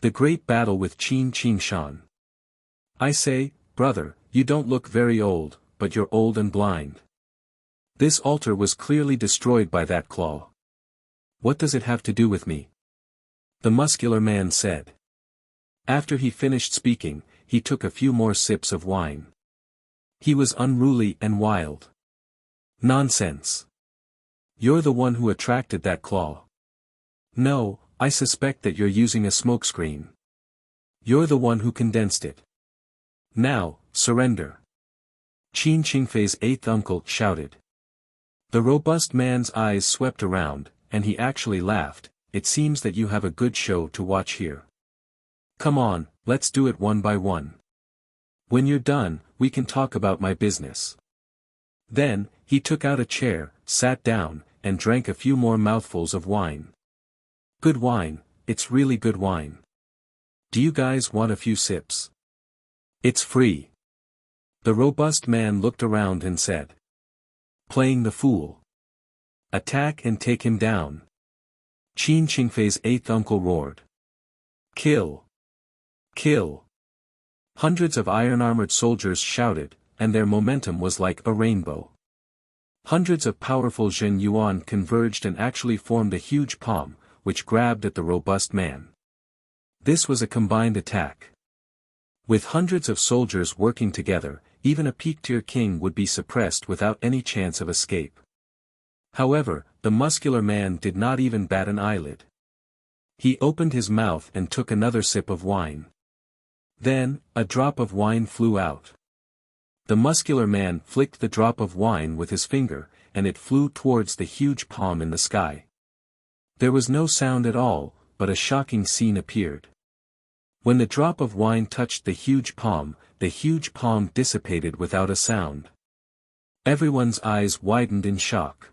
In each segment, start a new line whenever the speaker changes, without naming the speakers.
The great battle with Qin Qingshan. I say, brother, you don't look very old, but you're old and blind. This altar was clearly destroyed by that claw. What does it have to do with me? The muscular man said. After he finished speaking, he took a few more sips of wine. He was unruly and wild. Nonsense. You're the one who attracted that claw. No, I suspect that you're using a smokescreen. You're the one who condensed it. Now, surrender. Qin Qingfei's eighth uncle shouted. The robust man's eyes swept around, and he actually laughed. It seems that you have a good show to watch here. Come on, let's do it one by one. When you're done, we can talk about my business. Then, he took out a chair, sat down, and drank a few more mouthfuls of wine. Good wine, it's really good wine. Do you guys want a few sips? It's free. The robust man looked around and said. Playing the fool. Attack and take him down. Qin Qingfei's eighth uncle roared. Kill! Kill! Hundreds of iron-armored soldiers shouted, and their momentum was like a rainbow. Hundreds of powerful Zhen Yuan converged and actually formed a huge palm, which grabbed at the robust man. This was a combined attack. With hundreds of soldiers working together, even a peak-tier king would be suppressed without any chance of escape. However, the muscular man did not even bat an eyelid. He opened his mouth and took another sip of wine. Then, a drop of wine flew out. The muscular man flicked the drop of wine with his finger, and it flew towards the huge palm in the sky. There was no sound at all, but a shocking scene appeared. When the drop of wine touched the huge palm dissipated without a sound. Everyone's eyes widened in shock.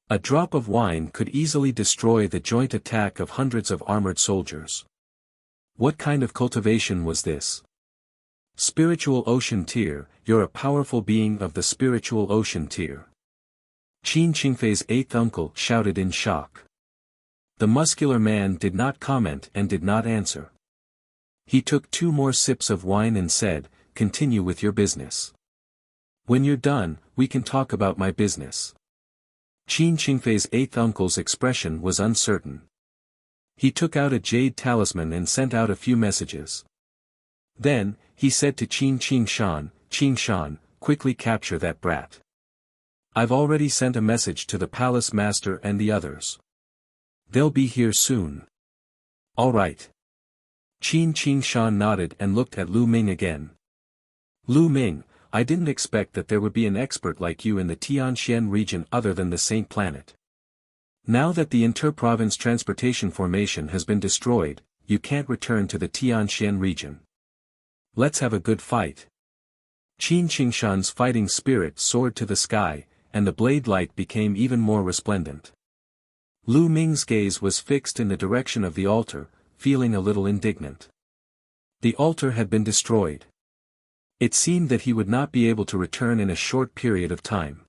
A drop of wine could easily destroy the joint attack of hundreds of armored soldiers. What kind of cultivation was this? Spiritual ocean tier, you're a powerful being of the spiritual ocean tier. Qin Qingfei's eighth uncle shouted in shock. The muscular man did not comment and did not answer. He took 2 more sips of wine and said, continue with your business. When you're done, we can talk about my business. Qin Qingfei's eighth uncle's expression was uncertain. He took out a jade talisman and sent out a few messages. Then, he said to Qin Qingshan, quickly capture that brat. I've already sent a message to the palace master and the others. They'll be here soon. All right. Qin Qingshan nodded and looked at Lu Ming again. Lu Ming, I didn't expect that there would be an expert like you in the Tianxian region other than the Saint Planet. Now that the inter-province transportation formation has been destroyed, you can't return to the Tianxian region. Let's have a good fight. Qin Qingshan's fighting spirit soared to the sky, and the blade light became even more resplendent. Lu Ming's gaze was fixed in the direction of the altar, feeling a little indignant. The altar had been destroyed. It seemed that he would not be able to return in a short period of time.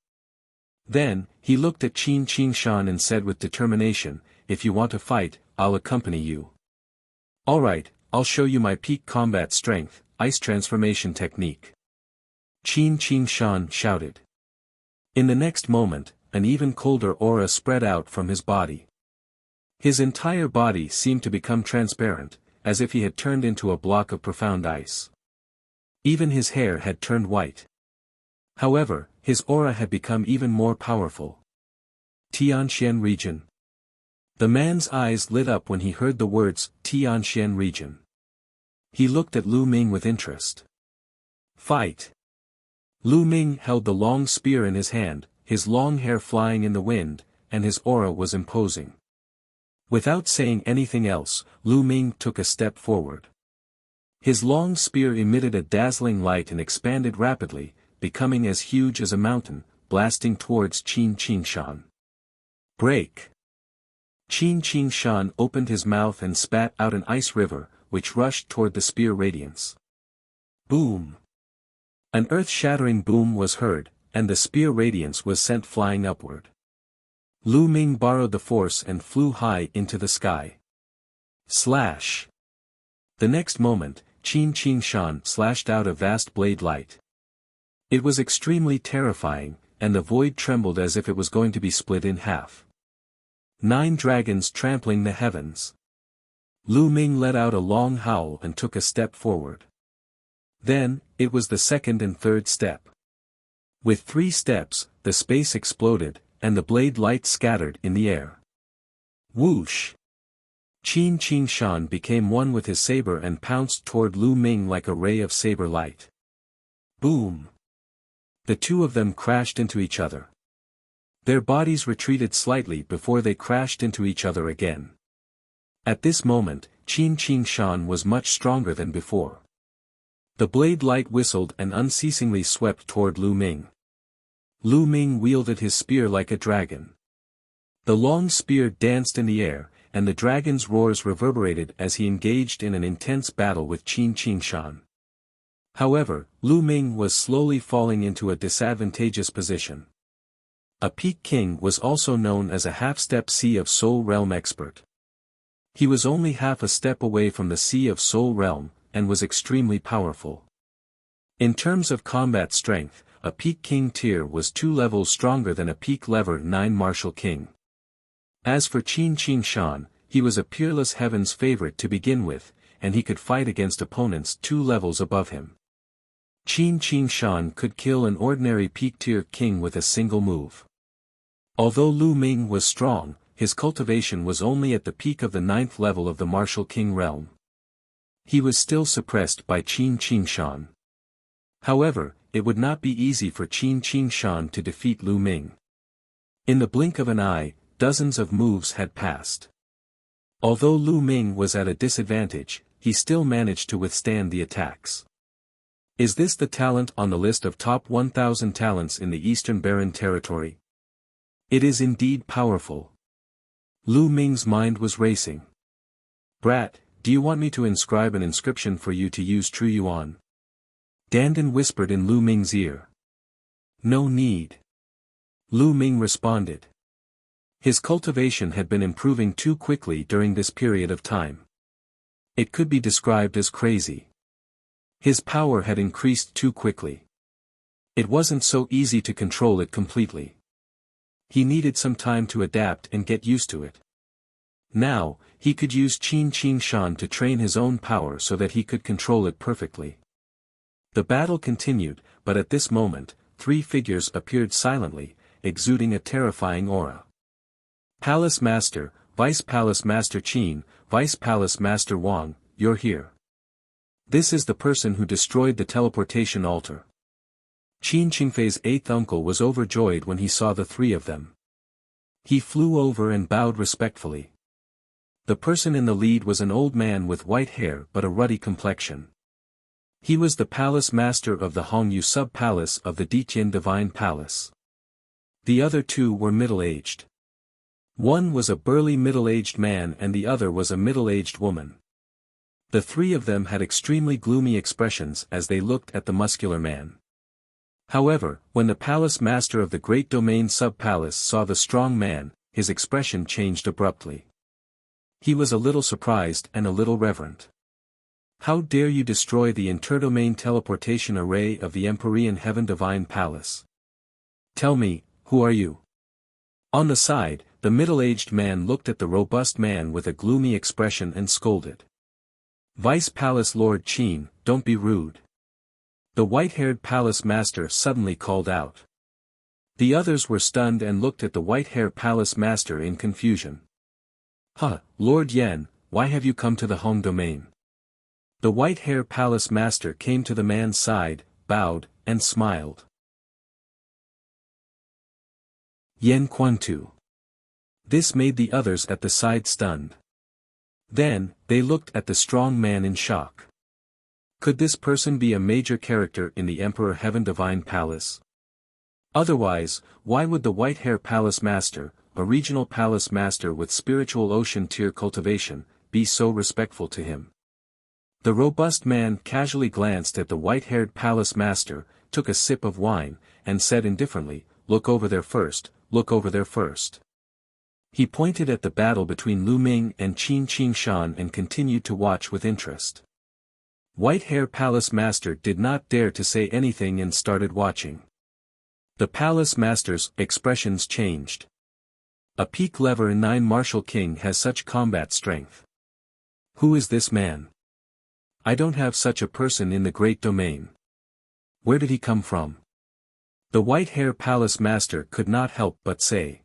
Then, he looked at Qin Qingshan and said with determination, if you want to fight, I'll accompany you. Alright, I'll show you my peak combat strength, ice transformation technique. Qin Qingshan shouted. In the next moment, an even colder aura spread out from his body. His entire body seemed to become transparent, as if he had turned into a block of profound ice. Even his hair had turned white. However, his aura had become even more powerful. Tianxian region. The man's eyes lit up when he heard the words, Tianxian region. He looked at Lu Ming with interest. Fight! Lu Ming held the long spear in his hand, his long hair flying in the wind, and his aura was imposing. Without saying anything else, Lu Ming took a step forward. His long spear emitted a dazzling light and expanded rapidly, becoming as huge as a mountain, blasting towards Qin Qingshan. Break! Qin Qingshan opened his mouth and spat out an ice river, which rushed toward the spear radiance. Boom! An earth-shattering boom was heard, and the spear radiance was sent flying upward. Lu Ming borrowed the force and flew high into the sky. Slash! The next moment, Qin Shan slashed out a vast blade light. It was extremely terrifying, and the void trembled as if it was going to be split in half. 9 dragons trampling the heavens. Lu Ming let out a long howl and took a step forward. Then, it was the second and third step. With 3 steps, the space exploded, and the blade light scattered in the air. Whoosh! Qin Shan became one with his saber and pounced toward Lu Ming like a ray of saber light. Boom! The two of them crashed into each other. Their bodies retreated slightly before they crashed into each other again. At this moment, Qin Shan was much stronger than before. The blade light whistled and unceasingly swept toward Lu Ming. Lu Ming wielded his spear like a dragon. The long spear danced in the air, and the dragon's roars reverberated as he engaged in an intense battle with Qin Shan. However, Lu Ming was slowly falling into a disadvantageous position. A Peak King was also known as a half-step Sea of Soul Realm expert. He was only half a step away from the Sea of Soul Realm, and was extremely powerful. In terms of combat strength, a Peak King tier was 2 levels stronger than a Peak Level 9 Martial King. As for Qin Shan, he was a peerless heaven's favorite to begin with, and he could fight against opponents 2 levels above him. Qin Shan could kill an ordinary Peak tier king with a single move. Although Lu Ming was strong, his cultivation was only at the peak of the 9th level of the Martial King realm. He was still suppressed by Qin Shan. However, it would not be easy for Qin Shan to defeat Lu Ming. In the blink of an eye, dozens of moves had passed. Although Lu Ming was at a disadvantage, he still managed to withstand the attacks. Is this the talent on the list of top 1,000 talents in the Eastern Barren Territory? It is indeed powerful. Lu Ming's mind was racing. Brat, do you want me to inscribe an inscription for you to use True Yuan? Dandan whispered in Lu Ming's ear. No need. Lu Ming responded. His cultivation had been improving too quickly during this period of time. It could be described as crazy. His power had increased too quickly. It wasn't so easy to control it completely. He needed some time to adapt and get used to it. Now, he could use Qin Shan to train his own power so that he could control it perfectly. The battle continued, but at this moment, 3 figures appeared silently, exuding a terrifying aura. Palace Master, Vice Palace Master Qin, Vice Palace Master Wang, you're here. This is the person who destroyed the teleportation altar. Qin Qingfei's 8th uncle was overjoyed when he saw the 3 of them. He flew over and bowed respectfully. The person in the lead was an old man with white hair but a ruddy complexion. He was the palace master of the Hongyu sub-palace of the Diqian Divine Palace. The other 2 were middle-aged. One was a burly middle-aged man and the other was a middle-aged woman. The 3 of them had extremely gloomy expressions as they looked at the muscular man. However, when the palace master of the Great Domain sub-palace saw the strong man, his expression changed abruptly. He was a little surprised and a little reverent. How dare you destroy the interdomain teleportation array of the Empyrean Heaven Divine Palace? Tell me, who are you? On the side, the middle-aged man looked at the robust man with a gloomy expression and scolded. Vice Palace Lord Qin, don't be rude. The white-haired palace master suddenly called out. The others were stunned and looked at the white-haired palace master in confusion. Huh, Lord Yen, why have you come to the Hong domain? The white-haired palace master came to the man's side, bowed, and smiled. Yen Quantu. This made the others at the side stunned. Then, they looked at the strong man in shock. Could this person be a major character in the Emperor Heaven Divine Palace? Otherwise, why would the white-hair palace master, a regional palace master with spiritual ocean tier cultivation, be so respectful to him? The robust man casually glanced at the white-haired palace master, took a sip of wine, and said indifferently, look over there first, look over there first. He pointed at the battle between Lu Ming and Qin Qingshan and continued to watch with interest. White Hair Palace Master did not dare to say anything and started watching. The Palace Master's expressions changed. A peak level 9 martial king has such combat strength. Who is this man? I don't have such a person in the great domain. Where did he come from? The White Hair Palace Master could not help but say.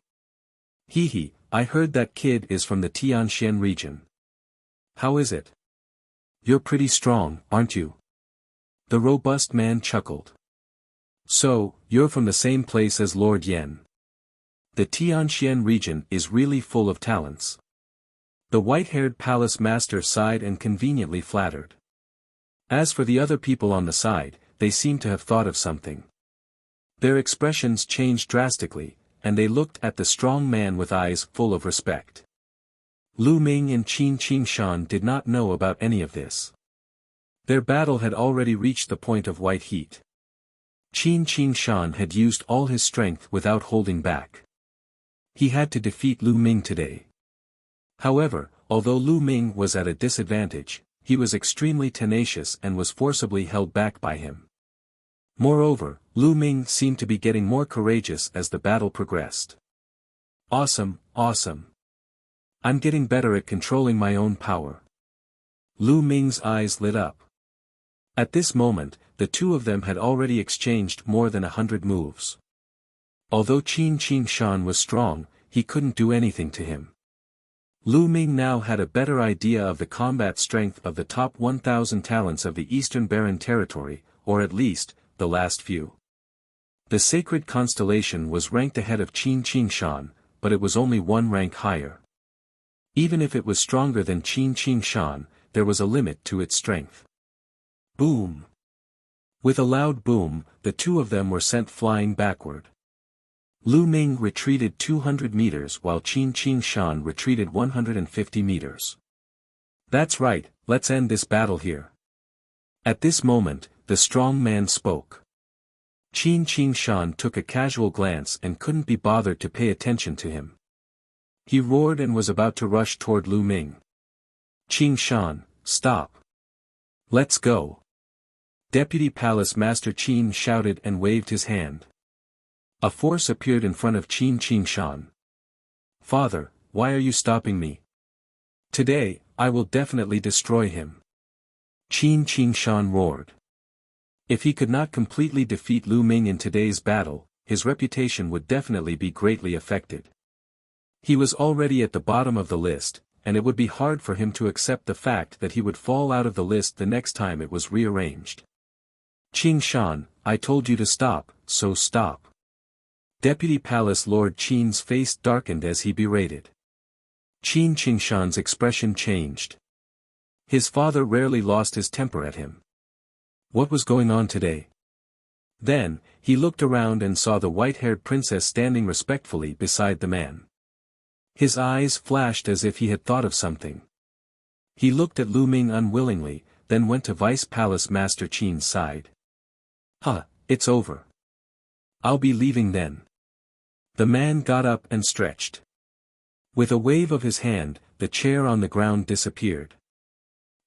He, I heard that kid is from the Tianxian region. How is it? You're pretty strong, aren't you? The robust man chuckled. So, you're from the same place as Lord Yen. The Tianxian region is really full of talents. The white-haired palace master sighed and conveniently flattered. As for the other people on the side, they seemed to have thought of something. Their expressions changed drastically, and they looked at the strong man with eyes full of respect. Lu Ming and Qin Qingshan did not know about any of this. Their battle had already reached the point of white heat. Qin Qingshan had used all his strength without holding back. He had to defeat Lu Ming today. However, although Lu Ming was at a disadvantage, he was extremely tenacious and was forcibly held back by him. Moreover, Lu Ming seemed to be getting more courageous as the battle progressed. Awesome, awesome. I'm getting better at controlling my own power. Lu Ming's eyes lit up. At this moment, the two of them had already exchanged more than 100 moves. Although Qin Qingshan was strong, he couldn't do anything to him. Lu Ming now had a better idea of the combat strength of the top 1,000 talents of the Eastern Barren Territory, or at least, the last few. The sacred constellation was ranked ahead of Qin Qingshan, but it was only one rank higher. Even if it was stronger than Qin Qingshan, there was a limit to its strength. Boom! With a loud boom, the two of them were sent flying backward. Lu Ming retreated 200 meters while Qin Qingshan retreated 150 meters. That's right, let's end this battle here. At this moment, the strong man spoke. Qin Qingshan took a casual glance and couldn't be bothered to pay attention to him. He roared and was about to rush toward Lu Ming. Qingshan, stop. Let's go. Deputy Palace Master Qin shouted and waved his hand. A force appeared in front of Qin Qingshan. Father, why are you stopping me? Today, I will definitely destroy him. Qin Qingshan roared. If he could not completely defeat Lu Ming in today's battle, his reputation would definitely be greatly affected. He was already at the bottom of the list, and it would be hard for him to accept the fact that he would fall out of the list the next time it was rearranged. Qingshan, I told you to stop, so stop. Deputy Palace Lord Qin's face darkened as he berated. Qin Qingshan's expression changed. His father rarely lost his temper at him. What was going on today? Then, he looked around and saw the white-haired princess standing respectfully beside the man. His eyes flashed as if he had thought of something. He looked at Lu Ming unwillingly, then went to Vice Palace Master Qin's side. It's over. I'll be leaving then. The man got up and stretched. With a wave of his hand, the chair on the ground disappeared.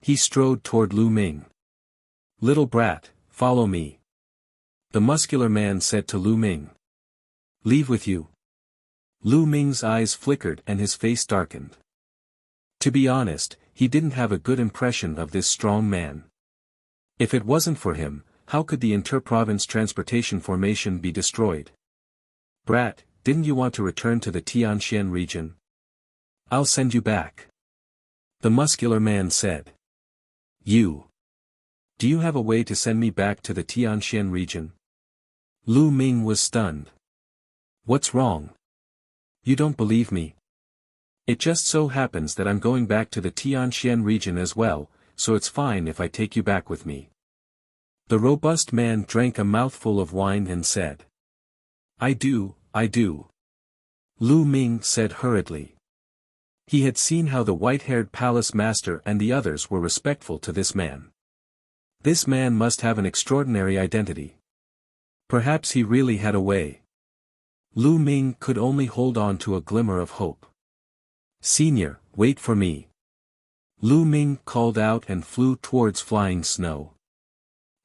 He strode toward Lu Ming. Little brat, follow me. The muscular man said to Lu Ming. Leave with you. Lu Ming's eyes flickered and his face darkened. To be honest, he didn't have a good impression of this strong man. If it wasn't for him, how could the inter-province transportation formation be destroyed? Brat, didn't you want to return to the Tianxian region? I'll send you back. The muscular man said. Do you have a way to send me back to the Tianxian region? Lu Ming was stunned. What's wrong? You don't believe me? It just so happens that I'm going back to the Tianxian region as well, so it's fine if I take you back with me. The robust man drank a mouthful of wine and said. I do. Lu Ming said hurriedly. He had seen how the white-haired palace master and the others were respectful to this man. This man must have an extraordinary identity. Perhaps he really had a way. Lu Ming could only hold on to a glimmer of hope. Senior, wait for me. Lu Ming called out and flew towards flying snow.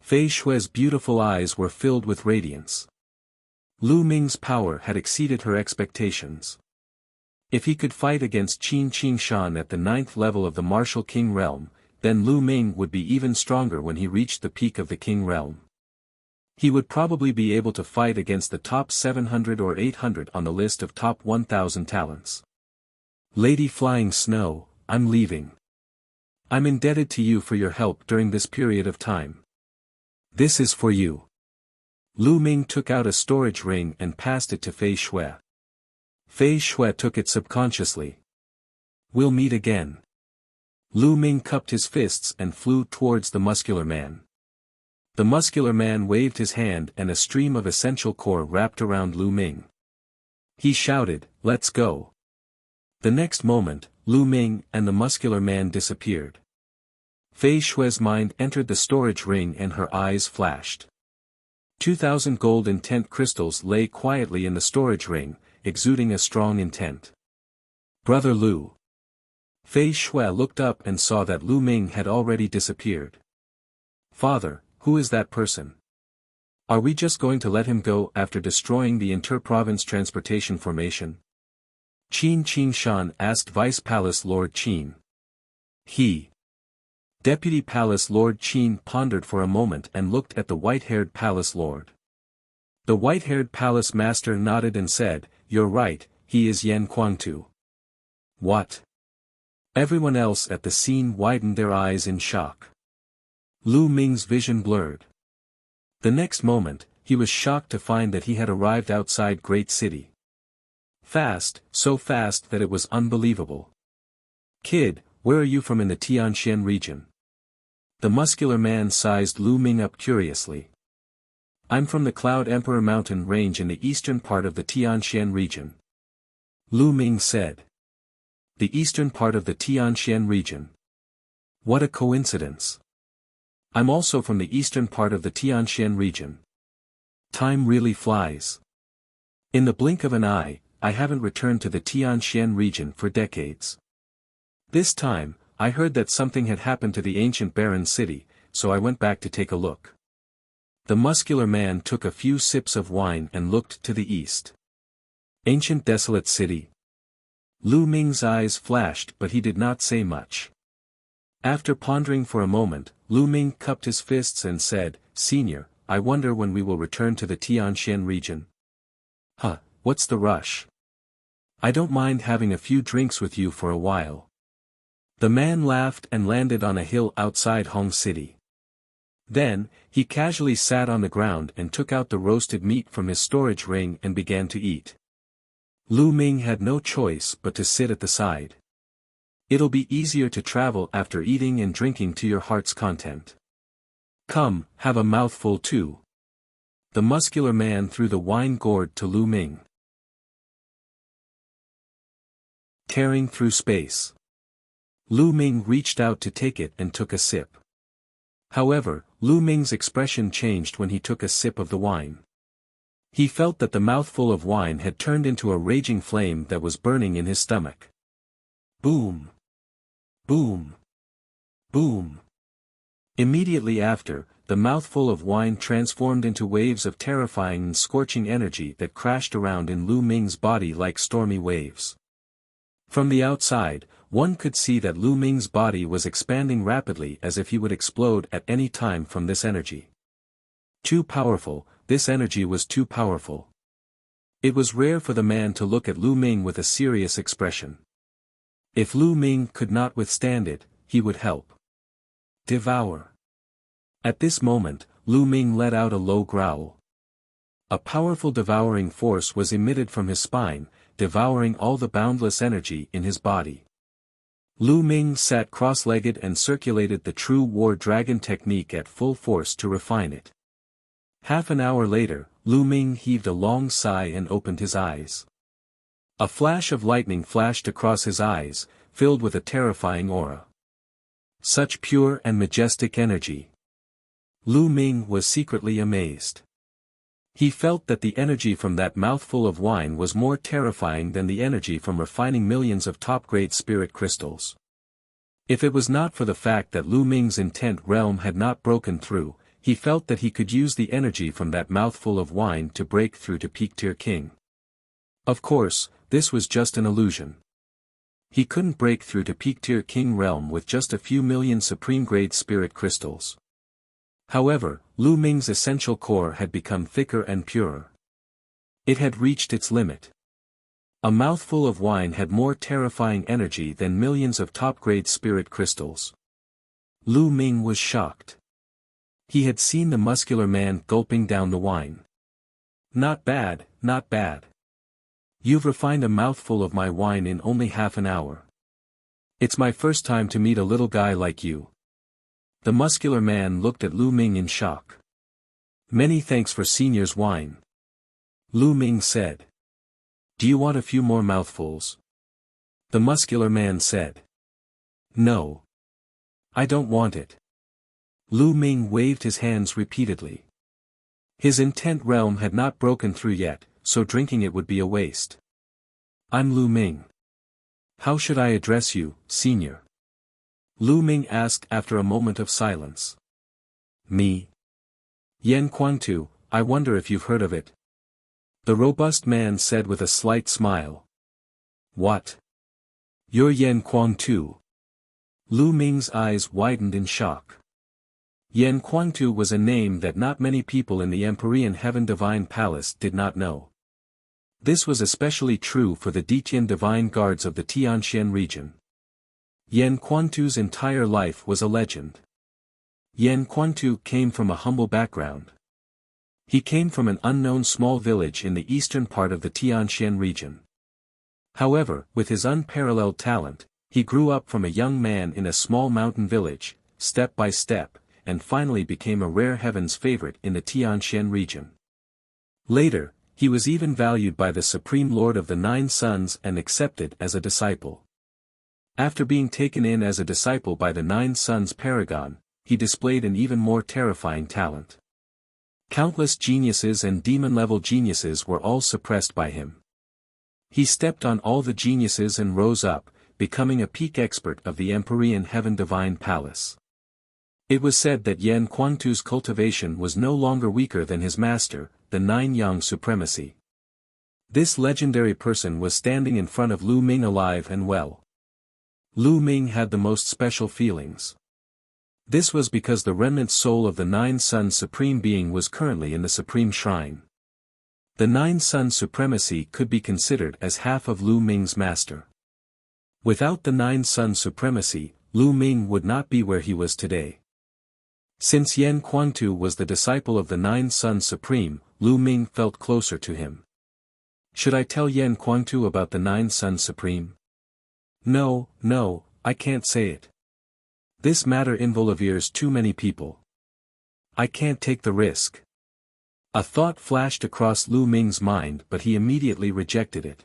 Fei Shui's beautiful eyes were filled with radiance. Lu Ming's power had exceeded her expectations. If he could fight against Qin Qingshan at the 9th level of the martial king realm, then Lu Ming would be even stronger when he reached the peak of the king realm. He would probably be able to fight against the top 700 or 800 on the list of top 1000 talents. Lady Flying Snow, I'm leaving. I'm indebted to you for your help during this period of time. This is for you. Lu Ming took out a storage ring and passed it to Fei Shui. Fei Shui took it subconsciously. We'll meet again. Lu Ming cupped his fists and flew towards the muscular man. The muscular man waved his hand and a stream of essential core wrapped around Lu Ming. He shouted, "Let's go." The next moment, Lu Ming and the muscular man disappeared. Fei Shui's mind entered the storage ring and her eyes flashed. 2,000 gold intent crystals lay quietly in the storage ring, exuding a strong intent. Brother Lu. Fei Shui looked up and saw that Lu Ming had already disappeared. Father, who is that person? Are we just going to let him go after destroying the inter-province transportation formation? Qin Qingshan asked Vice Palace Lord Qin. Deputy Palace Lord Qin pondered for a moment and looked at the white-haired Palace Lord. The white-haired Palace Master nodded and said, "You're right, he is Yan Kuangtu." What? Everyone else at the scene widened their eyes in shock. Lu Ming's vision blurred. The next moment, he was shocked to find that he had arrived outside Great City. Fast, so fast that it was unbelievable. Kid, where are you from in the Tianxian region? The muscular man sized Lu Ming up curiously. I'm from the Cloud Emperor mountain range in the eastern part of the Tianxian region. Lu Ming said. The eastern part of the Tianxian region. What a coincidence. I'm also from the eastern part of the Tianxian region. Time really flies. In the blink of an eye, I haven't returned to the Tianxian region for decades. This time, I heard that something had happened to the ancient barren city, so I went back to take a look. The muscular man took a few sips of wine and looked to the east. Ancient desolate city. Lu Ming's eyes flashed but he did not say much. After pondering for a moment, Lu Ming cupped his fists and said, "Senior, I wonder when we will return to the Tianxian region." What's the rush? I don't mind having a few drinks with you for a while. The man laughed and landed on a hill outside Hong City. Then, he casually sat on the ground and took out the roasted meat from his storage ring and began to eat. Lu Ming had no choice but to sit at the side. It'll be easier to travel after eating and drinking to your heart's content. Come, have a mouthful too. The muscular man threw the wine gourd to Lu Ming. Tearing through space. Lu Ming reached out to take it and took a sip. However, Lu Ming's expression changed when he took a sip of the wine. He felt that the mouthful of wine had turned into a raging flame that was burning in his stomach. Boom! Boom! Boom! Immediately after, the mouthful of wine transformed into waves of terrifying and scorching energy that crashed around in Lu Ming's body like stormy waves. From the outside, one could see that Lu Ming's body was expanding rapidly as if he would explode at any time from this energy. Too powerful, this energy was too powerful. It was rare for the man to look at Lu Ming with a serious expression. If Lu Ming could not withstand it, he would help. Devour. At this moment, Lu Ming let out a low growl. A powerful devouring force was emitted from his spine, devouring all the boundless energy in his body. Lu Ming sat cross-legged and circulated the true war dragon technique at full force to refine it. Half an hour later, Lu Ming heaved a long sigh and opened his eyes. A flash of lightning flashed across his eyes, filled with a terrifying aura. Such pure and majestic energy. Lu Ming was secretly amazed. He felt that the energy from that mouthful of wine was more terrifying than the energy from refining millions of top-grade spirit crystals. If it was not for the fact that Lu Ming's intent realm had not broken through, he felt that he could use the energy from that mouthful of wine to break through to Peak-tier King. Of course, this was just an illusion. He couldn't break through to Peak-tier King realm with just a few million supreme-grade spirit crystals. However, Lu Ming's essential core had become thicker and purer. It had reached its limit. A mouthful of wine had more terrifying energy than millions of top-grade spirit crystals. Lu Ming was shocked. He had seen the muscular man gulping down the wine. Not bad, not bad. You've refined a mouthful of my wine in only half an hour. It's my first time to meet a little guy like you. The muscular man looked at Lu Ming in shock. Many thanks for Senior's wine. Lu Ming said. Do you want a few more mouthfuls? The muscular man said. No. I don't want it. Lu Ming waved his hands repeatedly. His intent realm had not broken through yet, so drinking it would be a waste. I'm Lu Ming. How should I address you, Senior? Lu Ming asked after a moment of silence. Me? Yan Quangtu, I wonder if you've heard of it. The robust man said with a slight smile. What? You're Yan Quangtu? Lu Ming's eyes widened in shock. Yan Quangtu was a name that not many people in the Empyrean Heaven Divine Palace did not know. This was especially true for the Ditian Divine Guards of the Tianxian region. Yan Quangtu's entire life was a legend. Yan Quangtu came from a humble background. He came from an unknown small village in the eastern part of the Tianxian region. However, with his unparalleled talent, he grew up from a young man in a small mountain village, step by step, and finally became a rare heaven's favorite in the Tianxian region. Later, he was even valued by the Supreme Lord of the Nine Suns and accepted as a disciple. After being taken in as a disciple by the Nine Suns Paragon, he displayed an even more terrifying talent. Countless geniuses and demon-level geniuses were all suppressed by him. He stepped on all the geniuses and rose up, becoming a peak expert of the Empyrean Heaven Divine Palace. It was said that Yan Quangtu's cultivation was no longer weaker than his master, the Nine Yang Supremacy. This legendary person was standing in front of Lu Ming alive and well. Lu Ming had the most special feelings. This was because the remnant soul of the Nine Suns Supreme Being was currently in the Supreme Shrine. The Nine Suns Supremacy could be considered as half of Lu Ming's master. Without the Nine Suns Supremacy, Lu Ming would not be where he was today. Since Yan Quangtu was the disciple of the Nine Suns Supreme, Lu Ming felt closer to him. Should I tell Yan Quangtu about the Nine Suns Supreme? No, I can't say it. This matter involves too many people. I can't take the risk. A thought flashed across Lu Ming's mind, but he immediately rejected it.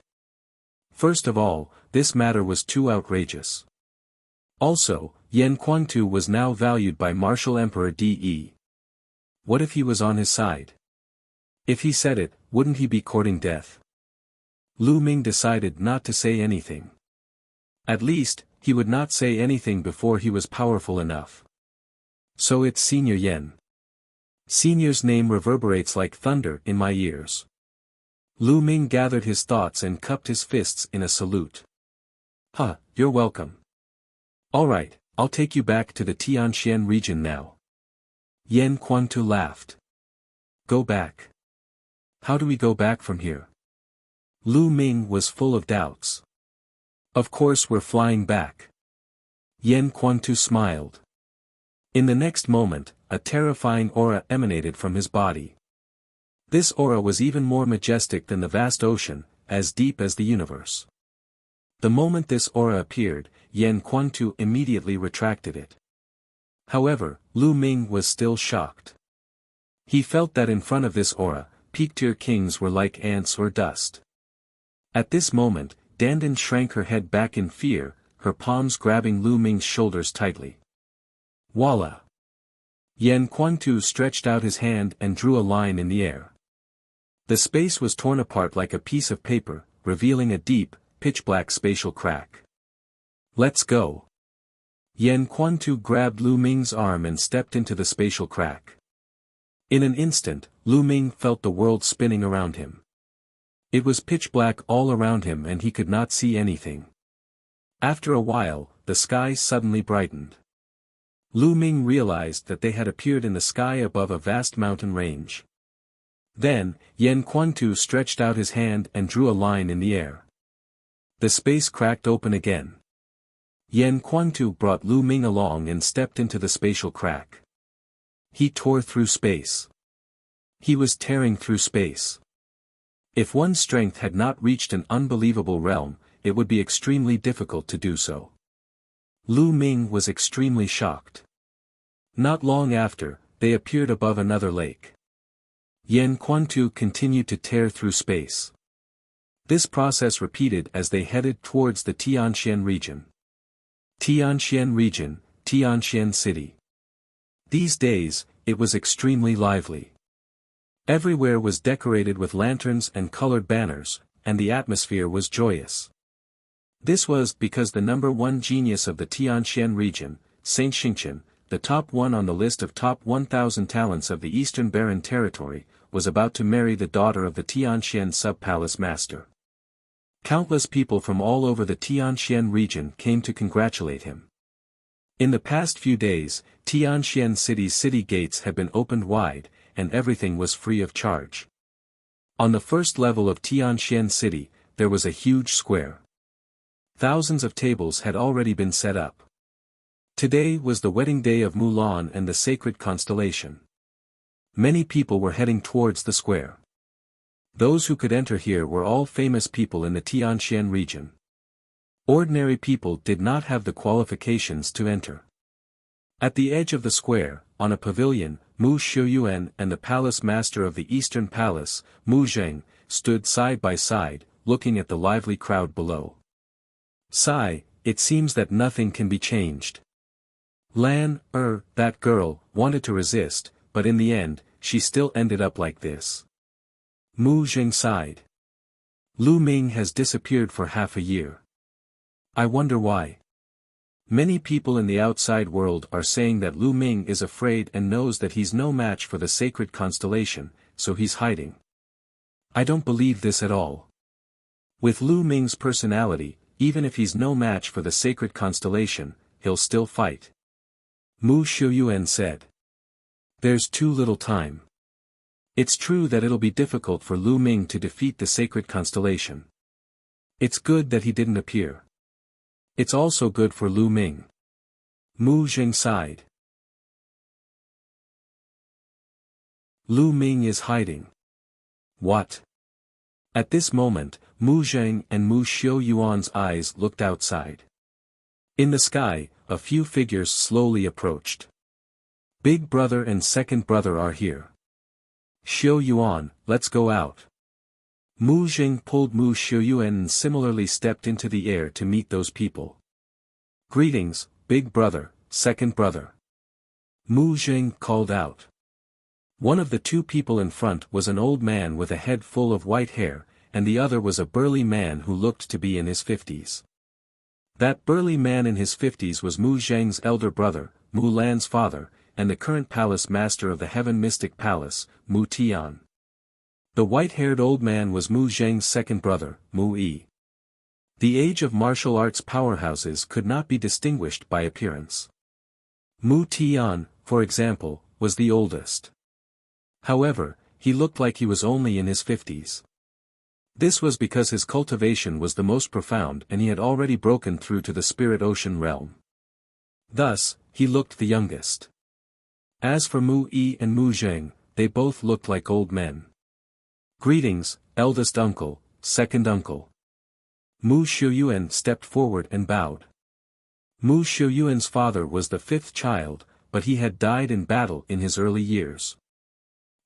First of all, this matter was too outrageous. Also, Yan Quangtu was now valued by Martial Emperor De. What if he was on his side? If he said it, wouldn't he be courting death? Lu Ming decided not to say anything. At least, he would not say anything before he was powerful enough. So it's Senior Yan. Senior's name reverberates like thunder in my ears. Lu Ming gathered his thoughts and cupped his fists in a salute. You're welcome. Alright, I'll take you back to the Tianxian region now. Yan Quangtu laughed. Go back. How do we go back from here? Lu Ming was full of doubts. Of course we're flying back. Yan Quangtu smiled. In the next moment, a terrifying aura emanated from his body. This aura was even more majestic than the vast ocean, as deep as the universe. The moment this aura appeared, Yan Quangtu immediately retracted it. However, Lu Ming was still shocked. He felt that in front of this aura, peak-tier kings were like ants or dust. At this moment, Dandan shrank her head back in fear, her palms grabbing Lu Ming's shoulders tightly. Voila! Yan Quangtu stretched out his hand and drew a line in the air. The space was torn apart like a piece of paper, revealing a deep, pitch-black spatial crack. Let's go. Yan Quantu grabbed Lu Ming's arm and stepped into the spatial crack. In an instant, Lu Ming felt the world spinning around him. It was pitch black all around him and he could not see anything. After a while, the sky suddenly brightened. Lu Ming realized that they had appeared in the sky above a vast mountain range. Then, Yan Quantu stretched out his hand and drew a line in the air. The space cracked open again. Yan Quantu brought Lu Ming along and stepped into the spatial crack. He tore through space. He was tearing through space. If one's strength had not reached an unbelievable realm, it would be extremely difficult to do so. Lu Ming was extremely shocked. Not long after, they appeared above another lake. Yan Quantu continued to tear through space. This process repeated as they headed towards the Tianxian region. Tianxian region, Tianxian city. These days, it was extremely lively. Everywhere was decorated with lanterns and colored banners, and the atmosphere was joyous. This was because the number one genius of the Tianxian region, Saint Xingqian, the top one on the list of top 1,000 talents of the Eastern Barren Territory, was about to marry the daughter of the Tianxian sub-palace master. Countless people from all over the Tianxian region came to congratulate him. In the past few days, Tianxian city's city gates had been opened wide, and everything was free of charge. On the first level of Tianxian city, there was a huge square. Thousands of tables had already been set up. Today was the wedding day of Mulan and the sacred constellation. Many people were heading towards the square. Those who could enter here were all famous people in the Tianxian region. Ordinary people did not have the qualifications to enter. At the edge of the square, on a pavilion, Mu Xiuyuan and the palace master of the Eastern Palace, Mu Zheng, stood side by side, looking at the lively crowd below. Sigh, it seems that nothing can be changed. That girl, wanted to resist, but in the end, she still ended up like this. Mu Zheng sighed. Lu Ming has disappeared for half a year. I wonder why. Many people in the outside world are saying that Lu Ming is afraid and knows that he's no match for the sacred constellation, so he's hiding. I don't believe this at all. With Lu Ming's personality, even if he's no match for the sacred constellation, he'll still fight. Mu Xiuyuan said. There's too little time. It's true that it'll be difficult for Lu Ming to defeat the sacred constellation. It's good that he didn't appear. It's also good for Lu Ming. Mu Zheng sighed. Lu Ming is hiding. What? At this moment, Mu Zheng and Mu Xiuyuan's eyes looked outside. In the sky, a few figures slowly approached. Big brother and second brother are here. Xiuyuan, let's go out. Mu Zheng pulled Mu Xiuyuan and similarly stepped into the air to meet those people. Greetings, big brother, second brother. Mu Zheng called out. One of the two people in front was an old man with a head full of white hair, and the other was a burly man who looked to be in his 50s. That burly man in his 50s was Mu Zheng's elder brother, Mu Lan's father, and the current palace master of the Heaven Mystic Palace, Mu Tian. The white-haired old man was Mu Zheng's second brother, Mu Yi. The age of martial arts powerhouses could not be distinguished by appearance. Mu Tian, for example, was the oldest. However, he looked like he was only in his 50s. This was because his cultivation was the most profound and he had already broken through to the spirit ocean realm. Thus, he looked the youngest. As for Mu Yi and Mu Zheng, they both looked like old men. Greetings, eldest uncle, second uncle. Mu Xiuyuan stepped forward and bowed. Mu Xiuyuan's father was the fifth child, but he had died in battle in his early years.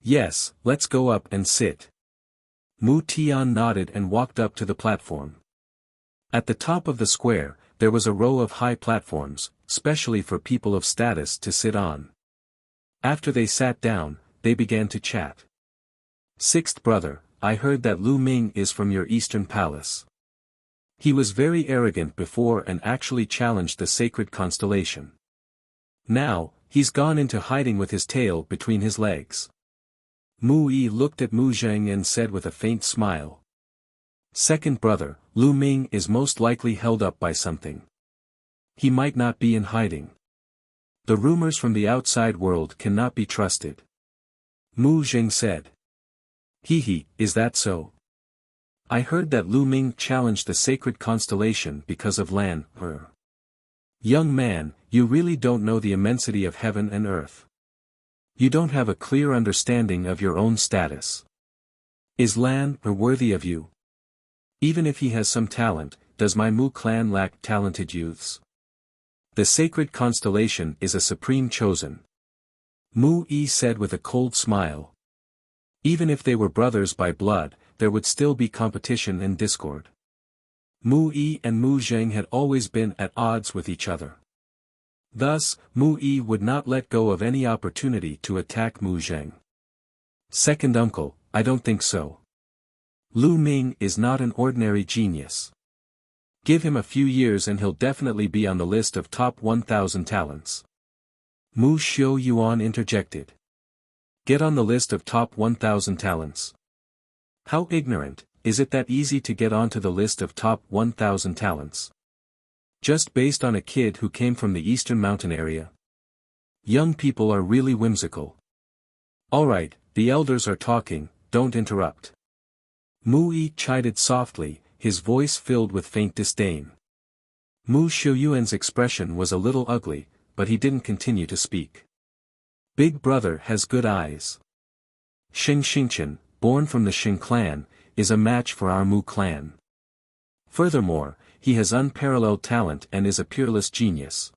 Yes, let's go up and sit. Mu Tian nodded and walked up to the platform. At the top of the square, there was a row of high platforms, specially for people of status to sit on. After they sat down, they began to chat. Sixth brother, I heard that Lu Ming is from your eastern palace. He was very arrogant before and actually challenged the sacred constellation. Now, he's gone into hiding with his tail between his legs. Mu Yi looked at Mu Zheng and said with a faint smile. Second brother, Lu Ming is most likely held up by something. He might not be in hiding. The rumors from the outside world cannot be trusted. Mu Zheng said. He, is that so? I heard that Lu Ming challenged the sacred constellation because of Lan, Young man, you really don't know the immensity of heaven and earth. You don't have a clear understanding of your own status. Is Lan worthy of you? Even if he has some talent, does my Mu clan lack talented youths? The sacred constellation is a supreme chosen. Mu Yi said with a cold smile. Even if they were brothers by blood, there would still be competition and discord. Mu Yi and Mu Zheng had always been at odds with each other. Thus, Mu Yi would not let go of any opportunity to attack Mu Zheng. Second uncle, I don't think so. Lu Ming is not an ordinary genius. Give him a few years and he'll definitely be on the list of top 1,000 talents. Mu Xiu Yuan interjected. Get on the list of top 1,000 talents. How ignorant, is it that easy to get onto the list of top 1,000 talents? Just based on a kid who came from the eastern mountain area? Young people are really whimsical. Alright, the elders are talking, don't interrupt. Mu Yi chided softly, his voice filled with faint disdain. Mu Xiuyuan's expression was a little ugly, but he didn't continue to speak. Big brother has good eyes. Xing Xingchen, born from the Xing clan, is a match for our Mu clan. Furthermore, he has unparalleled talent and is a peerless genius.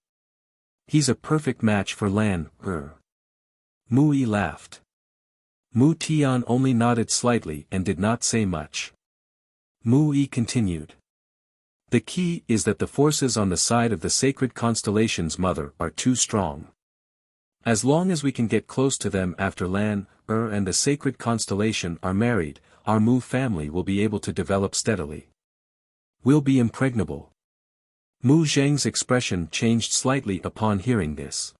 He's a perfect match for Lan, Mu Yi laughed. Mu Tian only nodded slightly and did not say much. Mu Yi continued. The key is that the forces on the side of the sacred constellation's mother are too strong. As long as we can get close to them after Lan, and the sacred constellation are married, our Mu family will be able to develop steadily. We'll be impregnable. Mu Zheng's expression changed slightly upon hearing this.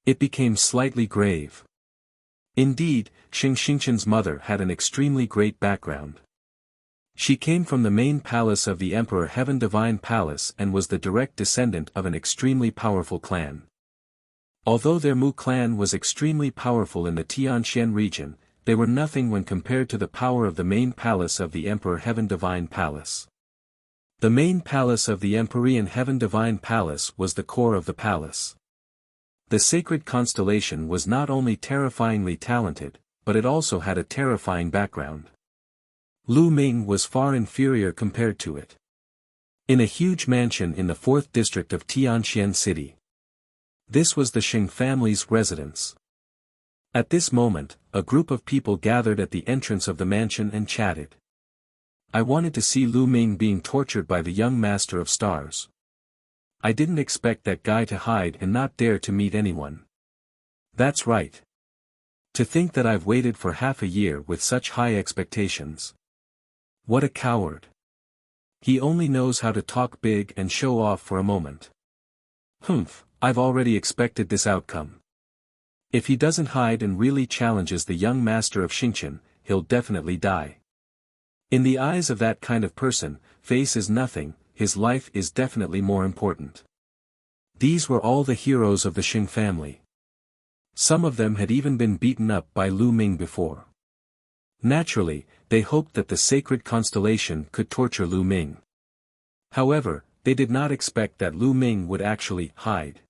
It became slightly grave. Indeed, Xing Xingchen's mother had an extremely great background. She came from the main palace of the Emperor Heaven Divine Palace and was the direct descendant of an extremely powerful clan. Although their Mu clan was extremely powerful in the Tianxian region, they were nothing when compared to the power of the main palace of the Emperor Heaven Divine Palace. The main palace of the Empyrean Heaven Divine Palace was the core of the palace. The sacred constellation was not only terrifyingly talented, but it also had a terrifying background. Lu Ming was far inferior compared to it. In a huge mansion in the 4th district of Tianxian City. This was the Xing family's residence. At this moment, a group of people gathered at the entrance of the mansion and chatted. I wanted to see Lu Ming being tortured by the young master of stars. I didn't expect that guy to hide and not dare to meet anyone. That's right. To think that I've waited for half a year with such high expectations. What a coward. He only knows how to talk big and show off for a moment. Humph, I've already expected this outcome. If he doesn't hide and really challenges the young master of Xingchen, he'll definitely die. In the eyes of that kind of person, face is nothing, his life is definitely more important. These were all the heroes of the Xing family. Some of them had even been beaten up by Lu Ming before. Naturally, they hoped that the sacred constellation could torture Lu Ming. However, they did not expect that Lu Ming would actually hide.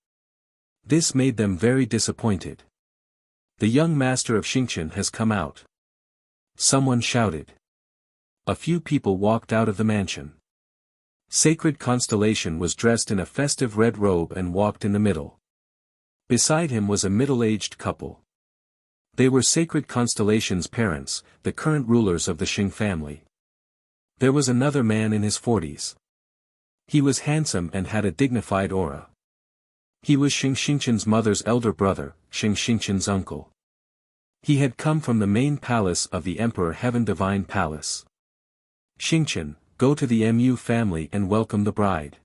This made them very disappointed. The young master of Xingchen has come out. Someone shouted. A few people walked out of the mansion. Sacred Constellation was dressed in a festive red robe and walked in the middle. Beside him was a middle-aged couple. They were Sacred Constellation's parents, the current rulers of the Xing family. There was another man in his 40s. He was handsome and had a dignified aura. He was Xing Xingchen's mother's elder brother, Xing Xingchen's uncle. He had come from the main palace of the Emperor Heaven Divine Palace. Xingchen, go to the Mu family and welcome the bride.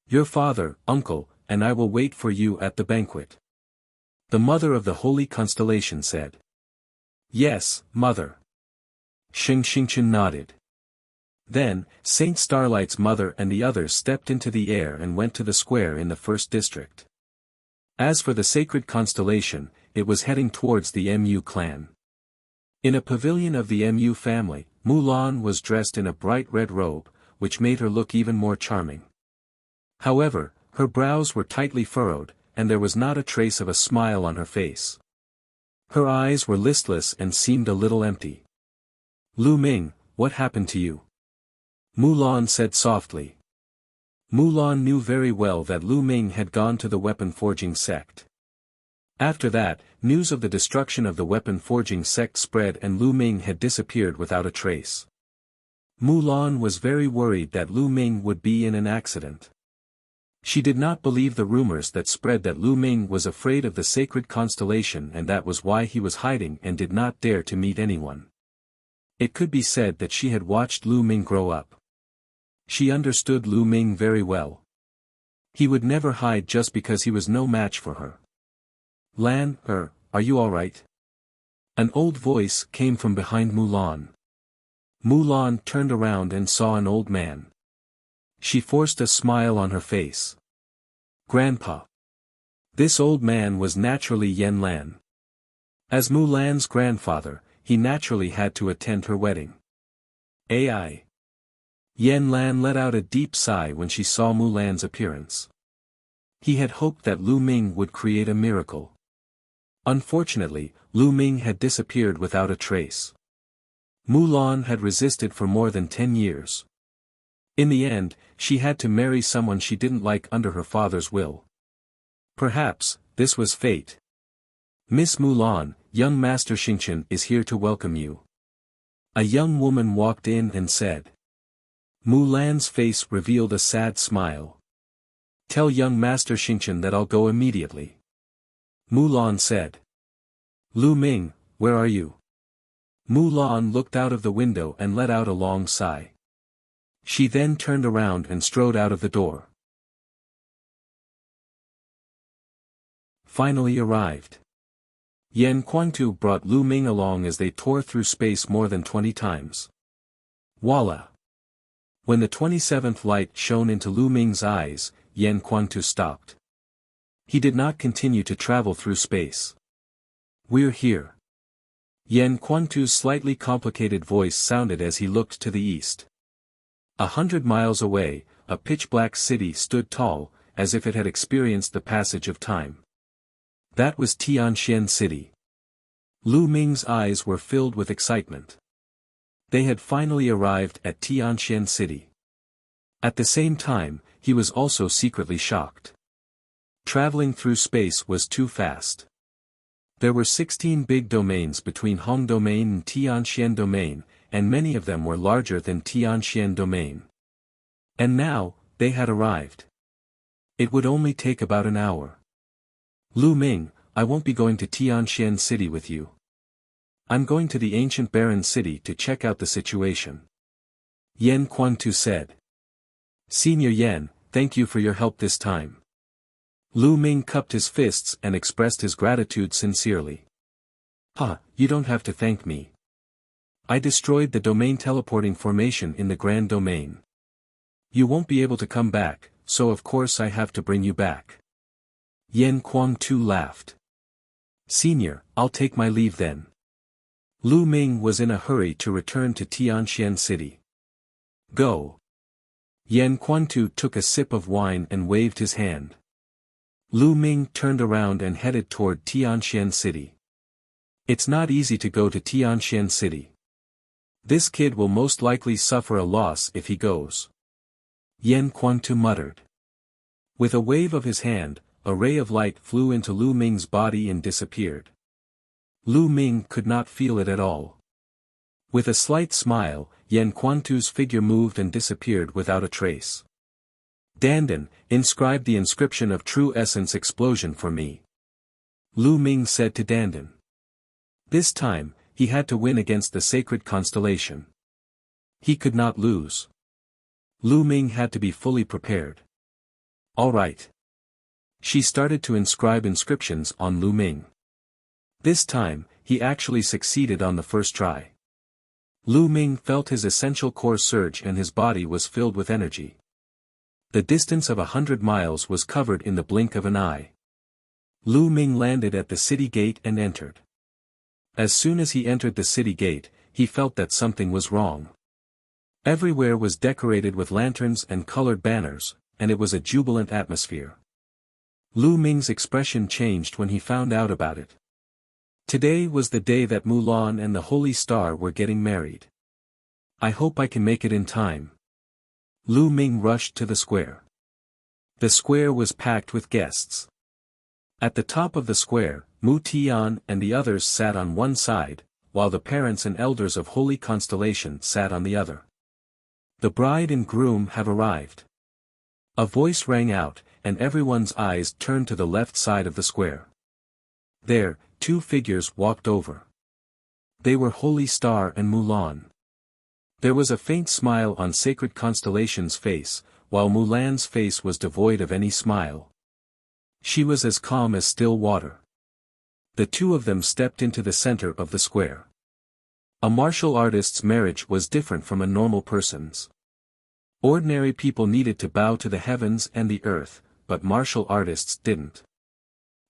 Your father, uncle, and I will wait for you at the banquet. The mother of the holy constellation said. Yes, mother. Xingchen nodded. Then, Saint Starlight's mother and the others stepped into the air and went to the square in the first district. As for the sacred constellation, it was heading towards the Mu clan. In a pavilion of the Mu family, Mulan was dressed in a bright red robe, which made her look even more charming. However, her brows were tightly furrowed, and there was not a trace of a smile on her face. Her eyes were listless and seemed a little empty. Lu Ming, what happened to you? Mulan said softly. Mulan knew very well that Lu Ming had gone to the weapon-forging sect. After that, news of the destruction of the weapon-forging sect spread and Lu Ming had disappeared without a trace. Mulan was very worried that Lu Ming would be in an accident. She did not believe the rumors that spread that Lu Ming was afraid of the sacred constellation and that was why he was hiding and did not dare to meet anyone. It could be said that she had watched Lu Ming grow up. She understood Lu Ming very well. He would never hide just because he was no match for her. Lan, are you alright? An old voice came from behind Mulan. Mulan turned around and saw an old man. She forced a smile on her face. Grandpa. This old man was naturally Yen Lan. As Mulan's grandfather, he naturally had to attend her wedding. Ai. Yen Lan let out a deep sigh when she saw Mulan's appearance. He had hoped that Lu Ming would create a miracle. Unfortunately, Lu Ming had disappeared without a trace. Mulan had resisted for more than 10 years. In the end, she had to marry someone she didn't like under her father's will. Perhaps, this was fate. Miss Mulan, young Master Xingchen is here to welcome you. A young woman walked in and said. Mulan's face revealed a sad smile. Tell young Master Xingchen that I'll go immediately. Mulan said. Lu Ming, where are you? Mulan looked out of the window and let out a long sigh. She then turned around and strode out of the door. Finally arrived. Yan Quantu brought Lu Ming along as they tore through space more than 20 times. Voila! When the 27th light shone into Lu Ming's eyes, Yan Quantu stopped. He did not continue to travel through space. We're here. Yan Quantu's slightly complicated voice sounded as he looked to the east. 100 miles away, a pitch-black city stood tall, as if it had experienced the passage of time. That was Tianxian City. Lu Ming's eyes were filled with excitement. They had finally arrived at Tianxian City. At the same time, he was also secretly shocked. Traveling through space was too fast. There were 16 big domains between Hong Domain and Tianxian Domain, and many of them were larger than Tianxian Domain. And now, they had arrived. It would only take about an hour. Lu Ming, I won't be going to Tianxian City with you. I'm going to the ancient barren city to check out the situation. Yan Quantu said. Senior Yan, thank you for your help this time. Lu Ming cupped his fists and expressed his gratitude sincerely. You don't have to thank me. I destroyed the domain teleporting formation in the Grand Domain. You won't be able to come back, so of course I have to bring you back. Yan Quantu laughed. Senior, I'll take my leave then. Lu Ming was in a hurry to return to Tianxian City. Go. Yan Quantu took a sip of wine and waved his hand. Lu Ming turned around and headed toward Tianxian City. It's not easy to go to Tianxian City. This kid will most likely suffer a loss if he goes. Yan Quantu muttered. With a wave of his hand, a ray of light flew into Lu Ming's body and disappeared. Lu Ming could not feel it at all. With a slight smile, Yan Quantu's figure moved and disappeared without a trace. Dandan, inscribe the inscription of true essence explosion for me. Lu Ming said to Dandan. This time, he had to win against the sacred constellation. He could not lose. Lu Ming had to be fully prepared. All right. She started to inscribe inscriptions on Lu Ming. This time, he actually succeeded on the first try. Lu Ming felt his essential core surge and his body was filled with energy. The distance of 100 miles was covered in the blink of an eye. Lu Ming landed at the city gate and entered. As soon as he entered the city gate, he felt that something was wrong. Everywhere was decorated with lanterns and colored banners, and it was a jubilant atmosphere. Lu Ming's expression changed when he found out about it. Today was the day that Mulan and the Holy Star were getting married. I hope I can make it in time. Lu Ming rushed to the square. The square was packed with guests. At the top of the square, Mu Tian and the others sat on one side, while the parents and elders of Holy Constellation sat on the other. The bride and groom have arrived. A voice rang out, and everyone's eyes turned to the left side of the square. There, two figures walked over. They were Holy Star and Mulan. There was a faint smile on Sacred Constellation's face, while Mulan's face was devoid of any smile. She was as calm as still water. The two of them stepped into the center of the square. A martial artist's marriage was different from a normal person's. Ordinary people needed to bow to the heavens and the earth, but martial artists didn't.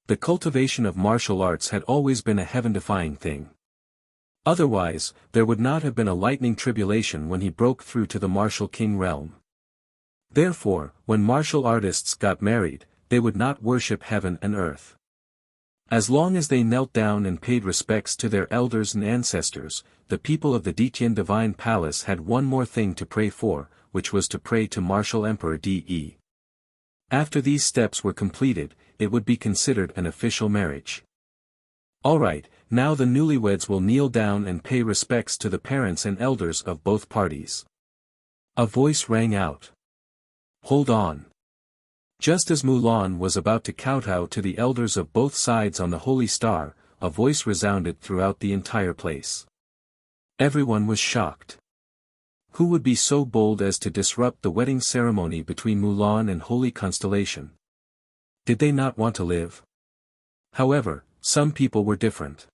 The cultivation of martial arts had always been a heaven-defying thing. Otherwise, there would not have been a lightning tribulation when he broke through to the martial king realm. Therefore, when martial artists got married, they would not worship heaven and earth. As long as they knelt down and paid respects to their elders and ancestors, the people of the Detian Divine Palace had one more thing to pray for, which was to pray to Martial Emperor De. After these steps were completed, it would be considered an official marriage. Alright, now the newlyweds will kneel down and pay respects to the parents and elders of both parties. A voice rang out. Hold on. Just as Mulan was about to kowtow to the elders of both sides on the Holy Star, a voice resounded throughout the entire place. Everyone was shocked. Who would be so bold as to disrupt the wedding ceremony between Mulan and Holy Constellation? Did they not want to live? However, some people were different.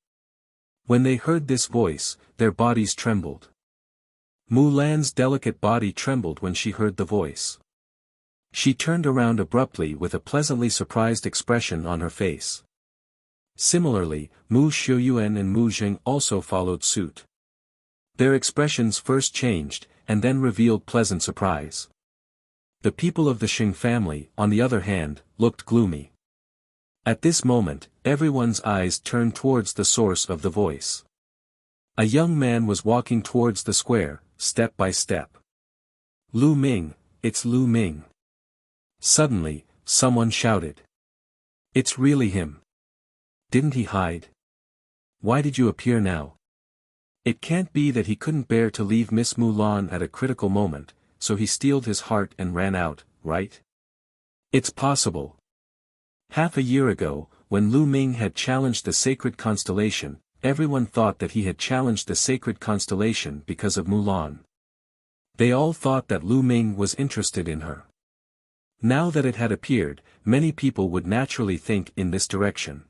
When they heard this voice, their bodies trembled. Mulan's delicate body trembled when she heard the voice. She turned around abruptly with a pleasantly surprised expression on her face. Similarly, Mu Xiuyuan and Mu Jing also followed suit. Their expressions first changed, and then revealed pleasant surprise. The people of the Xing family, on the other hand, looked gloomy. At this moment, everyone's eyes turned towards the source of the voice. A young man was walking towards the square, step by step. Lu Ming, it's Lu Ming. Suddenly, someone shouted. It's really him. Didn't he hide? Why did you appear now? It can't be that he couldn't bear to leave Miss Mulan at a critical moment, so he steeled his heart and ran out, right? It's possible. Half a year ago, when Lu Ming had challenged the sacred constellation, everyone thought that he had challenged the sacred constellation because of Mulan. They all thought that Lu Ming was interested in her. Now that it had appeared, many people would naturally think in this direction.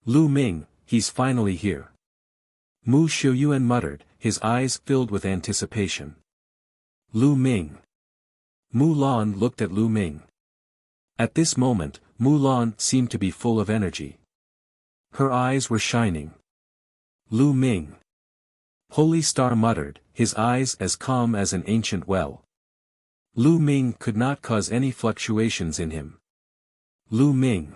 Lu Ming, he's finally here. Mu Xiuyuan muttered, his eyes filled with anticipation. Lu Ming. Mulan looked at Lu Ming. At this moment, Mulan seemed to be full of energy. Her eyes were shining. Lu Ming. Holy Star muttered, his eyes as calm as an ancient well. Lu Ming could not cause any fluctuations in him. Lu Ming.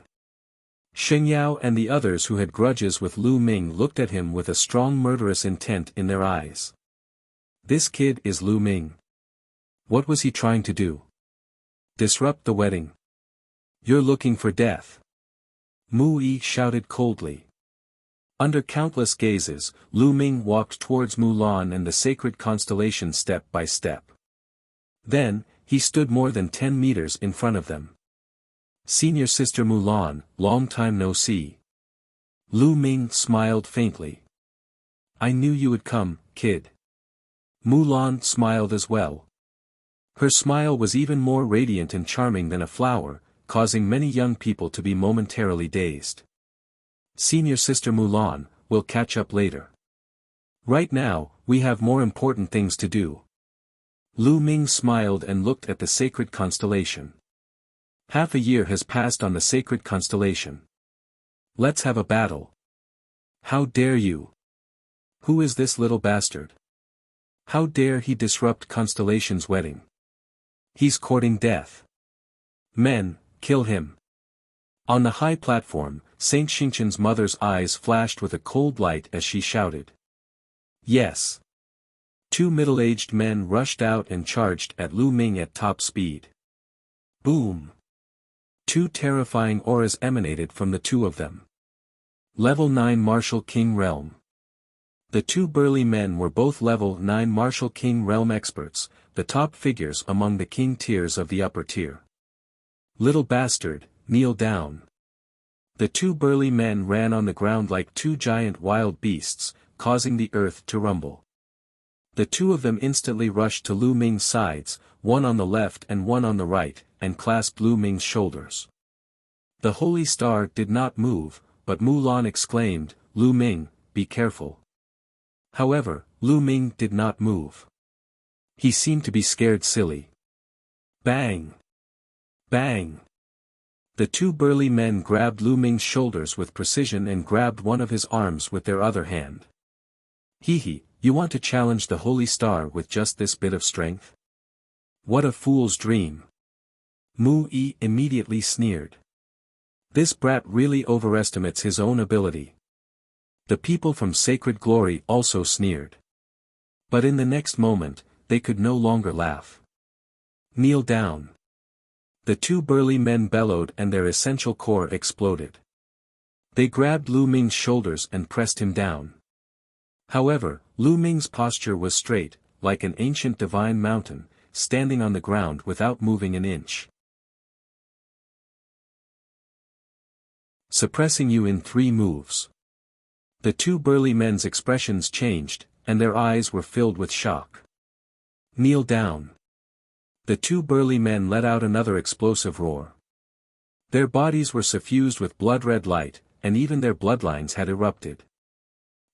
Shengyao and the others who had grudges with Lu Ming looked at him with a strong murderous intent in their eyes. This kid is Lu Ming. What was he trying to do? Disrupt the wedding. You're looking for death. Mu Yi shouted coldly. Under countless gazes, Lu Ming walked towards Mulan and the sacred constellation step by step. Then, he stood more than 10 meters in front of them. Senior Sister Mulan, long time no see. Lu Ming smiled faintly. I knew you would come, kid. Mulan smiled as well. Her smile was even more radiant and charming than a flower, causing many young people to be momentarily dazed. Senior Sister Mulan, we'll catch up later. Right now, we have more important things to do. Lu Ming smiled and looked at the sacred constellation. Half a year has passed on the sacred constellation. Let's have a battle. How dare you? Who is this little bastard? How dare he disrupt Constellation's wedding? He's courting death. Men, kill him. On the high platform, Saint Xingqian's mother's eyes flashed with a cold light as she shouted. Yes. Two middle-aged men rushed out and charged at Lu Ming at top speed. Boom. Two terrifying auras emanated from the two of them. Level 9 Martial King Realm. The two burly men were both level 9 Martial King Realm experts, the top figures among the king tiers of the upper tier. Little bastard, kneel down. The two burly men ran on the ground like two giant wild beasts, causing the earth to rumble. The two of them instantly rushed to Lu Ming's sides, one on the left and one on the right, and clasped Lu Ming's shoulders. The holy star did not move, but Mulan exclaimed, Lu Ming, be careful. However, Lu Ming did not move. He seemed to be scared silly. Bang! Bang! The two burly men grabbed Lu Ming's shoulders with precision and grabbed one of his arms with their other hand. Hee, you want to challenge the holy star with just this bit of strength? What a fool's dream. Mu Yi immediately sneered. This brat really overestimates his own ability. The people from Sacred Glory also sneered. But in the next moment, they could no longer laugh. Kneel down. The two burly men bellowed and their essential core exploded. They grabbed Lu Ming's shoulders and pressed him down. However, Lu Ming's posture was straight, like an ancient divine mountain, standing on the ground without moving an inch. Suppressing you in 3 moves. The two burly men's expressions changed, and their eyes were filled with shock. Kneel down. The two burly men let out another explosive roar. Their bodies were suffused with blood-red light, and even their bloodlines had erupted.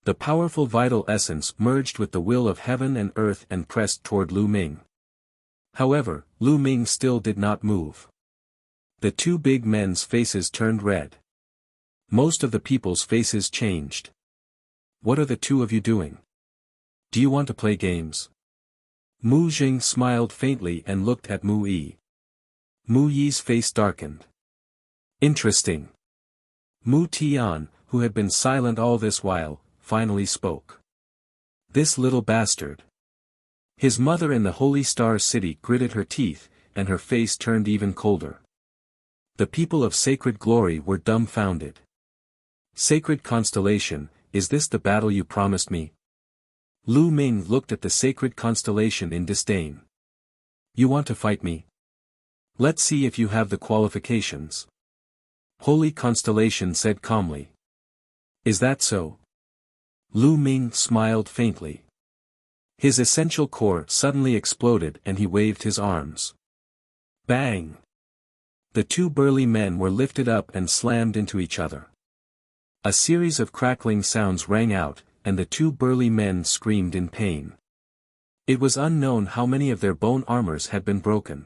The powerful vital essence merged with the will of heaven and earth and pressed toward Lu Ming. However, Lu Ming still did not move. The two big men's faces turned red. Most of the people's faces changed. What are the two of you doing? Do you want to play games? Mu Jing smiled faintly and looked at Mu Yi. Mu Yi's face darkened. Interesting. Mu Tian, who had been silent all this while, finally spoke. This little bastard. His mother in the Holy Star City gritted her teeth, and her face turned even colder. The people of Sacred Glory were dumbfounded. Sacred Constellation, is this the battle you promised me? Lu Ming looked at the sacred constellation in disdain. You want to fight me? Let's see if you have the qualifications. Holy Constellation said calmly. Is that so? Lu Ming smiled faintly. His essential core suddenly exploded and he waved his arms. Bang! The two burly men were lifted up and slammed into each other. A series of crackling sounds rang out, and the two burly men screamed in pain. It was unknown how many of their bone armors had been broken.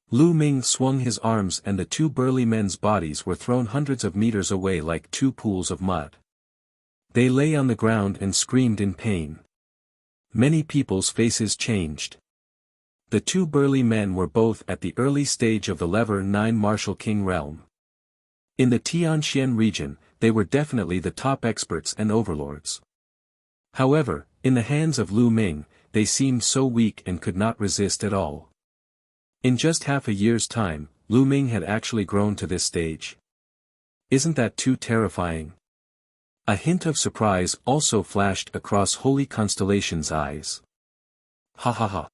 Lu Ming swung his arms and the two burly men's bodies were thrown hundreds of meters away like two pools of mud. They lay on the ground and screamed in pain. Many people's faces changed. The two burly men were both at the early stage of the Level 9 Martial King realm. In the Tianxian region, they were definitely the top experts and overlords. However, in the hands of Lu Ming, they seemed so weak and could not resist at all. In just half a year's time, Lu Ming had actually grown to this stage. Isn't that too terrifying? A hint of surprise also flashed across Holy Constellation's eyes. Ha ha ha.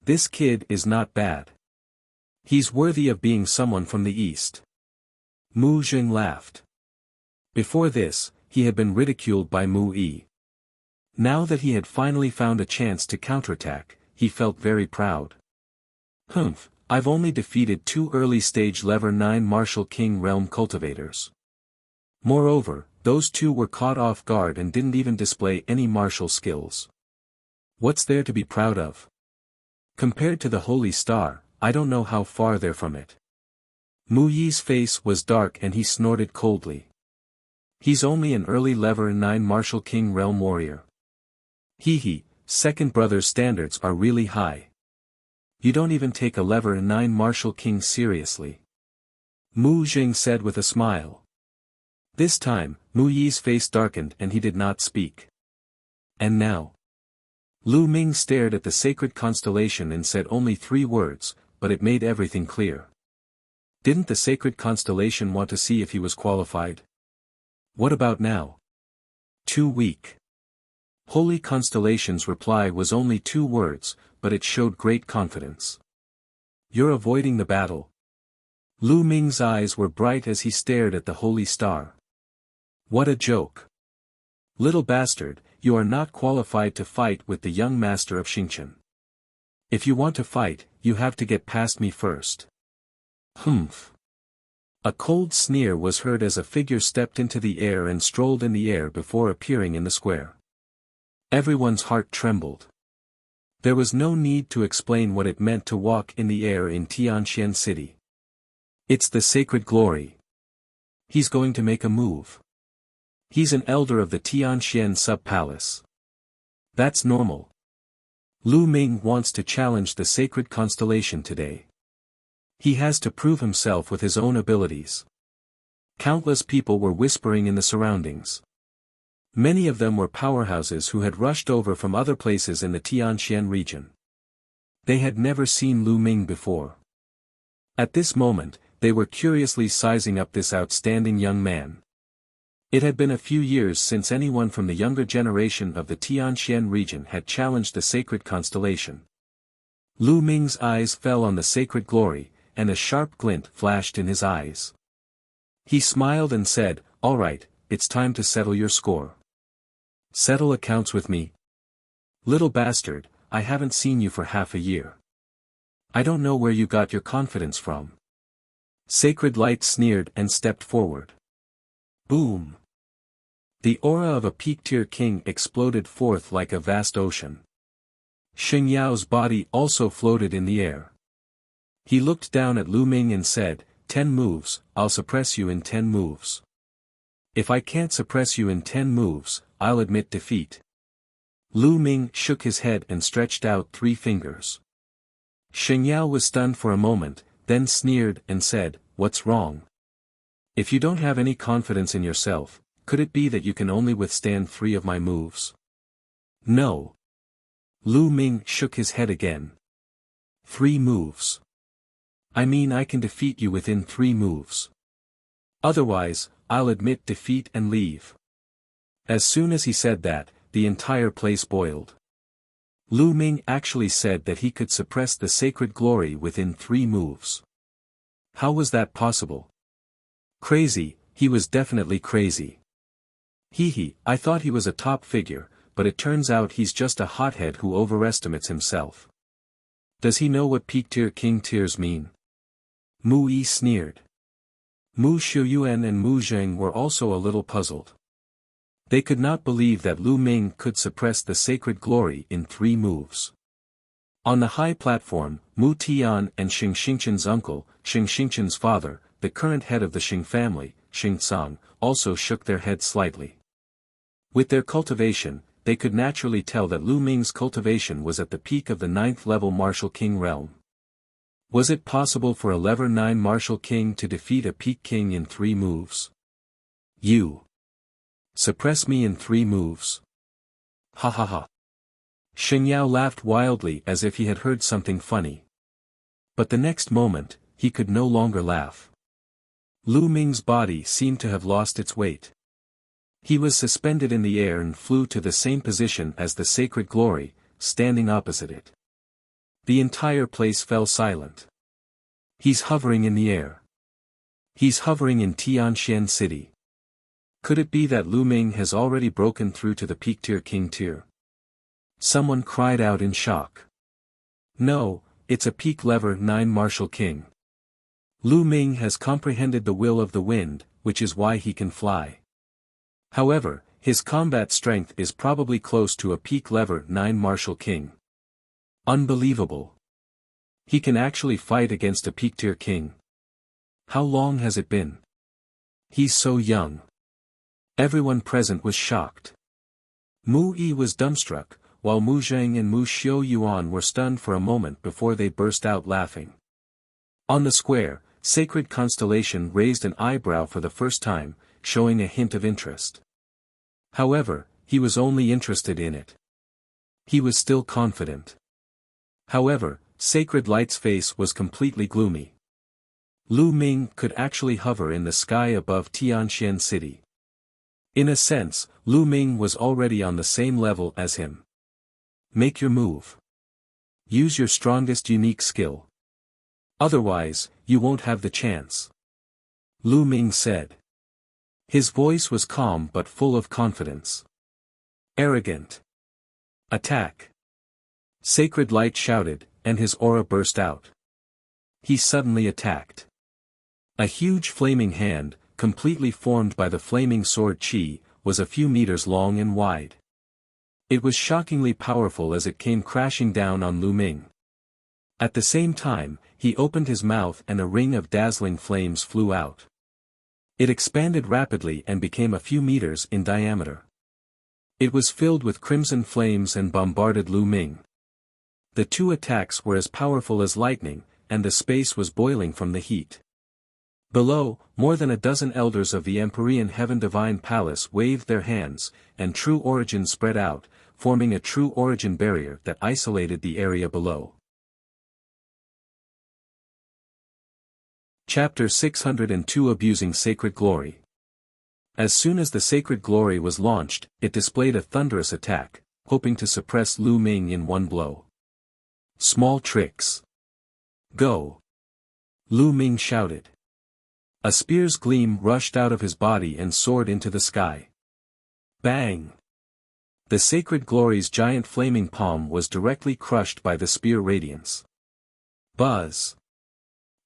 This kid is not bad. He's worthy of being someone from the East. Mu Jing laughed. Before this, he had been ridiculed by Mu Yi. Now that he had finally found a chance to counterattack, he felt very proud. Humph, I've only defeated 2 early-stage Level 9 Martial King Realm cultivators. Moreover, those 2 were caught off guard and didn't even display any martial skills. What's there to be proud of? Compared to the Holy Star, I don't know how far they're from it. Mu Yi's face was dark and he snorted coldly. He's only an early Level 9 Martial King Realm warrior. Hee, second brother's standards are really high. You don't even take a Level 9 Martial King seriously. Mu Jing said with a smile. This time, Mu Yi's face darkened and he did not speak. And now? Lu Ming stared at the sacred constellation and said only 3 words, but it made everything clear. Didn't the sacred constellation want to see if he was qualified? What about now? Too weak. Holy Constellation's reply was only 2 words, but it showed great confidence. You're avoiding the battle. Lu Ming's eyes were bright as he stared at the Holy Star. What a joke. Little bastard, you are not qualified to fight with the young master of Xingqian. If you want to fight, you have to get past me first. Humph. A cold sneer was heard as a figure stepped into the air and strolled in the air before appearing in the square. Everyone's heart trembled. There was no need to explain what it meant to walk in the air in Tianxian City. It's the sacred glory. He's going to make a move. He's an elder of the Tianxian sub-palace. That's normal. Lu Ming wants to challenge the sacred constellation today. He has to prove himself with his own abilities. Countless people were whispering in the surroundings. Many of them were powerhouses who had rushed over from other places in the Tianxian region. They had never seen Lu Ming before. At this moment, they were curiously sizing up this outstanding young man. It had been a few years since anyone from the younger generation of the Tianxian region had challenged the sacred constellation. Lu Ming's eyes fell on the sacred glory, and a sharp glint flashed in his eyes. He smiled and said, "All right, it's time to settle your score." Settle accounts with me? Little bastard, I haven't seen you for half a year. I don't know where you got your confidence from. Sacred Light sneered and stepped forward. Boom! The aura of a peak-tier king exploded forth like a vast ocean. Xing Yao's body also floated in the air. He looked down at Lu Ming and said, 10 moves, I'll suppress you in 10 moves. If I can't suppress you in 10 moves, I'll admit defeat. Lu Ming shook his head and stretched out 3 fingers. Xing Yao was stunned for a moment, then sneered and said, "What's wrong? If you don't have any confidence in yourself, could it be that you can only withstand 3 of my moves?" No. Lu Ming shook his head again. 3 moves. I mean I can defeat you within 3 moves. Otherwise, I'll admit defeat and leave. As soon as he said that, the entire place boiled. Lu Ming actually said that he could suppress the sacred glory within 3 moves. How was that possible? Crazy, he was definitely crazy. I thought he was a top figure, but it turns out he's just a hothead who overestimates himself. Does he know what peak-tier king tiers mean? Mu Yi sneered. Mu Shuyuan and Mu Zheng were also a little puzzled. They could not believe that Lu Ming could suppress the sacred glory in 3 moves. On the high platform, Mu Tian and Xing Xingqian's uncle, Xing Xingqian's father, the current head of the Xing family, Xing Tsang, also shook their heads slightly. With their cultivation, they could naturally tell that Lu Ming's cultivation was at the peak of the 9th level Martial King realm. Was it possible for a Level 9 Martial King to defeat a Peak King in 3 moves? You suppress me in 3 moves? Ha ha ha. Xing Yao laughed wildly as if he had heard something funny. But the next moment, he could no longer laugh. Lu Ming's body seemed to have lost its weight. He was suspended in the air and flew to the same position as the sacred glory, standing opposite it. The entire place fell silent. He's hovering in the air. He's hovering in Tianxian City. Could it be that Lu Ming has already broken through to the peak-tier king tier? Someone cried out in shock. No, it's a peak lever 9 Martial King. Lu Ming has comprehended the will of the wind, which is why he can fly. However, his combat strength is probably close to a peak lever 9 Martial King. Unbelievable. He can actually fight against a peak tier king. How long has it been? He's so young. Everyone present was shocked. Mu Yi was dumbstruck, while Mu Zheng and Mu Xiu Yuan were stunned for a moment before they burst out laughing. On the square, Sacred Constellation raised an eyebrow for the first time, showing a hint of interest. However, he was only interested in it. He was still confident. However, Sacred Light's face was completely gloomy. Lu Ming could actually hover in the sky above Tianxian City. In a sense, Lu Ming was already on the same level as him. Make your move. Use your strongest unique skill. Otherwise, you won't have the chance. Lu Ming said. His voice was calm but full of confidence. Arrogant. Attack. Sacred Light shouted, and his aura burst out. He suddenly attacked. A huge flaming hand, completely formed by the flaming sword Qi, was a few meters long and wide. It was shockingly powerful as it came crashing down on Lu Ming. At the same time, he opened his mouth and a ring of dazzling flames flew out. It expanded rapidly and became a few meters in diameter. It was filled with crimson flames and bombarded Lu Ming. The two attacks were as powerful as lightning, and the space was boiling from the heat. Below, more than a dozen elders of the Empyrean Heaven Divine Palace waved their hands, and True Origin spread out, forming a True Origin barrier that isolated the area below. Chapter 602 Abusing Sacred Glory. As soon as the Sacred Glory was launched, it displayed a thunderous attack, hoping to suppress Lu Ming in one blow. Small tricks. Go. Lu Ming shouted. A spear's gleam rushed out of his body and soared into the sky. Bang! The Sacred Glory's giant flaming palm was directly crushed by the spear radiance. Buzz!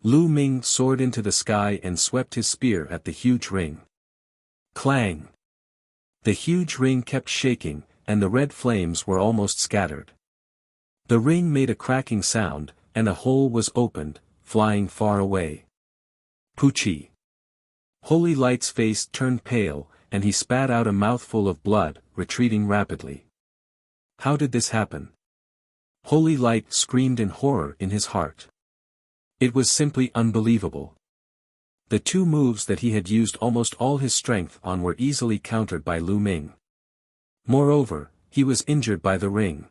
Lu Ming soared into the sky and swept his spear at the huge ring. Clang! The huge ring kept shaking, and the red flames were almost scattered. The ring made a cracking sound, and a hole was opened, flying far away. Poochie! Holy Light's face turned pale, and he spat out a mouthful of blood, retreating rapidly. How did this happen? Holy Light screamed in horror in his heart. It was simply unbelievable. The two moves that he had used almost all his strength on were easily countered by Lu Ming. Moreover, he was injured by the ring.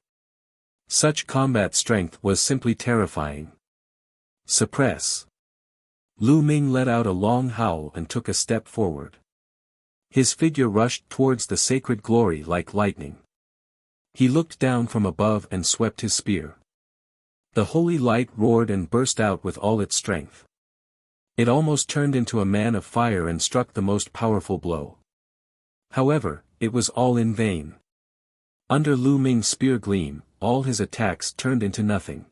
Such combat strength was simply terrifying. Suppress. Lu Ming let out a long howl and took a step forward. His figure rushed towards the Sacred Glory like lightning. He looked down from above and swept his spear. The Holy Light roared and burst out with all its strength. It almost turned into a man of fire and struck the most powerful blow. However, it was all in vain. Under Lu Ming's spear gleam, all his attacks turned into nothing.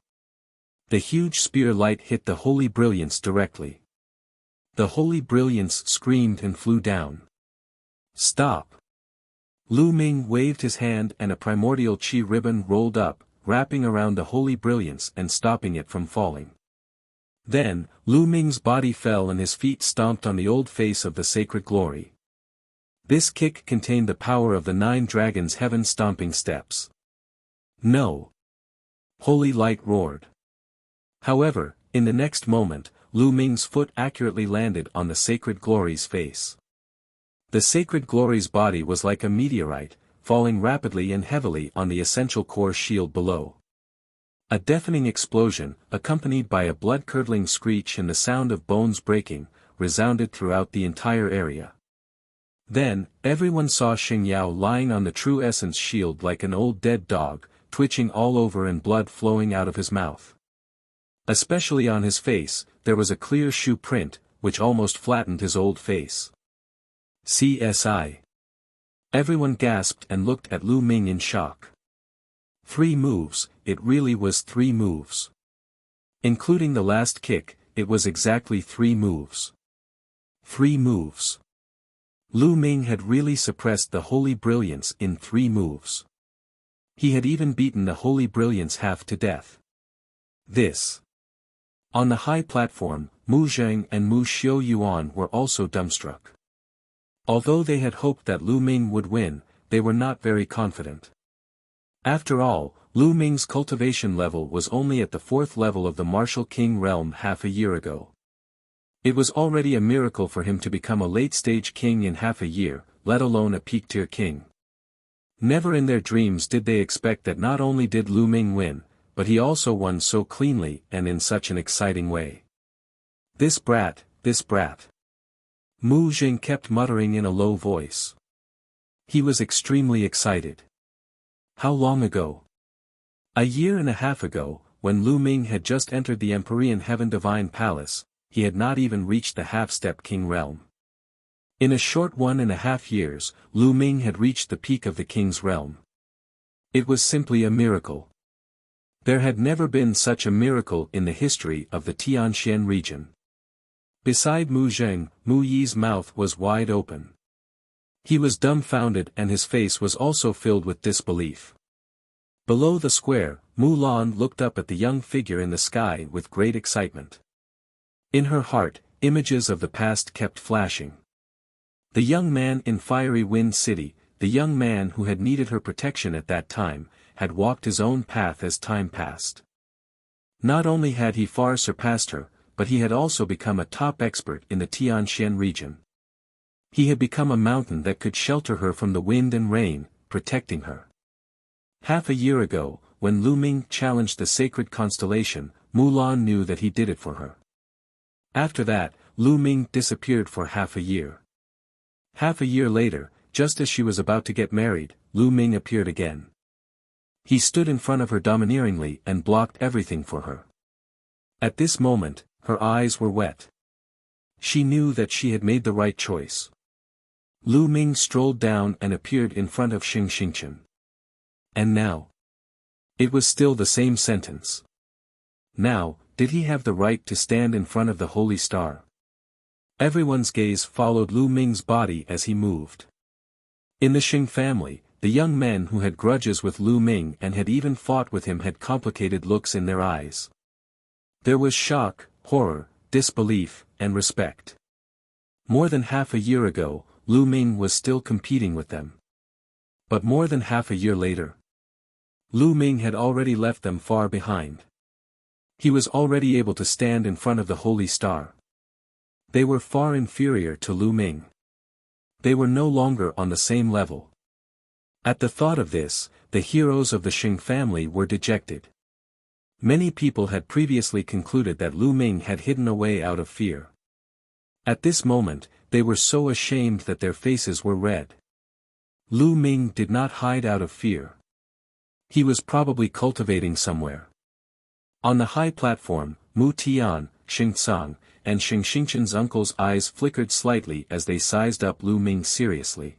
The huge spear light hit the Holy Brilliance directly. The Holy Brilliance screamed and flew down. Stop! Lu Ming waved his hand and a primordial Qi ribbon rolled up, wrapping around the Holy Brilliance and stopping it from falling. Then, Lu Ming's body fell and his feet stomped on the old face of the Sacred Glory. This kick contained the power of the 9 dragons' heaven-stomping steps. No! Holy Light roared. However, in the next moment, Lu Ming's foot accurately landed on the Sacred Glory's face. The Sacred Glory's body was like a meteorite, falling rapidly and heavily on the essential core shield below. A deafening explosion, accompanied by a blood-curdling screech and the sound of bones breaking, resounded throughout the entire area. Then, everyone saw Xingyao lying on the True Essence shield like an old dead dog, twitching all over and blood flowing out of his mouth. Especially on his face, there was a clear shoe print, which almost flattened his old face. CSI. Everyone gasped and looked at Lu Ming in shock. 3 moves, it really was 3 moves. Including the last kick, it was exactly 3 moves. 3 moves. Lu Ming had really suppressed the Holy Brilliance in 3 moves. He had even beaten the Holy Brilliance half to death. This. On the high platform, Mu Zheng and Mu Xiu Yuan were also dumbstruck. Although they had hoped that Lu Ming would win, they were not very confident. After all, Lu Ming's cultivation level was only at the 4th level of the Martial King realm half a year ago. It was already a miracle for him to become a late-stage king in half a year, let alone a peak-tier king. Never in their dreams did they expect that not only did Lu Ming win, but he also won so cleanly and in such an exciting way. This brat, this brat. Mu Jing kept muttering in a low voice. He was extremely excited. How long ago? A year and a half ago, when Lu Ming had just entered the Empyrean Heaven Divine Palace, he had not even reached the half-step king realm. In a short 1.5 years, Lu Ming had reached the peak of the king's realm. It was simply a miracle. There had never been such a miracle in the history of the Tianxian region. Beside Mu Zheng, Mu Yi's mouth was wide open. He was dumbfounded and his face was also filled with disbelief. Below the square, Mu Lan looked up at the young figure in the sky with great excitement. In her heart, images of the past kept flashing. The young man in Fiery Wind City, the young man who had needed her protection at that time, had walked his own path as time passed. Not only had he far surpassed her, but he had also become a top expert in the Tianxian region. He had become a mountain that could shelter her from the wind and rain, protecting her. Half a year ago, when Lu Ming challenged the sacred constellation, Mulan knew that he did it for her. After that, Lu Ming disappeared for half a year. Half a year later, just as she was about to get married, Lu Ming appeared again. He stood in front of her domineeringly and blocked everything for her. At this moment, her eyes were wet. She knew that she had made the right choice. Lu Ming strolled down and appeared in front of Xing Xingchen. And now? It was still the same sentence. Now, did he have the right to stand in front of the holy star? Everyone's gaze followed Lu Ming's body as he moved. In the Xing family, the young men who had grudges with Lu Ming and had even fought with him had complicated looks in their eyes. There was shock, horror, disbelief, and respect. More than half a year ago, Lu Ming was still competing with them. But more than half a year later, Lu Ming had already left them far behind. He was already able to stand in front of the holy star. They were far inferior to Lu Ming. They were no longer on the same level. At the thought of this, the heroes of the Xing family were dejected. Many people had previously concluded that Lu Ming had hidden away out of fear. At this moment, they were so ashamed that their faces were red. Lu Ming did not hide out of fear. He was probably cultivating somewhere. On the high platform, Mu Tian, Xing Tsang, and Xing Xingchen's uncle's eyes flickered slightly as they sized up Lu Ming seriously.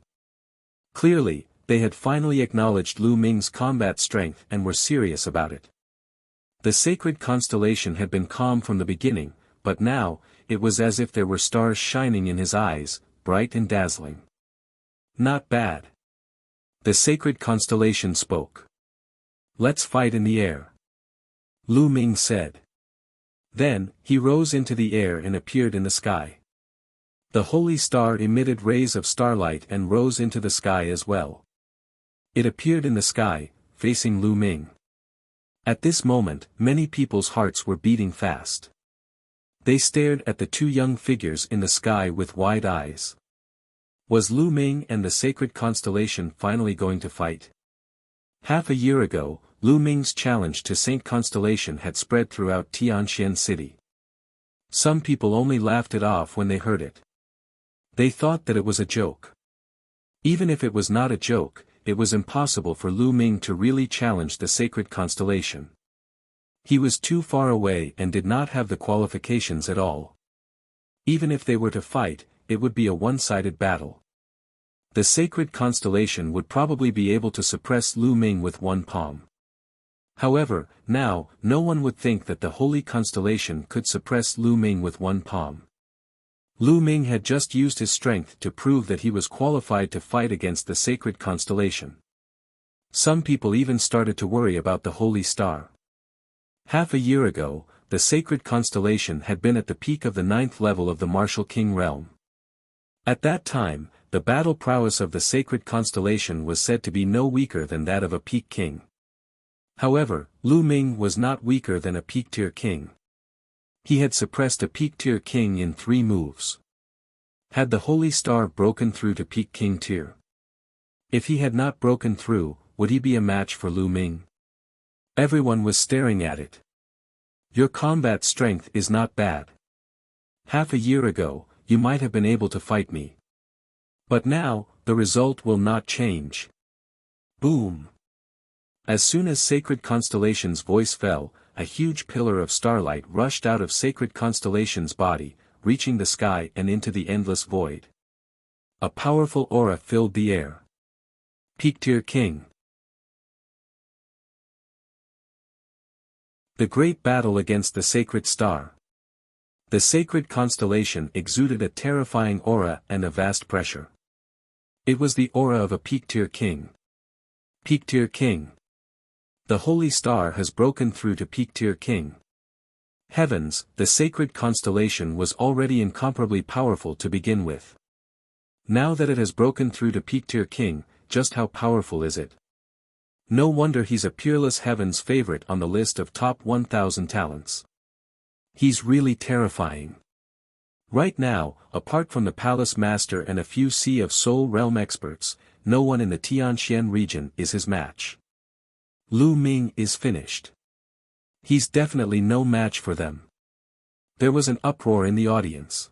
Clearly, they had finally acknowledged Lu Ming's combat strength and were serious about it. The sacred constellation had been calm from the beginning, but now, it was as if there were stars shining in his eyes, bright and dazzling. Not bad. The sacred constellation spoke. Let's fight in the air. Lu Ming said. Then, he rose into the air and appeared in the sky. The holy star emitted rays of starlight and rose into the sky as well. It appeared in the sky, facing Lu Ming. At this moment, many people's hearts were beating fast. They stared at the two young figures in the sky with wide eyes. Was Lu Ming and the sacred constellation finally going to fight? Half a year ago, Lu Ming's challenge to Saint Constellation had spread throughout Tianxian City. Some people only laughed it off when they heard it. They thought that it was a joke. Even if it was not a joke, it was impossible for Lu Ming to really challenge the sacred constellation. He was too far away and did not have the qualifications at all. Even if they were to fight, it would be a one-sided battle. The sacred constellation would probably be able to suppress Lu Ming with one palm. However, now, no one would think that the holy constellation could suppress Lu Ming with one palm. Lu Ming had just used his strength to prove that he was qualified to fight against the sacred constellation. Some people even started to worry about the holy star. Half a year ago, the sacred constellation had been at the peak of the 9th level of the martial king realm. At that time, the battle prowess of the sacred constellation was said to be no weaker than that of a peak king. However, Lu Ming was not weaker than a peak-tier king. He had suppressed a peak-tier king in 3 moves. Had the holy star broken through to peak king tier? If he had not broken through, would he be a match for Lu Ming? Everyone was staring at it. Your combat strength is not bad. Half a year ago, you might have been able to fight me. But now, the result will not change. Boom! As soon as Sacred Constellation's voice fell, a huge pillar of starlight rushed out of Sacred Constellation's body, reaching the sky and into the endless void. A powerful aura filled the air. Peak-tier king. The great battle against the sacred star. The sacred constellation exuded a terrifying aura and a vast pressure. It was the aura of a peak-tier king. Peak-tier king. The holy star has broken through to peak-tier king. Heavens, the sacred constellation was already incomparably powerful to begin with. Now that it has broken through to peak-tier king, just how powerful is it? No wonder he's a peerless heaven's favorite on the list of top 1,000 talents. He's really terrifying. Right now, apart from the palace master and a few Sea of Soul realm experts, no one in the Tianxian region is his match. Lu Ming is finished. He's definitely no match for them. There was an uproar in the audience.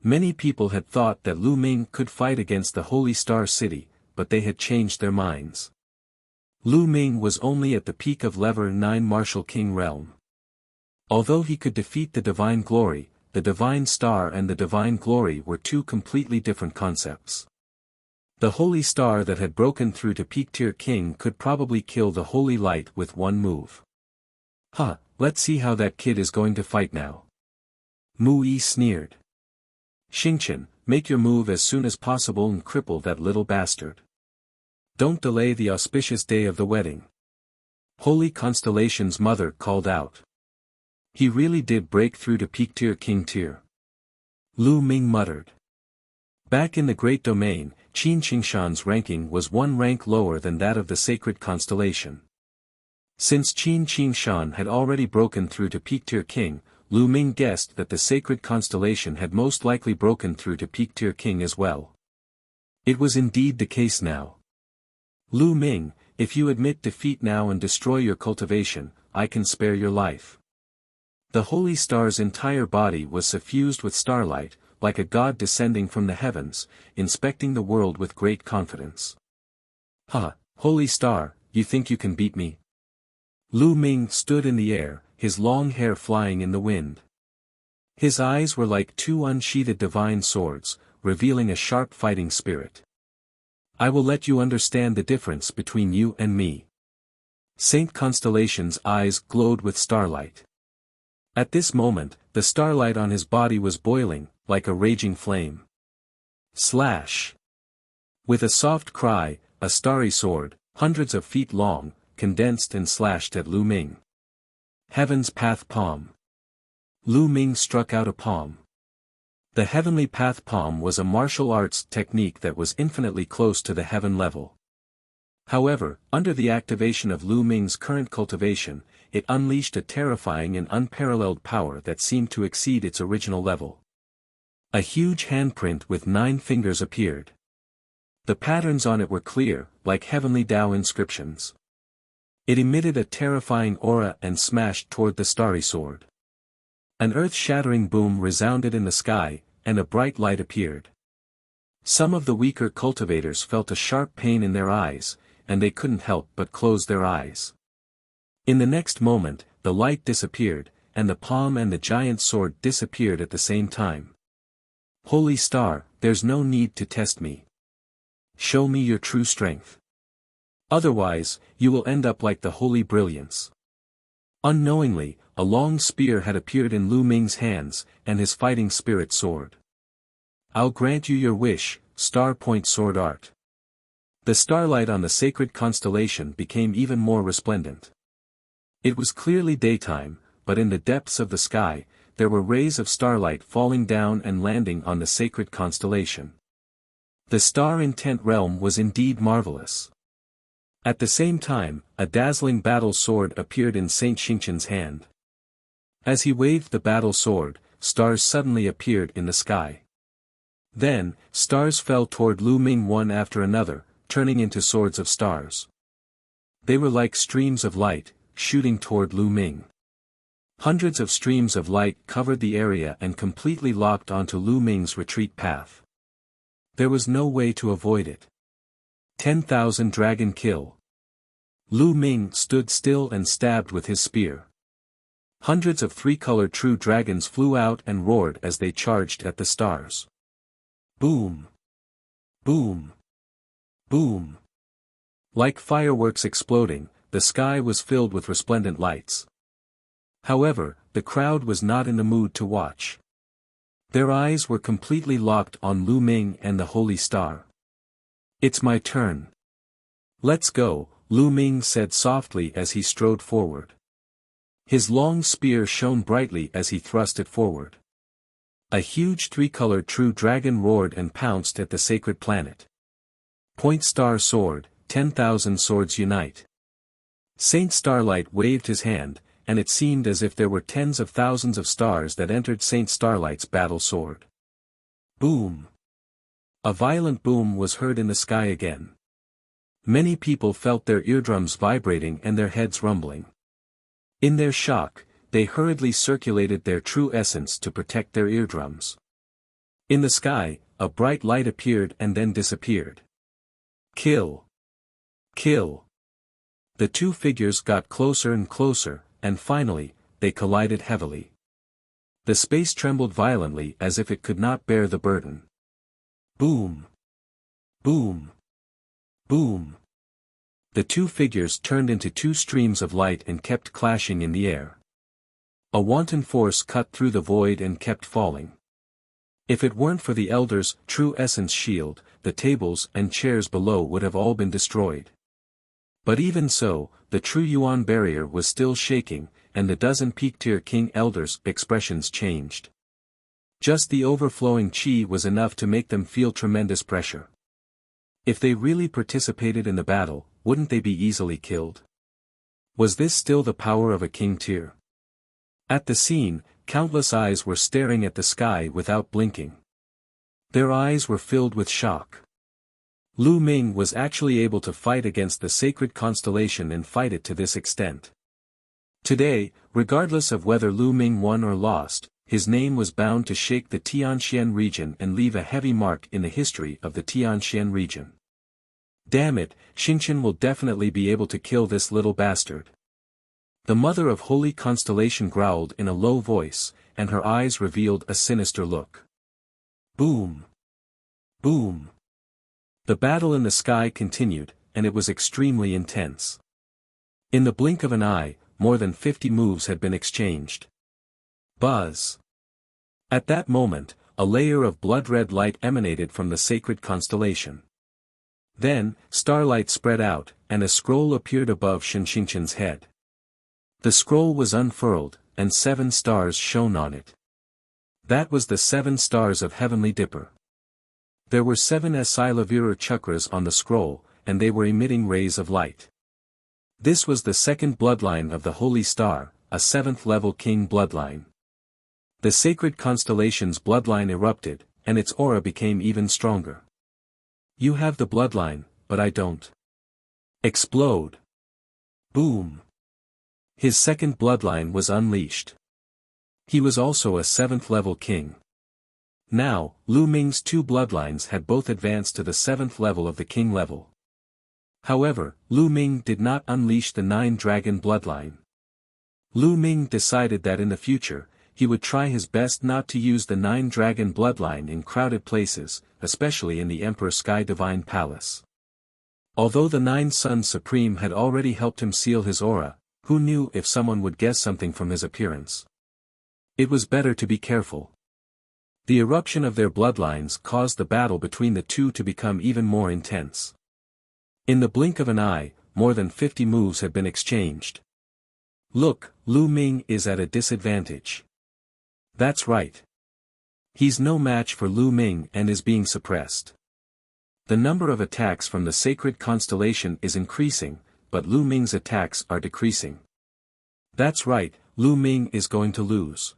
Many people had thought that Lu Ming could fight against the Holy Star City, but they had changed their minds. Lu Ming was only at the peak of Level 9 Martial King realm. Although he could defeat the Divine Glory, the Divine Star and the Divine Glory were 2 completely different concepts. The Holy Star that had broken through to peak-tier king could probably kill the Holy Light with 1 move. Let's see how that kid is going to fight now. Mu Yi sneered. Xingqian, make your move as soon as possible and cripple that little bastard. Don't delay the auspicious day of the wedding. Holy Constellation's mother called out. He really did break through to peak-tier king tier. Lu Ming muttered. Back in the Great Domain, Qin Qingshan's ranking was 1 rank lower than that of the Sacred Constellation. Since Qin Qingshan had already broken through to peak-tier king, Lu Ming guessed that the Sacred Constellation had most likely broken through to peak-tier king as well. It was indeed the case now. Lu Ming, if you admit defeat now and destroy your cultivation, I can spare your life. The Holy Star's entire body was suffused with starlight, like a god descending from the heavens, inspecting the world with great confidence. Holy Star, you think you can beat me? Lu Ming stood in the air, his long hair flying in the wind. His eyes were like 2 unsheathed divine swords, revealing a sharp fighting spirit. I will let you understand the difference between you and me. Saint Constellation's eyes glowed with starlight. At this moment, the starlight on his body was boiling, like a raging flame. Slash! With a soft cry, a starry sword, hundreds of feet long, condensed and slashed at Lu Ming. Heaven's Path Palm. Lu Ming struck out a palm. The Heavenly Path Palm was a martial arts technique that was infinitely close to the heaven level. However, under the activation of Lu Ming's current cultivation, it unleashed a terrifying and unparalleled power that seemed to exceed its original level. A huge handprint with 9 fingers appeared. The patterns on it were clear, like heavenly Tao inscriptions. It emitted a terrifying aura and smashed toward the starry sword. An earth-shattering boom resounded in the sky, and a bright light appeared. Some of the weaker cultivators felt a sharp pain in their eyes, and they couldn't help but close their eyes. In the next moment, the light disappeared, and the palm and the giant sword disappeared at the same time. Holy Star, there's no need to test me. Show me your true strength. Otherwise, you will end up like the Holy Brilliance. Unknowingly, a long spear had appeared in Lu Ming's hands, and his fighting spirit soared. I'll grant you your wish, Star Point Sword Art. The starlight on the sacred constellation became even more resplendent. It was clearly daytime, but in the depths of the sky, there were rays of starlight falling down and landing on the sacred constellation. The star-intent realm was indeed marvelous. At the same time, a dazzling battle sword appeared in Saint Xingqian's hand. As he waved the battle sword, stars suddenly appeared in the sky. Then, stars fell toward Lu Ming one after another, turning into swords of stars. They were like streams of light, shooting toward Lu Ming. Hundreds of streams of light covered the area and completely locked onto Lu Ming's retreat path. There was no way to avoid it. 10,000 dragon kill. Lu Ming stood still and stabbed with his spear. Hundreds of three-colored true dragons flew out and roared as they charged at the stars. Boom! Boom! Boom! Like fireworks exploding, the sky was filled with resplendent lights. However, the crowd was not in the mood to watch. Their eyes were completely locked on Lu Ming and the Holy Star. It's my turn. Let's go, Lu Ming said softly as he strode forward. His long spear shone brightly as he thrust it forward. A huge three-colored true dragon roared and pounced at the sacred planet. Point Star Sword, 10,000 swords unite. Saint Starlight waved his hand, and it seemed as if there were tens of thousands of stars that entered Saint Starlight's battle sword. Boom! A violent boom was heard in the sky again. Many people felt their eardrums vibrating and their heads rumbling. In their shock, they hurriedly circulated their true essence to protect their eardrums. In the sky, a bright light appeared and then disappeared. Kill! Kill! The two figures got closer and closer, and finally, they collided heavily. The space trembled violently as if it could not bear the burden. Boom! Boom! Boom! The two figures turned into two streams of light and kept clashing in the air. A wanton force cut through the void and kept falling. If it weren't for the Elder's true essence shield, the tables and chairs below would have all been destroyed. But even so, the true Yuan barrier was still shaking, and the dozen peak-tier King Elders' expressions changed. Just the overflowing qi was enough to make them feel tremendous pressure. If they really participated in the battle, wouldn't they be easily killed? Was this still the power of a king tier? At the scene, countless eyes were staring at the sky without blinking. Their eyes were filled with shock. Lu Ming was actually able to fight against the sacred constellation and fight it to this extent. Today, regardless of whether Lu Ming won or lost, his name was bound to shake the Tianxian region and leave a heavy mark in the history of the Tianxian region. Damn it, Xingqian will definitely be able to kill this little bastard. The mother of Holy Constellation growled in a low voice, and her eyes revealed a sinister look. Boom! Boom! The battle in the sky continued, and it was extremely intense. In the blink of an eye, more than 50 moves had been exchanged. Buzz! At that moment, a layer of blood-red light emanated from the sacred constellation. Then, starlight spread out, and a scroll appeared above Xingqian's head. The scroll was unfurled, and 7 stars shone on it. That was the 7 stars of Heavenly Dipper. There were 7 Asilavira chakras on the scroll, and they were emitting rays of light. This was the second bloodline of the Holy Star, a 7th-level king bloodline. The sacred constellation's bloodline erupted, and its aura became even stronger. You have the bloodline, but I don't. Explode! Boom! His second bloodline was unleashed. He was also a 7th-level king. Now, Lu Ming's 2 bloodlines had both advanced to the 7th level of the king level. However, Lu Ming did not unleash the 9-dragon bloodline. Lu Ming decided that in the future, he would try his best not to use the 9-dragon bloodline in crowded places, especially in the Emperor Sky Divine Palace. Although the Nine Suns Supreme had already helped him seal his aura, who knew if someone would guess something from his appearance? It was better to be careful. The eruption of their bloodlines caused the battle between the two to become even more intense. In the blink of an eye, more than 50 moves had been exchanged. Look, Lu Ming is at a disadvantage. That's right. He's no match for Lu Ming and is being suppressed. The number of attacks from the sacred constellation is increasing, but Lu Ming's attacks are decreasing. That's right, Lu Ming is going to lose.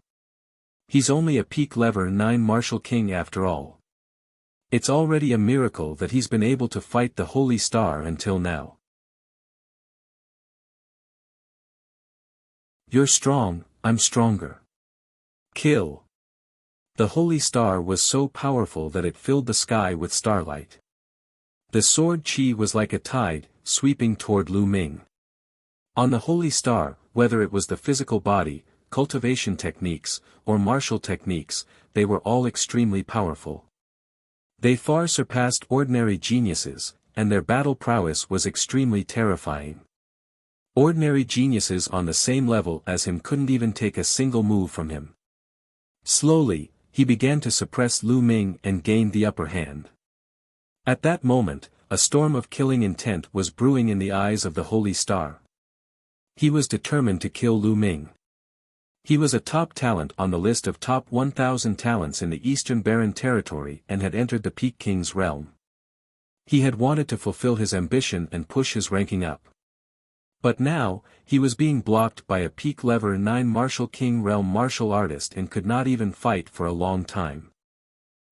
He's only a peak level 9 martial king after all. It's already a miracle that he's been able to fight the Holy Star until now. You're strong, I'm stronger. Kill. The Holy Star was so powerful that it filled the sky with starlight. The sword chi was like a tide, sweeping toward Lu Ming. On the Holy Star, whether it was the physical body, cultivation techniques, or martial techniques, they were all extremely powerful. They far surpassed ordinary geniuses, and their battle prowess was extremely terrifying. Ordinary geniuses on the same level as him couldn't even take a single move from him. Slowly, he began to suppress Lu Ming and gained the upper hand. At that moment, a storm of killing intent was brewing in the eyes of the Holy Star. He was determined to kill Lu Ming. He was a top talent on the list of top 1,000 talents in the Eastern Barren Territory and had entered the Peak King's realm. He had wanted to fulfill his ambition and push his ranking up. But now, he was being blocked by a peak level 9 martial king realm martial artist and could not even fight for a long time.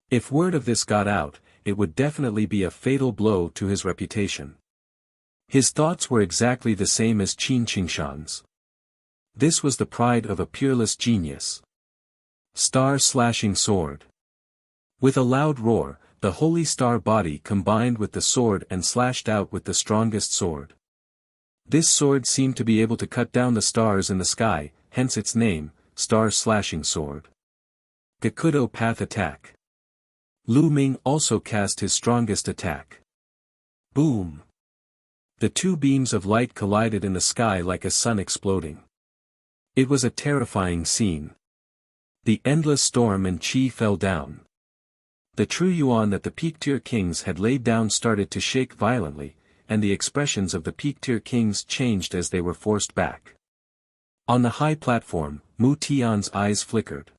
If word of this got out, it would definitely be a fatal blow to his reputation. His thoughts were exactly the same as Qin Qingshan's. This was the pride of a peerless genius. Star-slashing sword. With a loud roar, the Holy Star body combined with the sword and slashed out with the strongest sword. This sword seemed to be able to cut down the stars in the sky, hence its name, Star-slashing sword. Gakudo Path Attack. Lu Ming also cast his strongest attack. Boom! The two beams of light collided in the sky like a sun exploding. It was a terrifying scene. The endless storm and chi fell down. The true yuan that the peak-tier kings had laid down started to shake violently, and the expressions of the peak-tier kings changed as they were forced back. On the high platform, Mu Tian's eyes flickered.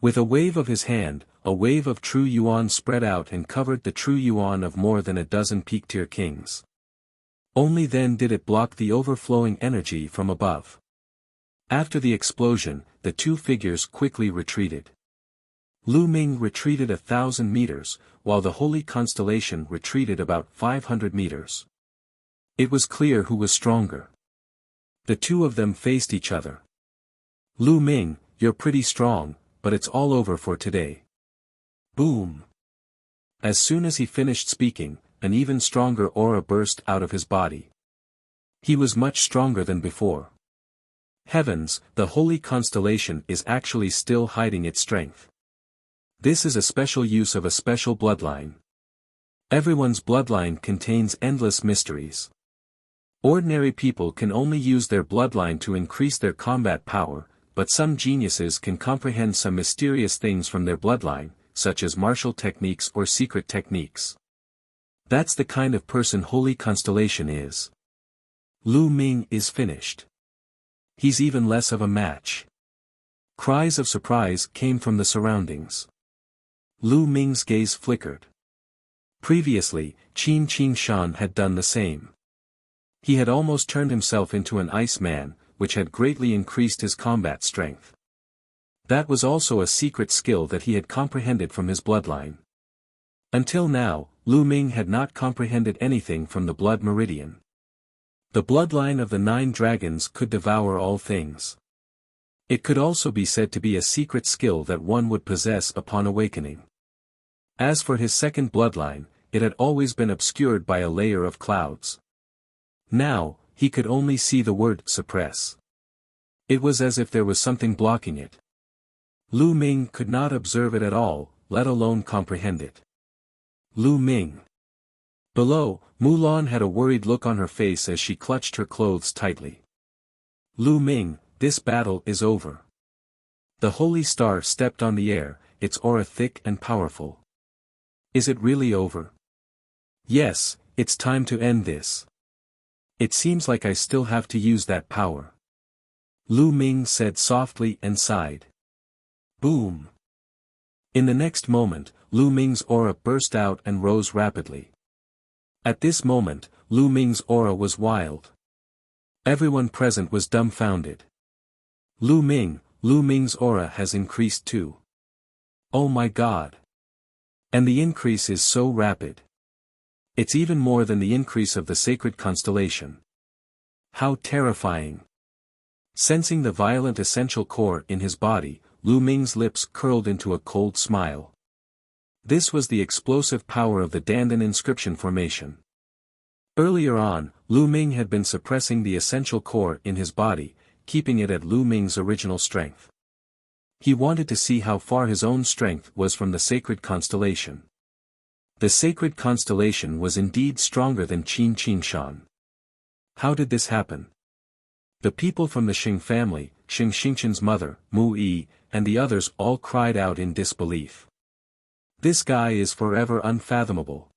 With a wave of his hand, a wave of true yuan spread out and covered the true yuan of more than a dozen peak-tier kings. Only then did it block the overflowing energy from above. After the explosion, the two figures quickly retreated. Lu Ming retreated 1,000 meters, while the holy constellation retreated about 500 meters. It was clear who was stronger. The two of them faced each other. Lu Ming, you're pretty strong, but it's all over for today. Boom! As soon as he finished speaking, an even stronger aura burst out of his body. He was much stronger than before. Heavens, the holy constellation is actually still hiding its strength. This is a special use of a special bloodline. Everyone's bloodline contains endless mysteries. Ordinary people can only use their bloodline to increase their combat power, but some geniuses can comprehend some mysterious things from their bloodline, such as martial techniques or secret techniques. That's the kind of person Holy Constellation is. Lu Ming is finished. He's even less of a match. Cries of surprise came from the surroundings. Lu Ming's gaze flickered. Previously, Qin Qingshan had done the same. He had almost turned himself into an ice man, which had greatly increased his combat strength. That was also a secret skill that he had comprehended from his bloodline. Until now, Lu Ming had not comprehended anything from the blood meridian. The bloodline of the 9 dragons could devour all things. It could also be said to be a secret skill that one would possess upon awakening. As for his second bloodline, it had always been obscured by a layer of clouds. Now, he could only see the word suppress. It was as if there was something blocking it. Lu Ming could not observe it at all, let alone comprehend it. Lu Ming. Below, Mulan had a worried look on her face as she clutched her clothes tightly. Lu Ming, this battle is over. The holy star stepped on the air, its aura thick and powerful. Is it really over? Yes, it's time to end this. It seems like I still have to use that power. Lu Ming said softly and sighed. Boom. In the next moment, Lu Ming's aura burst out and rose rapidly. At this moment, Lu Ming's aura was wild. Everyone present was dumbfounded. Lu Ming's aura has increased too. Oh my God. And the increase is so rapid. It's even more than the increase of the sacred constellation. How terrifying. Sensing the violent essential core in his body, Lu Ming's lips curled into a cold smile. This was the explosive power of the Dandan inscription formation. Earlier on, Lu Ming had been suppressing the essential core in his body, keeping it at Lu Ming's original strength. He wanted to see how far his own strength was from the sacred constellation. The sacred constellation was indeed stronger than Qin Qingshan. How did this happen? The people from the Xing family, Xing Xingqian's mother, Mu Yi, and the others all cried out in disbelief. This guy is forever unfathomable.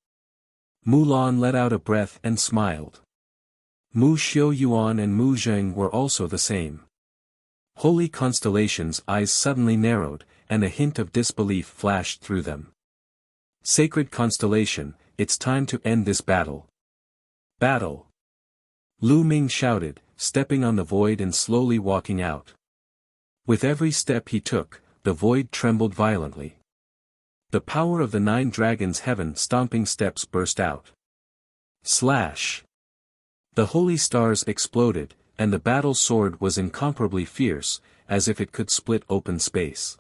Mulan let out a breath and smiled. Mu Xiaoyuan and Mu Zheng were also the same. Holy Constellation's eyes suddenly narrowed, and a hint of disbelief flashed through them. Sacred Constellation, it's time to end this battle. Battle! Lu Ming shouted, stepping on the void and slowly walking out. With every step he took, the void trembled violently. The power of the 9 dragons' heaven-stomping steps burst out. Slash! The holy stars exploded, and the battle sword was incomparably fierce, as if it could split open space.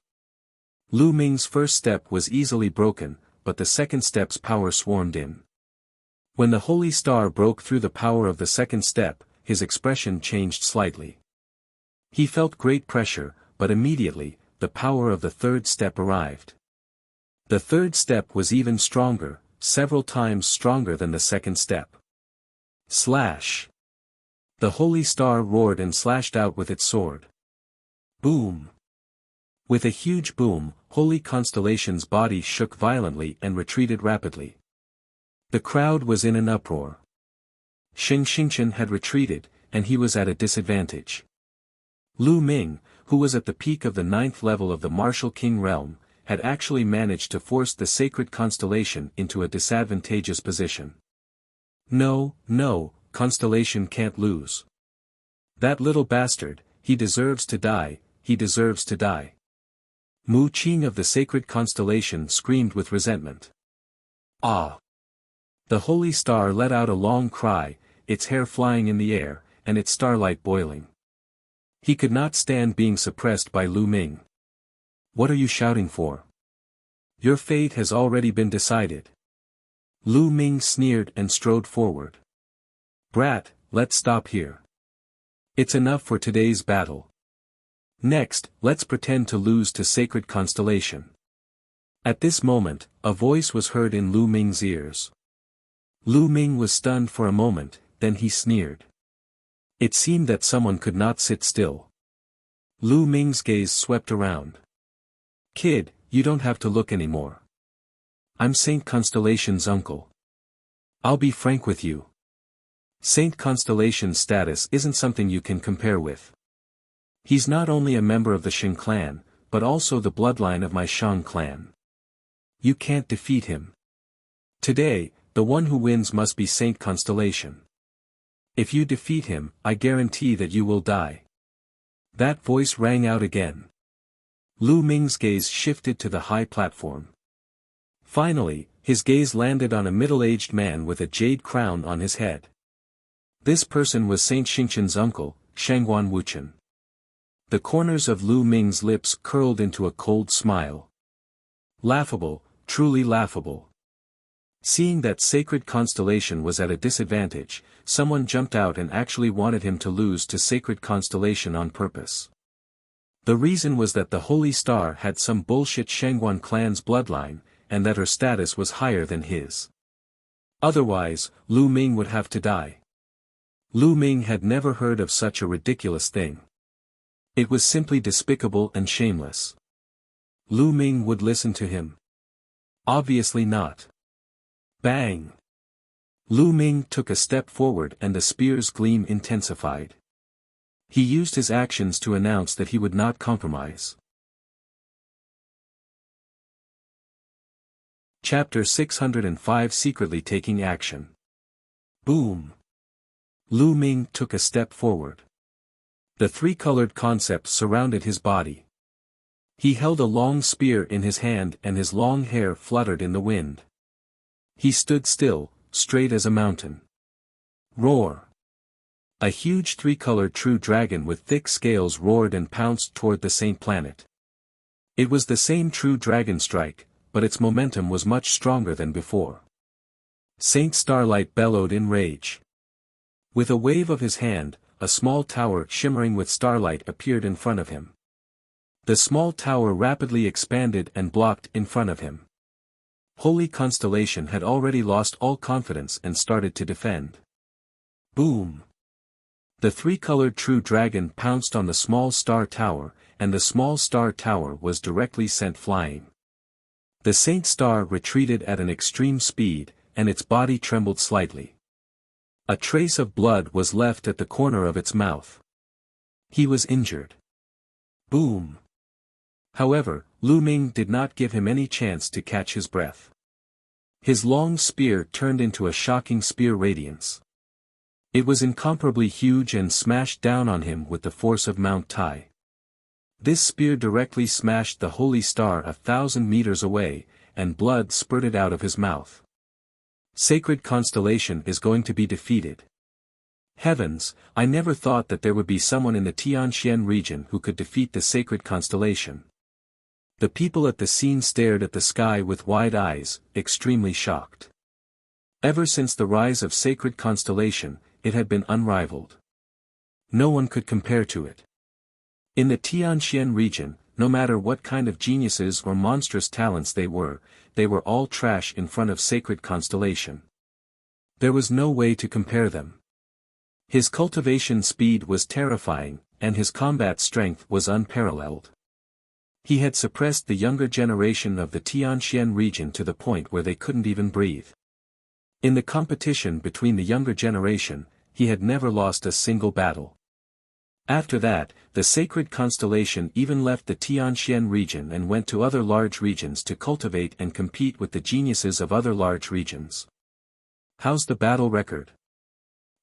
Lu Ming's first step was easily broken, but the second step's power swarmed in. When the holy star broke through the power of the second step, his expression changed slightly. He felt great pressure, but immediately, the power of the third step arrived. The third step was even stronger, several times stronger than the second step. Slash! The holy star roared and slashed out with its sword. Boom! With a huge boom, Holy Constellation's body shook violently and retreated rapidly. The crowd was in an uproar. Xing Xingqian had retreated, and he was at a disadvantage. Lu Ming, who was at the peak of the 9th level of the Martial King realm, had actually managed to force the sacred constellation into a disadvantageous position. No, Constellation can't lose. That little bastard, he deserves to die, he deserves to die. Mu Qing of the sacred constellation screamed with resentment. Ah! The holy star let out a long cry, its hair flying in the air, and its starlight boiling. He could not stand being suppressed by Lu Ming. What are you shouting for? Your fate has already been decided. Lu Ming sneered and strode forward. Brat, let's stop here. It's enough for today's battle. Next, let's pretend to lose to Sacred Constellation. At this moment, a voice was heard in Lu Ming's ears. Lu Ming was stunned for a moment, then he sneered. It seemed that someone could not sit still. Lu Ming's gaze swept around. Kid, you don't have to look anymore. I'm Saint Constellation's uncle. I'll be frank with you. Saint Constellation's status isn't something you can compare with. He's not only a member of the Xing clan, but also the bloodline of my Shang clan. You can't defeat him. Today, the one who wins must be Saint Constellation. If you defeat him, I guarantee that you will die. That voice rang out again. Lu Ming's gaze shifted to the high platform. Finally, his gaze landed on a middle-aged man with a jade crown on his head. This person was Saint Xingqian's uncle, Shangguan Wuchen. The corners of Lu Ming's lips curled into a cold smile. Laughable, truly laughable. Seeing that Sacred Constellation was at a disadvantage, someone jumped out and actually wanted him to lose to Sacred Constellation on purpose. The reason was that the Holy Star had some bullshit Shangguan clan's bloodline, and that her status was higher than his. Otherwise, Lu Ming would have to die. Lu Ming had never heard of such a ridiculous thing. It was simply despicable and shameless. Lu Ming would listen to him. Obviously not. Bang! Lu Ming took a step forward and the spear's gleam intensified. He used his actions to announce that he would not compromise. Chapter 605 Secretly Taking Action. Boom! Lu Ming took a step forward. The three-colored concepts surrounded his body. He held a long spear in his hand and his long hair fluttered in the wind. He stood still, straight as a mountain. Roar! A huge three-colored true dragon with thick scales roared and pounced toward the Saint Planet. It was the same true dragon strike, but its momentum was much stronger than before. Saint Starlight bellowed in rage. With a wave of his hand, a small tower shimmering with starlight appeared in front of him. The small tower rapidly expanded and blocked in front of him. Holy Constellation had already lost all confidence and started to defend. Boom! The three-colored true dragon pounced on the small star tower, and the small star tower was directly sent flying. The Saint Star retreated at an extreme speed, and its body trembled slightly. A trace of blood was left at the corner of its mouth. He was injured. Boom! However, Lu Ming did not give him any chance to catch his breath. His long spear turned into a shocking spear radiance. It was incomparably huge and smashed down on him with the force of Mount Tai. This spear directly smashed the holy star 1,000 meters away, and blood spurted out of his mouth. Sacred Constellation is going to be defeated. Heavens, I never thought that there would be someone in the Tianxian region who could defeat the Sacred Constellation. The people at the scene stared at the sky with wide eyes, extremely shocked. Ever since the rise of Sacred Constellation, it had been unrivaled. No one could compare to it. In the Tianxian region, no matter what kind of geniuses or monstrous talents they were all trash in front of Sacred Constellation. There was no way to compare them. His cultivation speed was terrifying, and his combat strength was unparalleled. He had suppressed the younger generation of the Tianxian region to the point where they couldn't even breathe. In the competition between the younger generation, he had never lost a single battle. After that, the Sacred Constellation even left the Tianxian region and went to other large regions to cultivate and compete with the geniuses of other large regions. How's the battle record?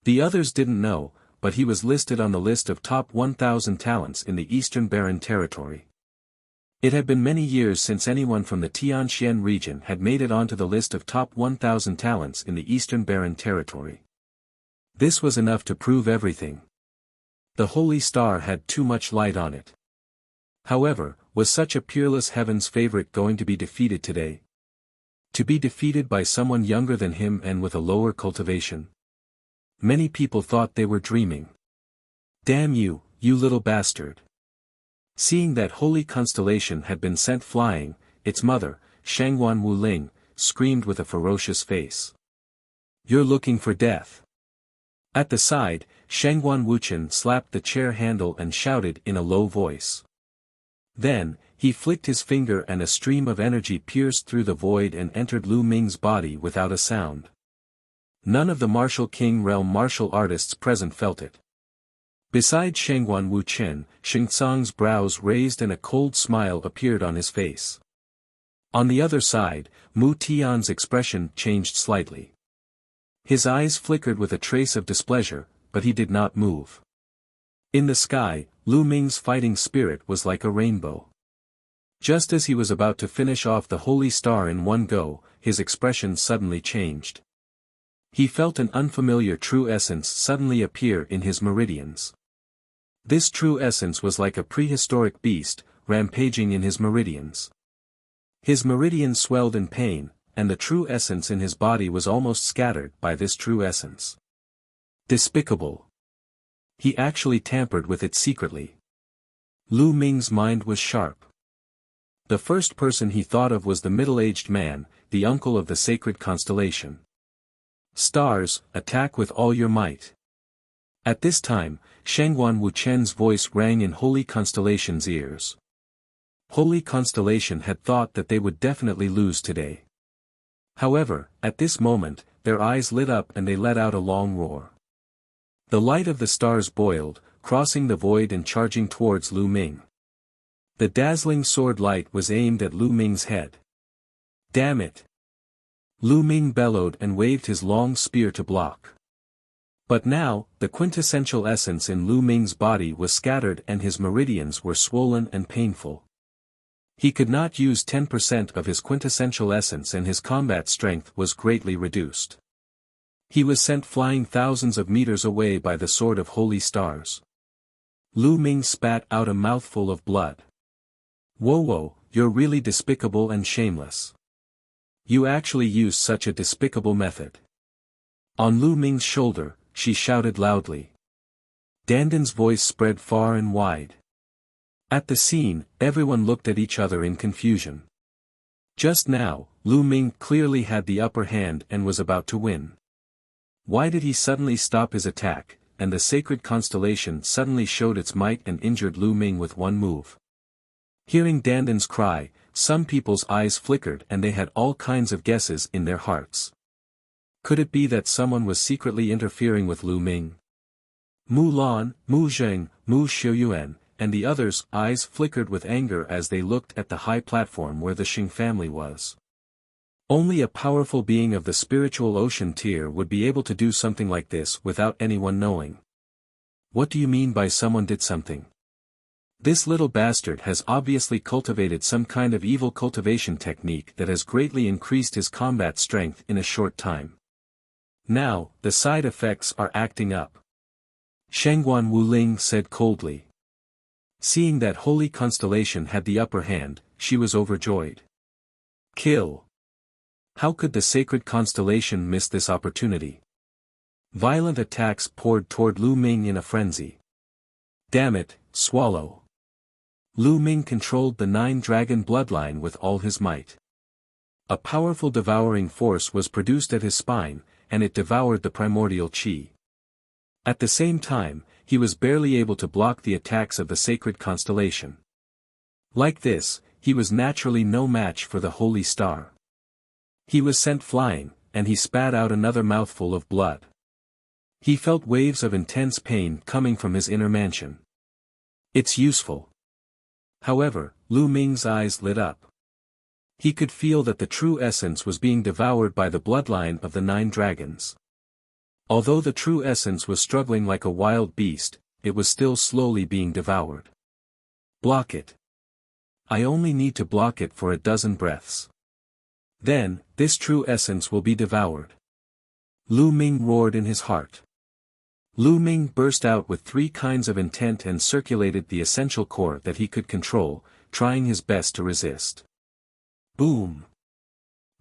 The others didn't know, but he was listed on the list of top 1,000 talents in the Eastern Barren Territory. It had been many years since anyone from the Tianxian region had made it onto the list of top 1,000 talents in the Eastern Barren Territory. This was enough to prove everything. The Holy Star had too much light on it. However, was such a peerless heaven's favorite going to be defeated today? To be defeated by someone younger than him and with a lower cultivation? Many people thought they were dreaming. Damn you, you little bastard. Seeing that Holy Constellation had been sent flying, its mother, Shangguan Wuling, screamed with a ferocious face. You're looking for death. At the side, Shangguan Wuchen slapped the chair handle and shouted in a low voice. Then, he flicked his finger and a stream of energy pierced through the void and entered Lu Ming's body without a sound. None of the Martial King realm martial artists present felt it. Besides Shangguan Wuchen, Xingcang's brows raised and a cold smile appeared on his face. On the other side, Mu Tian's expression changed slightly. His eyes flickered with a trace of displeasure, but he did not move. In the sky, Lu Ming's fighting spirit was like a rainbow. Just as he was about to finish off the Holy Star in one go, his expression suddenly changed. He felt an unfamiliar true essence suddenly appear in his meridians. This true essence was like a prehistoric beast, rampaging in his meridians. His meridians swelled in pain, and the true essence in his body was almost scattered by this true essence. Despicable. He actually tampered with it secretly. Lu Ming's mind was sharp. The first person he thought of was the middle-aged man, the uncle of the Sacred Constellation. Stars, attack with all your might. At this time, Shangguan Wuchen's voice rang in Holy Constellation's ears. Holy Constellation had thought that they would definitely lose today. However, at this moment, their eyes lit up and they let out a long roar. The light of the stars boiled, crossing the void and charging towards Lu Ming. The dazzling sword light was aimed at Lu Ming's head. Damn it! Lu Ming bellowed and waved his long spear to block. But now, the quintessential essence in Lu Ming's body was scattered and his meridians were swollen and painful. He could not use 10% of his quintessential essence and his combat strength was greatly reduced. He was sent flying thousands of meters away by the sword of holy stars. Lu Ming spat out a mouthful of blood. Whoa, you're really despicable and shameless. You actually used such a despicable method. On Lu Ming's shoulder, she shouted loudly. Dandan's voice spread far and wide. At the scene, everyone looked at each other in confusion. Just now, Lu Ming clearly had the upper hand and was about to win. Why did he suddenly stop his attack, and the sacred constellation suddenly showed its might and injured Lu Ming with one move? Hearing Dandan's cry, some people's eyes flickered and they had all kinds of guesses in their hearts. Could it be that someone was secretly interfering with Lu Ming? Mu Lan, Mu Zheng, Mu Xiuyuan, and the others' eyes flickered with anger as they looked at the high platform where the Xing family was. Only a powerful being of the spiritual ocean tier would be able to do something like this without anyone knowing. What do you mean by someone did something? This little bastard has obviously cultivated some kind of evil cultivation technique that has greatly increased his combat strength in a short time. Now, the side effects are acting up. Shangguan Wuling said coldly. Seeing that Holy Constellation had the upper hand, she was overjoyed. Kill. How could the sacred constellation miss this opportunity? Violent attacks poured toward Lu Ming in a frenzy. Damn it, swallow. Lu Ming controlled the nine-dragon bloodline with all his might. A powerful devouring force was produced at his spine, and it devoured the primordial qi. At the same time, he was barely able to block the attacks of the sacred constellation. Like this, he was naturally no match for the holy star. He was sent flying, and he spat out another mouthful of blood. He felt waves of intense pain coming from his inner mansion. It's useful. However, Lu Ming's eyes lit up. He could feel that the true essence was being devoured by the bloodline of the nine dragons. Although the true essence was struggling like a wild beast, it was still slowly being devoured. Block it. I only need to block it for a dozen breaths. Then, this true essence will be devoured. Lu Ming roared in his heart. Lu Ming burst out with three kinds of intent and circulated the essential core that he could control, trying his best to resist. Boom!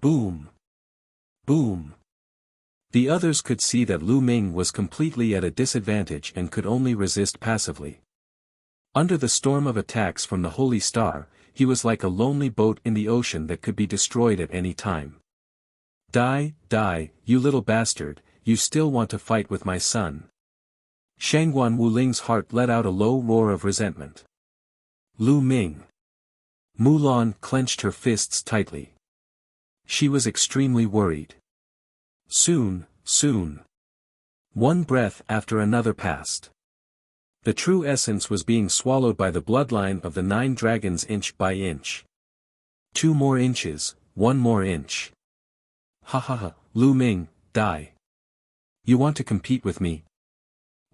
Boom! Boom! The others could see that Lu Ming was completely at a disadvantage and could only resist passively. Under the storm of attacks from the Holy Star, he was like a lonely boat in the ocean that could be destroyed at any time. Die, you little bastard, you still want to fight with my son. Shangguan Wuling's heart let out a low roar of resentment. Lu Ming. Mulan clenched her fists tightly. She was extremely worried. Soon. One breath after another passed. The true essence was being swallowed by the bloodline of the nine dragons inch by inch. 2 more inches, 1 more inch. Ha, Lu Ming, die. You want to compete with me?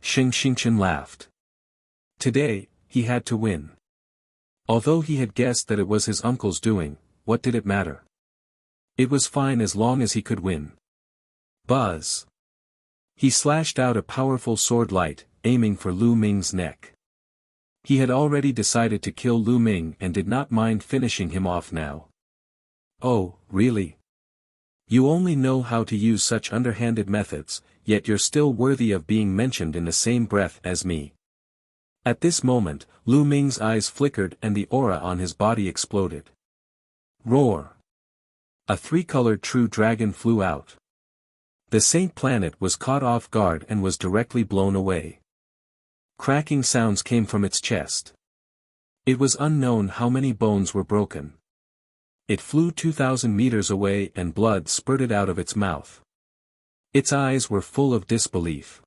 Xingqian laughed. Today, he had to win. Although he had guessed that it was his uncle's doing, what did it matter? It was fine as long as he could win. Buzz. He slashed out a powerful sword light, aiming for Lu Ming's neck. He had already decided to kill Lu Ming and did not mind finishing him off now. Oh, really? You only know how to use such underhanded methods, yet you're still worthy of being mentioned in the same breath as me. At this moment, Lu Ming's eyes flickered and the aura on his body exploded. Roar! A 3-colored true dragon flew out. The Saint Planet was caught off guard and was directly blown away. Cracking sounds came from its chest. It was unknown how many bones were broken. It flew 2,000 meters away and blood spurted out of its mouth. Its eyes were full of disbelief.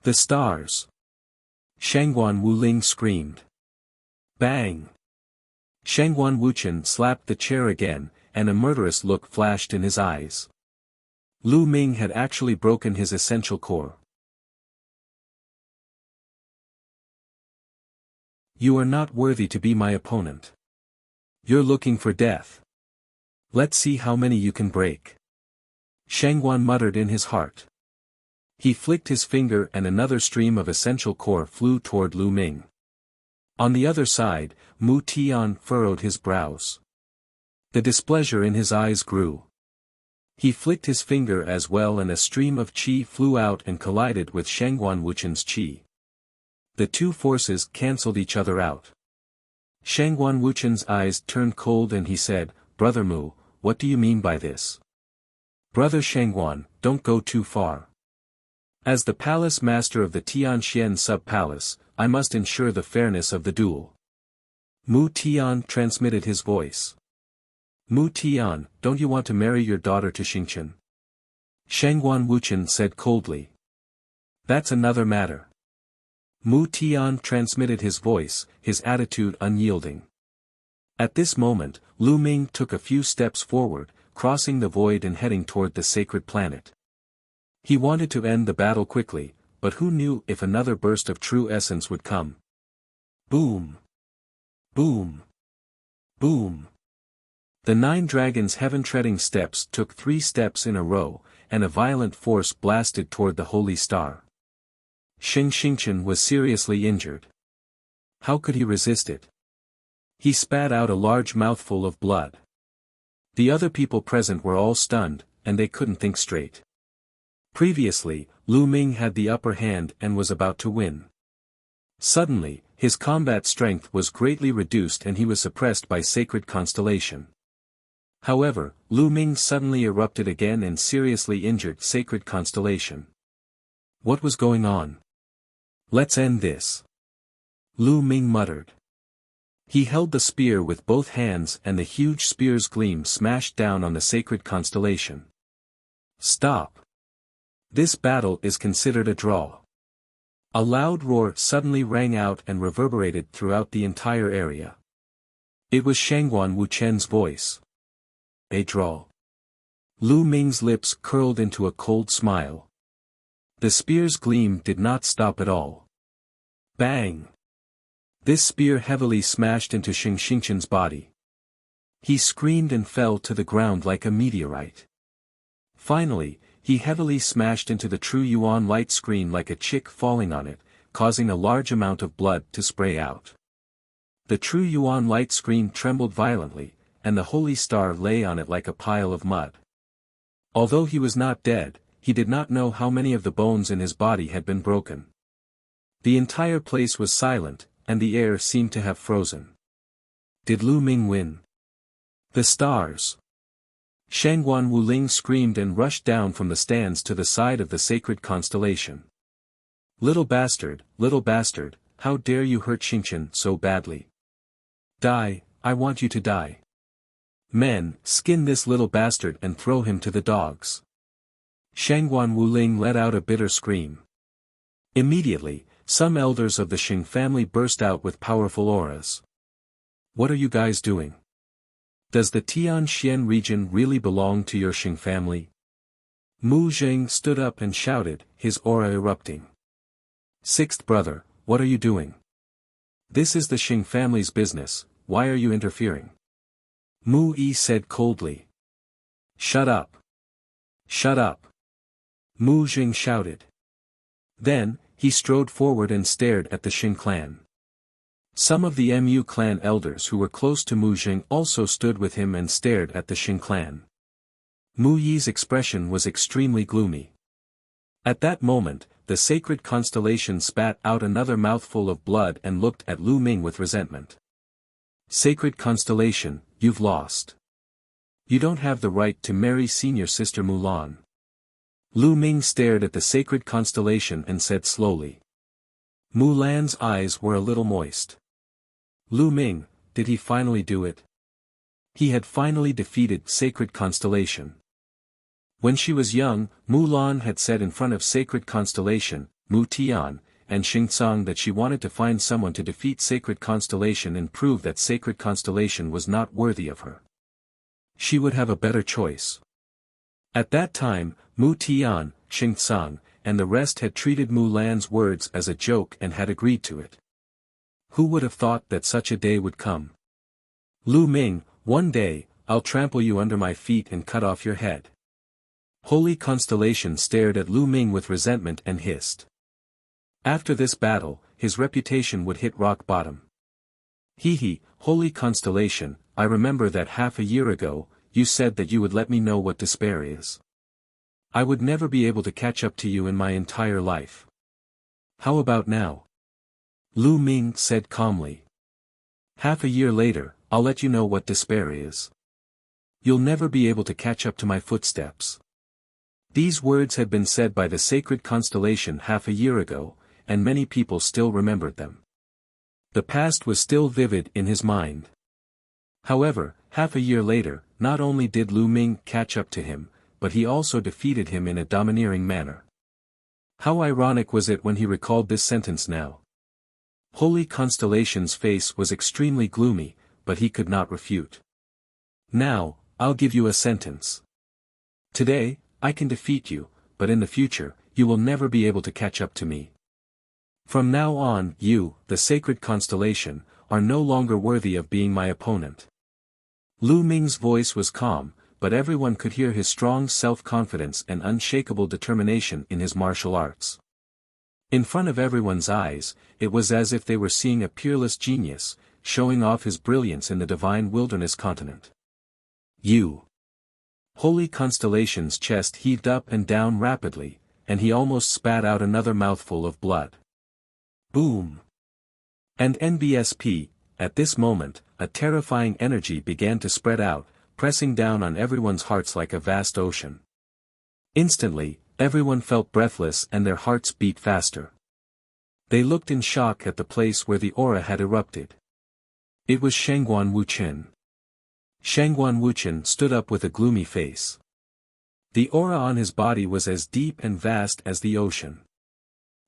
The stars! Shangguan Wuling screamed. Bang! Shangguan Wuchen slapped the chair again, and a murderous look flashed in his eyes. Lu Ming had actually broken his essential core. You are not worthy to be my opponent. You're looking for death. Let's see how many you can break. Shangguan muttered in his heart. He flicked his finger and another stream of essential core flew toward Lu Ming. On the other side, Mu Tian furrowed his brows. The displeasure in his eyes grew. He flicked his finger as well and a stream of qi flew out and collided with Shangguan Wuchen's qi. The two forces cancelled each other out. Shangguan Wuchen's eyes turned cold and he said, Brother Mu, what do you mean by this? Brother Shangguan, don't go too far. As the palace master of the Tianxian sub-palace, I must ensure the fairness of the duel. Mu Tian transmitted his voice. Mu Tian, don't you want to marry your daughter to Xingchen? Shangguan Wuchen said coldly. That's another matter. Mu Tian transmitted his voice, his attitude unyielding. At this moment, Lu Ming took a few steps forward, crossing the void and heading toward the sacred planet. He wanted to end the battle quickly, but who knew if another burst of true essence would come. Boom! Boom! Boom! The 9 dragons' heaven-treading steps took 3 steps in a row, and a violent force blasted toward the holy star. Xingchen was seriously injured. How could he resist it? He spat out a large mouthful of blood. The other people present were all stunned, and they couldn't think straight. Previously, Lu Ming had the upper hand and was about to win. Suddenly, his combat strength was greatly reduced and he was suppressed by sacred constellation. However, Lu Ming suddenly erupted again and seriously injured sacred constellation. What was going on? Let's end this. Lu Ming muttered. He held the spear with both hands and the huge spear's gleam smashed down on the sacred constellation. Stop. This battle is considered a draw. A loud roar suddenly rang out and reverberated throughout the entire area. It was Shangguan Wuchen's voice. A draw. Lu Ming's lips curled into a cold smile. The spear's gleam did not stop at all. Bang! This spear heavily smashed into Xingchen's body. He screamed and fell to the ground like a meteorite. Finally, he heavily smashed into the True Yuan light screen like a chick falling on it, causing a large amount of blood to spray out. The True Yuan light screen trembled violently, and the holy star lay on it like a pile of mud. Although he was not dead, he did not know how many of the bones in his body had been broken. The entire place was silent, and the air seemed to have frozen. Did Lu Ming win? The stars! Shangguan Wuling screamed and rushed down from the stands to the side of the sacred constellation. Little bastard, how dare you hurt Xingchen so badly? Die, I want you to die. Men, skin this little bastard and throw him to the dogs. Shangguan Wuling let out a bitter scream. Immediately, some elders of the Xing family burst out with powerful auras. What are you guys doing? Does the Tianxian region really belong to your Xing family? Mu Zheng stood up and shouted, his aura erupting. Sixth brother, what are you doing? This is the Xing family's business, why are you interfering? Mu Yi said coldly. Shut up. Shut up. Mu Zheng shouted. Then, he strode forward and stared at the Xing clan. Some of the Mu clan elders who were close to Mu Zheng also stood with him and stared at the Xing clan. Mu Yi's expression was extremely gloomy. At that moment, the sacred constellation spat out another mouthful of blood and looked at Lu Ming with resentment. Sacred constellation, you've lost. You don't have the right to marry senior sister Mulan. Lu Ming stared at the sacred constellation and said slowly. Mu Lan's eyes were a little moist. Lu Ming, did he finally do it? He had finally defeated sacred constellation. When she was young, Mu Lan had said in front of sacred constellation, Mu Tian, and Xingcang that she wanted to find someone to defeat sacred constellation and prove that sacred constellation was not worthy of her. She would have a better choice. At that time, Mu Tian, Xingcang, and the rest had treated Mu Lan's words as a joke and had agreed to it. Who would have thought that such a day would come? Lu Ming, one day, I'll trample you under my feet and cut off your head. Holy Constellation stared at Lu Ming with resentment and hissed. After this battle, his reputation would hit rock bottom. He, Holy Constellation, I remember that half a year ago, you said that you would let me know what despair is. I would never be able to catch up to you in my entire life. How about now? Lu Ming said calmly. Half a year later, I'll let you know what despair is. You'll never be able to catch up to my footsteps. These words had been said by the sacred constellation half a year ago, and many people still remembered them. The past was still vivid in his mind. However, half a year later, not only did Lu Ming catch up to him, but he also defeated him in a domineering manner. How ironic was it when he recalled this sentence now? Holy Constellation's face was extremely gloomy, but he could not refute. Now, I'll give you a sentence. Today, I can defeat you, but in the future, you will never be able to catch up to me. From now on, you, the sacred constellation, are no longer worthy of being my opponent. Lu Ming's voice was calm, but everyone could hear his strong self-confidence and unshakable determination in his martial arts. In front of everyone's eyes, it was as if they were seeing a peerless genius, showing off his brilliance in the divine wilderness continent. You. Holy Constellation's chest heaved up and down rapidly, and he almost spat out another mouthful of blood. Boom! And NBSP, at this moment, a terrifying energy began to spread out, pressing down on everyone's hearts like a vast ocean. Instantly, everyone felt breathless and their hearts beat faster. They looked in shock at the place where the aura had erupted. It was Shangguan Wuchen. Shangguan Wuchen stood up with a gloomy face. The aura on his body was as deep and vast as the ocean.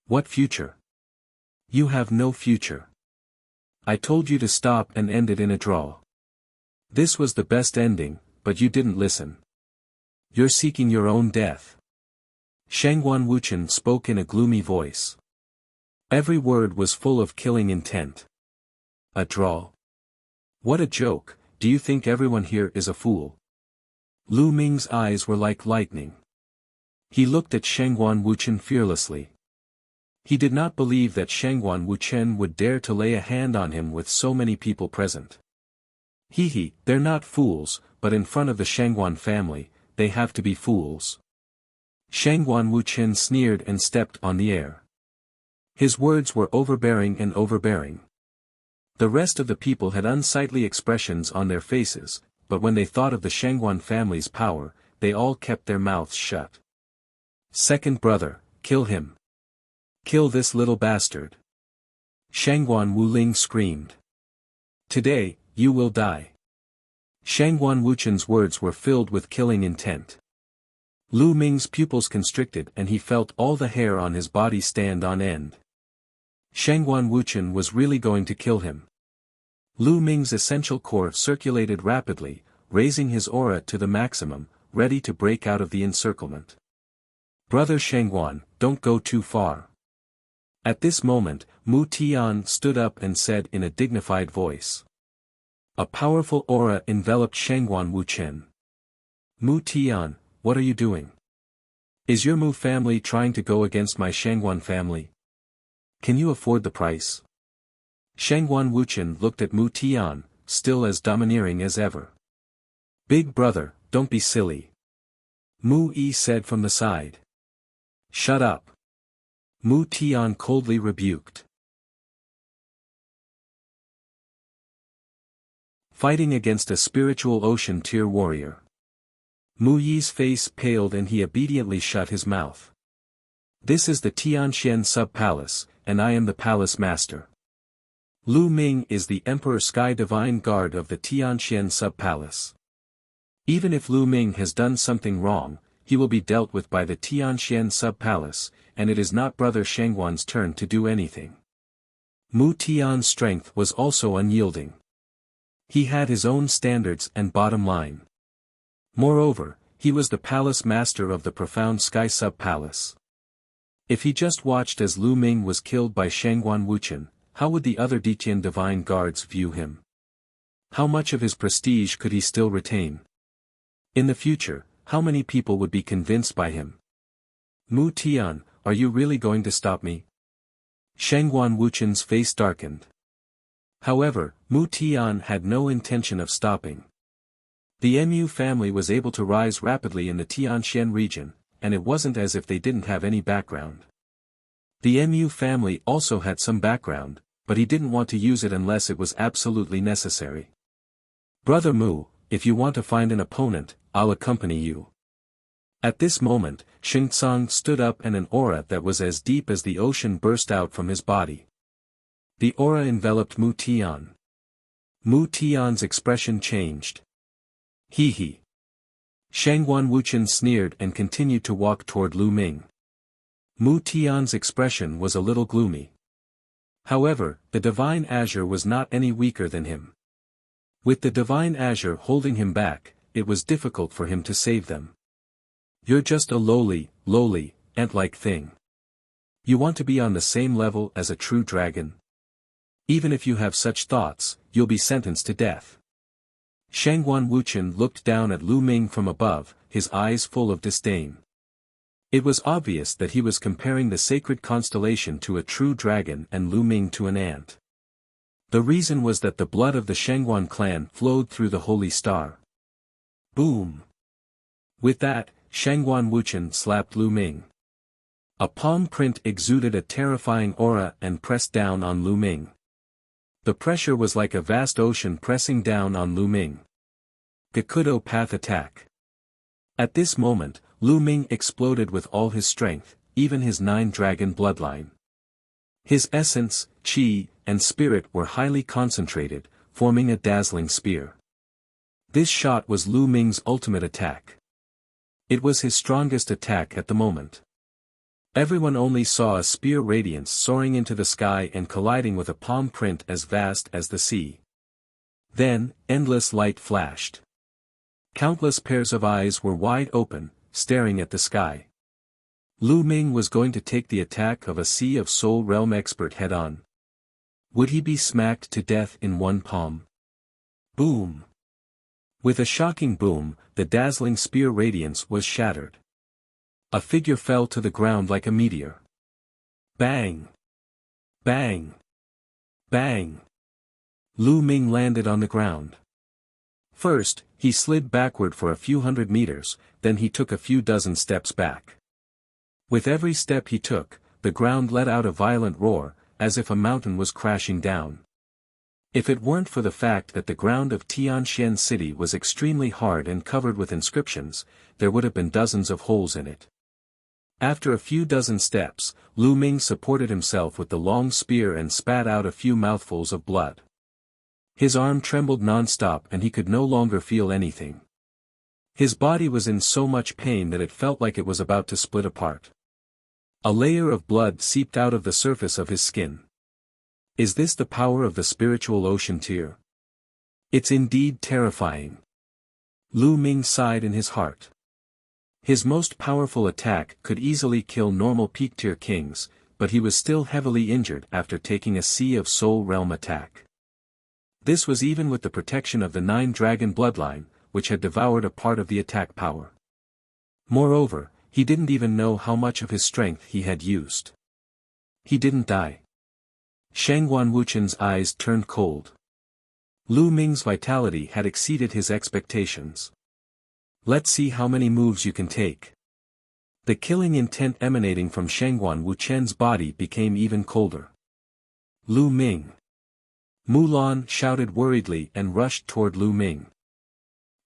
What future? You have no future. I told you to stop and end it in a draw. This was the best ending, but you didn't listen. You're seeking your own death. Shangguan Wuchen spoke in a gloomy voice. Every word was full of killing intent. A draw? What a joke, do you think everyone here is a fool? Lu Ming's eyes were like lightning. He looked at Shangguan Wuchen fearlessly. He did not believe that Shangguan Wuchen would dare to lay a hand on him with so many people present. They're not fools, but in front of the Shangguan family, they have to be fools. Shangguan Wuchen sneered and stepped on the air. His words were overbearing and overbearing. The rest of the people had unsightly expressions on their faces, but when they thought of the Shangguan family's power, they all kept their mouths shut. Second brother, kill him. Kill this little bastard. Shangguan Wuling screamed. Today, you will die. Shangguan Wuchen's words were filled with killing intent. Lu Ming's pupils constricted and he felt all the hair on his body stand on end. Shangguan Wuchen was really going to kill him. Lu Ming's essential core circulated rapidly, raising his aura to the maximum, ready to break out of the encirclement. Brother Shangguan, don't go too far. At this moment, Mu Tian stood up and said in a dignified voice. A powerful aura enveloped Shangguan Wuchen. Mu Tian, what are you doing? Is your Mu family trying to go against my Shangguan family? Can you afford the price? Shangguan Wuchen looked at Mu Tian, still as domineering as ever. Big brother, don't be silly. Mu Yi said from the side. Shut up. Mu Tian coldly rebuked. Fighting against a spiritual ocean tier warrior. Mu Yi's face paled and he obediently shut his mouth. This is the Tianxian sub-palace, and I am the palace master. Lu Ming is the Emperor Sky Divine Guard of the Tianxian sub-palace. Even if Lu Ming has done something wrong, he will be dealt with by the Tianxian sub-palace, and it is not Brother Shangguan's turn to do anything. Mu Tian's strength was also unyielding. He had his own standards and bottom line. Moreover, he was the palace master of the profound Sky Sub-Palace. If he just watched as Lu Ming was killed by Shangguan Wuchen, how would the other Detian divine guards view him? How much of his prestige could he still retain? In the future, how many people would be convinced by him? Mu Tian, are you really going to stop me? Shangguan Wuchen's face darkened. However, Mu Tian had no intention of stopping. The Mu family was able to rise rapidly in the Tianxian region, and it wasn't as if they didn't have any background. The Mu family also had some background, but he didn't want to use it unless it was absolutely necessary. Brother Mu, if you want to find an opponent, I'll accompany you. At this moment, Xingcang stood up and an aura that was as deep as the ocean burst out from his body. The aura enveloped Mu Tian. Mu Tian's expression changed. Hee hee. Shangguan Wuchen sneered and continued to walk toward Lu Ming. Mu Tian's expression was a little gloomy. However, the Divine Azure was not any weaker than him. With the Divine Azure holding him back, it was difficult for him to save them. You're just a lowly, ant-like thing. You want to be on the same level as a true dragon? Even if you have such thoughts, you'll be sentenced to death. Shangguan Wuchen looked down at Lu Ming from above, his eyes full of disdain. It was obvious that he was comparing the sacred constellation to a true dragon and Lu Ming to an ant. The reason was that the blood of the Shangguan clan flowed through the holy star. Boom! With that, Shangguan Wuchen slapped Lu Ming. A palm print exuded a terrifying aura and pressed down on Lu Ming. The pressure was like a vast ocean pressing down on Lu Ming. Gakudo Path Attack. At this moment, Lu Ming exploded with all his strength, even his 9-dragon bloodline. His essence, qi, and spirit were highly concentrated, forming a dazzling spear. This shot was Lu Ming's ultimate attack. It was his strongest attack at the moment. Everyone only saw a spear radiance soaring into the sky and colliding with a palm print as vast as the sea. Then, endless light flashed. Countless pairs of eyes were wide open, staring at the sky. Lu Ming was going to take the attack of a Sea of Soul Realm expert head-on. Would he be smacked to death in one palm? Boom! With a shocking boom, the dazzling spear radiance was shattered. A figure fell to the ground like a meteor. Bang! Bang! Bang! Lu Ming landed on the ground. First, he slid backward for a few hundred meters, then he took a few dozen steps back. With every step he took, the ground let out a violent roar, as if a mountain was crashing down. If it weren't for the fact that the ground of Tianxian City was extremely hard and covered with inscriptions, there would have been dozens of holes in it. After a few dozen steps, Lu Ming supported himself with the long spear and spat out a few mouthfuls of blood. His arm trembled non-stop and he could no longer feel anything. His body was in so much pain that it felt like it was about to split apart. A layer of blood seeped out of the surface of his skin. Is this the power of the spiritual ocean tier? It's indeed terrifying. Lu Ming sighed in his heart. His most powerful attack could easily kill normal peak-tier kings, but he was still heavily injured after taking a Sea of Soul Realm attack. This was even with the protection of the 9-dragon bloodline, which had devoured a part of the attack power. Moreover, he didn't even know how much of his strength he had used. He didn't die. Shangguan Wuchen's eyes turned cold. Lu Ming's vitality had exceeded his expectations. Let's see how many moves you can take. The killing intent emanating from Shangguan Wuchen's body became even colder. Lu Ming. Mulan shouted worriedly and rushed toward Lu Ming.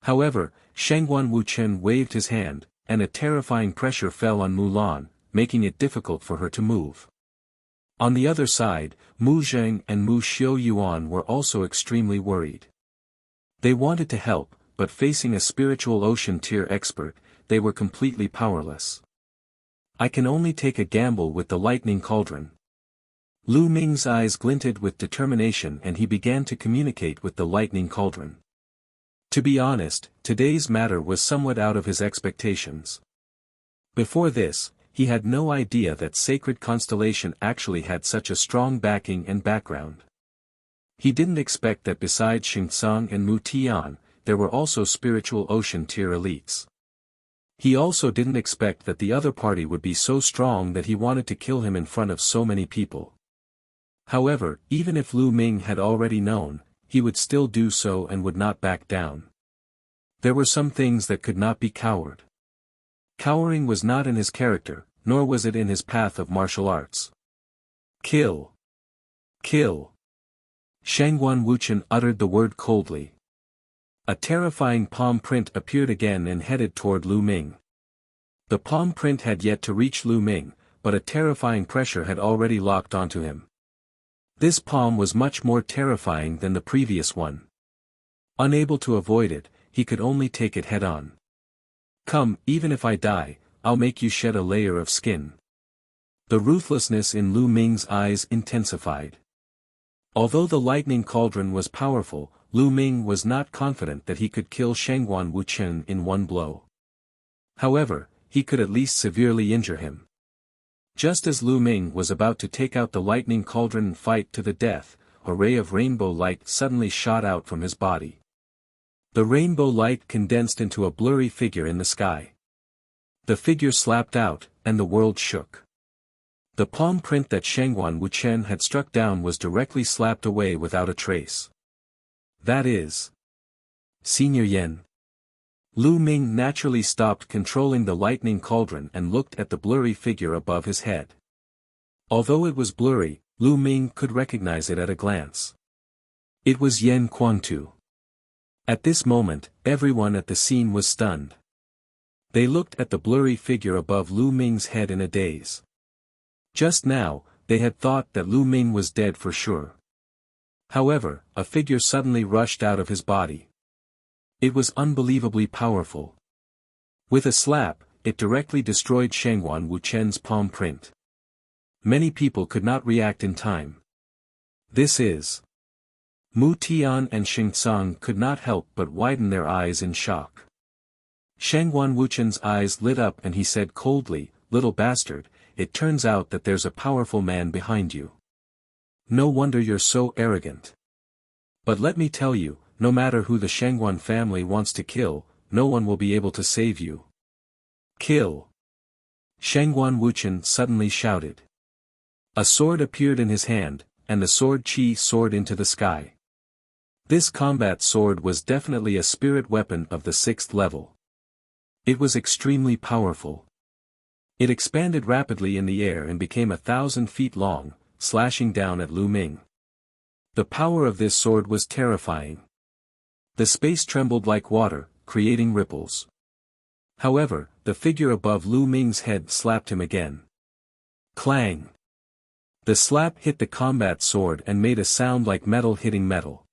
However, Shangguan Wuchen waved his hand, and a terrifying pressure fell on Mulan, making it difficult for her to move. On the other side, Mu Zheng and Mu Xiaoyuan were also extremely worried. They wanted to help, but facing a spiritual ocean tier expert, they were completely powerless. I can only take a gamble with the lightning cauldron. Lu Ming's eyes glinted with determination and he began to communicate with the lightning cauldron. To be honest, today's matter was somewhat out of his expectations. Before this, he had no idea that Sacred Constellation actually had such a strong backing and background. He didn't expect that besides Xingcang and Mu Tian, there were also spiritual ocean tier elites. He also didn't expect that the other party would be so strong that he wanted to kill him in front of so many people. However, even if Lu Ming had already known, he would still do so and would not back down. There were some things that could not be cowered. Cowering was not in his character, nor was it in his path of martial arts. Kill! Kill! Shangguan Wuchen uttered the word coldly. A terrifying palm print appeared again and headed toward Lu Ming. The palm print had yet to reach Lu Ming, but a terrifying pressure had already locked onto him. This palm was much more terrifying than the previous one. Unable to avoid it, he could only take it head-on. Come, even if I die, I'll make you shed a layer of skin. The ruthlessness in Lu Ming's eyes intensified. Although the lightning cauldron was powerful, Lu Ming was not confident that he could kill Shangguan Wuchen in one blow. However, he could at least severely injure him. Just as Lu Ming was about to take out the lightning cauldron and fight to the death, a ray of rainbow light suddenly shot out from his body. The rainbow light condensed into a blurry figure in the sky. The figure slapped out, and the world shook. The palm print that Shangguan Wuchen had struck down was directly slapped away without a trace. That is Senior Yen. Lu Ming naturally stopped controlling the lightning cauldron and looked at the blurry figure above his head. Although it was blurry, Lu Ming could recognize it at a glance. It was Yen Quantu. At this moment, everyone at the scene was stunned. They looked at the blurry figure above Lu Ming's head in a daze. Just now, they had thought that Lu Ming was dead for sure. However, a figure suddenly rushed out of his body. It was unbelievably powerful. With a slap, it directly destroyed Shangguan Wuchen's palm print. Many people could not react in time. This is. Mu Tian and Xingcang could not help but widen their eyes in shock. Shangguan Wuchen's eyes lit up and he said coldly, "Little bastard, it turns out that there's a powerful man behind you. No wonder you're so arrogant. But let me tell you, no matter who the Shangguan family wants to kill, no one will be able to save you. Kill!" Shangguan Wuchen suddenly shouted. A sword appeared in his hand, and the sword Qi soared into the sky. This combat sword was definitely a spirit weapon of the 6th level. It was extremely powerful. It expanded rapidly in the air and became 1,000 feet long, slashing down at Lu Ming. The power of this sword was terrifying. The space trembled like water, creating ripples. However, the figure above Lu Ming's head slapped him again. Clang! The slap hit the combat sword and made a sound like metal hitting metal.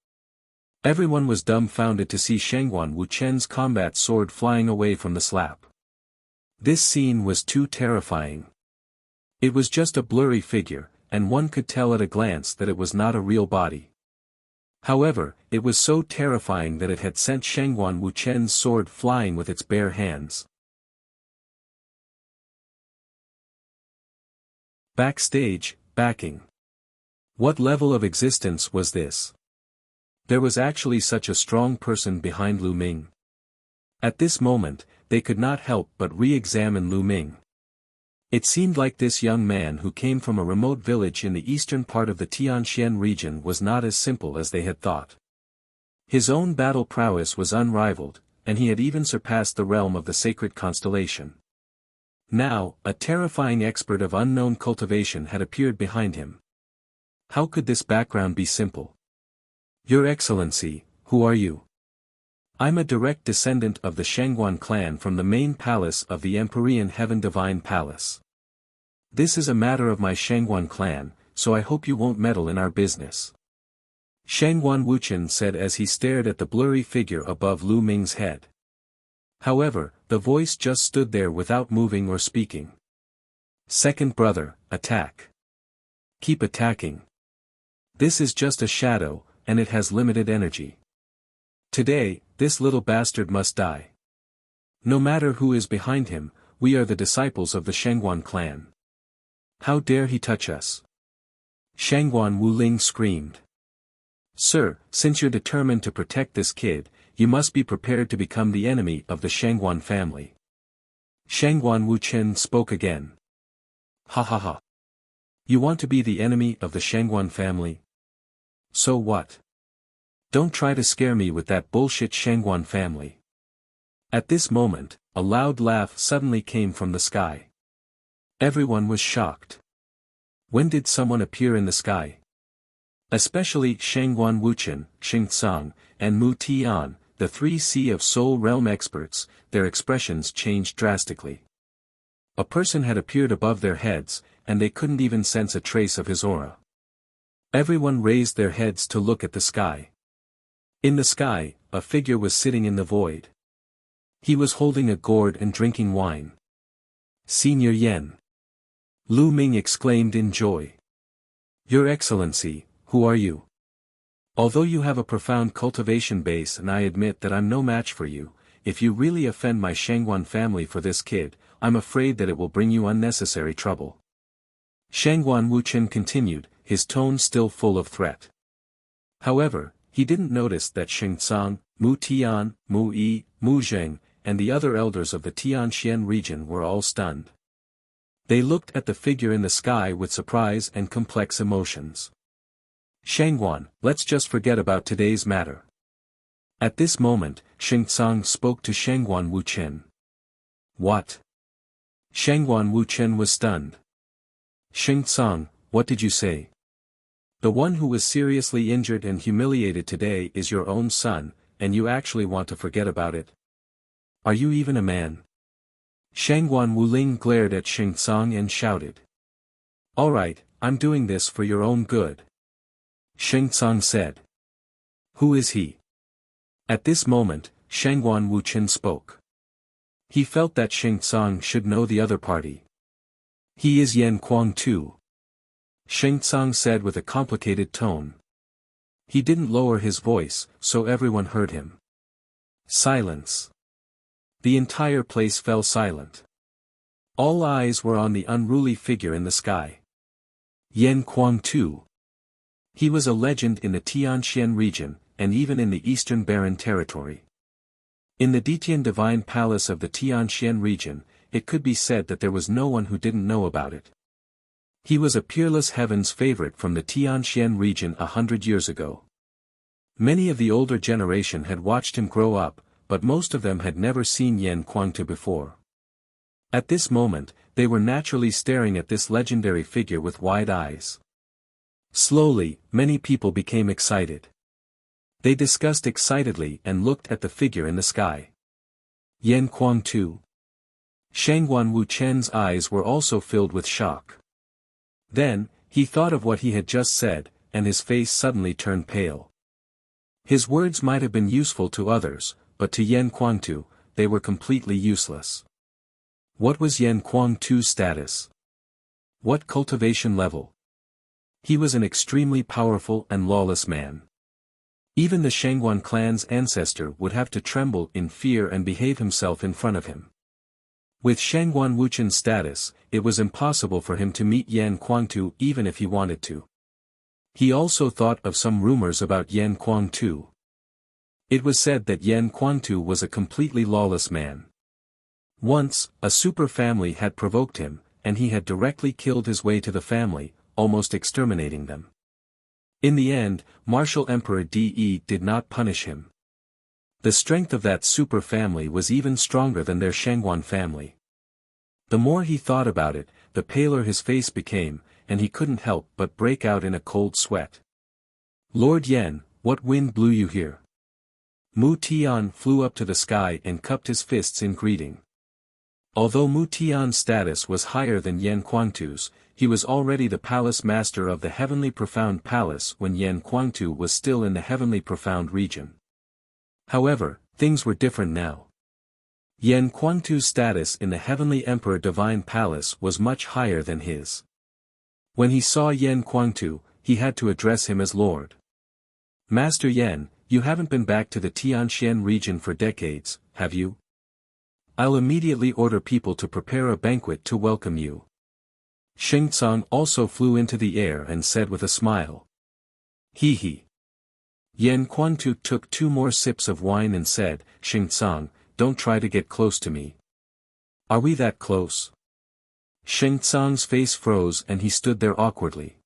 Everyone was dumbfounded to see Shangguan Wuchen's combat sword flying away from the slap. This scene was too terrifying. It was just a blurry figure, and one could tell at a glance that it was not a real body. However, it was so terrifying that it had sent Shangguan Wuchen's sword flying with its bare hands. Backstage, backing. What level of existence was this? There was actually such a strong person behind Lu Ming. At this moment, they could not help but re-examine Lu Ming. It seemed like this young man who came from a remote village in the eastern part of the Tianxian region was not as simple as they had thought. His own battle prowess was unrivaled, and he had even surpassed the realm of the sacred constellation. Now, a terrifying expert of unknown cultivation had appeared behind him. How could this background be simple? "Your Excellency, who are you?" I'm a direct descendant of the Shangguan clan from the main palace of the Empyrean Heaven Divine Palace. This is a matter of my Shangguan clan, so I hope you won't meddle in our business. Shangguan Wuchen said as he stared at the blurry figure above Lu Ming's head. However, the voice just stood there without moving or speaking. Second brother, attack. Keep attacking. This is just a shadow, and it has limited energy. Today, this little bastard must die. No matter who is behind him, we are the disciples of the Shangguan clan. How dare he touch us? Shangguan Wuling screamed. Sir, since you're determined to protect this kid, you must be prepared to become the enemy of the Shangguan family. Shangguan Wuchen spoke again. Ha ha ha. You want to be the enemy of the Shangguan family? So what? Don't try to scare me with that bullshit Shangguan family. At this moment, a loud laugh suddenly came from the sky. Everyone was shocked. When did someone appear in the sky? Especially Shangguan Wuchen, Xingcang, and Mu Tian, the 3C of Soul Realm experts, their expressions changed drastically. A person had appeared above their heads, and they couldn't even sense a trace of his aura. Everyone raised their heads to look at the sky. In the sky, a figure was sitting in the void. He was holding a gourd and drinking wine. Senior Yen. Lu Ming exclaimed in joy. Your Excellency, who are you? Although you have a profound cultivation base and I admit that I'm no match for you, if you really offend my Shangguan family for this kid, I'm afraid that it will bring you unnecessary trouble. Shangguan Wuchen continued, his tone still full of threat. However, he didn't notice that Xingcang, Mu Tian, Mu Yi, Mu Zheng, and the other elders of the Tianxian region were all stunned. They looked at the figure in the sky with surprise and complex emotions. Shangguan, let's just forget about today's matter. At this moment, Xingcang spoke to Shangguan Wuchen. What? Shangguan Wuchen was stunned. Xingcang, what did you say? The one who was seriously injured and humiliated today is your own son, and you actually want to forget about it? Are you even a man? Shangguan Wuling glared at Xingcang and shouted. All right, I'm doing this for your own good. Xingcang said. Who is he? At this moment, Shangguan Wuchen spoke. He felt that Xingcang should know the other party. He is Yan Kuang too. Xingcang said with a complicated tone. He didn't lower his voice, so everyone heard him. Silence. The entire place fell silent. All eyes were on the unruly figure in the sky. Yan Kuang too. He was a legend in the Tianxian region, and even in the Eastern Barren territory. In the Ditian Divine Palace of the Tianxian region, it could be said that there was no one who didn't know about it. He was a peerless heaven's favorite from the Tianxian region 100 years ago. Many of the older generation had watched him grow up, but most of them had never seen Yan Kuangtu before. At this moment, they were naturally staring at this legendary figure with wide eyes. Slowly, many people became excited. They discussed excitedly and looked at the figure in the sky. Yan Kuangtu. Shangguan Wuchen's eyes were also filled with shock. Then, he thought of what he had just said, and his face suddenly turned pale. His words might have been useful to others, but to Yan Kuangtu, they were completely useless. What was Yan Kuangtu's status? What cultivation level? He was an extremely powerful and lawless man. Even the Shangguan clan's ancestor would have to tremble in fear and behave himself in front of him. With Shangguan Wuchen's status, it was impossible for him to meet Yan Kuangtu even if he wanted to. He also thought of some rumors about Yan Kuangtu. It was said that Yan Kuangtu was a completely lawless man. Once, a super family had provoked him, and he had directly killed his way to the family, almost exterminating them. In the end, Martial Emperor De did not punish him. The strength of that super family was even stronger than their Shangguan family. The more he thought about it, the paler his face became, and he couldn't help but break out in a cold sweat. Lord Yan, what wind blew you here? Mu Tian flew up to the sky and cupped his fists in greeting. Although Mu Tian's status was higher than Yan Kuangtu's, he was already the palace master of the Heavenly Profound Palace when Yan Kuangtu was still in the Heavenly Profound region. However, things were different now. Yan Kuangtu's status in the Heavenly Emperor Divine Palace was much higher than his. When he saw Yan Kuangtu, he had to address him as Lord. Master Yan, you haven't been back to the Tianxian region for decades, have you? I'll immediately order people to prepare a banquet to welcome you. Xingcang also flew into the air and said with a smile. He he. Yan Kuangtu took 2 more sips of wine and said, Xingcang, don't try to get close to me. Are we that close? Xingcang's face froze and he stood there awkwardly.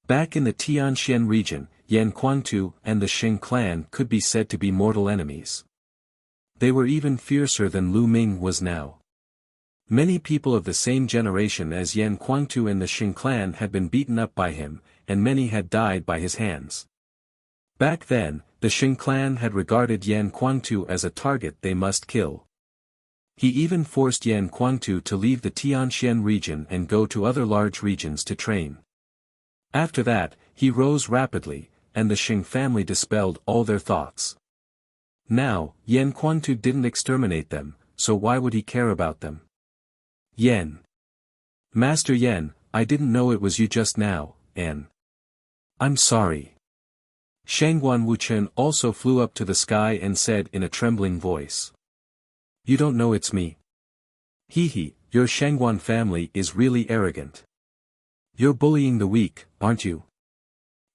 Back in the Tianxian region, Yan Kuangtu and the Xing clan could be said to be mortal enemies. They were even fiercer than Lu Ming was now. Many people of the same generation as Yan Kuangtu and the Xing clan had been beaten up by him, and many had died by his hands. Back then, the Xing clan had regarded Yan Kuangtu as a target they must kill. He even forced Yan Kuangtu to leave the Tianxian region and go to other large regions to train. After that, he rose rapidly, and the Xing family dispelled all their thoughts. Now, Yan Kuangtu didn't exterminate them, so why would he care about them? Yan. Master Yan, I didn't know it was you just now, and I'm sorry. Shangguan Wuchen also flew up to the sky and said in a trembling voice. You don't know it's me. He, your Shangguan family is really arrogant. You're bullying the weak, aren't you?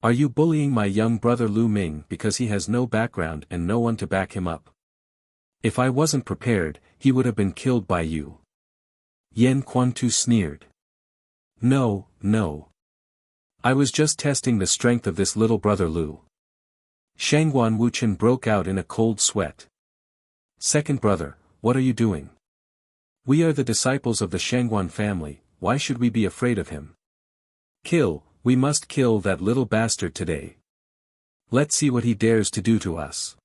Are you bullying my young brother Lu Ming because he has no background and no one to back him up? If I wasn't prepared, he would have been killed by you. Yan Kuangtu sneered. No. I was just testing the strength of this little brother Lu. Shangguan Wuchen broke out in a cold sweat. Second brother, what are you doing? We are the disciples of the Shangguan family, why should we be afraid of him? We must kill that little bastard today. Let's see what he dares to do to us.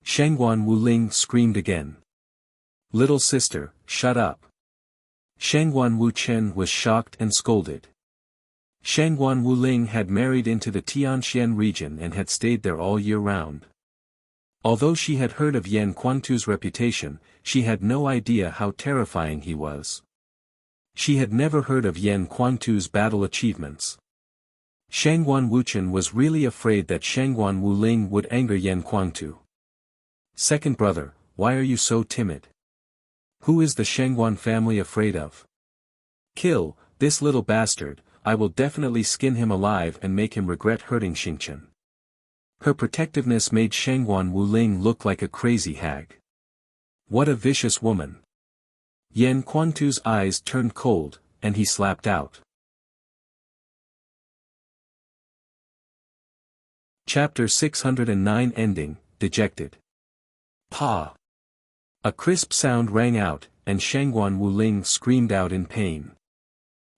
Shangguan Wuling screamed again. Little sister, shut up. Shangguan Wuchen was shocked and scolded. Shangguan Wuling had married into the Tianxian region and had stayed there all year round. Although she had heard of Yan Kuangtu's reputation, she had no idea how terrifying he was. She had never heard of Yan Kuangtu's battle achievements. Shangguan Wuchen was really afraid that Shangguan Wuling would anger Yan Kuangtu. Second brother, why are you so timid? Who is the Shangguan family afraid of? Kill this little bastard, I will definitely skin him alive and make him regret hurting Xingchen. Her protectiveness made Shangguan Wuling look like a crazy hag. What a vicious woman. Yan Kuangtu's eyes turned cold, and he slapped out. Chapter 609 Ending, Dejected. Pa! A crisp sound rang out, and Shangguan Wuling screamed out in pain.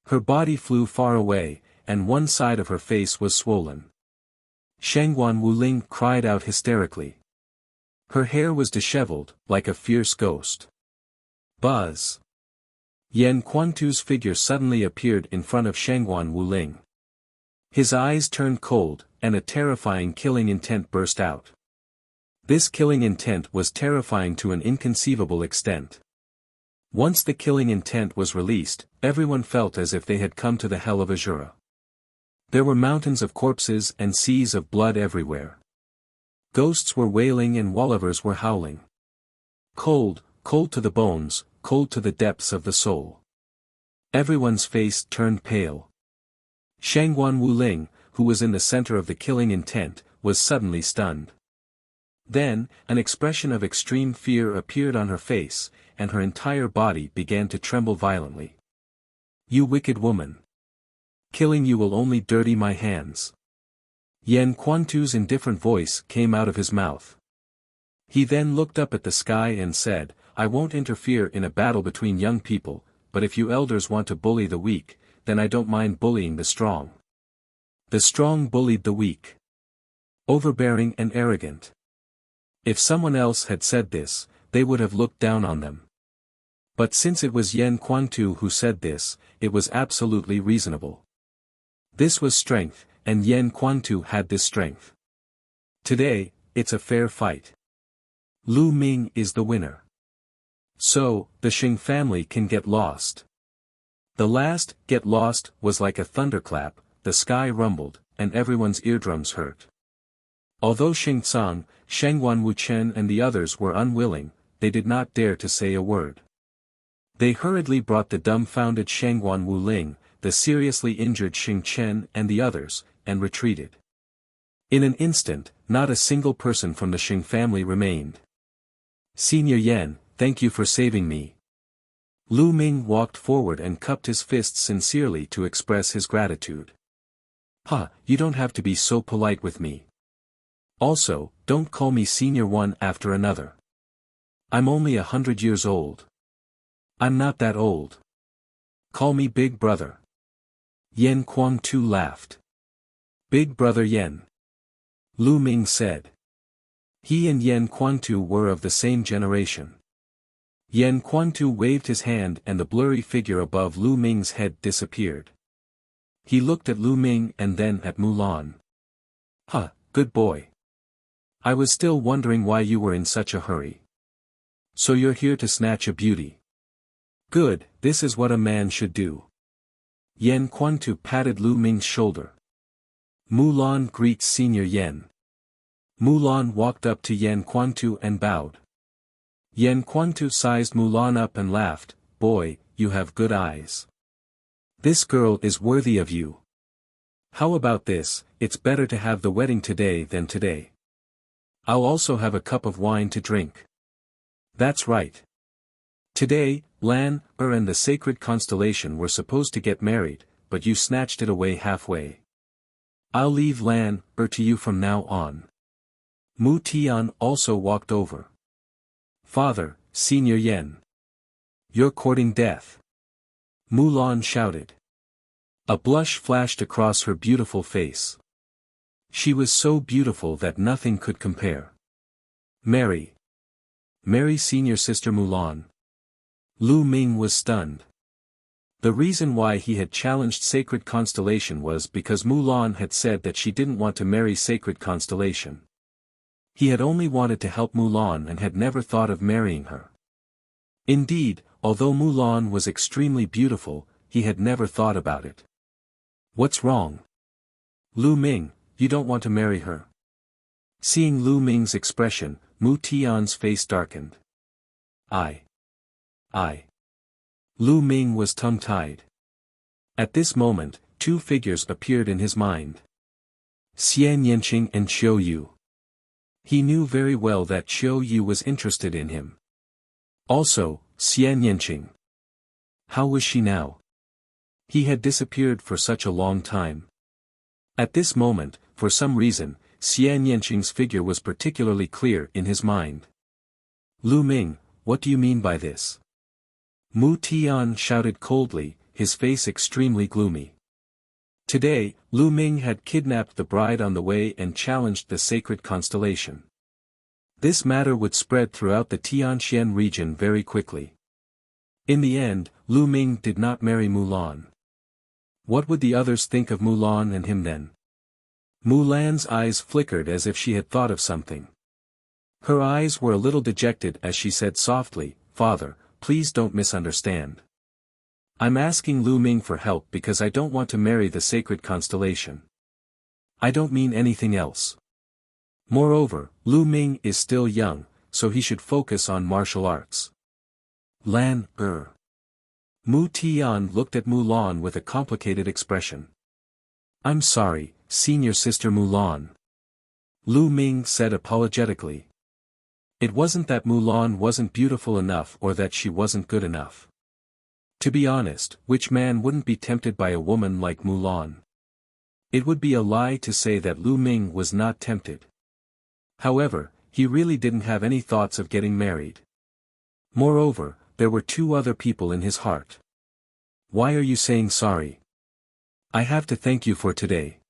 Her body flew far away, and one side of her face was swollen. Shangguan Wuling cried out hysterically. Her hair was disheveled, like a fierce ghost. Buzz! Yan Kuangtu's figure suddenly appeared in front of Shangguan Wuling. His eyes turned cold, and a terrifying killing intent burst out. This killing intent was terrifying to an inconceivable extent. Once the killing intent was released, everyone felt as if they had come to the hell of Azura. There were mountains of corpses and seas of blood everywhere. Ghosts were wailing and Wallivers were howling. Cold to the bones, cold to the depths of the soul. Everyone's face turned pale. Shangguan Wuling, who was in the center of the killing intent, was suddenly stunned. Then, an expression of extreme fear appeared on her face, and her entire body began to tremble violently. You wicked woman! Killing you will only dirty my hands. Yan Kuangtu's indifferent voice came out of his mouth. He then looked up at the sky and said, I won't interfere in a battle between young people, but if you elders want to bully the weak, then I don't mind bullying the strong. The strong bullied the weak. Overbearing and arrogant. If someone else had said this, they would have looked down on them. But since it was Yan Quantu who said this, it was absolutely reasonable. This was strength, and Yan Quantu had this strength. Today, it's a fair fight. Lu Ming is the winner. So, the Xing family can get lost. The last, get lost, was like a thunderclap, the sky rumbled, and everyone's eardrums hurt. Although Xing Tsang, Shengwan Wuchen and the others were unwilling, they did not dare to say a word. They hurriedly brought the dumbfounded Shengwan Wuling, the seriously injured Xing Chen and the others, and retreated. In an instant, not a single person from the Xing family remained. Senior Yan, thank you for saving me. Lu Ming walked forward and cupped his fists sincerely to express his gratitude. You don't have to be so polite with me. Also, don't call me senior one after another. I'm only 100 years old. I'm not that old. Call me big brother. Yan Quantu laughed. Big brother Yan. Lu Ming said. He and Yan Quantu were of the same generation. Yan Quantu waved his hand and the blurry figure above Lu Ming's head disappeared. He looked at Lu Ming and then at Mulan. Good boy. I was still wondering why you were in such a hurry. So you're here to snatch a beauty. Good, this is what a man should do. Yan Quantu patted Lu Ming's shoulder. Mulan greets Senior Yan. Mulan walked up to Yan Quantu and bowed. Yan Quantu sized Mulan up and laughed, boy, you have good eyes. This girl is worthy of you. How about this, it's better to have the wedding today than today. I'll also have a cup of wine to drink. That's right. Today, Lan, and the sacred constellation were supposed to get married, but you snatched it away halfway. I'll leave Lan, to you from now on. Mu Tian also walked over. Father, Senior Yan. You're courting death. Mulan shouted. A blush flashed across her beautiful face. She was so beautiful that nothing could compare. Marry. Marry senior sister Mulan. Lu Ming was stunned. The reason why he had challenged Sacred Constellation was because Mulan had said that she didn't want to marry Sacred Constellation. He had only wanted to help Mulan and had never thought of marrying her. Indeed, although Mulan was extremely beautiful, he had never thought about it. What's wrong? Lu Ming, you don't want to marry her? Seeing Lu Ming's expression, Mu Tian's face darkened. I. Lu Ming was tongue-tied. At this moment, two figures appeared in his mind. Xian Yanqing and Qiu Yu. He knew very well that Qiu Yu was interested in him. Also, Xian Yanqing. How was she now? He had disappeared for such a long time. At this moment, for some reason, Xian Yanqing's figure was particularly clear in his mind. Lu Ming, what do you mean by this? Mu Tian shouted coldly, his face extremely gloomy. Today, Lu Ming had kidnapped the bride on the way and challenged the sacred constellation. This matter would spread throughout the Tianxian region very quickly. In the end, Lu Ming did not marry Mulan. What would the others think of Mulan and him then? Mulan's eyes flickered as if she had thought of something. Her eyes were a little dejected as she said softly, Father, please don't misunderstand. I'm asking Lu Ming for help because I don't want to marry the sacred constellation. I don't mean anything else. Moreover, Lu Ming is still young, so he should focus on martial arts. Lan, Mu Tian looked at Mulan with a complicated expression. I'm sorry, senior sister Mulan. Lu Ming said apologetically. It wasn't that Mulan wasn't beautiful enough or that she wasn't good enough. To be honest, which man wouldn't be tempted by a woman like Mulan? It would be a lie to say that Lu Ming was not tempted. However, he really didn't have any thoughts of getting married. Moreover, there were two other people in his heart. Why are you saying sorry? I have to thank you for today.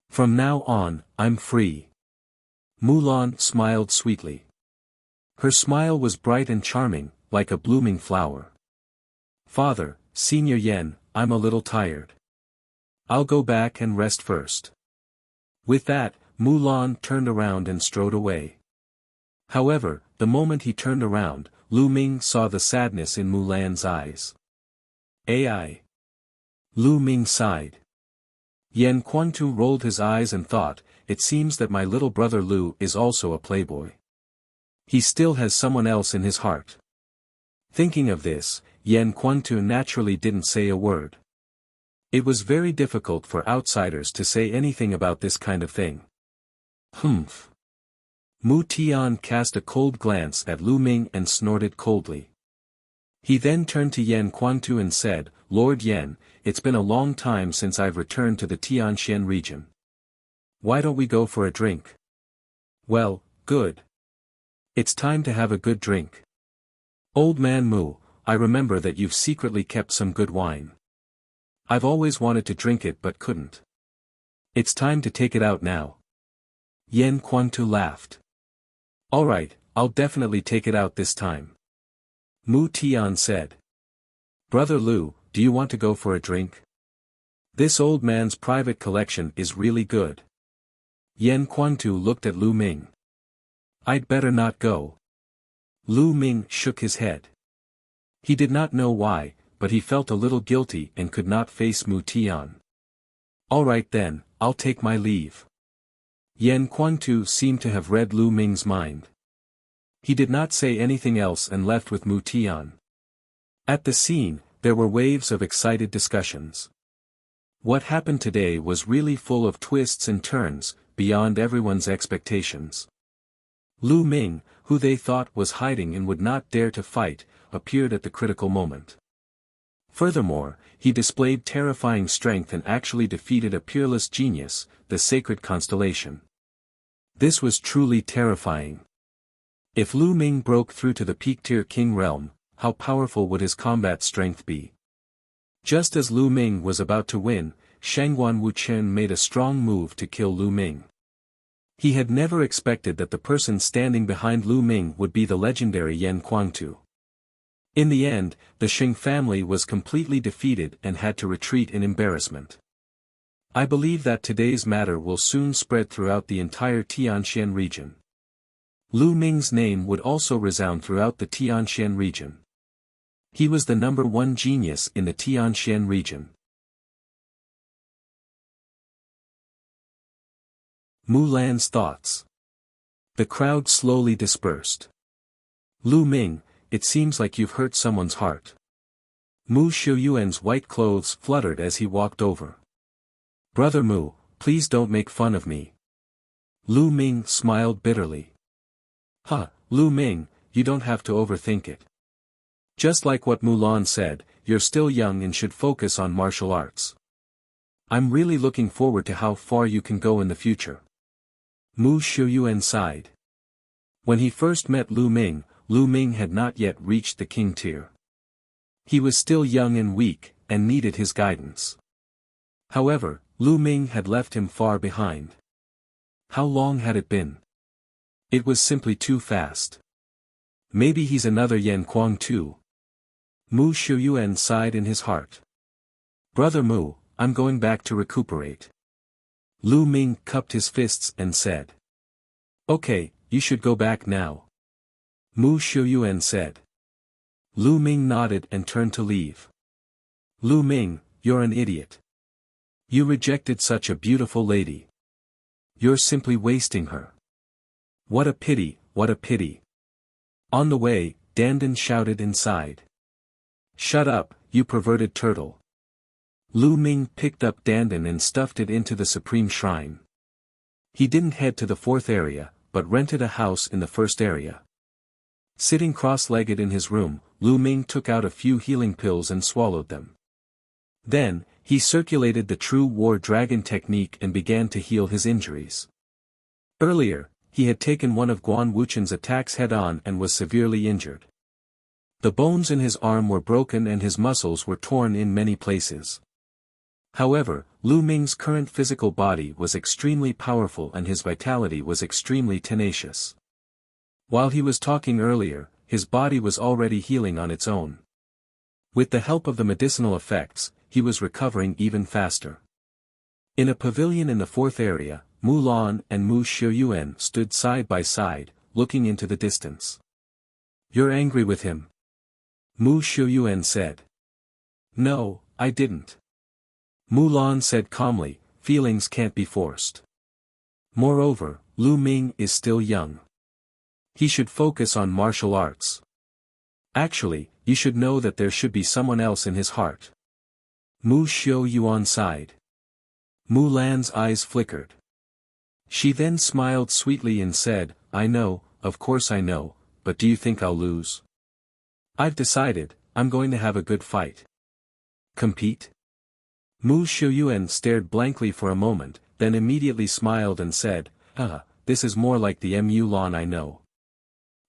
From now on, I'm free. Mulan smiled sweetly. Her smile was bright and charming, like a blooming flower. Father, Senior Yen, I'm a little tired. I'll go back and rest first. With that, Mulan turned around and strode away. However, the moment he turned around, Lu Ming saw the sadness in Mulan's eyes. Ai. Lu Ming sighed. Yan Quantu rolled his eyes and thought, it seems that my little brother Lu is also a playboy. He still has someone else in his heart. Thinking of this, Yan Quantu naturally didn't say a word. It was very difficult for outsiders to say anything about this kind of thing. Humph. Mu Tian cast a cold glance at Lu Ming and snorted coldly. He then turned to Yan Quantu and said, Lord Yan, it's been a long time since I've returned to the Tianxian region. Why don't we go for a drink? Well, good. It's time to have a good drink. Old man Mu, I remember that you've secretly kept some good wine. I've always wanted to drink it but couldn't. It's time to take it out now. Yan Quantu laughed. Alright, I'll definitely take it out this time. Mu Tian said. Brother Lu, do you want to go for a drink? This old man's private collection is really good. Yan Quantu looked at Lu Ming. I'd better not go. Lu Ming shook his head. He did not know why, but he felt a little guilty and could not face Mu Tian. Alright then, I'll take my leave. Yan Quantu seemed to have read Lu Ming's mind. He did not say anything else and left with Mu Tian. At the scene, there were waves of excited discussions. What happened today was really full of twists and turns, beyond everyone's expectations. Lu Ming, who they thought was hiding and would not dare to fight, appeared at the critical moment. Furthermore, he displayed terrifying strength and actually defeated a peerless genius, the sacred constellation. This was truly terrifying. If Lu Ming broke through to the peak-tier king realm, how powerful would his combat strength be? Just as Lu Ming was about to win, Shangguan Wuchen made a strong move to kill Lu Ming. He had never expected that the person standing behind Lu Ming would be the legendary Yan Quantu. In the end, the Sheng family was completely defeated and had to retreat in embarrassment. I believe that today's matter will soon spread throughout the entire Tianxian region. Lu Ming's name would also resound throughout the Tianxian region. He was the #1 genius in the Tianxian region. Mulan's thoughts. The crowd slowly dispersed. Lu Ming, it seems like you've hurt someone's heart. Mu Xiuyuan's white clothes fluttered as he walked over. Brother Mu, please don't make fun of me. Lu Ming smiled bitterly. Lu Ming, you don't have to overthink it. Just like what Mulan said, you're still young and should focus on martial arts. I'm really looking forward to how far you can go in the future. Mu Xiuyuan sighed. When he first met Lu Ming had not yet reached the king tier. He was still young and weak, and needed his guidance. However, Lu Ming had left him far behind. How long had it been? It was simply too fast. Maybe he's another Yan Quantu. Mu Xiuyuan sighed in his heart. Brother Mu, I'm going back to recuperate. Lu Ming cupped his fists and said. Okay, you should go back now. Mu Xiuyuan said. Lu Ming nodded and turned to leave. Lu Ming, you're an idiot. You rejected such a beautiful lady. You're simply wasting her. What a pity, what a pity. On the way, Dandan shouted inside. Shut up, you perverted turtle. Lu Ming picked up Dandan and stuffed it into the supreme shrine. He didn't head to the 4th area, but rented a house in the 1st area. Sitting cross-legged in his room, Lu Ming took out a few healing pills and swallowed them. Then, he circulated the true war dragon technique and began to heal his injuries. Earlier, he had taken one of Guan Wuchen's attacks head-on and was severely injured. The bones in his arm were broken and his muscles were torn in many places. However, Lu Ming's current physical body was extremely powerful and his vitality was extremely tenacious. While he was talking earlier, his body was already healing on its own. With the help of the medicinal effects, he was recovering even faster. In a pavilion in the fourth area, Mu Lan and Mu Xiuyuan stood side by side, looking into the distance. "You're angry with him?" Mu Xiuyuan said. "No, I didn't." Mu Lan said calmly, "Feelings can't be forced. Moreover, Lu Ming is still young. He should focus on martial arts. Actually, you should know that there should be someone else in his heart." Mu Xiuyuan sighed. Mu Lan's eyes flickered. She then smiled sweetly and said, "I know, of course I know, but do you think I'll lose? I've decided, I'm going to have a good fight." "Compete?" Mu Xiuyuan stared blankly for a moment, then immediately smiled and said, This is more like the Mu Lan I know.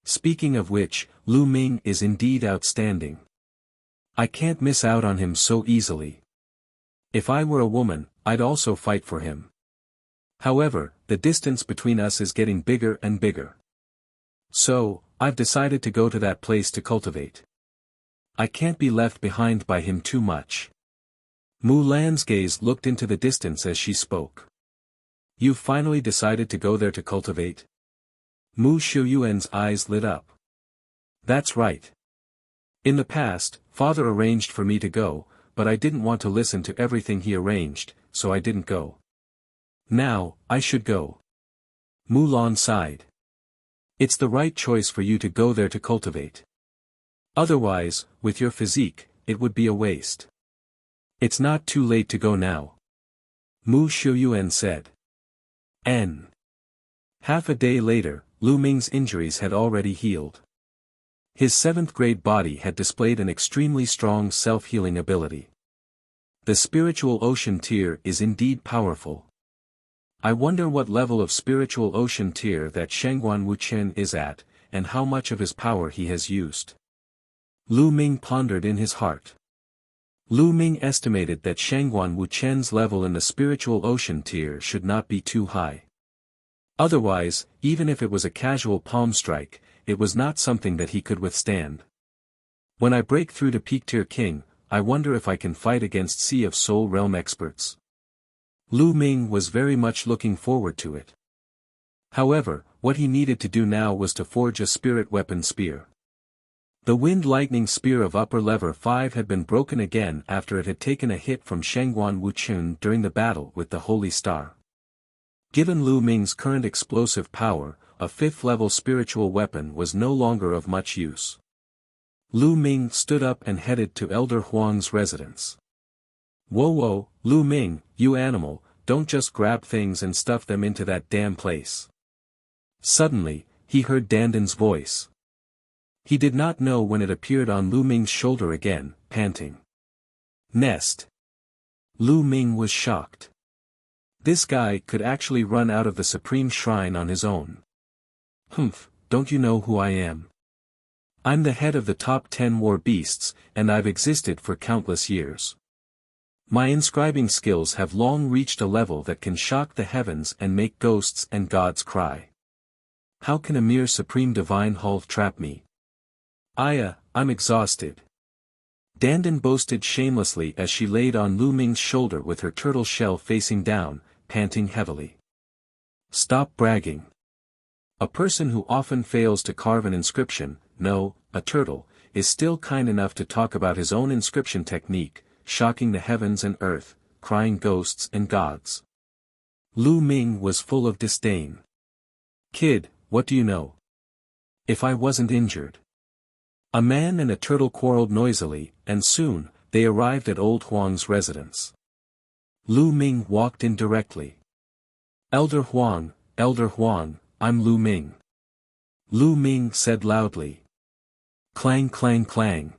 Speaking of which, Lu Ming is indeed outstanding. I can't miss out on him so easily. If I were a woman, I'd also fight for him. However, the distance between us is getting bigger and bigger. So, I've decided to go to that place to cultivate. I can't be left behind by him too much." Mu Lan's gaze looked into the distance as she spoke. "You've finally decided to go there to cultivate?" Mu Xiuyuan's eyes lit up. "That's right. In the past, father arranged for me to go, but I didn't want to listen to everything he arranged, so I didn't go. Now, I should go." Mu Lan sighed. "It's the right choice for you to go there to cultivate. Otherwise, with your physique, it would be a waste. It's not too late to go now." Mu Xiuyuan said. Half a day later, Lu Ming's injuries had already healed. His 7th grade body had displayed an extremely strong self-healing ability. The spiritual ocean tier is indeed powerful. I wonder what level of spiritual ocean tier that Shangguan Wuchen is at, and how much of his power he has used. Lu Ming pondered in his heart. Lu Ming estimated that Shangguan Wuchen's level in the spiritual ocean tier should not be too high. Otherwise, even if it was a casual palm strike, it was not something that he could withstand. When I break through to Peak Tier King, I wonder if I can fight against Sea of Soul Realm experts. Lu Ming was very much looking forward to it. However, what he needed to do now was to forge a spirit weapon spear. The Wind Lightning Spear of Upper Lever 5 had been broken again after it had taken a hit from Shangguan Wuchen during the battle with the Holy Star. Given Lu Ming's current explosive power, a 5th-level spiritual weapon was no longer of much use. Lu Ming stood up and headed to Elder Huang's residence. Whoa, Lu Ming, you animal, don't just grab things and stuff them into that damn place." Suddenly, he heard Dandan's voice. He did not know when it appeared on Lu Ming's shoulder again, panting. "Nest." Lu Ming was shocked. This guy could actually run out of the Supreme Shrine on his own. "Humph, don't you know who I am? I'm the head of the top 10 war beasts, and I've existed for countless years. My inscribing skills have long reached a level that can shock the heavens and make ghosts and gods cry. How can a mere supreme divine hull trap me? I'm exhausted." Dandan boasted shamelessly as she laid on Lu Ming's shoulder with her turtle shell facing down, panting heavily. "Stop bragging. A person who often fails to carve an inscription, no, a turtle, is still kind enough to talk about his own inscription technique, shocking the heavens and earth, crying ghosts and gods." Lu Ming was full of disdain. "Kid, what do you know? If I wasn't injured." A man and a turtle quarreled noisily, and soon, they arrived at Old Huang's residence. Lu Ming walked in directly. Elder Huang, I'm Lu Ming." Lu Ming said loudly. Clang clang clang.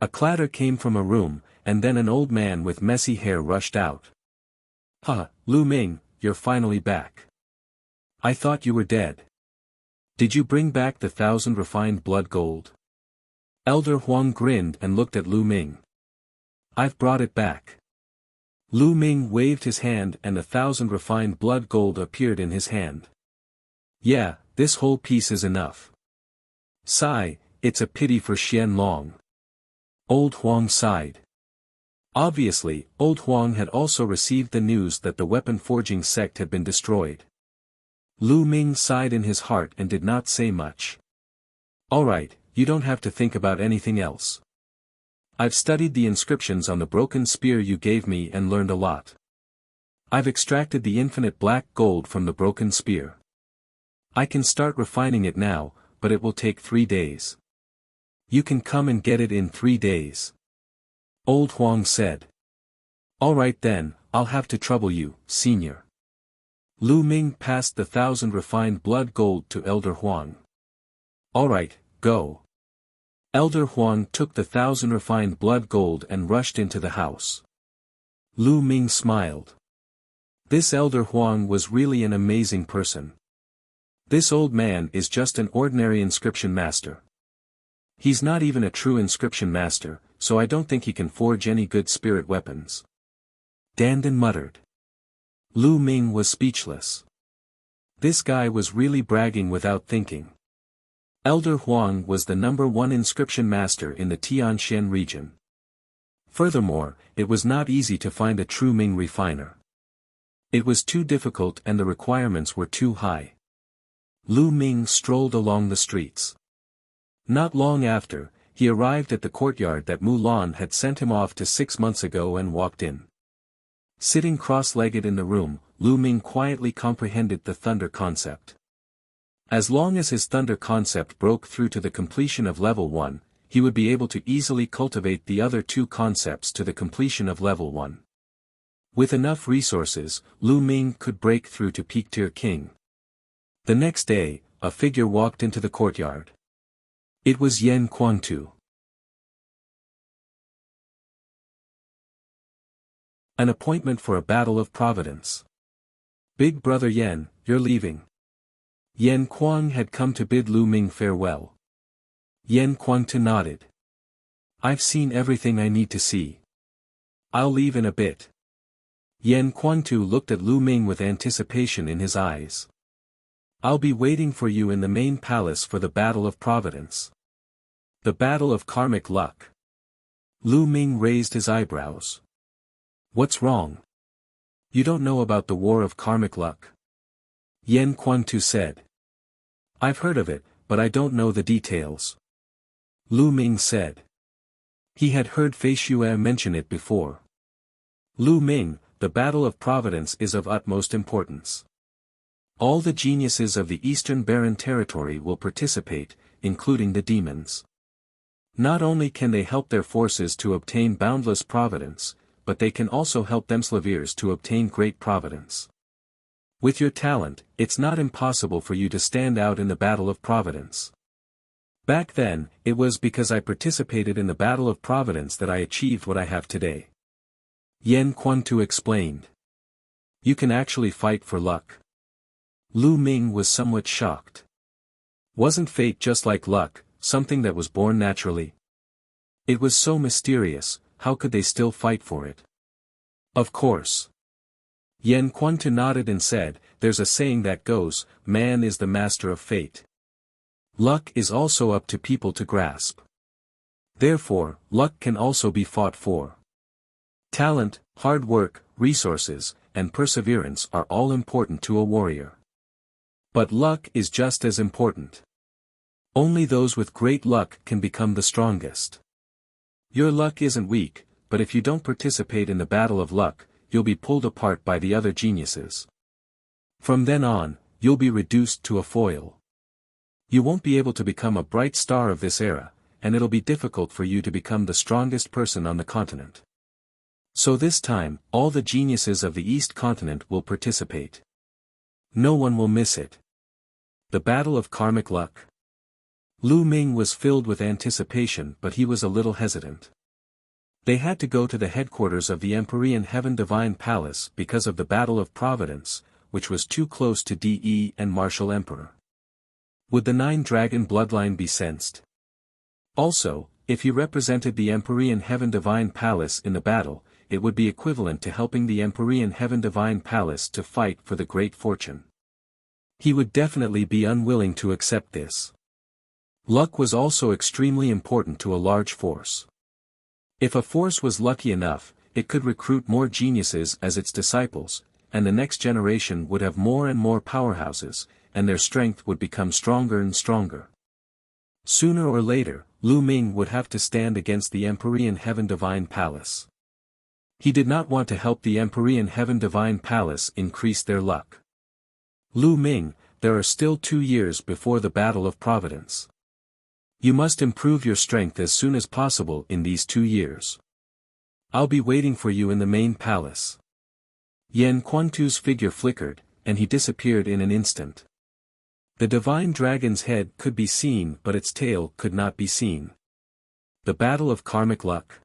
A clatter came from a room, and then an old man with messy hair rushed out. Lu Ming, you're finally back. I thought you were dead. Did you bring back the 1,000 refined blood gold?" Elder Huang grinned and looked at Lu Ming. "I've brought it back. Lu Ming waved his hand and 1,000 refined blood gold appeared in his hand. Yeah, this whole piece is enough. Sigh, it's a pity for Xian Long. Old Huang sighed. Obviously, Old Huang had also received the news that the weapon forging sect had been destroyed. Lu Ming sighed in his heart and did not say much. Alright, you don't have to think about anything else. I've studied the inscriptions on the broken spear you gave me and learned a lot. I've extracted the infinite black gold from the broken spear. I can start refining it now, but it will take 3 days. You can come and get it in 3 days. Old Huang said. Alright then, I'll have to trouble you, senior. Lu Ming passed the 1,000 refined blood gold to Elder Huang. Alright, go. Elder Huang took the 1,000 refined blood gold and rushed into the house. Lu Ming smiled. This Elder Huang was really an amazing person. This old man is just an ordinary inscription master. He's not even a true inscription master, so I don't think he can forge any good spirit weapons. Dandan muttered. Lu Ming was speechless. This guy was really bragging without thinking. Elder Huang was the #1 inscription master in the Tianxian region. Furthermore, it was not easy to find a true Ming refiner. It was too difficult and the requirements were too high. Lu Ming strolled along the streets. Not long after, he arrived at the courtyard that Mulan had sent him off to 6 months ago and walked in. Sitting cross-legged in the room, Lu Ming quietly comprehended the thunder concept. As long as his thunder concept broke through to the completion of level 1, he would be able to easily cultivate the other 2 concepts to the completion of level 1. With enough resources, Lu Ming could break through to peak tier king. The next day, a figure walked into the courtyard. It was Yan Quangtu. An appointment for a battle of Providence. Big brother Yan, you're leaving. Yan Kuang had come to bid Lu Ming farewell. Yan Quangtu nodded. I've seen everything I need to see. I'll leave in a bit. Yan Quangtu looked at Lu Ming with anticipation in his eyes. I'll be waiting for you in the main palace for the Battle of Providence. The Battle of Karmic Luck. Lu Ming raised his eyebrows. What's wrong? You don't know about the War of Karmic Luck? Yan Quangtu said. I've heard of it, but I don't know the details. Lu Ming said. He had heard Fei Xue mention it before. Lu Ming, the Battle of Providence is of utmost importance. All the geniuses of the Eastern Barren Territory will participate, including the demons. Not only can they help their forces to obtain boundless providence, but they can also help Themslaviers to obtain great providence. With your talent, it's not impossible for you to stand out in the Battle of Providence. Back then, it was because I participated in the Battle of Providence that I achieved what I have today. Yan Quangtu explained. You can actually fight for luck. Lu Ming was somewhat shocked. Wasn't fate just like luck, something that was born naturally? It was so mysterious, how could they still fight for it? Of course. Yan Quangtu nodded and said, there's a saying that goes, man is the master of fate. Luck is also up to people to grasp. Therefore, luck can also be fought for. Talent, hard work, resources, and perseverance are all important to a warrior. But luck is just as important. Only those with great luck can become the strongest. Your luck isn't weak, but if you don't participate in the battle of luck, you'll be pulled apart by the other geniuses. From then on, you'll be reduced to a foil. You won't be able to become a bright star of this era, and it'll be difficult for you to become the strongest person on the continent. So this time, all the geniuses of the East continent will participate. No one will miss it. The Battle of Karmic Luck. Lu Ming was filled with anticipation, but he was a little hesitant. They had to go to the headquarters of the Empyrean Heaven Divine Palace because of the Battle of Providence, which was too close to De and Martial Emperor. Would the 9-dragon bloodline be sensed? Also, if he represented the Empyrean Heaven Divine Palace in the battle, it would be equivalent to helping the Empyrean Heaven Divine Palace to fight for the great fortune. He would definitely be unwilling to accept this. Luck was also extremely important to a large force. If a force was lucky enough, it could recruit more geniuses as its disciples, and the next generation would have more and more powerhouses, and their strength would become stronger and stronger. Sooner or later, Lu Ming would have to stand against the Empyrean Heaven Divine Palace. He did not want to help the Empyrean Heaven Divine Palace increase their luck. Lu Ming, there are still 2 years before the Battle of Providence. You must improve your strength as soon as possible in these 2 years. I'll be waiting for you in the main palace. Yan Quantu's figure flickered, and he disappeared in an instant. The divine dragon's head could be seen but its tail could not be seen. The battle of karmic luck.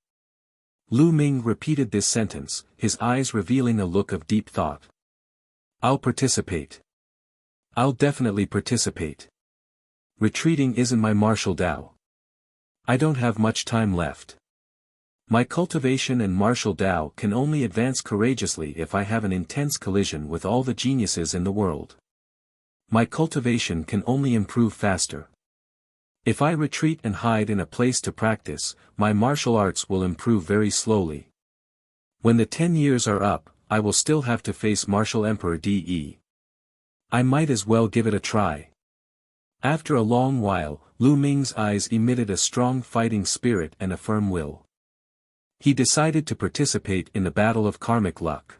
Lu Ming repeated this sentence, his eyes revealing a look of deep thought. I'll participate. I'll definitely participate. Retreating isn't my martial Dao. I don't have much time left. My cultivation and martial Dao can only advance courageously if I have an intense collision with all the geniuses in the world. My cultivation can only improve faster. If I retreat and hide in a place to practice, my martial arts will improve very slowly. When the 10 years are up, I will still have to face Martial Emperor De. I might as well give it a try. After a long while, Lu Ming's eyes emitted a strong fighting spirit and a firm will. He decided to participate in the battle of karmic luck.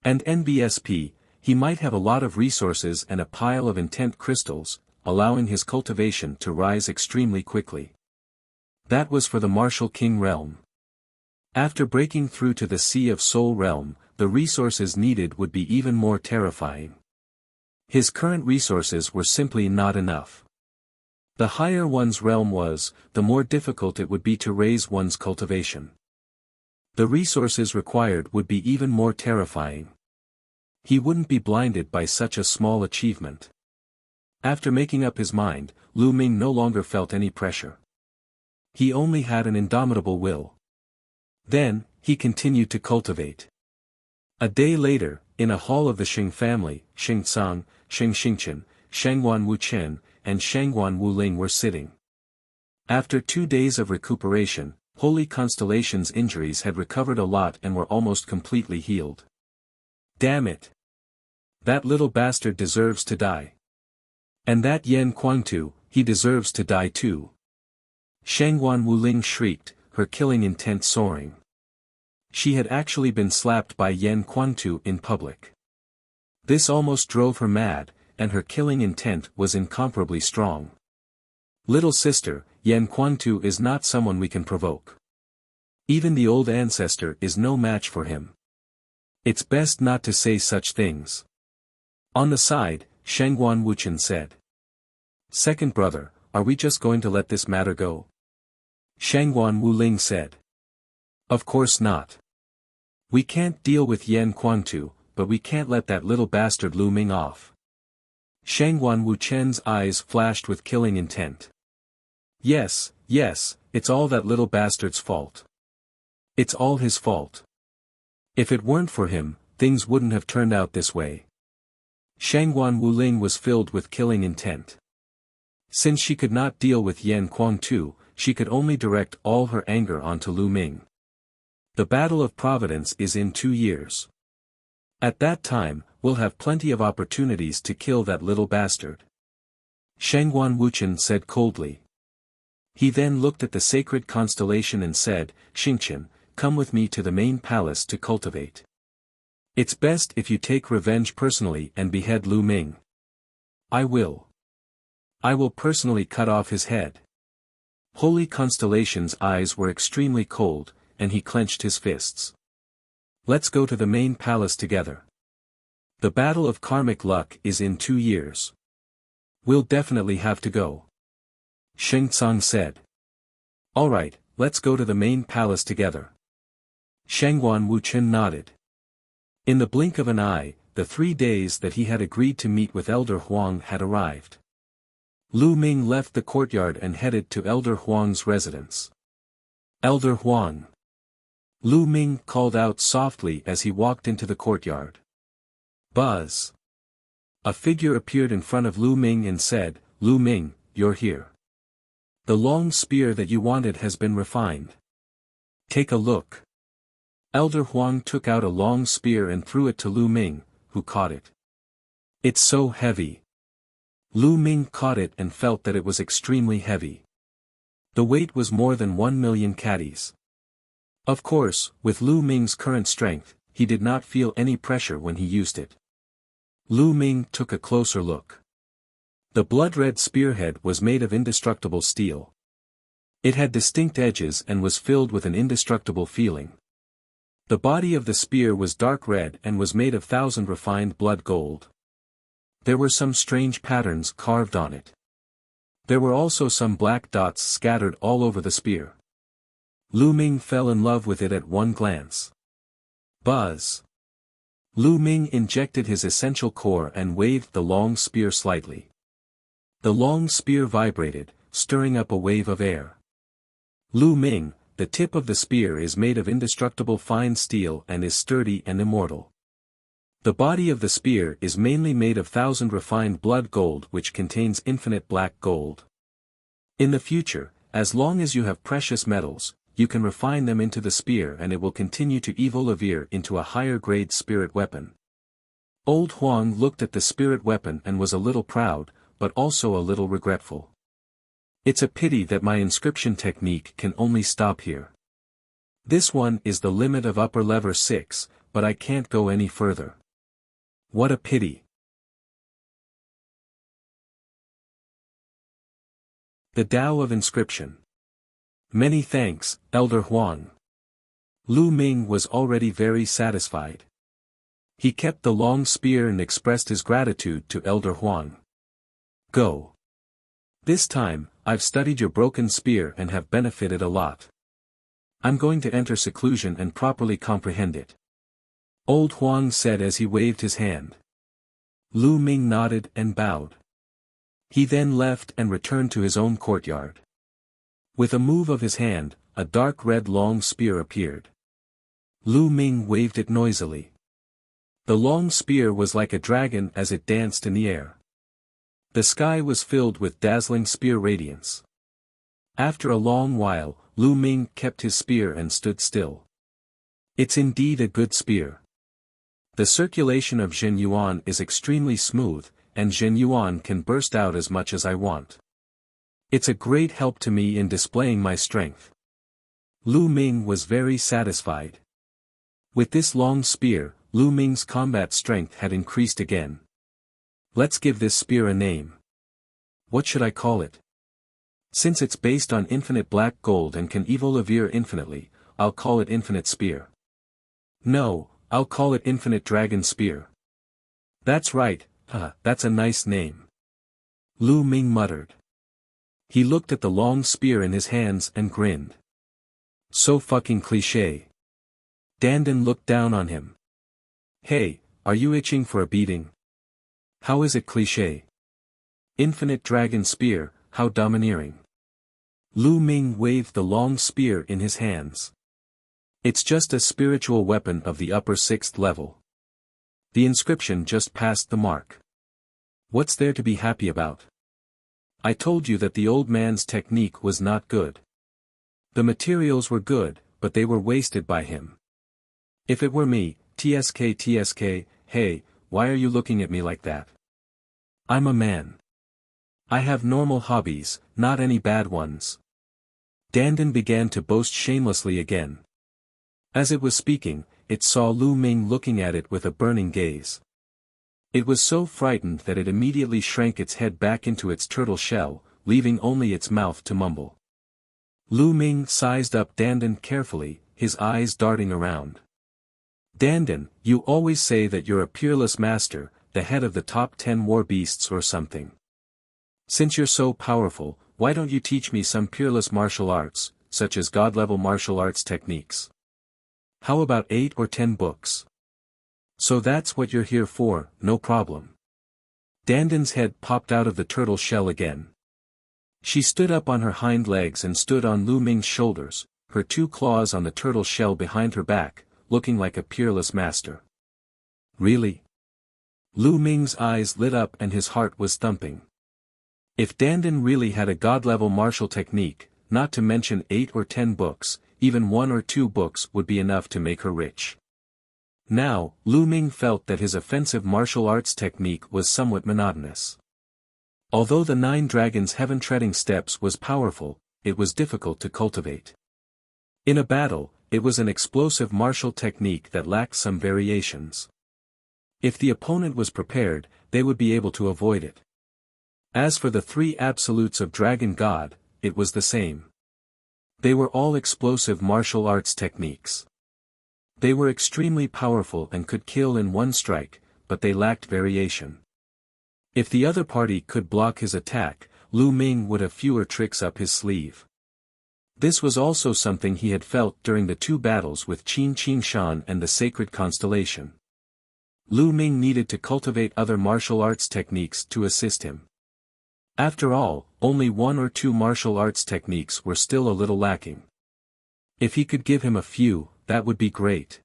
And NBSP, he might have a lot of resources and a pile of intent crystals, allowing his cultivation to rise extremely quickly. That was for the Martial King realm. After breaking through to the Sea of Soul realm, the resources needed would be even more terrifying. His current resources were simply not enough. The higher one's realm was, the more difficult it would be to raise one's cultivation. The resources required would be even more terrifying. He wouldn't be blinded by such a small achievement. After making up his mind, Lu Ming no longer felt any pressure. He only had an indomitable will. Then, he continued to cultivate. A day later, in a hall of the Xing family, Xing Tsang, Xing Xingchen, Shangguan Wuchen, and Shangguan Wuling were sitting. After 2 days of recuperation, Holy Constellation's injuries had recovered a lot and were almost completely healed. Damn it! That little bastard deserves to die. And that Yan Quantu, he deserves to die too. Shangguan Wuling shrieked, her killing intent soaring. She had actually been slapped by Yan Quantu in public. This almost drove her mad, and her killing intent was incomparably strong. Little sister, Yan Quantu is not someone we can provoke. Even the old ancestor is no match for him. It's best not to say such things. On the side, Shangguan Wuchen said. Second brother, are we just going to let this matter go? Shangguan Wuling said. Of course not. We can't deal with Yan Quantu, but we can't let that little bastard Lu Ming off. Shangguan Wuchen's eyes flashed with killing intent. Yes, it's all that little bastard's fault. It's all his fault. If it weren't for him, things wouldn't have turned out this way. Shangguan Wuling was filled with killing intent. Since she could not deal with Yan Quantu, she could only direct all her anger onto Lu Ming. The Battle of Providence is in 2 years. At that time, we'll have plenty of opportunities to kill that little bastard. Shangguan Wuchen said coldly. He then looked at the sacred constellation and said, Xingchen, come with me to the main palace to cultivate. It's best if you take revenge personally and behead Lu Ming. I will. I will personally cut off his head. Holy Constellation's eyes were extremely cold, and he clenched his fists. Let's go to the main palace together. The battle of karmic luck is in 2 years. We'll definitely have to go. Sheng Tsang said. Alright, let's go to the main palace together. Shangguan Wuchen nodded. In the blink of an eye, the 3 days that he had agreed to meet with Elder Huang had arrived. Lu Ming left the courtyard and headed to Elder Huang's residence. Elder Huang. Lu Ming called out softly as he walked into the courtyard. Buzz! A figure appeared in front of Lu Ming and said, Lu Ming, you're here. The long spear that you wanted has been refined. Take a look. Elder Huang took out a long spear and threw it to Lu Ming, who caught it. It's so heavy. Lu Ming caught it and felt that it was extremely heavy. The weight was more than 1,000,000 catties. Of course, with Lu Ming's current strength, he did not feel any pressure when he used it. Lu Ming took a closer look. The blood-red spearhead was made of indestructible steel. It had distinct edges and was filled with an indestructible feeling. The body of the spear was dark red and was made of 1,000 refined blood gold. There were some strange patterns carved on it. There were also some black dots scattered all over the spear. Lu Ming fell in love with it at one glance. Buzz! Lu Ming injected his essential core and waved the long spear slightly. The long spear vibrated, stirring up a wave of air. Lu Ming, the tip of the spear is made of indestructible fine steel and is sturdy and immortal. The body of the spear is mainly made of 1,000 refined blood gold which contains infinite black gold. In the future, as long as you have precious metals, you can refine them into the spear and it will continue to evolve into a higher grade spirit weapon. Old Huang looked at the spirit weapon and was a little proud, but also a little regretful. It's a pity that my inscription technique can only stop here. This one is the limit of upper level 6, but I can't go any further. What a pity. The Tao of Inscription. Many thanks, Elder Huang. Lu Ming was already very satisfied. He kept the long spear and expressed his gratitude to Elder Huang. Go. This time, I've studied your broken spear and have benefited a lot. I'm going to enter seclusion and properly comprehend it. Old Huang said as he waved his hand. Lu Ming nodded and bowed. He then left and returned to his own courtyard. With a move of his hand, a dark red long spear appeared. Lu Ming waved it noisily. The long spear was like a dragon as it danced in the air. The sky was filled with dazzling spear radiance. After a long while, Lu Ming kept his spear and stood still. It's indeed a good spear. The circulation of Zhen Yuan is extremely smooth, and Zhen Yuan can burst out as much as I want. It's a great help to me in displaying my strength. Lu Ming was very satisfied. With this long spear, Lu Ming's combat strength had increased again. Let's give this spear a name. What should I call it? Since it's based on infinite black gold and can evolve infinitely, I'll call it Infinite Spear. No, I'll call it Infinite Dragon Spear. That's right, that's a nice name. Lu Ming muttered. He looked at the long spear in his hands and grinned. So fucking cliché. Dandan looked down on him. Hey, are you itching for a beating? How is it cliché? Infinite Dragon Spear, how domineering. Lu Ming waved the long spear in his hands. It's just a spiritual weapon of the upper 6th level. The inscription just passed the mark. What's there to be happy about? I told you that the old man's technique was not good. The materials were good, but they were wasted by him. If it were me, TSK, hey, why are you looking at me like that? I'm a man. I have normal hobbies, not any bad ones. Dandan began to boast shamelessly again. As it was speaking, it saw Lu Ming looking at it with a burning gaze. It was so frightened that it immediately shrank its head back into its turtle shell, leaving only its mouth to mumble. Lu Ming sized up Dandan carefully, his eyes darting around. Dandan, you always say that you're a peerless master, the head of the top 10 war beasts or something. Since you're so powerful, why don't you teach me some peerless martial arts, such as god-level martial arts techniques? How about 8 or 10 books? So that's what you're here for, no problem. Dandan's head popped out of the turtle shell again. She stood up on her hind legs and stood on Lu Ming's shoulders, her two claws on the turtle shell behind her back, looking like a peerless master. Really? Lu Ming's eyes lit up and his heart was thumping. If Dandan really had a god-level martial technique, not to mention 8 or 10 books, even 1 or 2 books would be enough to make her rich. Now, Lu Ming felt that his offensive martial arts technique was somewhat monotonous. Although the 9 Dragons' heaven-treading steps was powerful, it was difficult to cultivate. In a battle, it was an explosive martial technique that lacked some variations. If the opponent was prepared, they would be able to avoid it. As for the 3 absolutes of Dragon God, it was the same. They were all explosive martial arts techniques. They were extremely powerful and could kill in one strike, but they lacked variation. If the other party could block his attack, Lu Ming would have fewer tricks up his sleeve. This was also something he had felt during the 2 battles with Qin Shan and the Sacred Constellation. Lu Ming needed to cultivate other martial arts techniques to assist him. After all, only 1 or 2 martial arts techniques were still a little lacking. If he could give him a few, that would be great.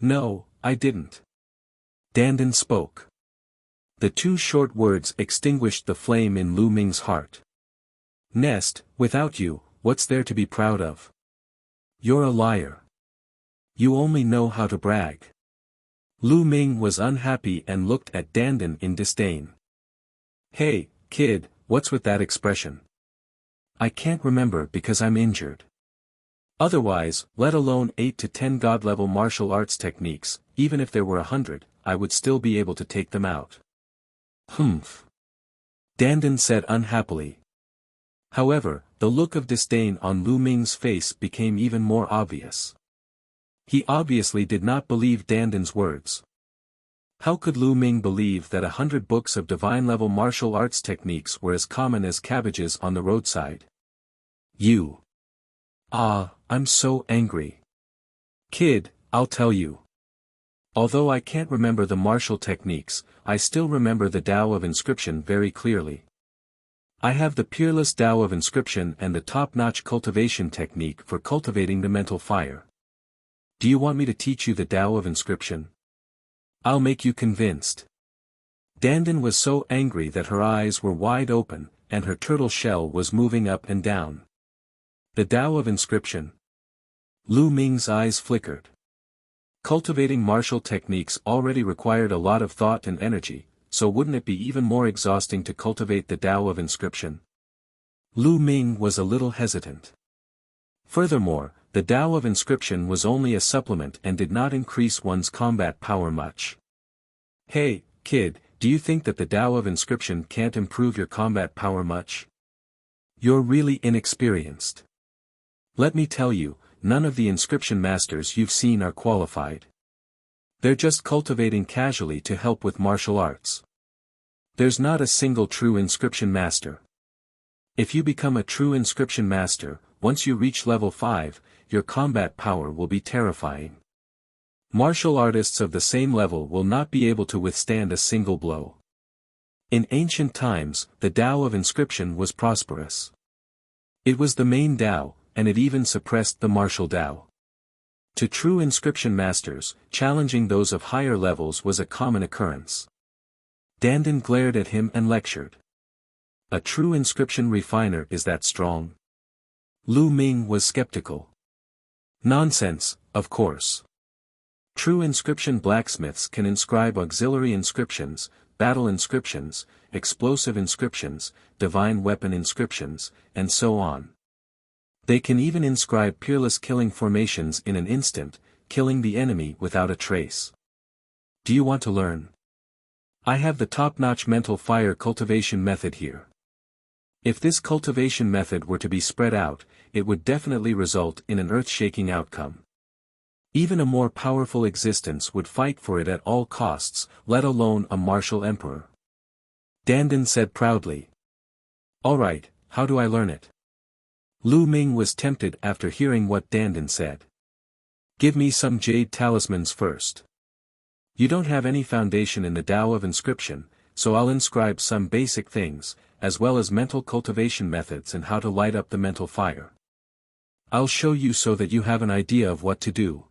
No, I didn't. Dandan spoke. The 2 short words extinguished the flame in Lu Ming's heart. Nest, without you, what's there to be proud of? You're a liar. You only know how to brag. Lu Ming was unhappy and looked at Dandan in disdain. Hey, kid, what's with that expression? I can't remember because I'm injured. Otherwise, let alone 8 to 10 god-level martial arts techniques, even if there were 100, I would still be able to take them out. Humph. Dandan said unhappily. However, the look of disdain on Lu Ming's face became even more obvious. He obviously did not believe Dandan's words. How could Lu Ming believe that 100 books of divine-level martial arts techniques were as common as cabbages on the roadside? You. I'm so angry. Kid, I'll tell you. Although I can't remember the martial techniques, I still remember the Tao of Inscription very clearly. I have the peerless Tao of Inscription and the top-notch cultivation technique for cultivating the mental fire. Do you want me to teach you the Tao of Inscription? I'll make you convinced. Dandan was so angry that her eyes were wide open, and her turtle shell was moving up and down. The Tao of Inscription. Lu Ming's eyes flickered. Cultivating martial techniques already required a lot of thought and energy, so wouldn't it be even more exhausting to cultivate the Tao of Inscription? Lu Ming was a little hesitant. Furthermore, the Tao of Inscription was only a supplement and did not increase one's combat power much. Hey, kid, do you think that the Tao of Inscription can't improve your combat power much? You're really inexperienced. Let me tell you, none of the inscription masters you've seen are qualified. They're just cultivating casually to help with martial arts. There's not a single true inscription master. If you become a true inscription master, once you reach level 5, your combat power will be terrifying. Martial artists of the same level will not be able to withstand a single blow. In ancient times, the Tao of Inscription was prosperous. It was the main Tao, and it even suppressed the martial Tao. To true inscription masters, challenging those of higher levels was a common occurrence. Dandan glared at him and lectured. A true inscription refiner is that strong? Lu Ming was skeptical. Nonsense, of course. True inscription blacksmiths can inscribe auxiliary inscriptions, battle inscriptions, explosive inscriptions, divine weapon inscriptions, and so on. They can even inscribe peerless killing formations in an instant, killing the enemy without a trace. Do you want to learn? I have the top-notch mental fire cultivation method here. If this cultivation method were to be spread out, it would definitely result in an earth-shaking outcome. Even a more powerful existence would fight for it at all costs, let alone a martial emperor. Dandan said proudly. Alright, how do I learn it? Lu Ming was tempted after hearing what Dandan said. Give me some jade talismans first. You don't have any foundation in the Tao of Inscription, so I'll inscribe some basic things, as well as mental cultivation methods and how to light up the mental fire. I'll show you so that you have an idea of what to do.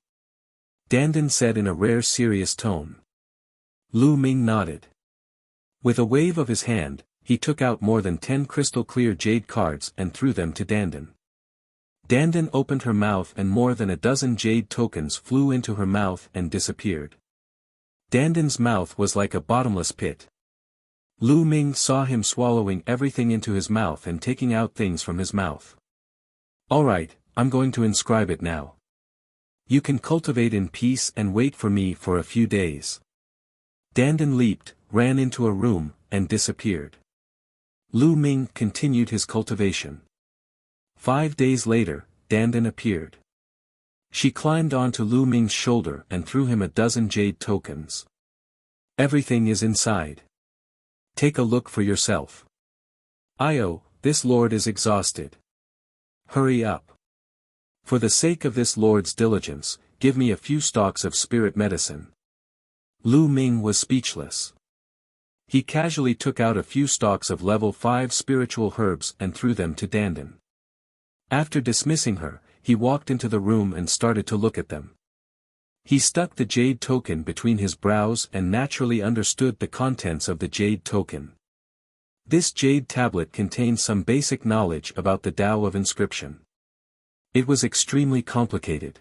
Dandan said in a rare serious tone. Lu Ming nodded. With a wave of his hand, he took out more than 10 crystal-clear jade cards and threw them to Dandan. Dandan opened her mouth and more than a dozen jade tokens flew into her mouth and disappeared. Dandan's mouth was like a bottomless pit. Lu Ming saw him swallowing everything into his mouth and taking out things from his mouth. Alright, I'm going to inscribe it now. You can cultivate in peace and wait for me for a few days. Dandan leaped, ran into a room, and disappeared. Lu Ming continued his cultivation. 5 days later, Dandan appeared. She climbed onto Lu Ming's shoulder and threw him a dozen jade tokens. Everything is inside. Take a look for yourself. Io, this lord is exhausted. Hurry up. For the sake of this lord's diligence, give me a few stalks of spirit medicine. Lu Ming was speechless. He casually took out a few stalks of level 5 spiritual herbs and threw them to Dandan. After dismissing her, he walked into the room and started to look at them. He stuck the jade token between his brows and naturally understood the contents of the jade token. This jade tablet contained some basic knowledge about the Tao of inscription. It was extremely complicated.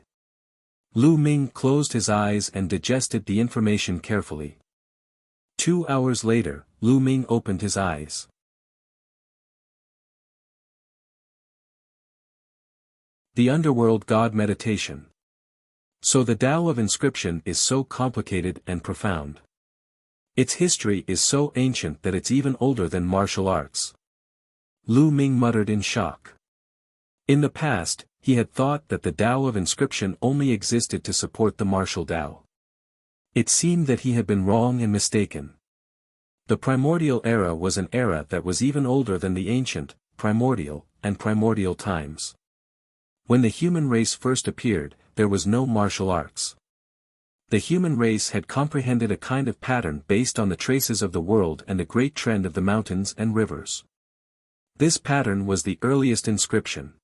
Lu Ming closed his eyes and digested the information carefully. 2 hours later, Lu Ming opened his eyes. The Underworld God Meditation. So the Tao of inscription is so complicated and profound. Its history is so ancient that it's even older than martial arts. Lu Ming muttered in shock. In the past, he had thought that the Tao of inscription only existed to support the martial Tao. It seemed that he had been wrong and mistaken. The primordial era was an era that was even older than the ancient, primordial, and primordial times. When the human race first appeared, there was no martial arts. The human race had comprehended a kind of pattern based on the traces of the world and a great trend of the mountains and rivers. This pattern was the earliest inscription.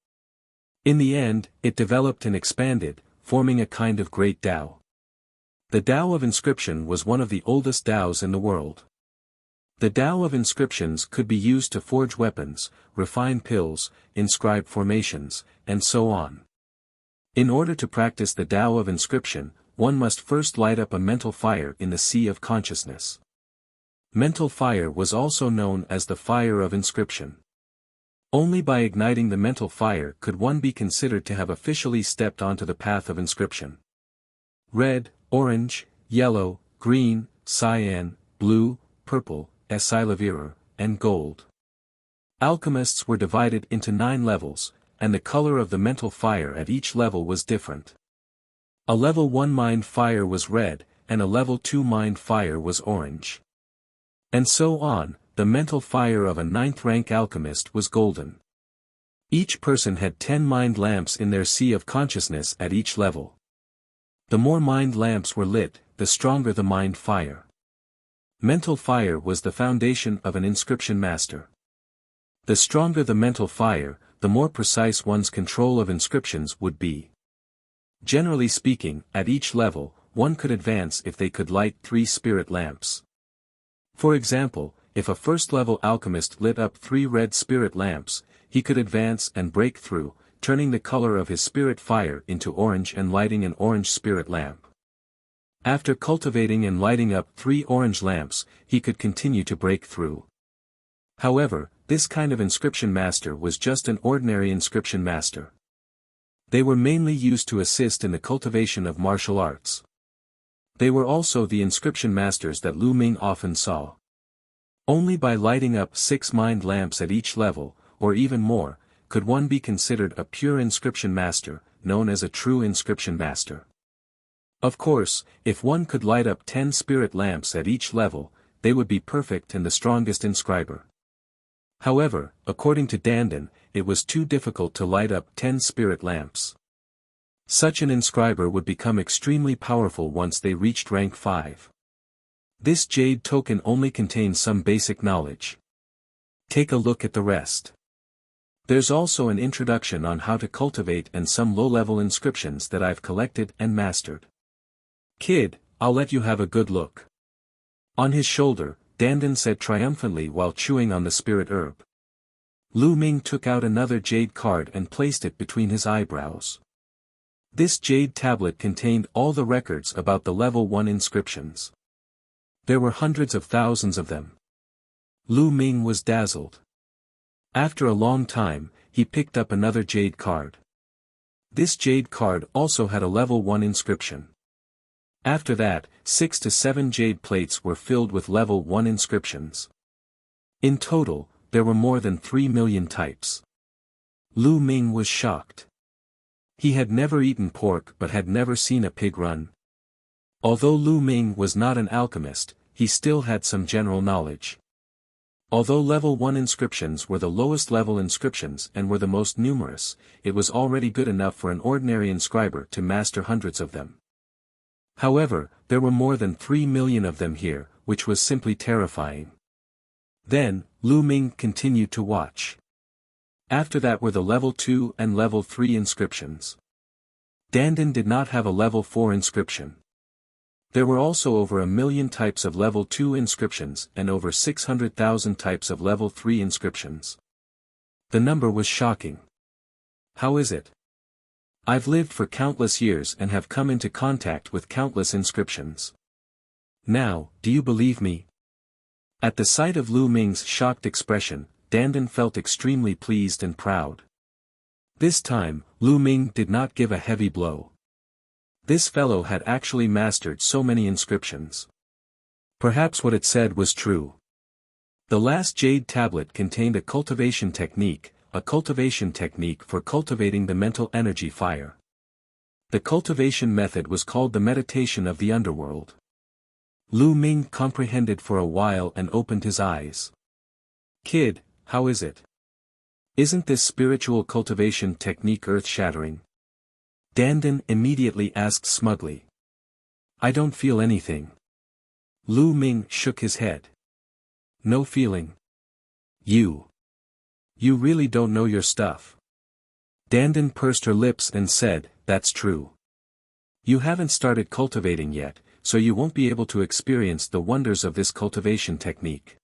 In the end, it developed and expanded, forming a kind of great Tao. The Tao of inscription was one of the oldest Taos in the world. The Tao of inscriptions could be used to forge weapons, refine pills, inscribe formations, and so on. In order to practice the Tao of inscription, one must first light up a mental fire in the sea of consciousness. Mental fire was also known as the fire of inscription. Only by igniting the mental fire could one be considered to have officially stepped onto the path of inscription. Red, orange, yellow, green, cyan, blue, purple, silavira, and gold. Alchemists were divided into 9 levels, and the color of the mental fire at each level was different. A level 1 mind fire was red, and a level 2 mind fire was orange. And so on, the mental fire of a 9th rank alchemist was golden. Each person had 10 mind lamps in their sea of consciousness at each level. The more mind lamps were lit, the stronger the mind fire. Mental fire was the foundation of an inscription master. The stronger the mental fire, the more precise one's control of inscriptions would be. Generally speaking, at each level, one could advance if they could light 3 spirit lamps. For example, if a first-level alchemist lit up 3 red spirit lamps, he could advance and break through, turning the color of his spirit fire into orange and lighting an orange spirit lamp. After cultivating and lighting up 3 orange lamps, he could continue to break through. However, this kind of inscription master was just an ordinary inscription master. They were mainly used to assist in the cultivation of martial arts. They were also the inscription masters that Lu Ming often saw. Only by lighting up 6 mind lamps at each level, or even more, could one be considered a pure inscription master, known as a true inscription master. Of course, if one could light up 10 spirit lamps at each level, they would be perfect and the strongest inscriber. However, according to Dandan, it was too difficult to light up 10 spirit lamps. Such an inscriber would become extremely powerful once they reached rank 5. This jade token only contains some basic knowledge. Take a look at the rest. There's also an introduction on how to cultivate and some low-level inscriptions that I've collected and mastered. Kid, I'll let you have a good look. On his shoulder, Dandan said triumphantly while chewing on the spirit herb. Lu Ming took out another jade card and placed it between his eyebrows. This jade tablet contained all the records about the level 1 inscriptions. There were hundreds of thousands of them. Lu Ming was dazzled. After a long time, he picked up another jade card. This jade card also had a level 1 inscription. After that, 6 to 7 jade plates were filled with level 1 inscriptions. In total, there were more than 3 million types. Lu Ming was shocked. He had never eaten pork but had never seen a pig run. Although Lu Ming was not an alchemist, he still had some general knowledge. Although level 1 inscriptions were the lowest level inscriptions and were the most numerous, it was already good enough for an ordinary inscriber to master hundreds of them. However, there were more than 3 million of them here, which was simply terrifying. Then, Lu Ming continued to watch. After that were the level 2 and level 3 inscriptions. Dandan did not have a level 4 inscription. There were also over 1 million types of level 2 inscriptions and over 600,000 types of level 3 inscriptions. The number was shocking. How is it? I've lived for countless years and have come into contact with countless inscriptions. Now, do you believe me? At the sight of Lu Ming's shocked expression, Dandan felt extremely pleased and proud. This time, Lu Ming did not give a heavy blow. This fellow had actually mastered so many inscriptions. Perhaps what it said was true. The last jade tablet contained a cultivation technique for cultivating the mental energy fire. The cultivation method was called the meditation of the underworld. Lu Ming comprehended for a while and opened his eyes. Kid, how is it? Isn't this spiritual cultivation technique earth-shattering? Dandan immediately asked smugly. I don't feel anything. Lu Ming shook his head. No feeling. You really don't know your stuff. Dandan pursed her lips and said, that's true. You haven't started cultivating yet, so you won't be able to experience the wonders of this cultivation technique.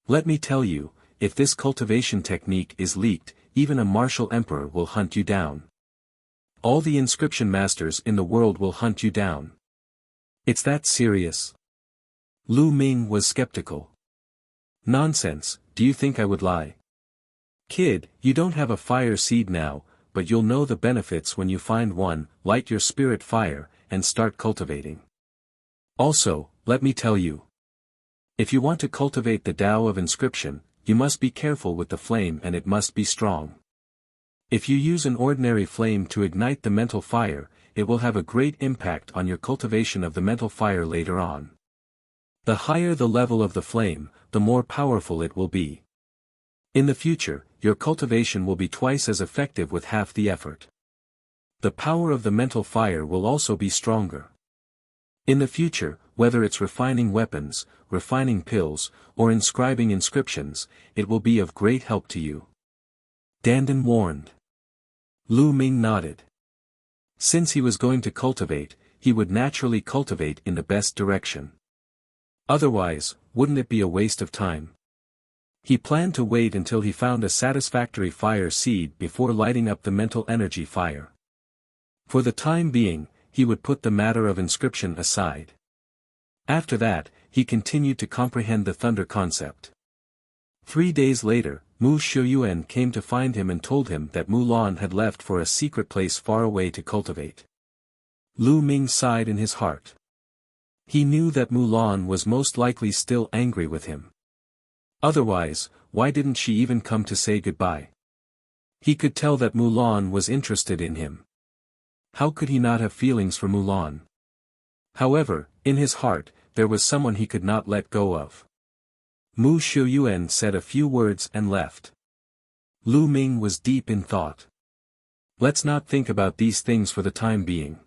Let me tell you, if this cultivation technique is leaked, even a martial emperor will hunt you down. All the inscription masters in the world will hunt you down. It's that serious? Lu Ming was skeptical. Nonsense, do you think I would lie? Kid, you don't have a fire seed now, but you'll know the benefits when you find one, light your spirit fire, and start cultivating. Also, let me tell you. If you want to cultivate the Tao of inscription, you must be careful with the flame and it must be strong. If you use an ordinary flame to ignite the mental fire, it will have a great impact on your cultivation of the mental fire later on. The higher the level of the flame, the more powerful it will be. In the future, your cultivation will be twice as effective with half the effort. The power of the mental fire will also be stronger. In the future, whether it's refining weapons, refining pills, or inscribing inscriptions, it will be of great help to you. Dandan warned. Lu Ming nodded. Since he was going to cultivate, he would naturally cultivate in the best direction. Otherwise, wouldn't it be a waste of time? He planned to wait until he found a satisfactory fire seed before lighting up the mental energy fire. For the time being, he would put the matter of inscription aside. After that, he continued to comprehend the thunder concept. 3 days later, Mu Shuyuan came to find him and told him that Mulan had left for a secret place far away to cultivate. Lu Ming sighed in his heart. He knew that Mulan was most likely still angry with him. Otherwise, why didn't she even come to say goodbye? He could tell that Mulan was interested in him. How could he not have feelings for Mulan? However, in his heart, there was someone he could not let go of. Mu Shuyuan said a few words and left. Lu Ming was deep in thought. Let's not think about these things for the time being.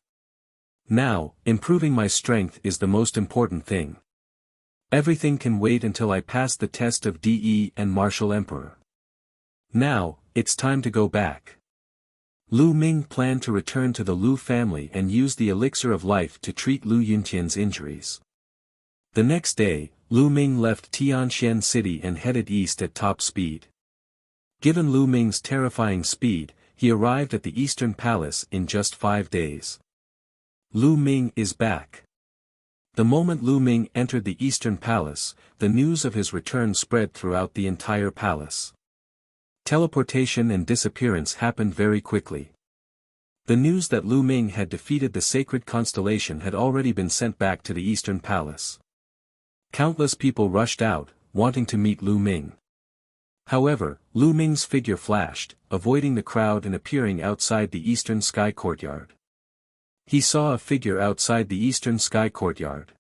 Now, improving my strength is the most important thing. Everything can wait until I pass the test of DE and Martial Emperor. Now, it's time to go back. Lu Ming planned to return to the Lu family and use the elixir of life to treat Lu Yuntian's injuries. The next day, Lu Ming left Tianxian City and headed east at top speed. Given Lu Ming's terrifying speed, he arrived at the Eastern Palace in just 5 days. Lu Ming is back. The moment Lu Ming entered the Eastern Palace, the news of his return spread throughout the entire palace. Teleportation and disappearance happened very quickly. The news that Lu Ming had defeated the sacred constellation had already been sent back to the Eastern Palace. Countless people rushed out, wanting to meet Lu Ming. However, Lu Ming's figure flashed, avoiding the crowd and appearing outside the Eastern Sky Courtyard. He saw a figure outside the Eastern Sky Courtyard.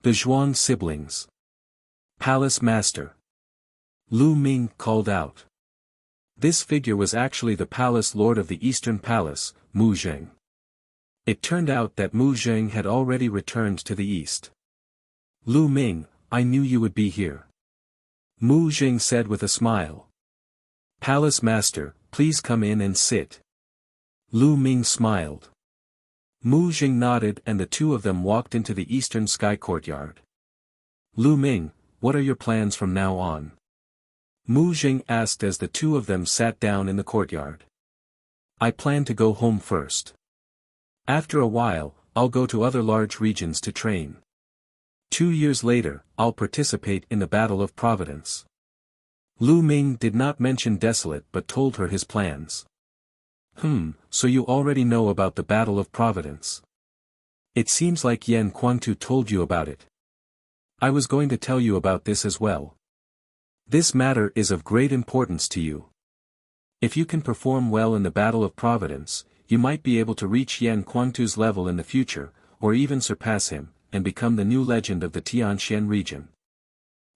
The Zhuang siblings. Palace Master. Lu Ming called out. This figure was actually the Palace Lord of the Eastern Palace, Mu Zheng. It turned out that Mu Zheng had already returned to the east. Lu Ming, I knew you would be here. Mu Zheng said with a smile. Palace Master, please come in and sit. Lu Ming smiled. Mu Zheng nodded and the two of them walked into the Eastern Sky Courtyard. Lu Ming, what are your plans from now on? Mu Zheng asked as the two of them sat down in the courtyard. I plan to go home first. After a while, I'll go to other large regions to train. 2 years later, I'll participate in the Battle of Providence. Lu Ming did not mention Desolate but told her his plans. So you already know about the Battle of Providence. It seems like Yan Quantu told you about it. I was going to tell you about this as well. This matter is of great importance to you. If you can perform well in the Battle of Providence, you might be able to reach Yan Quantu's level in the future, or even surpass him, and become the new legend of the Tianxian region.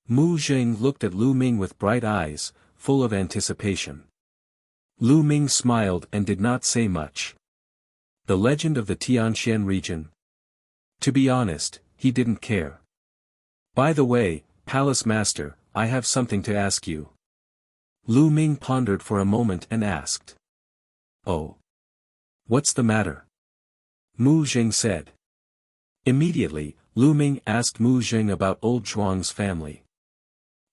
Mu Zheng looked at Lu Ming with bright eyes, full of anticipation. Lu Ming smiled and did not say much. The legend of the Tianxian region? To be honest, he didn't care. By the way, Palace Master, I have something to ask you. Lu Ming pondered for a moment and asked. Oh. What's the matter? Mu Zheng said. Immediately, Lu Ming asked Mu Zheng about old Zhuang's family.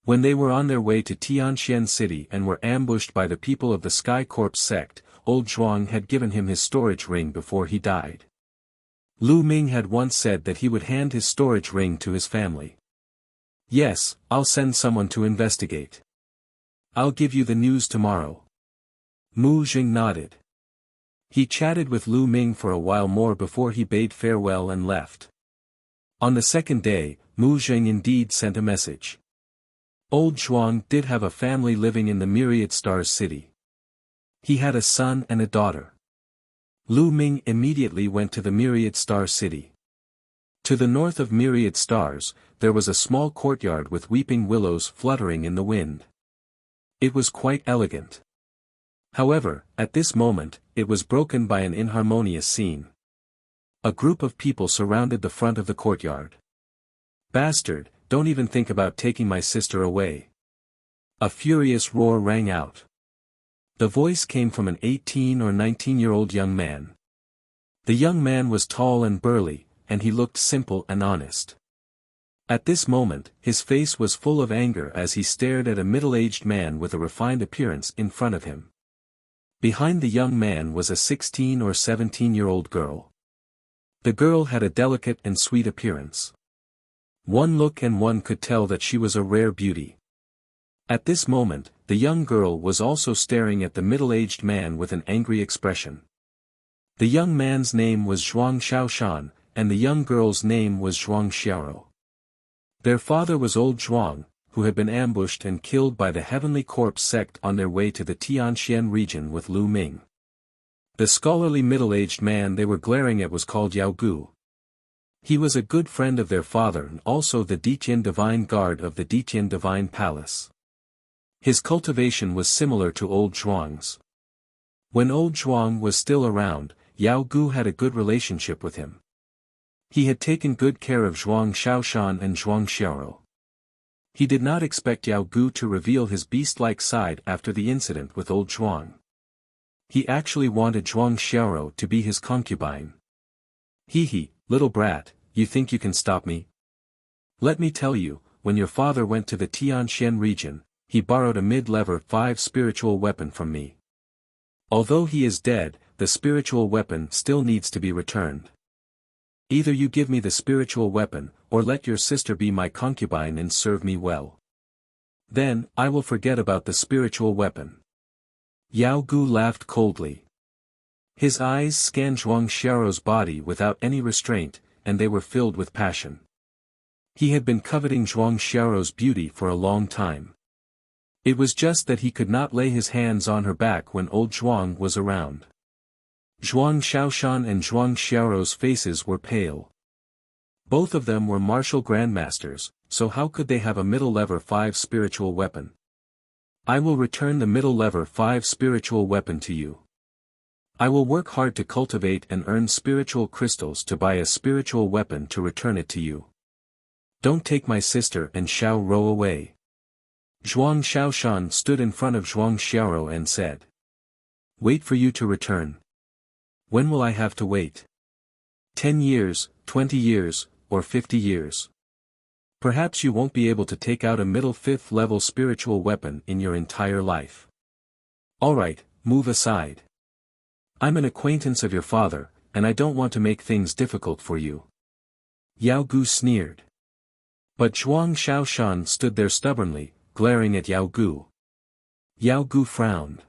When they were on their way to Tianxian City and were ambushed by the people of the Sky Corps sect, old Zhuang had given him his storage ring before he died. Lu Ming had once said that he would hand his storage ring to his family. Yes, I'll send someone to investigate. I'll give you the news tomorrow. Mu Zheng nodded. He chatted with Lu Ming for a while more before he bade farewell and left. On the second day, Mu Zheng indeed sent a message. Old Zhuang did have a family living in the Myriad Stars city. He had a son and a daughter. Lu Ming immediately went to the Myriad Star city. To the north of Myriad Stars, there was a small courtyard with weeping willows fluttering in the wind. It was quite elegant. However, at this moment, it was broken by an inharmonious scene. A group of people surrounded the front of the courtyard. Bastard, don't even think about taking my sister away. A furious roar rang out. The voice came from an 18 or 19-year-old young man. The young man was tall and burly, and he looked simple and honest. At this moment, his face was full of anger as he stared at a middle-aged man with a refined appearance in front of him. Behind the young man was a 16 or 17-year-old girl. The girl had a delicate and sweet appearance. One look and one could tell that she was a rare beauty. At this moment, the young girl was also staring at the middle-aged man with an angry expression. The young man's name was Zhuang Shaoshan, and the young girl's name was Zhuang Xiaoro. Their father was old Zhuang, who had been ambushed and killed by the Heavenly Corpse sect on their way to the Tianxian region with Lu Ming. The scholarly middle-aged man they were glaring at was called Yao Gu. He was a good friend of their father and also the Diqian Divine Guard of the Diqian Divine Palace. His cultivation was similar to old Zhuang's. When old Zhuang was still around, Yao Gu had a good relationship with him. He had taken good care of Zhuang Shaoshan and Zhuang Xiaoro. He did not expect Yao Gu to reveal his beast-like side after the incident with old Zhuang. He actually wanted Zhuang Xiaorou to be his concubine. Hee, little brat, you think you can stop me? Let me tell you, when your father went to the Tianxian region, he borrowed a mid-level 5 spiritual weapon from me. Although he is dead, the spiritual weapon still needs to be returned. Either you give me the spiritual weapon, or let your sister be my concubine and serve me well. Then, I will forget about the spiritual weapon. Yao Gu laughed coldly. His eyes scanned Zhuang Xiaorou's body without any restraint, and they were filled with passion. He had been coveting Zhuang Xiaorou's beauty for a long time. It was just that he could not lay his hands on her back when old Zhuang was around. Zhuang Xiaoshan and Zhuang Xiaorou's faces were pale. Both of them were martial grandmasters, so how could they have a middle-level 5 spiritual weapon? I will return the middle-level 5 spiritual weapon to you. I will work hard to cultivate and earn spiritual crystals to buy a spiritual weapon to return it to you. Don't take my sister and Xiao Rou away. Zhuang Xiaoshan stood in front of Zhuang Xiaorou and said. Wait for you to return. When will I have to wait? 10 years, 20 years, or 50 years? Perhaps you won't be able to take out a middle 5th level spiritual weapon in your entire life. Alright, move aside. I'm an acquaintance of your father, and I don't want to make things difficult for you. Yao Gu sneered. But Zhuang Xiaoshan stood there stubbornly, glaring at Yao Gu. Yao Gu frowned.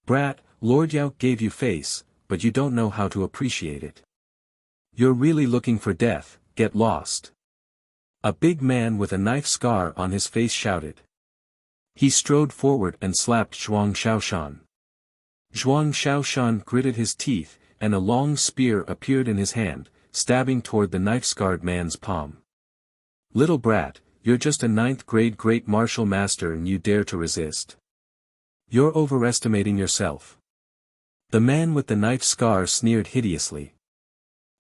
Brat, Lord Yao gave you face, but you don't know how to appreciate it. You're really looking for death, get lost. A big man with a knife scar on his face shouted. He strode forward and slapped Zhuang Xiaoshan. Zhuang Xiaoshan gritted his teeth, and a long spear appeared in his hand, stabbing toward the knife-scarred man's palm. Little brat, you're just a 9th grade great martial master and you dare to resist. You're overestimating yourself. The man with the knife scar sneered hideously.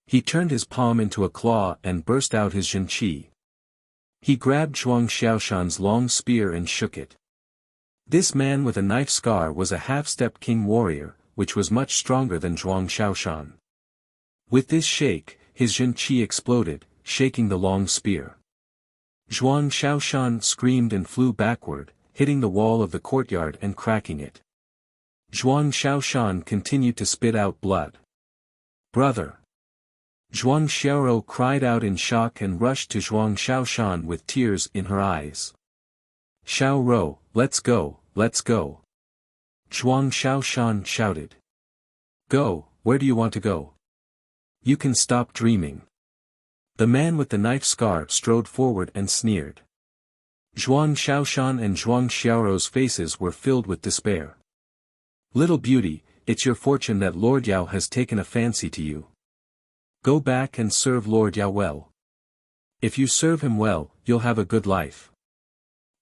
He turned his palm into a claw and burst out his zhenqi. He grabbed Zhuang Xiaoshan's long spear and shook it. This man with a knife scar was a half-step king warrior, which was much stronger than Zhuang Xiaoshan. With this shake, his zhenqi exploded, shaking the long spear. Zhuang Xiaoshan screamed and flew backward, hitting the wall of the courtyard and cracking it. Zhuang Xiaoshan continued to spit out blood. Brother! Zhuang Xiaorou cried out in shock and rushed to Zhuang Xiaoshan with tears in her eyes. Xiaorou, let's go, let's go. Zhuang Xiaoshan shouted. Go, where do you want to go? You can stop dreaming. The man with the knife scar strode forward and sneered. Zhuang Xiaoshan and Zhuang Xiaorou's faces were filled with despair. Little beauty, it's your fortune that Lord Yao has taken a fancy to you. Go back and serve Lord Yao well. If you serve him well, you'll have a good life.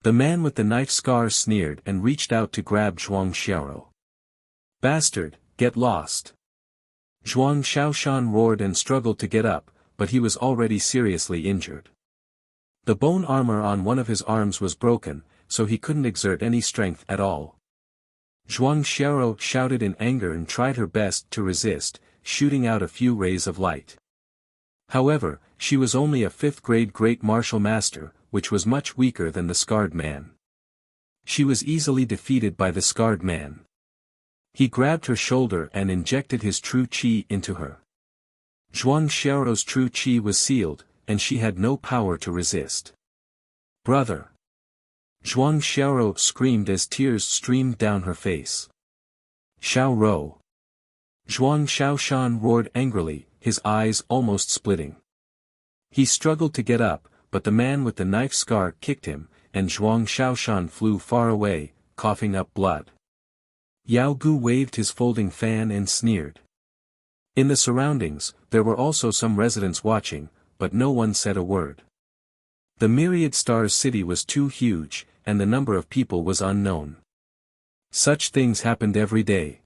The man with the knife scar sneered and reached out to grab Zhuang Xiaorou. Bastard, get lost. Zhuang Xiaoshan roared and struggled to get up, but he was already seriously injured. The bone armor on one of his arms was broken, so he couldn't exert any strength at all. Zhuang Xiaorou shouted in anger and tried her best to resist, shooting out a few rays of light. However, she was only a 5th grade great martial master, which was much weaker than the scarred man. She was easily defeated by the scarred man. He grabbed her shoulder and injected his true qi into her. Zhuang Xiaorou's true qi was sealed, and she had no power to resist. Brother! Zhuang Xiaorou screamed as tears streamed down her face. Xiao Rou! Zhuang Xiaoshan roared angrily, his eyes almost splitting. He struggled to get up, but the man with the knife scar kicked him, and Zhuang Xiaoshan flew far away, coughing up blood. Yao Gu waved his folding fan and sneered. In the surroundings, there were also some residents watching, but no one said a word. The myriad stars city was too huge, and the number of people was unknown. Such things happened every day.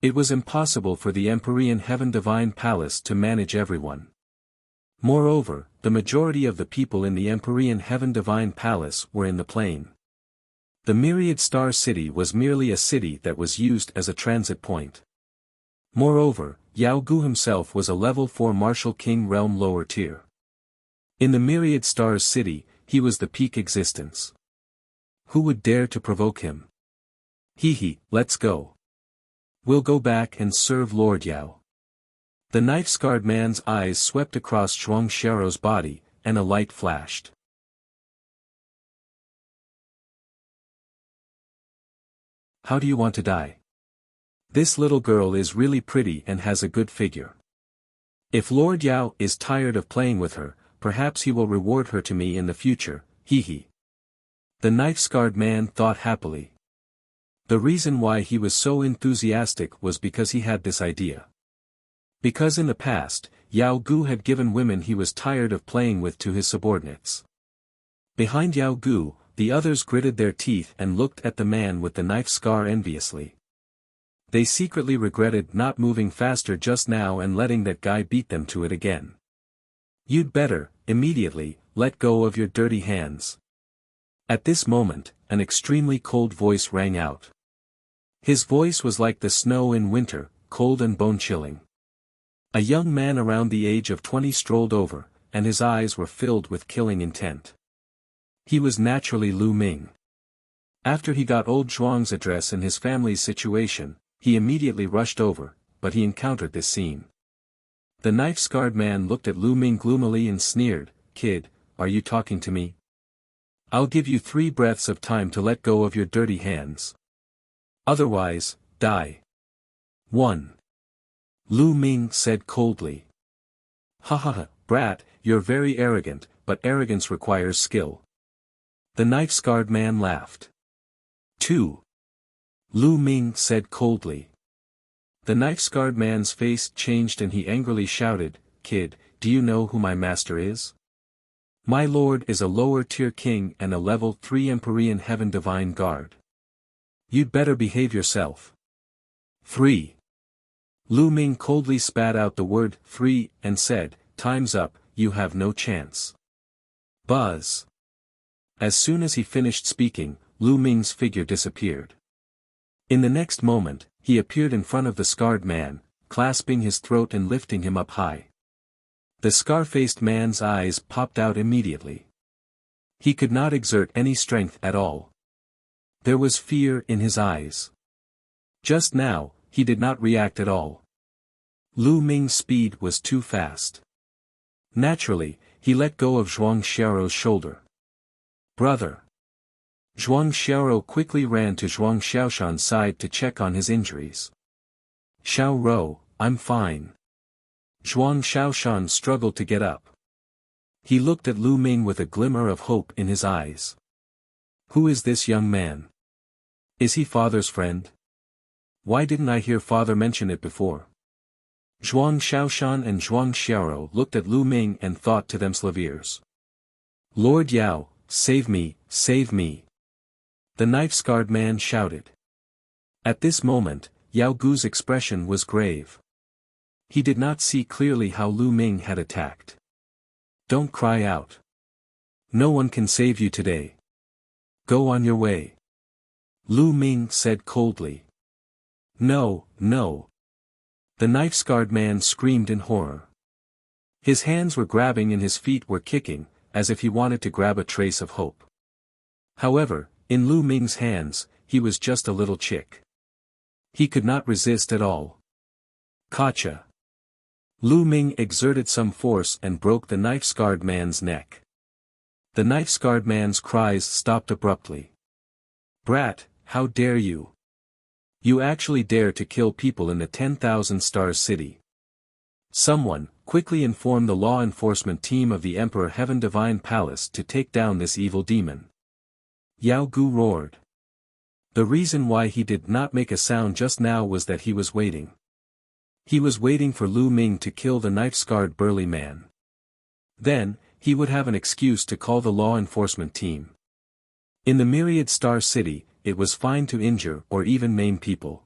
It was impossible for the Empyrean Heaven Divine Palace to manage everyone. Moreover, the majority of the people in the Empyrean Heaven Divine Palace were in the plain. The Myriad Star City was merely a city that was used as a transit point. Moreover, Yao Gu himself was a level 4 Martial King realm lower tier. In the Myriad Stars City, he was the peak existence. Who would dare to provoke him? Let's go. We'll go back and serve Lord Yao. The knife-scarred man's eyes swept across Zhuang Xiaorou's body, and a light flashed. How do you want to die? This little girl is really pretty and has a good figure. If Lord Yao is tired of playing with her, perhaps he will reward her to me in the future, The knife-scarred man thought happily. The reason why he was so enthusiastic was because he had this idea. Because in the past, Yao Gu had given women he was tired of playing with to his subordinates. Behind Yao Gu, the others gritted their teeth and looked at the man with the knife scar enviously. They secretly regretted not moving faster just now and letting that guy beat them to it again. You'd better, immediately, let go of your dirty hands. At this moment, an extremely cold voice rang out. His voice was like the snow in winter, cold and bone-chilling. A young man around the age of 20 strolled over, and his eyes were filled with killing intent. He was naturally Lu Ming. After he got old Zhuang's address and his family's situation, he immediately rushed over, but he encountered this scene. The knife-scarred man looked at Lu Ming gloomily and sneered, "Kid, are you talking to me? I'll give you 3 breaths of time to let go of your dirty hands. Otherwise, die." 1. Lu Ming said coldly. "Ha, brat, you're very arrogant, but arrogance requires skill." The knife-scarred man laughed. 2. Lu Ming said coldly. The knife-scarred man's face changed and he angrily shouted, "Kid, do you know who my master is? My lord is a lower-tier king and a level 3 Empyrean Heaven Divine Guard. You'd better behave yourself." 3. Lu Ming coldly spat out the word 3 and said, "Time's up, you have no chance." Buzz. As soon as he finished speaking, Lu Ming's figure disappeared. In the next moment, he appeared in front of the scarred man, clasping his throat and lifting him up high. The scar-faced man's eyes popped out immediately. He could not exert any strength at all. There was fear in his eyes. Just now, he did not react at all. Lu Ming's speed was too fast. Naturally, he let go of Zhuang Xiaorou's shoulder. "Brother." Zhuang Xiaorou quickly ran to Zhuang Xiaoshan's side to check on his injuries. "Xiaorou, I'm fine." Zhuang Xiaoshan struggled to get up. He looked at Lu Ming with a glimmer of hope in his eyes. Who is this young man? Is he father's friend? Why didn't I hear father mention it before? Zhuang Xiaoshan and Zhuang Xiaorou looked at Lu Ming and thought to themselves. "Lord Yao, save me, save me." The knife-scarred man shouted. At this moment, Yao Gu's expression was grave. He did not see clearly how Lu Ming had attacked. "Don't cry out. No one can save you today. Go on your way." Lu Ming said coldly. "No, no." The knife-scarred man screamed in horror. His hands were grabbing and his feet were kicking, as if he wanted to grab a trace of hope. However, in Lu Ming's hands, he was just a little chick. He could not resist at all. Gotcha. Lu Ming exerted some force and broke the knife-scarred man's neck. The knife-scarred man's cries stopped abruptly. "Brat, how dare you? You actually dare to kill people in the 10,000 Stars City. Someone, quickly inform the law enforcement team of the Emperor Heaven Divine Palace to take down this evil demon." Yao Gu roared. The reason why he did not make a sound just now was that he was waiting. He was waiting for Lu Ming to kill the knife-scarred burly man. Then, he would have an excuse to call the law enforcement team. In the Myriad Star City, it was fine to injure or even maim people.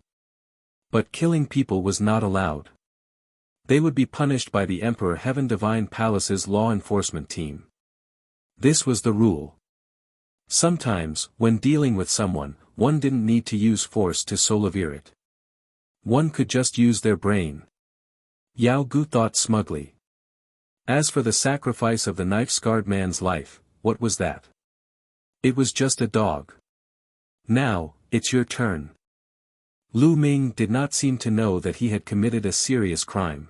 But killing people was not allowed. They would be punished by the Emperor Heaven Divine Palace's law enforcement team. This was the rule. Sometimes, when dealing with someone, one didn't need to use force to solve it. One could just use their brain. Yao Gu thought smugly. As for the sacrifice of the knife-scarred man's life, what was that? It was just a dog. Now, it's your turn. Lu Ming did not seem to know that he had committed a serious crime.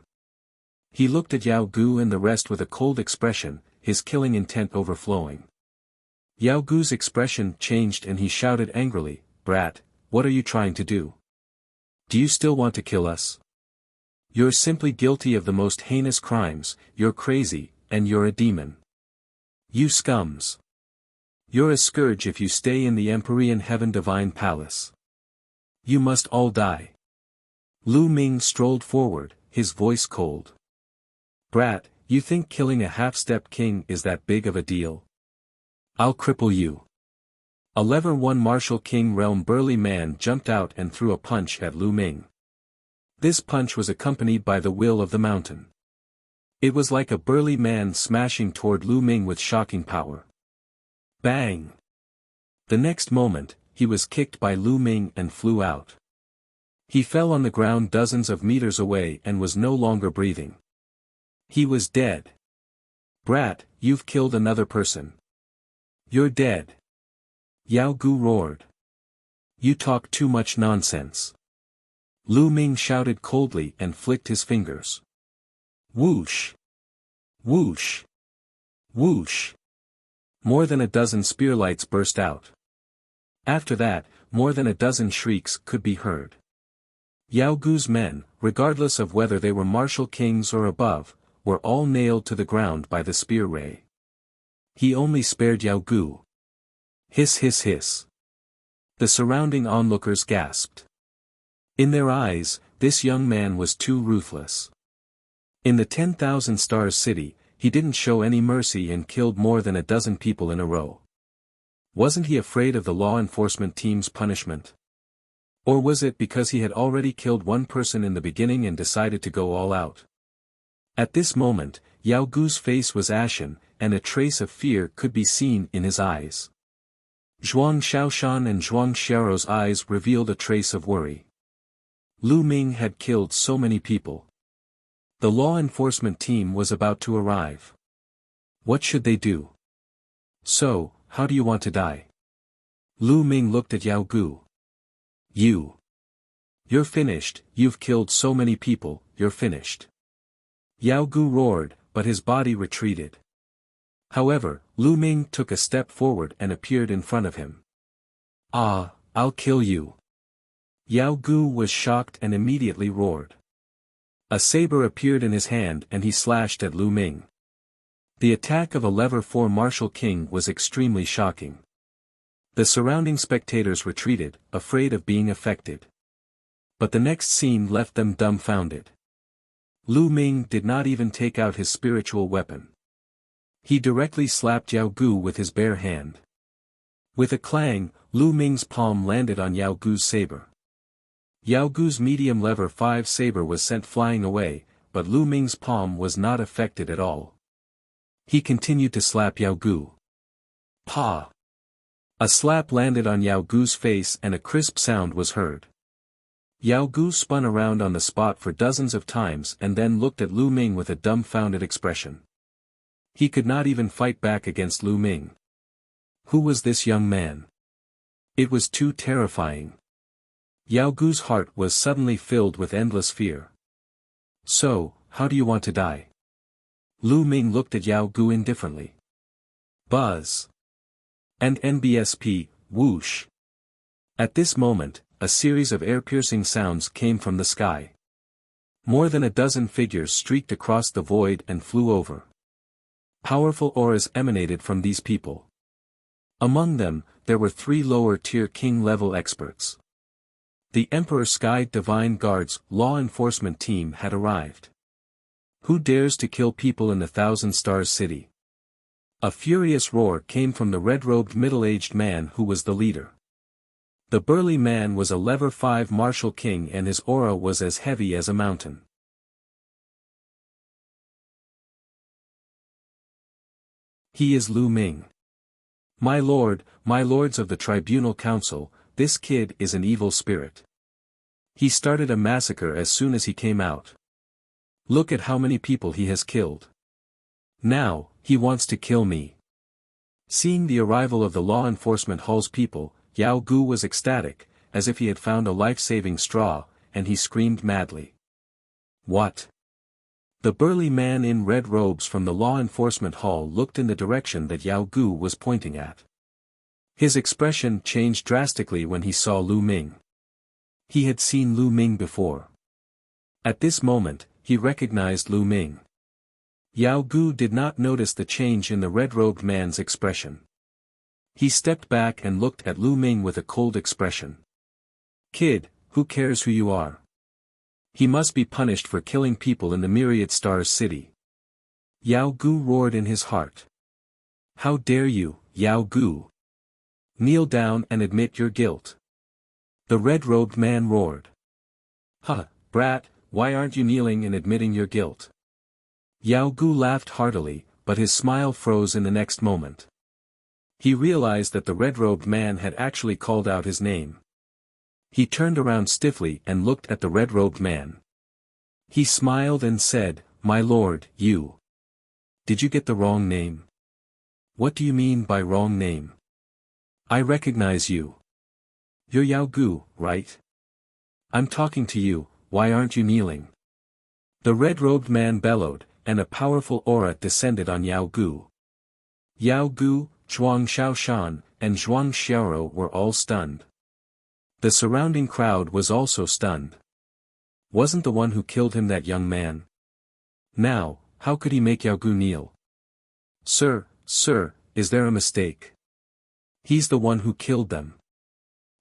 He looked at Yao Gu and the rest with a cold expression, his killing intent overflowing. Yao Gu's expression changed and he shouted angrily, "Brat, what are you trying to do? Do you still want to kill us? You're simply guilty of the most heinous crimes, you're crazy, and you're a demon. You scums. You're a scourge if you stay in the Empyrean Heaven Divine Palace. You must all die." Lu Ming strolled forward, his voice cold. "Brat, you think killing a half-step king is that big of a deal? I'll cripple you." A level 1 Martial King realm burly man jumped out and threw a punch at Lu Ming. This punch was accompanied by the will of the mountain. It was like a burly man smashing toward Lu Ming with shocking power. Bang! The next moment, he was kicked by Lu Ming and flew out. He fell on the ground dozens of meters away and was no longer breathing. He was dead. "Brat, you've killed another person. You're dead." Yao Gu roared. "You talk too much nonsense." Lu Ming shouted coldly and flicked his fingers. Whoosh! Whoosh! Whoosh! More than a dozen spearlights burst out. After that, more than a dozen shrieks could be heard. Yao Gu's men, regardless of whether they were martial kings or above, were all nailed to the ground by the spear ray. He only spared Yao Gu. Hiss hiss hiss. The surrounding onlookers gasped. In their eyes, this young man was too ruthless. In the 10,000 Stars city, he didn't show any mercy and killed more than a dozen people in a row. Wasn't he afraid of the law enforcement team's punishment? Or was it because he had already killed one person in the beginning and decided to go all out? At this moment, Yao Gu's face was ashen, and a trace of fear could be seen in his eyes. Zhuang Xiaoshan and Zhuang Xiao's eyes revealed a trace of worry. Lu Ming had killed so many people. The law enforcement team was about to arrive. What should they do? "So, how do you want to die?" Lu Ming looked at Yao Gu. You're finished, you've killed so many people, you're finished." Yao Gu roared, but his body retreated. However, Lu Ming took a step forward and appeared in front of him. "Ah, I'll kill you." Yao Gu was shocked and immediately roared. A saber appeared in his hand and he slashed at Lu Ming. The attack of a level 4 martial king was extremely shocking. The surrounding spectators retreated, afraid of being affected. But the next scene left them dumbfounded. Lu Ming did not even take out his spiritual weapon. He directly slapped Yao Gu with his bare hand. With a clang, Lu Ming's palm landed on Yao Gu's saber. Yao Gu's medium level 5 saber was sent flying away, but Lu Ming's palm was not affected at all. He continued to slap Yao Gu. Pa! A slap landed on Yao Gu's face and a crisp sound was heard. Yao Gu spun around on the spot for dozens of times and then looked at Lu Ming with a dumbfounded expression. He could not even fight back against Lu Ming. Who was this young man? It was too terrifying. Yao Gu's heart was suddenly filled with endless fear. "So, how do you want to die?" Lu Ming looked at Yao Gu indifferently. Buzz. And NBSP, whoosh. At this moment, a series of air-piercing sounds came from the sky. More than a dozen figures streaked across the void and flew over. Powerful auras emanated from these people. Among them, there were 3 lower-tier king-level experts. The Emperor Sky Divine Guard's law enforcement team had arrived. Who dares to kill people in the 1,000 Stars city? A furious roar came from the red-robed middle-aged man who was the leader. The burly man was a level 5 martial king and his aura was as heavy as a mountain. He is Lu Ming. My lords of the Tribunal Council, this kid is an evil spirit. He started a massacre as soon as he came out. Look at how many people he has killed. Now, he wants to kill me. Seeing the arrival of the law enforcement hall's people, Yao Gu was ecstatic, as if he had found a life-saving straw, and he screamed madly. What? The burly man in red robes from the law enforcement hall looked in the direction that Yao Gu was pointing at. His expression changed drastically when he saw Lu Ming. He had seen Lu Ming before. At this moment, he recognized Lu Ming. Yao Gu did not notice the change in the red-robed man's expression. He stepped back and looked at Lu Ming with a cold expression. Kid, who cares who you are? He must be punished for killing people in the Myriad Stars city. Yao Gu roared in his heart. How dare you, Yao Gu? Kneel down and admit your guilt. The red-robed man roared. Huh, brat, why aren't you kneeling and admitting your guilt? Yao Gu laughed heartily, but his smile froze in the next moment. He realized that the red-robed man had actually called out his name. He turned around stiffly and looked at the red-robed man. He smiled and said, My lord, you. Did you get the wrong name? What do you mean by wrong name? I recognize you. You're Yao Gu, right? I'm talking to you, why aren't you kneeling? The red-robed man bellowed, and a powerful aura descended on Yao Gu. Yao Gu, Zhuang Xiaoshan, and Zhuang Xiaoro were all stunned. The surrounding crowd was also stunned. Wasn't the one who killed him that young man? Now, how could he make Yao Gu kneel? Sir, is there a mistake? He's the one who killed them.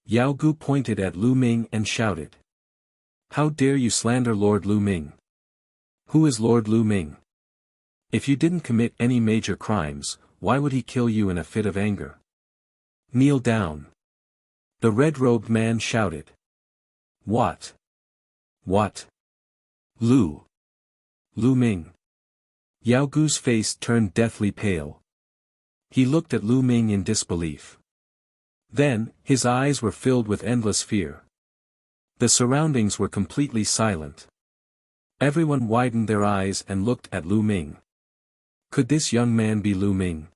Yao Gu pointed at Lu Ming and shouted. How dare you slander Lord Lu Ming? Who is Lord Lu Ming? If you didn't commit any major crimes, why would he kill you in a fit of anger? Kneel down. The red-robed man shouted. What? What? Lu Ming. Yao Gu's face turned deathly pale. He looked at Lu Ming in disbelief. Then, his eyes were filled with endless fear. The surroundings were completely silent. Everyone widened their eyes and looked at Lu Ming. Could this young man be Lu Ming?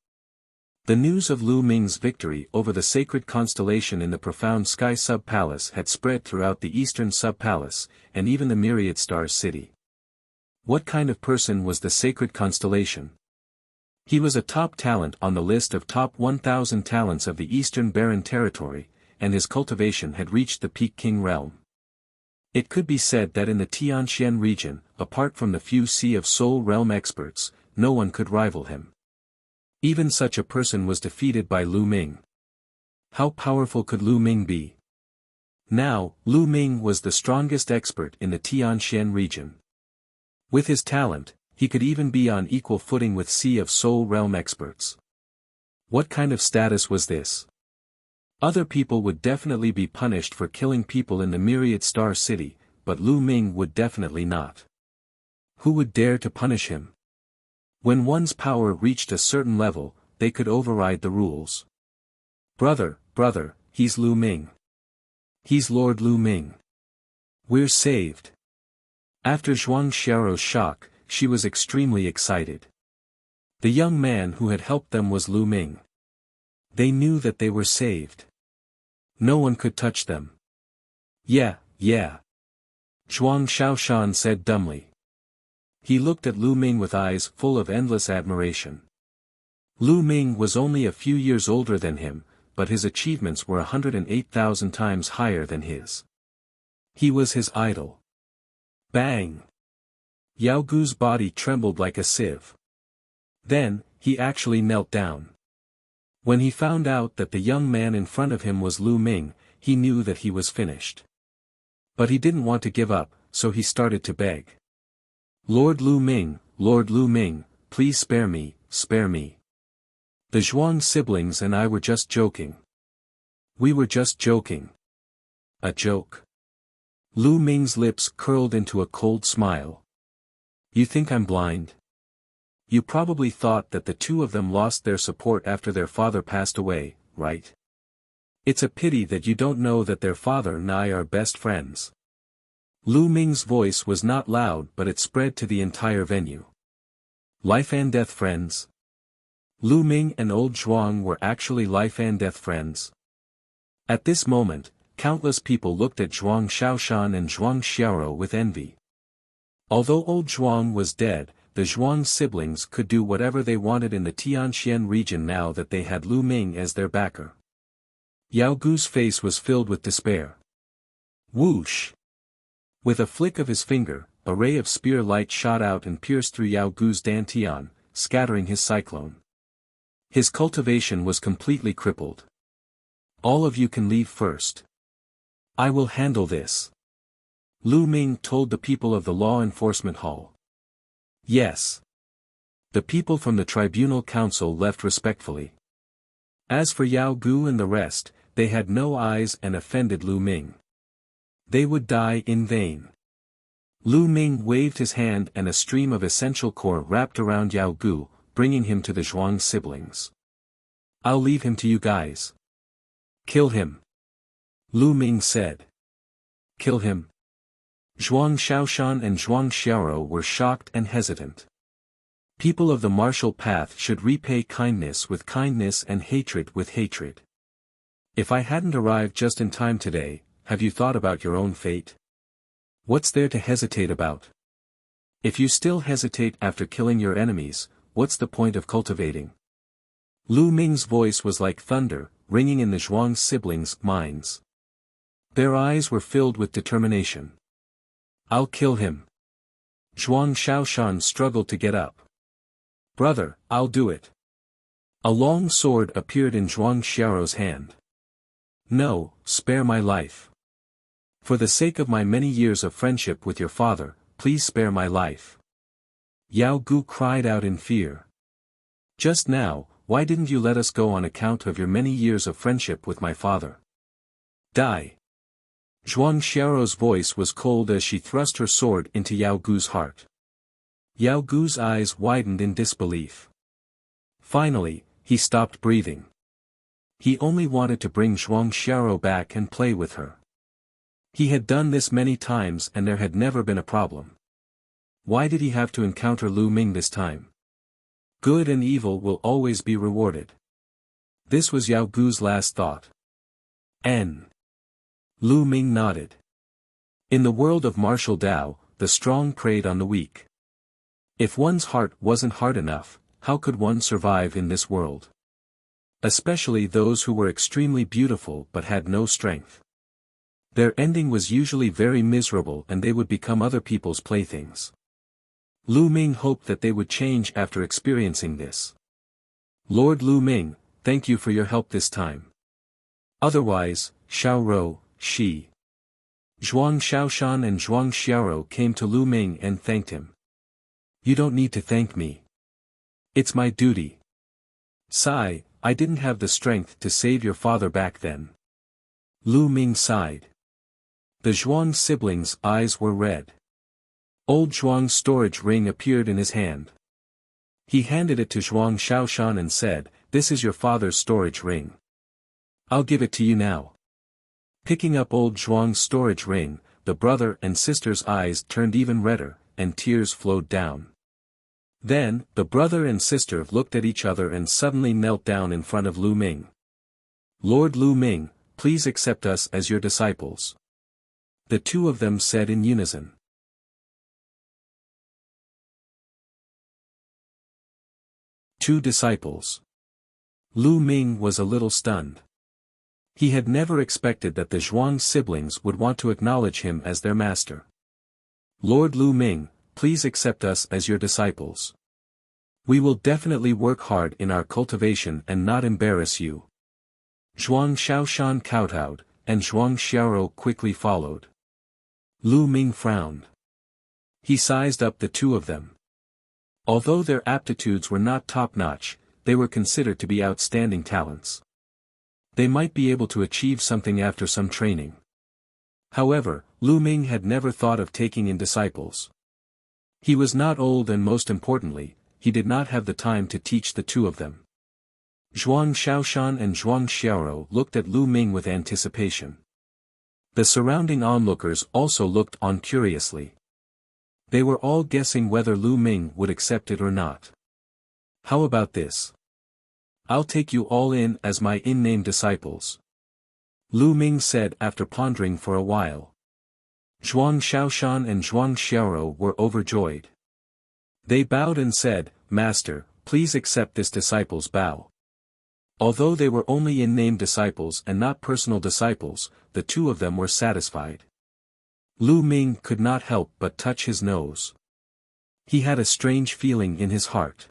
The news of Lu Ming's victory over the sacred constellation in the profound sky sub-palace had spread throughout the eastern sub-palace, and even the Myriad Stars city. What kind of person was the sacred constellation? He was a top talent on the list of top 1,000 talents of the Eastern Barren Territory, and his cultivation had reached the Peak King realm. It could be said that in the Tianxian region, apart from the few Sea of Soul realm experts, no one could rival him. Even such a person was defeated by Lu Ming. How powerful could Lu Ming be? Now, Lu Ming was the strongest expert in the Tianxian region. With his talent, he could even be on equal footing with Sea of Soul realm experts. What kind of status was this? Other people would definitely be punished for killing people in the Myriad Star City, but Lu Ming would definitely not. Who would dare to punish him? When one's power reached a certain level, they could override the rules. Brother, he's Lu Ming. He's Lord Lu Ming. We're saved. After Zhuang Xiaoro's shock, she was extremely excited. The young man who had helped them was Lu Ming. They knew that they were saved. No one could touch them. Yeah. Zhuang Xiaoshan said dumbly. He looked at Lu Ming with eyes full of endless admiration. Lu Ming was only a few years older than him, but his achievements were 108,000 times higher than his. He was his idol. Bang! Yao Gu's body trembled like a sieve. Then, he actually knelt down. When he found out that the young man in front of him was Lu Ming, he knew that he was finished. But he didn't want to give up, so he started to beg. Lord Lu Ming, please spare me. The Zhuang siblings and I were just joking. We were just joking. A joke. Lu Ming's lips curled into a cold smile. You think I'm blind? You probably thought that the two of them lost their support after their father passed away, right? It's a pity that you don't know that their father and I are best friends. Lu Ming's voice was not loud, but it spread to the entire venue. Life and death friends. Lu Ming and old Zhuang were actually life and death friends. At this moment, countless people looked at Zhuang Shaoshan and Zhuang Xiaoro with envy. Although old Zhuang was dead, the Zhuang siblings could do whatever they wanted in the Tianxian region now that they had Lu Ming as their backer. Yao Gu's face was filled with despair. Whoosh! With a flick of his finger, a ray of spear light shot out and pierced through Yao Gu's dantian, scattering his cyclone. His cultivation was completely crippled. All of you can leave first. I will handle this. Lu Ming told the people of the law enforcement hall. Yes. The people from the tribunal council left respectfully. As for Yao Gu and the rest, they had no eyes and offended Lu Ming. They would die in vain. Lu Ming waved his hand and a stream of essential core wrapped around Yao Gu, bringing him to the Zhuang siblings. I'll leave him to you guys. Kill him. Lu Ming said. Kill him. Zhuang Shaoshan and Zhuang Xiaoro were shocked and hesitant. People of the martial path should repay kindness with kindness and hatred with hatred. If I hadn't arrived just in time today, have you thought about your own fate? What's there to hesitate about? If you still hesitate after killing your enemies, what's the point of cultivating? Lu Ming's voice was like thunder, ringing in the Zhuang siblings' minds. Their eyes were filled with determination. I'll kill him. Zhuang Shaoshan struggled to get up. Brother, I'll do it. A long sword appeared in Zhuang Xiaoro's hand. No, spare my life. For the sake of my many years of friendship with your father, please spare my life. Yao Gu cried out in fear. Just now, why didn't you let us go on account of your many years of friendship with my father? Die. Zhuang Xiaoro's voice was cold as she thrust her sword into Yao Gu's heart. Yao Gu's eyes widened in disbelief. Finally, he stopped breathing. He only wanted to bring Zhuang Xiaoro back and play with her. He had done this many times and there had never been a problem. Why did he have to encounter Lu Ming this time? Good and evil will always be rewarded. This was Yao Gu's last thought. N. Lu Ming nodded. In the world of martial Tao, the strong preyed on the weak. If one's heart wasn't hard enough, how could one survive in this world? Especially those who were extremely beautiful but had no strength. Their ending was usually very miserable and they would become other people's playthings. Lu Ming hoped that they would change after experiencing this. Lord Lu Ming, thank you for your help this time. Otherwise, Xiaoro, Shi. Zhuang Shaoshan and Zhuang Xiaoro came to Lu Ming and thanked him. You don't need to thank me. It's my duty. Sigh, I didn't have the strength to save your father back then. Lu Ming sighed. The Zhuang siblings' eyes were red. Old Zhuang's storage ring appeared in his hand. He handed it to Zhuang Shaoshan and said, "This is your father's storage ring. I'll give it to you now." Picking up old Zhuang's storage ring, the brother and sister's eyes turned even redder, and tears flowed down. Then, the brother and sister looked at each other and suddenly knelt down in front of Lu Ming. Lord Lu Ming, please accept us as your disciples. The two of them said in unison. Two disciples. Lu Ming was a little stunned. He had never expected that the Zhuang siblings would want to acknowledge him as their master. Lord Lu Ming, please accept us as your disciples. We will definitely work hard in our cultivation and not embarrass you. Zhuang Shaoshan kowtowed, and Zhuang Xiaoro quickly followed. Lu Ming frowned. He sized up the two of them. Although their aptitudes were not top-notch, they were considered to be outstanding talents. They might be able to achieve something after some training. However, Lu Ming had never thought of taking in disciples. He was not old and most importantly, he did not have the time to teach the two of them. Zhuang Xiaoshan and Zhuang Xiaoro looked at Lu Ming with anticipation. The surrounding onlookers also looked on curiously. They were all guessing whether Lu Ming would accept it or not. How about this? I'll take you all in as my in-name disciples. Lu Ming said after pondering for a while. Zhuang Xiaoshan and Zhuang Xiaoro were overjoyed. They bowed and said, Master, please accept this disciple's bow. Although they were only in-name disciples and not personal disciples, the two of them were satisfied. Lu Ming could not help but touch his nose. He had a strange feeling in his heart.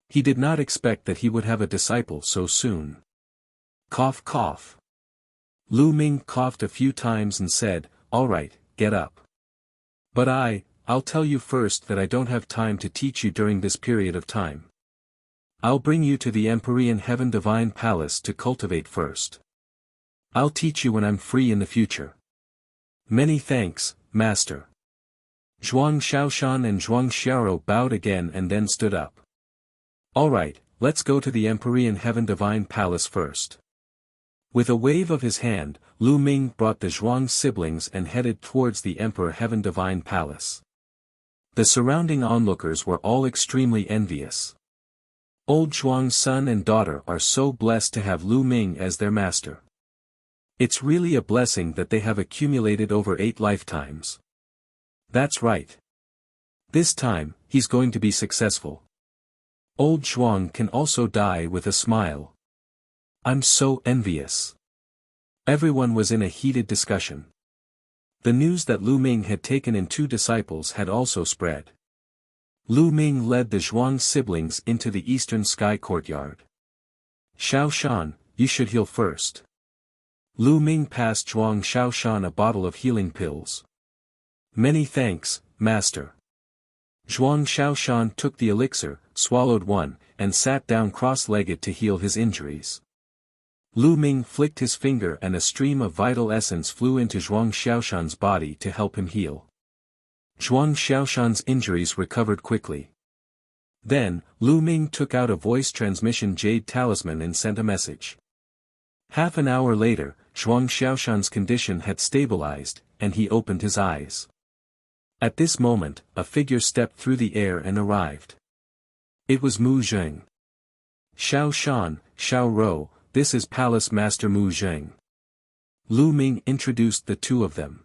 He did not expect that he would have a disciple so soon. Cough cough. Lu Ming coughed a few times and said, All right, get up. But I'll tell you first that I don't have time to teach you during this period of time. I'll bring you to the Empyrean Heaven Divine Palace to cultivate first. I'll teach you when I'm free in the future. Many thanks, Master. Zhuang Xiaoshan and Zhuang Xiaoro bowed again and then stood up. All right, let's go to the Empyrean Heaven Divine Palace first. With a wave of his hand, Lu Ming brought the Zhuang siblings and headed towards the Emperor Heaven Divine Palace. The surrounding onlookers were all extremely envious. Old Zhuang's son and daughter are so blessed to have Lu Ming as their master. It's really a blessing that they have accumulated over 8 lifetimes. That's right. This time, he's going to be successful. Old Zhuang can also die with a smile. I'm so envious. Everyone was in a heated discussion. The news that Lu Ming had taken in 2 disciples had also spread. Lu Ming led the Zhuang siblings into the eastern sky courtyard. Xiaoshan, you should heal first. Lu Ming passed Zhuang Xiaoshan a bottle of healing pills. Many thanks, Master. Zhuang Xiaoshan took the elixir, swallowed one, and sat down cross-legged to heal his injuries. Lu Ming flicked his finger and a stream of vital essence flew into Zhuang Xiaoshan's body to help him heal. Zhuang Xiaoshan's injuries recovered quickly. Then, Lu Ming took out a voice transmission jade talisman and sent a message. Half an hour later, Zhuang Xiaoshan's condition had stabilized, and he opened his eyes. At this moment, a figure stepped through the air and arrived. It was Mu Zheng. Xiao Shan, Xiao Rou, this is Palace Master Mu Zheng. Lu Ming introduced the two of them.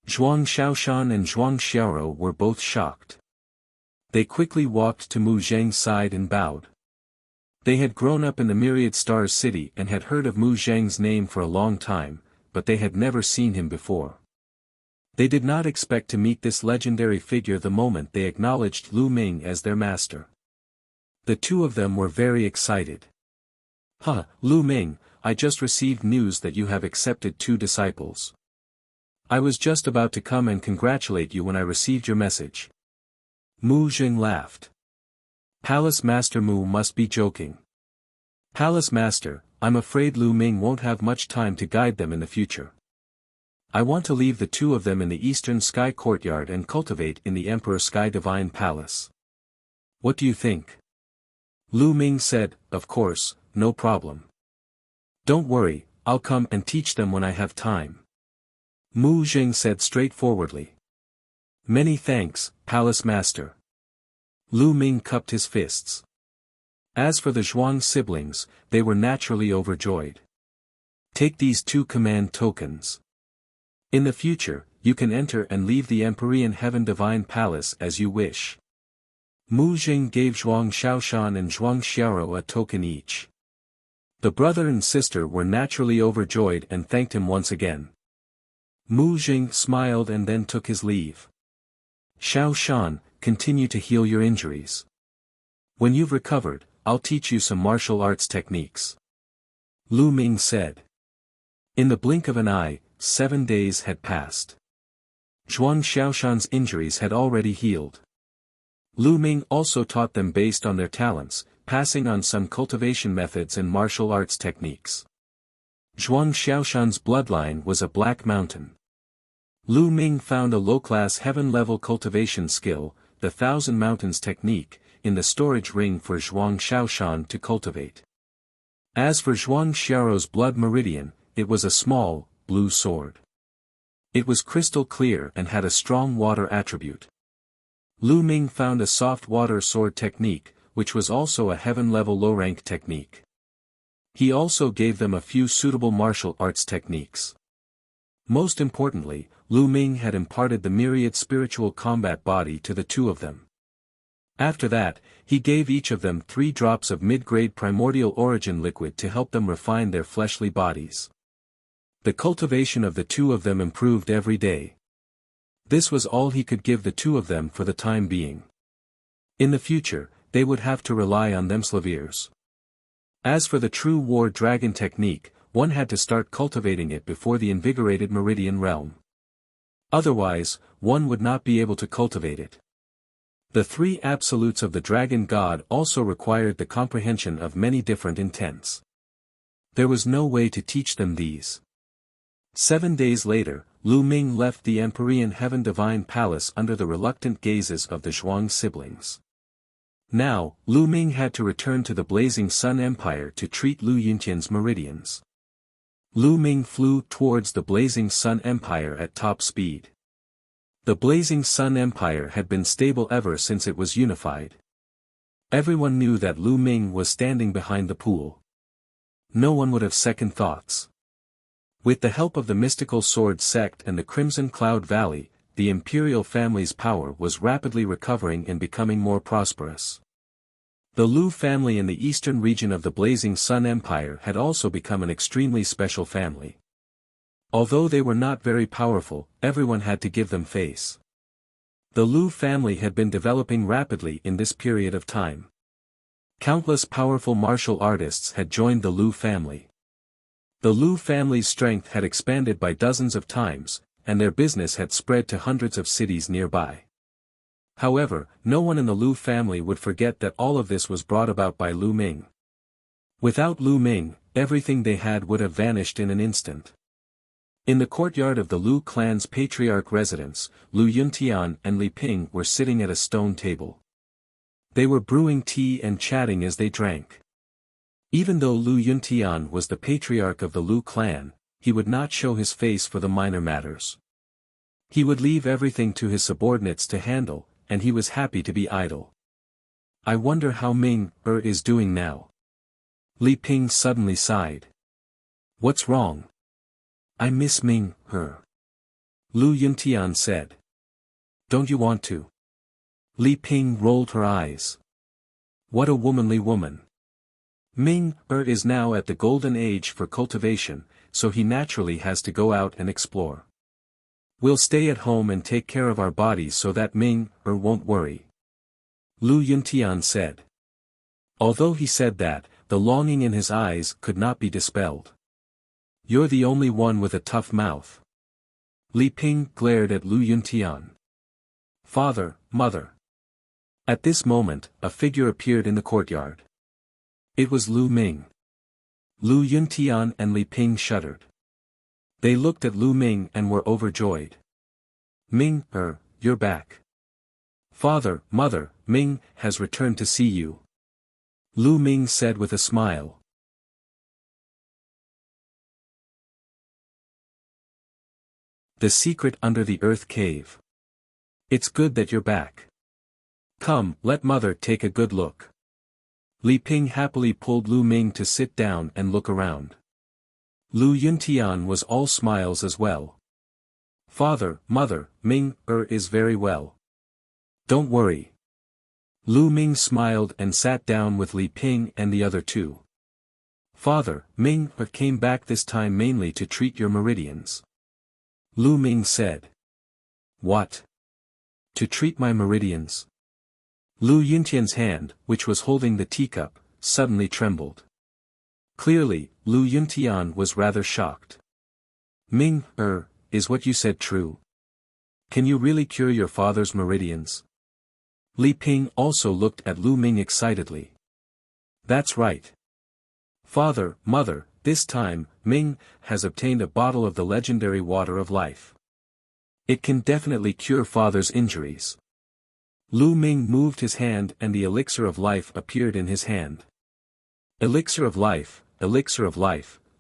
Zhuang Xiaoshan and Zhuang Xiaoro were both shocked. They quickly walked to Mu Zheng's side and bowed. They had grown up in the Myriad Stars city and had heard of Mu Zheng's name for a long time, but they had never seen him before. They did not expect to meet this legendary figure the moment they acknowledged Lu Ming as their master. The two of them were very excited. Lu Ming, I just received news that you have accepted 2 disciples. I was just about to come and congratulate you when I received your message. Mu Zheng laughed. Palace Master Mu must be joking. Palace Master, I'm afraid Lu Ming won't have much time to guide them in the future. I want to leave the 2 of them in the Eastern Sky Courtyard and cultivate in the Emperor Sky Divine Palace. What do you think? Lu Ming said, Of course, no problem. Don't worry, I'll come and teach them when I have time. Mu Zheng said straightforwardly. Many thanks, Palace Master. Lu Ming cupped his fists. As for the Zhuang siblings, they were naturally overjoyed. Take these 2 command tokens. In the future, you can enter and leave the Empyrean Heaven Divine Palace as you wish. Mu Zheng gave Zhuang Xiaoshan and Zhuang Xiaoro a token each. The brother and sister were naturally overjoyed and thanked him once again. Mu Zheng smiled and then took his leave. Xiaoshan, continue to heal your injuries. When you've recovered, I'll teach you some martial arts techniques. Lu Ming said. In the blink of an eye, 7 days had passed. Zhuang Xiaoshan's injuries had already healed. Lu Ming also taught them based on their talents, passing on some cultivation methods and martial arts techniques. Zhuang Xiaoshan's bloodline was a black mountain. Lu Ming found a low-class heaven-level cultivation skill, the Thousand Mountains technique, in the storage ring for Zhuang Shaoshan to cultivate. As for Zhuang Xiao's blood meridian, it was a small, blue sword. It was crystal clear and had a strong water attribute. Lu Ming found a soft water sword technique, which was also a heaven-level low-rank technique. He also gave them a few suitable martial arts techniques. Most importantly, Lu Ming had imparted the myriad spiritual combat body to the two of them. After that, he gave each of them 3 drops of mid-grade primordial origin liquid to help them refine their fleshly bodies. The cultivation of the two of them improved every day. This was all he could give the two of them for the time being. In the future, they would have to rely on themselves. As for the true war dragon technique, one had to start cultivating it before the invigorated meridian realm. Otherwise, one would not be able to cultivate it. The 3 absolutes of the dragon god also required the comprehension of many different intents. There was no way to teach them these. 7 days later, Lu Ming left the Empyrean Heaven Divine Palace under the reluctant gazes of the Zhuang siblings. Now, Lu Ming had to return to the Blazing Sun Empire to treat Lu Yuntian's meridians. Lu Ming flew towards the Blazing Sun Empire at top speed. The Blazing Sun Empire had been stable ever since it was unified. Everyone knew that Lu Ming was standing behind the pool. No one would have second thoughts. With the help of the mystical sword sect and the Crimson Cloud Valley, the imperial family's power was rapidly recovering and becoming more prosperous. The Lu family in the eastern region of the Blazing Sun Empire had also become an extremely special family. Although they were not very powerful, everyone had to give them face. The Lu family had been developing rapidly in this period of time. Countless powerful martial artists had joined the Lu family. The Lu family's strength had expanded by dozens of times, and their business had spread to hundreds of cities nearby. However, no one in the Lu family would forget that all of this was brought about by Lu Ming. Without Lu Ming, everything they had would have vanished in an instant. In the courtyard of the Lu clan's patriarch residence, Lu Yuntian and Li Ping were sitting at a stone table. They were brewing tea and chatting as they drank. Even though Lu Yuntian was the patriarch of the Lu clan, he would not show his face for the minor matters. He would leave everything to his subordinates to handle, and he was happy to be idle. I wonder how Ming is doing now. Li Ping suddenly sighed. What's wrong? I miss Ming Lu Yuntian said. Don't you want to? Li Ping rolled her eyes. What a womanly woman. Ming is now at the golden age for cultivation, so he naturally has to go out and explore. We'll stay at home and take care of our bodies so that Ming won't worry. Lu Yuntian said. Although he said that, the longing in his eyes could not be dispelled. You're the only one with a tough mouth. Li Ping glared at Lu Yuntian. Father, mother. At this moment, a figure appeared in the courtyard. It was Lu Ming. Lu Yuntian and Li Ping shuddered. They looked at Lu Ming and were overjoyed. Ming, you're back. Father, mother, Ming has returned to see you. Lu Ming said with a smile. The secret under the earth cave. It's good that you're back. Come, let mother take a good look. Li Ping happily pulled Lu Ming to sit down and look around. Lu Yuntian was all smiles as well. Father, mother, Ming is very well. Don't worry. Lu Ming smiled and sat down with Li Ping and the other two. Father, Ming came back this time mainly to treat your meridians. Lu Ming said. What? To treat my meridians? Lu Yuntian's hand, which was holding the teacup, suddenly trembled. Clearly, Lu Yuntian was rather shocked. Ming, is what you said true? Can you really cure your father's meridians? Li Ping also looked at Lu Ming excitedly. That's right. Father, mother, this time, Ming has obtained a bottle of the legendary water of life. It can definitely cure father's injuries. Lu Ming moved his hand and the elixir of life appeared in his hand. Elixir of life,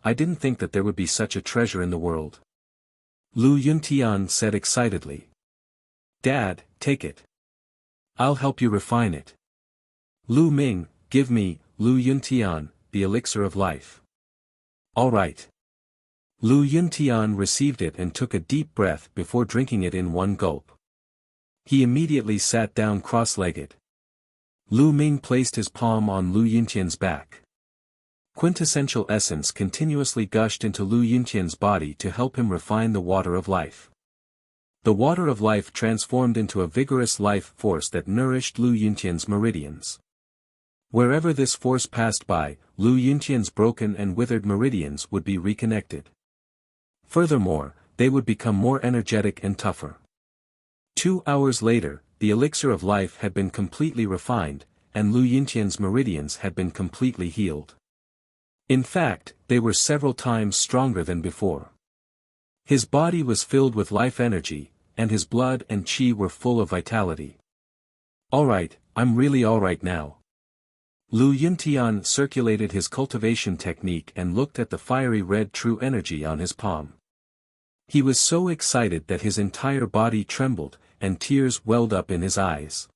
I didn't think that there would be such a treasure in the world. Lu Yuntian said excitedly. Dad, take it. I'll help you refine it. Lu Ming, give me, Lu Yuntian, the elixir of life. All right. Lu Yuntian received it and took a deep breath before drinking it in one gulp. He immediately sat down cross-legged. Lu Ming placed his palm on Lu Yuntian's back. Quintessential essence continuously gushed into Lu Yuntian's body to help him refine the water of life. The water of life transformed into a vigorous life force that nourished Lu Yuntian's meridians. Wherever this force passed by, Lu Yuntian's broken and withered meridians would be reconnected. Furthermore, they would become more energetic and tougher. 2 hours later, the elixir of life had been completely refined, and Lu Yuntian's meridians had been completely healed. In fact, they were several times stronger than before. His body was filled with life energy, and his blood and qi were full of vitality. Alright, I'm really alright now. Lu Yuntian circulated his cultivation technique and looked at the fiery red true energy on his palm. He was so excited that his entire body trembled, and tears welled up in his eyes.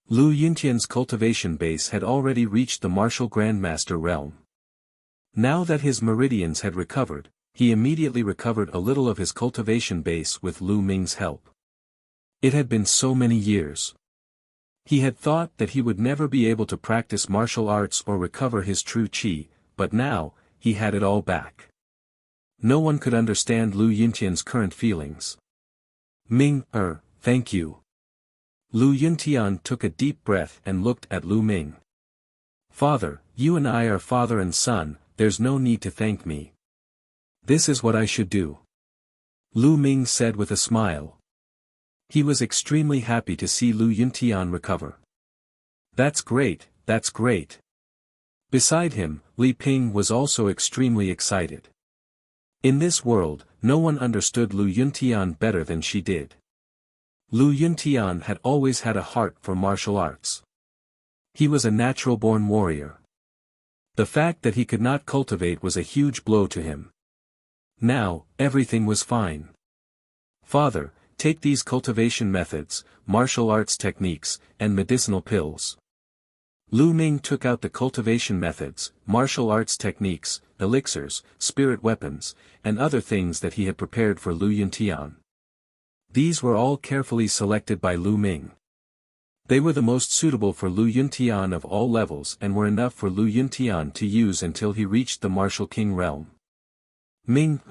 Lu Yuntian's cultivation base had already reached the martial grandmaster realm. Now that his meridians had recovered, he immediately recovered a little of his cultivation base with Lu Ming's help. It had been so many years. He had thought that he would never be able to practice martial arts or recover his true qi, but now, he had it all back. No one could understand Lu Yuntian's current feelings. Ming, thank you. Lu Yuntian took a deep breath and looked at Lu Ming. Father, you and I are father and son, there's no need to thank me. This is what I should do. Lu Ming said with a smile. He was extremely happy to see Lu Yuntian recover. That's great, that's great. Beside him, Li Ping was also extremely excited. In this world, no one understood Lu Yuntian better than she did. Lu Yuntian had always had a heart for martial arts. He was a natural-born warrior. The fact that he could not cultivate was a huge blow to him. Now, everything was fine. Father, take these cultivation methods, martial arts techniques, and medicinal pills. Lu Ming took out the cultivation methods, martial arts techniques, elixirs, spirit weapons, and other things that he had prepared for Lu Yuntian. These were all carefully selected by Lu Ming. They were the most suitable for Lu Yuntian of all levels and were enough for Lu Yuntian to use until he reached the Martial King realm. Ming,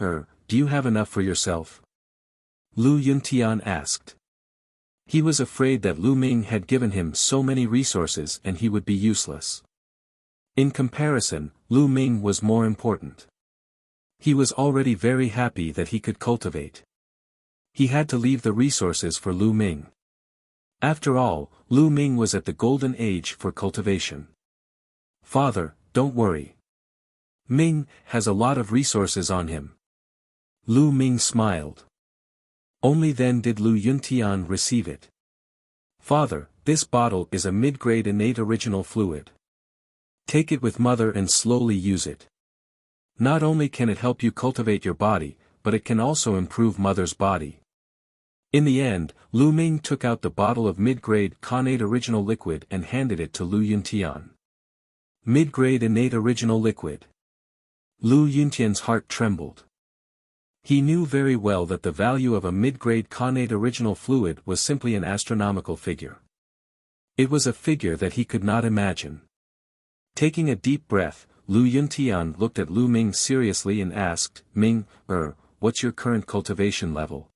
do you have enough for yourself? Lu Yuntian asked. He was afraid that Lu Ming had given him so many resources and he would be useless. In comparison, Lu Ming was more important. He was already very happy that he could cultivate. He had to leave the resources for Lu Ming. After all, Lu Ming was at the golden age for cultivation. Father, don't worry. Ming has a lot of resources on him. Lu Ming smiled. Only then did Lu Yuntian receive it. Father, this bottle is a mid-grade innate original fluid. Take it with mother and slowly use it. Not only can it help you cultivate your body, but it can also improve mother's body. In the end, Lu Ming took out the bottle of mid-grade connate original liquid and handed it to Lu Yuntian. Mid-grade innate original liquid. Lu Yuntian's heart trembled. He knew very well that the value of a mid-grade connate original fluid was simply an astronomical figure. It was a figure that he could not imagine. Taking a deep breath, Lu Yuntian looked at Lu Ming seriously and asked, Ming, what's your current cultivation level?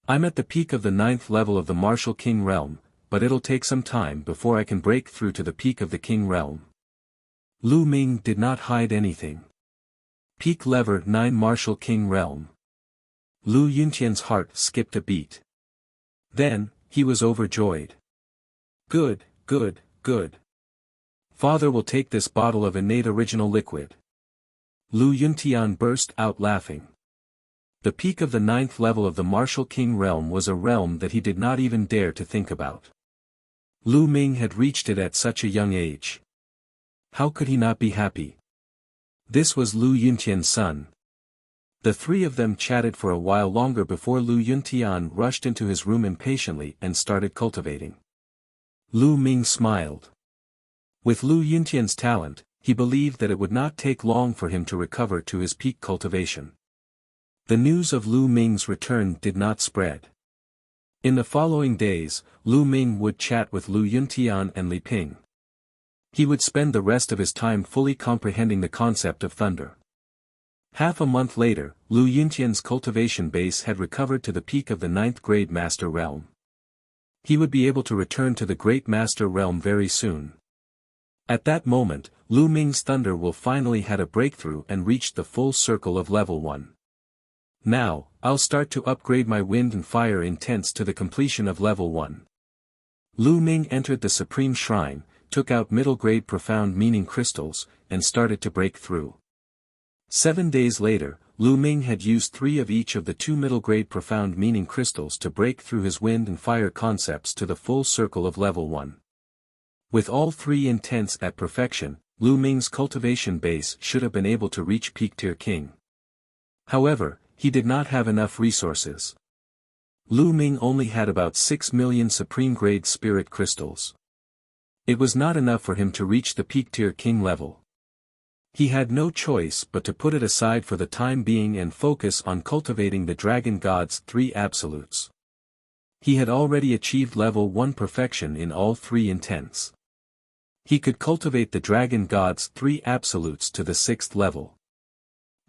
I'm at the peak of the 9th level of the Martial King realm, but it'll take some time before I can break through to the peak of the King realm. Lu Ming did not hide anything. Peak level 9 Martial King realm. Lu Yuntian's heart skipped a beat. Then, he was overjoyed. Good, good, good. Father will take this bottle of innate original liquid. Lu Yuntian burst out laughing. The peak of the 9th level of the Martial King realm was a realm that he did not even dare to think about. Lu Ming had reached it at such a young age. How could he not be happy? This was Lu Yuntian's son. The three of them chatted for a while longer before Lu Yuntian rushed into his room impatiently and started cultivating. Lu Ming smiled. With Lu Yuntian's talent, he believed that it would not take long for him to recover to his peak cultivation. The news of Lu Ming's return did not spread. In the following days, Lu Ming would chat with Lu Yuntian and Li Ping. He would spend the rest of his time fully comprehending the concept of thunder. Half a month later, Lu Yuntian's cultivation base had recovered to the peak of the 9th grade Master Realm. He would be able to return to the Great Master Realm very soon. At that moment, Lu Ming's thunder will finally had a breakthrough and reached the full circle of level 1. Now, I'll start to upgrade my wind and fire intents to the completion of level 1. Lu Ming entered the Supreme Shrine, took out middle-grade profound meaning crystals, and started to break through. 7 days later, Lu Ming had used 3 of each of the 2 middle-grade profound meaning crystals to break through his wind and fire concepts to the full circle of level 1. With all 3 intents at perfection, Lu Ming's cultivation base should have been able to reach peak tier king. However, he did not have enough resources. Lu Ming only had about 6 million supreme-grade spirit crystals. It was not enough for him to reach the peak tier king level. He had no choice but to put it aside for the time being and focus on cultivating the Dragon God's 3 absolutes. He had already achieved level 1 perfection in all 3 intents. He could cultivate the Dragon God's 3 absolutes to the 6th level.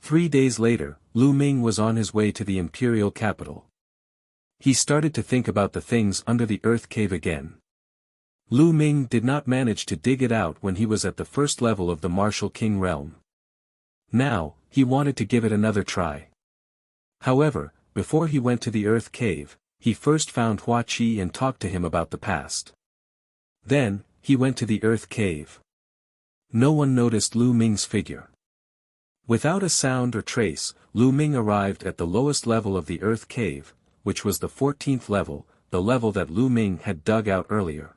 3 days later, Lu Ming was on his way to the imperial capital. He started to think about the things under the earth cave again. Lu Ming did not manage to dig it out when he was at the first level of the Martial King realm. Now, he wanted to give it another try. However, before he went to the earth cave, he first found Hua Qi and talked to him about the past. Then, he went to the earth cave. No one noticed Lu Ming's figure. Without a sound or trace, Lu Ming arrived at the lowest level of the earth cave, which was the 14th level, the level that Lu Ming had dug out earlier.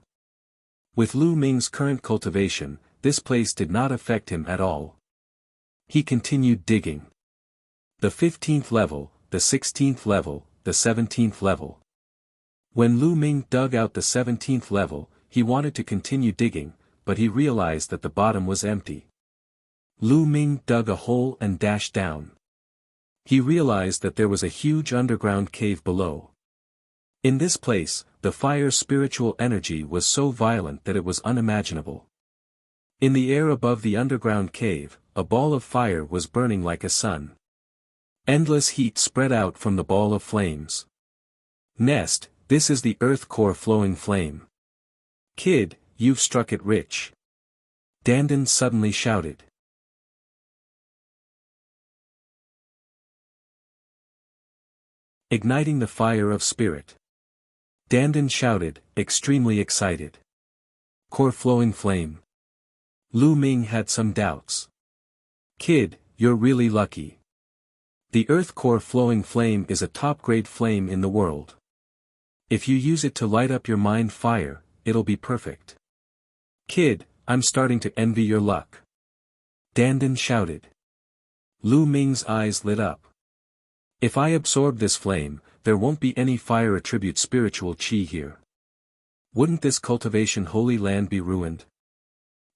With Lu Ming's current cultivation, this place did not affect him at all. He continued digging. The 15th level, the 16th level, the 17th level. When Lu Ming dug out the 17th level, he wanted to continue digging, but he realized that the bottom was empty. Lu Ming dug a hole and dashed down. He realized that there was a huge underground cave below. In this place, the fire's spiritual energy was so violent that it was unimaginable. In the air above the underground cave, a ball of fire was burning like a sun. Endless heat spread out from the ball of flames. Nest, this is the earth core flowing flame. Kid, you've struck it rich. Dandan suddenly shouted. Igniting the fire of spirit. Dandan shouted, extremely excited. Core flowing flame. Lu Ming had some doubts. Kid, you're really lucky. The earth core flowing flame is a top-grade flame in the world. If you use it to light up your mind fire, it'll be perfect. Kid, I'm starting to envy your luck. Dandan shouted. Lu Ming's eyes lit up. If I absorb this flame, there won't be any fire attribute spiritual chi here. Wouldn't this cultivation holy land be ruined?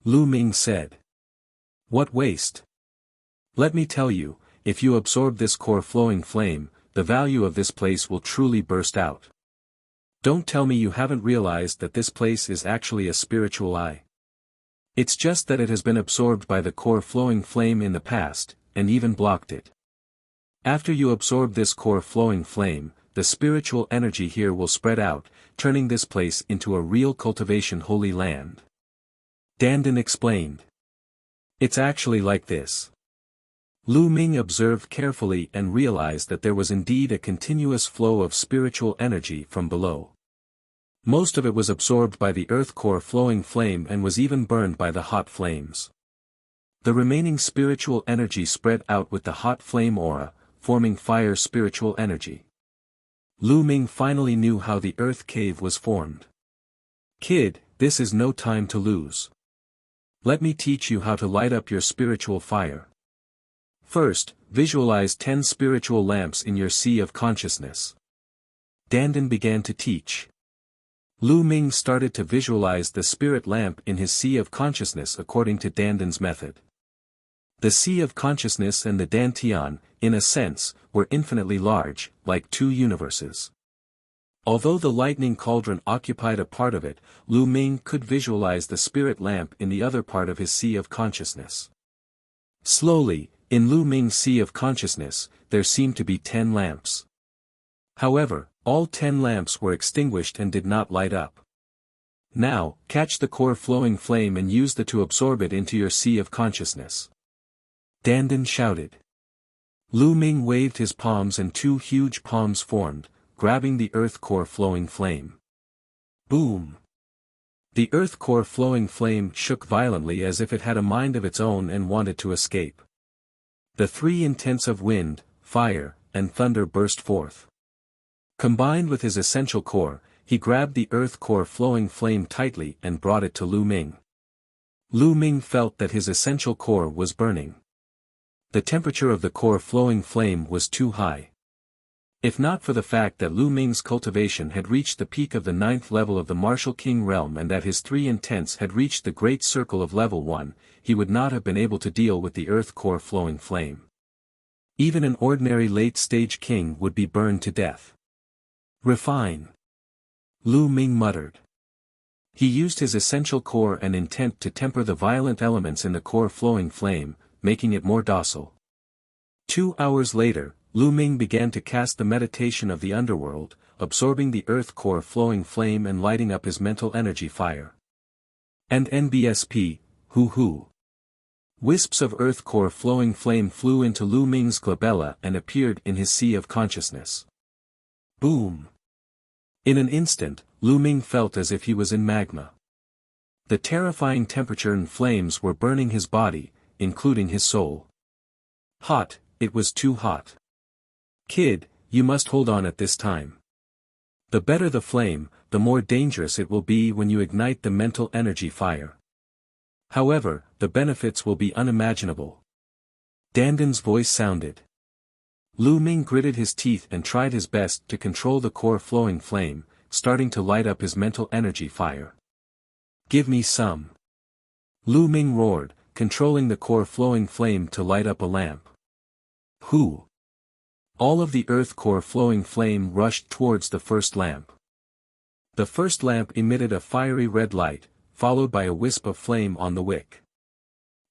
Lu Ming said. What waste? Let me tell you, if you absorb this core flowing flame, the value of this place will truly burst out. Don't tell me you haven't realized that this place is actually a spiritual eye. It's just that it has been absorbed by the core flowing flame in the past, and even blocked it. After you absorb this core flowing flame, the spiritual energy here will spread out, turning this place into a real cultivation holy land. Dandan explained. It's actually like this. Lu Ming observed carefully and realized that there was indeed a continuous flow of spiritual energy from below. Most of it was absorbed by the earth core flowing flame and was even burned by the hot flames. The remaining spiritual energy spread out with the hot flame aura, forming fire spiritual energy. Lu Ming finally knew how the earth cave was formed. Kid, this is no time to lose. Let me teach you how to light up your spiritual fire. First, visualize 10 spiritual lamps in your sea of consciousness. Dandan began to teach. Lu Ming started to visualize the spirit lamp in his sea of consciousness according to Dandan's method. The sea of consciousness and the Dantian, in a sense, were infinitely large, like two universes. Although the lightning cauldron occupied a part of it, Lu Ming could visualize the spirit lamp in the other part of his sea of consciousness. Slowly, in Lu Ming's sea of consciousness, there seemed to be 10 lamps. However, all 10 lamps were extinguished and did not light up. Now, catch the core flowing flame and use the to absorb it into your sea of consciousness. Dandan shouted. Lu Ming waved his palms and 2 huge palms formed, grabbing the earth core flowing flame. Boom! The earth core flowing flame shook violently as if it had a mind of its own and wanted to escape. The 3 intents of wind, fire, and thunder burst forth. Combined with his essential core, he grabbed the earth core flowing flame tightly and brought it to Lu Ming. Lu Ming felt that his essential core was burning. The temperature of the core flowing flame was too high. If not for the fact that Lu Ming's cultivation had reached the peak of the 9th level of the Martial King realm and that his 3 intents had reached the great circle of level 1, he would not have been able to deal with the earth core flowing flame. Even an ordinary late-stage king would be burned to death. Refine. Lu Ming muttered. He used his essential core and intent to temper the violent elements in the core flowing flame, making it more docile. 2 hours later, Lu Ming began to cast the meditation of the underworld, absorbing the earth core flowing flame and lighting up his mental energy fire. And NBSP, hoo. Wisps of earth core flowing flame flew into Lu Ming's glabella and appeared in his sea of consciousness. Boom! In an instant, Lu Ming felt as if he was in magma. The terrifying temperature and flames were burning his body, including his soul. Hot, it was too hot. Kid, you must hold on at this time. The better the flame, the more dangerous it will be when you ignite the mental energy fire. However, the benefits will be unimaginable. Dandan's voice sounded. Lu Ming gritted his teeth and tried his best to control the core flowing flame, starting to light up his mental energy fire. Give me some. Lu Ming roared, controlling the core flowing flame to light up a lamp. Whoo! All of the earth core flowing flame rushed towards the first lamp. The first lamp emitted a fiery red light, followed by a wisp of flame on the wick.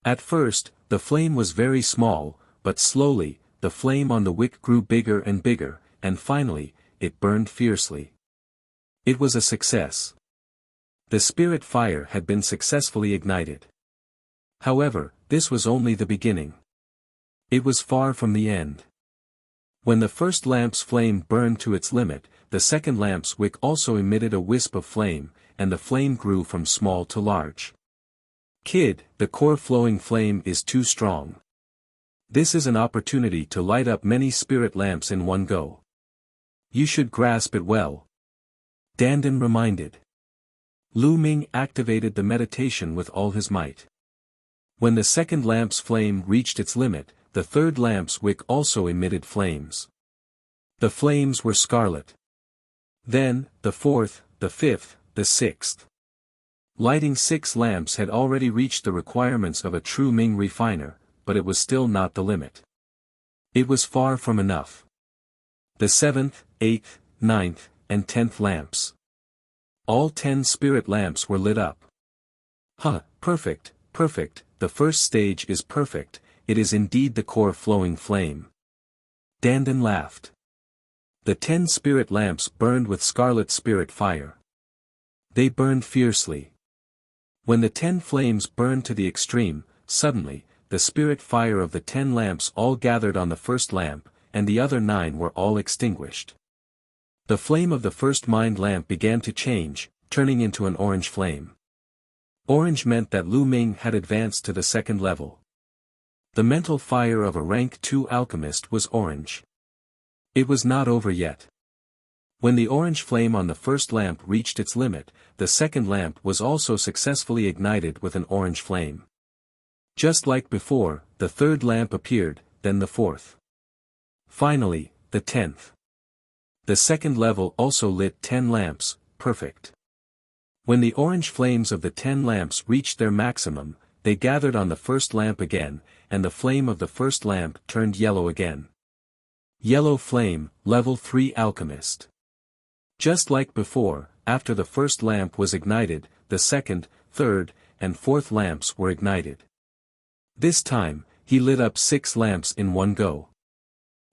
At first, the flame was very small, but slowly, the flame on the wick grew bigger and bigger, and finally, it burned fiercely. It was a success. The spirit fire had been successfully ignited. However, this was only the beginning. It was far from the end. When the first lamp's flame burned to its limit, the second lamp's wick also emitted a wisp of flame, and the flame grew from small to large. Kid, the core flowing flame is too strong. This is an opportunity to light up many spirit lamps in one go. You should grasp it well. Dandan reminded. Lu Ming activated the meditation with all his might. When the second lamp's flame reached its limit, the third lamp's wick also emitted flames. The flames were scarlet. Then, the fourth, the fifth, the sixth. Lighting 6 lamps had already reached the requirements of a true Ming refiner, but it was still not the limit. It was far from enough. The 7th, 8th, 9th, and 10th lamps. All 10 spirit lamps were lit up. Perfect, perfect, the first stage is perfect, it is indeed the core flowing flame. Dandan laughed. The 10 spirit lamps burned with scarlet spirit fire. They burned fiercely. When the 10 flames burned to the extreme, suddenly, the spirit fire of the 10 lamps all gathered on the first lamp, and the other 9 were all extinguished. The flame of the first mind lamp began to change, turning into an orange flame. Orange meant that Lu Ming had advanced to the second level. The mental fire of a rank 2 alchemist was orange. It was not over yet. When the orange flame on the first lamp reached its limit, the second lamp was also successfully ignited with an orange flame. Just like before, the third lamp appeared, then the fourth. Finally, the 10th. The second level also lit 10 lamps, perfect. When the orange flames of the 10 lamps reached their maximum, they gathered on the first lamp again, and the flame of the first lamp turned yellow again. Yellow flame, level 3 alchemist. Just like before, after the first lamp was ignited, the second, third, and fourth lamps were ignited. This time, he lit up 6 lamps in one go.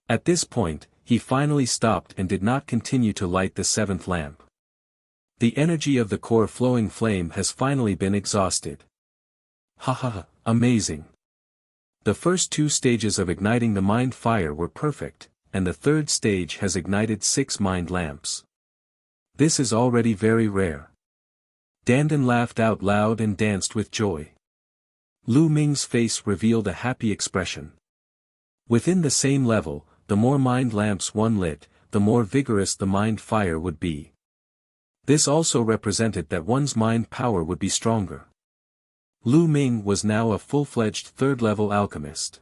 At this point, he finally stopped and did not continue to light the 7th lamp. The energy of the core flowing flame has finally been exhausted. Haha, amazing. The first 2 stages of igniting the mind fire were perfect, and the third stage has ignited 6 mind lamps. This is already very rare. Dandan laughed out loud and danced with joy. Lu Ming's face revealed a happy expression. Within the same level, the more mind lamps one lit, the more vigorous the mind fire would be. This also represented that one's mind power would be stronger. Lu Ming was now a full-fledged third-level alchemist.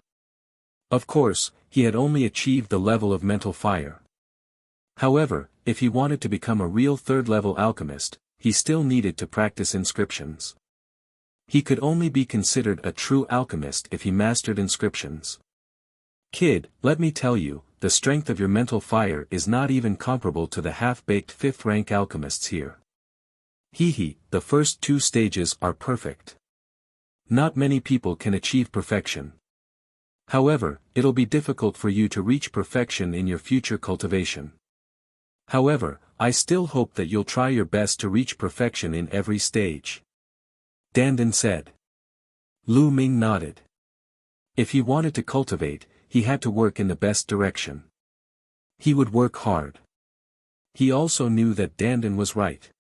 Of course, he had only achieved the level of mental fire. However, if he wanted to become a real third-level alchemist, he still needed to practice inscriptions. He could only be considered a true alchemist if he mastered inscriptions. Kid, let me tell you, the strength of your mental fire is not even comparable to the half-baked 5th-rank alchemists here. Hehe, the first 2 stages are perfect. Not many people can achieve perfection. However, it'll be difficult for you to reach perfection in your future cultivation. However, I still hope that you'll try your best to reach perfection in every stage. Dandan said. Lu Ming nodded. If he wanted to cultivate, he had to work in the best direction. He would work hard. He also knew that Dandan was right.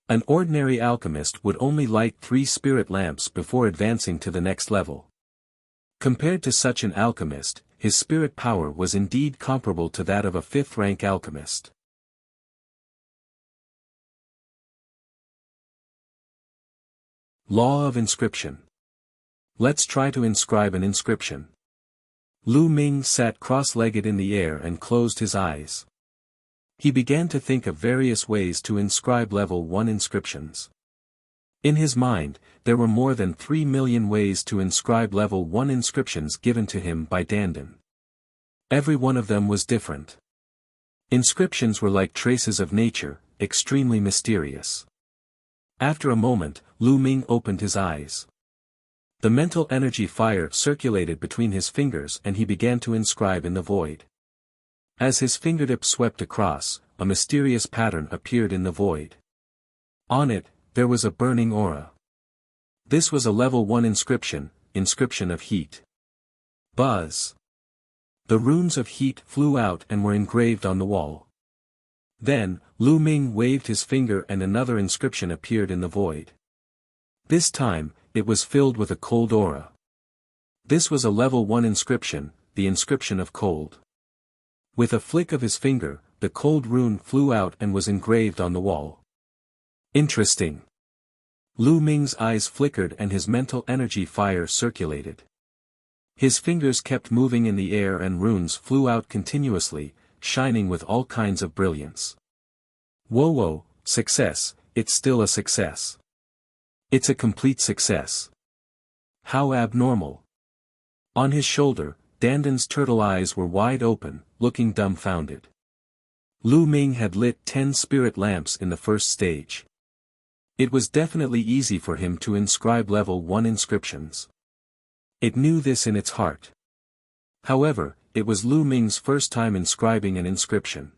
An ordinary alchemist would only light 3 spirit lamps before advancing to the next level. Compared to such an alchemist, his spirit power was indeed comparable to that of a 5th-rank alchemist. Law of Inscription. Let's try to inscribe an inscription. Lu Ming sat cross-legged in the air and closed his eyes. He began to think of various ways to inscribe level 1 inscriptions. In his mind, there were more than 3 million ways to inscribe level 1 inscriptions given to him by Dandan. Every one of them was different. Inscriptions were like traces of nature, extremely mysterious. After a moment, Lu Ming opened his eyes. The mental energy fire circulated between his fingers and he began to inscribe in the void. As his fingertip swept across, a mysterious pattern appeared in the void. On it, there was a burning aura. This was a level 1 inscription, inscription of heat. Buzz. The runes of heat flew out and were engraved on the wall. Then, Lu Ming waved his finger and another inscription appeared in the void. This time, it was filled with a cold aura. This was a level 1 inscription, the inscription of cold. With a flick of his finger, the cold rune flew out and was engraved on the wall. Interesting. Lu Ming's eyes flickered and his mental energy fire circulated. His fingers kept moving in the air and runes flew out continuously, shining with all kinds of brilliance. Whoa, success, it's still a success. It's a complete success. How abnormal. On his shoulder, Dandan's turtle eyes were wide open, looking dumbfounded. Lu Ming had lit 10 spirit lamps in the first stage. It was definitely easy for him to inscribe level 1 inscriptions. It knew this in its heart. However, it was Lu Ming's first time inscribing an inscription.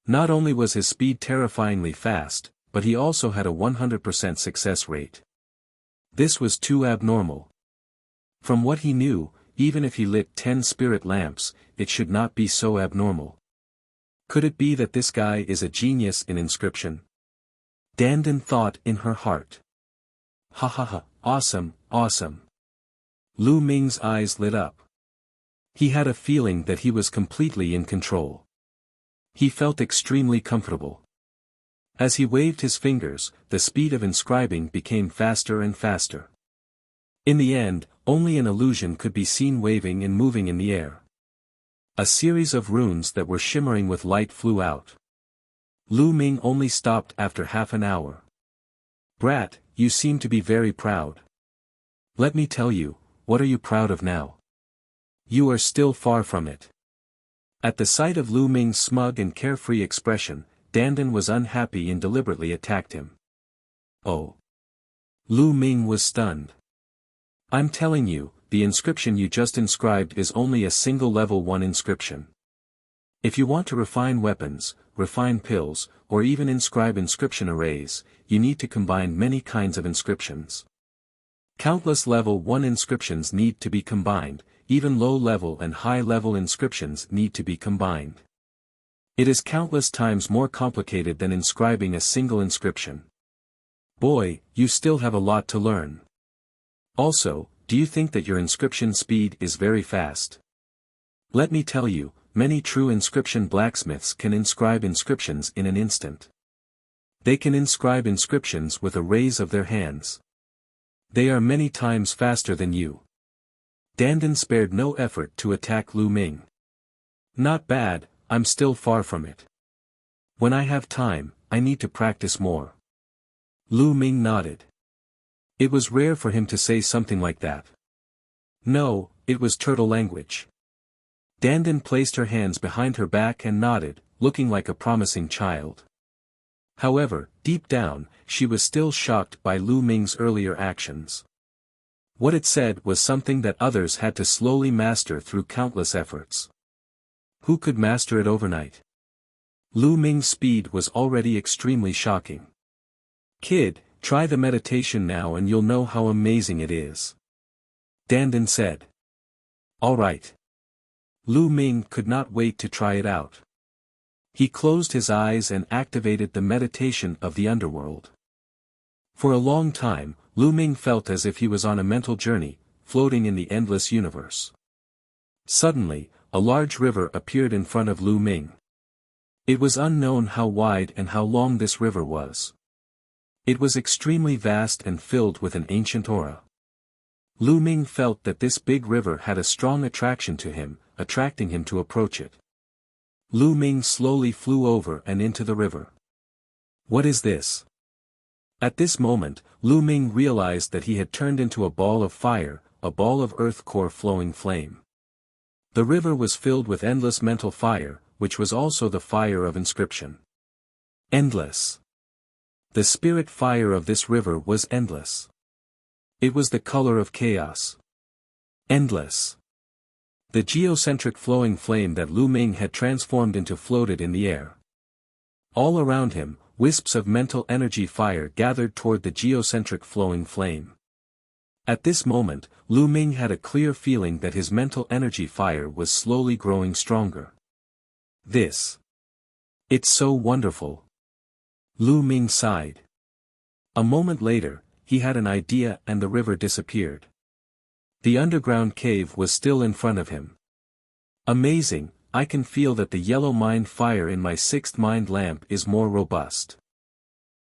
Not only was his speed terrifyingly fast, but he also had a 100% success rate. This was too abnormal. From what he knew, even if he lit 10 spirit lamps, it should not be so abnormal. Could it be that this guy is a genius in inscription? Dandan thought in her heart. Ha, awesome, awesome. Lu Ming's eyes lit up. He had a feeling that he was completely in control. He felt extremely comfortable. As he waved his fingers, the speed of inscribing became faster and faster. In the end, only an illusion could be seen waving and moving in the air. A series of runes that were shimmering with light flew out. Lu Ming only stopped after half an hour. "Brat, you seem to be very proud. Let me tell you, what are you proud of now? You are still far from it." At the sight of Lu Ming's smug and carefree expression, Dandan was unhappy and deliberately attacked him. "Oh." Lu Ming was stunned. "I'm telling you, the inscription you just inscribed is only a single level 1 inscription. If you want to refine weapons, refine pills, or even inscribe inscription arrays, you need to combine many kinds of inscriptions. Countless level 1 inscriptions need to be combined, even low-level and high-level inscriptions need to be combined. It is countless times more complicated than inscribing a single inscription. Boy, you still have a lot to learn. Also, do you think that your inscription speed is very fast? Let me tell you, many true inscription blacksmiths can inscribe inscriptions in an instant. They can inscribe inscriptions with a raise of their hands. They are many times faster than you." Dandan spared no effort to attack Lu Ming. "Not bad, I'm still far from it. When I have time, I need to practice more." Lu Ming nodded. It was rare for him to say something like that. No, it was turtle language. Dandan placed her hands behind her back and nodded, looking like a promising child. However, deep down, she was still shocked by Lu Ming's earlier actions. What it said was something that others had to slowly master through countless efforts. Who could master it overnight? Lu Ming's speed was already extremely shocking. "Kid, try the meditation now and you'll know how amazing it is," Dandan said. "All right." Lu Ming could not wait to try it out. He closed his eyes and activated the meditation of the underworld. For a long time, Lu Ming felt as if he was on a mental journey, floating in the endless universe. Suddenly, a large river appeared in front of Lu Ming. It was unknown how wide and how long this river was. It was extremely vast and filled with an ancient aura. Lu Ming felt that this big river had a strong attraction to him, attracting him to approach it. Lu Ming slowly flew over and into the river. "What is this?" At this moment, Lu Ming realized that he had turned into a ball of fire, a ball of earth core flowing flame. The river was filled with endless mental fire, which was also the fire of inscription. Endless. The spirit fire of this river was endless. It was the color of chaos. Endless. The geocentric flowing flame that Lu Ming had transformed into floated in the air. All around him, wisps of mental energy fire gathered toward the geocentric flowing flame. At this moment, Lu Ming had a clear feeling that his mental energy fire was slowly growing stronger. It's so wonderful. Lu Ming sighed. A moment later, he had an idea and the river disappeared. The underground cave was still in front of him. Amazing, I can feel that the yellow mind fire in my sixth mind lamp is more robust.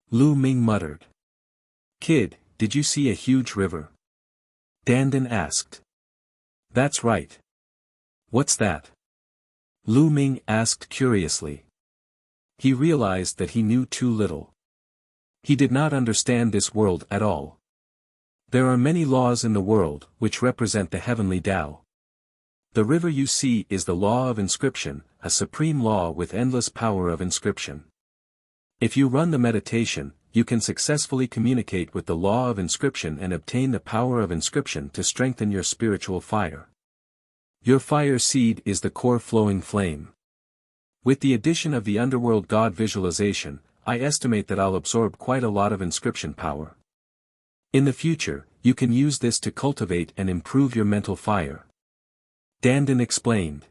Lu Ming muttered. "Kid, did you see a huge river?" Dandan asked. "That's right. What's that?" Lu Ming asked curiously. He realized that he knew too little. He did not understand this world at all. There are many laws in the world which represent the heavenly Tao. The river you see is the law of inscription, a supreme law with endless power of inscription. If you run the meditation, you can successfully communicate with the law of inscription and obtain the power of inscription to strengthen your spiritual fire. Your fire seed is the core flowing flame. With the addition of the underworld god visualization, I estimate that I'll absorb quite a lot of inscription power. In the future, you can use this to cultivate and improve your mental fire. Dandan explained.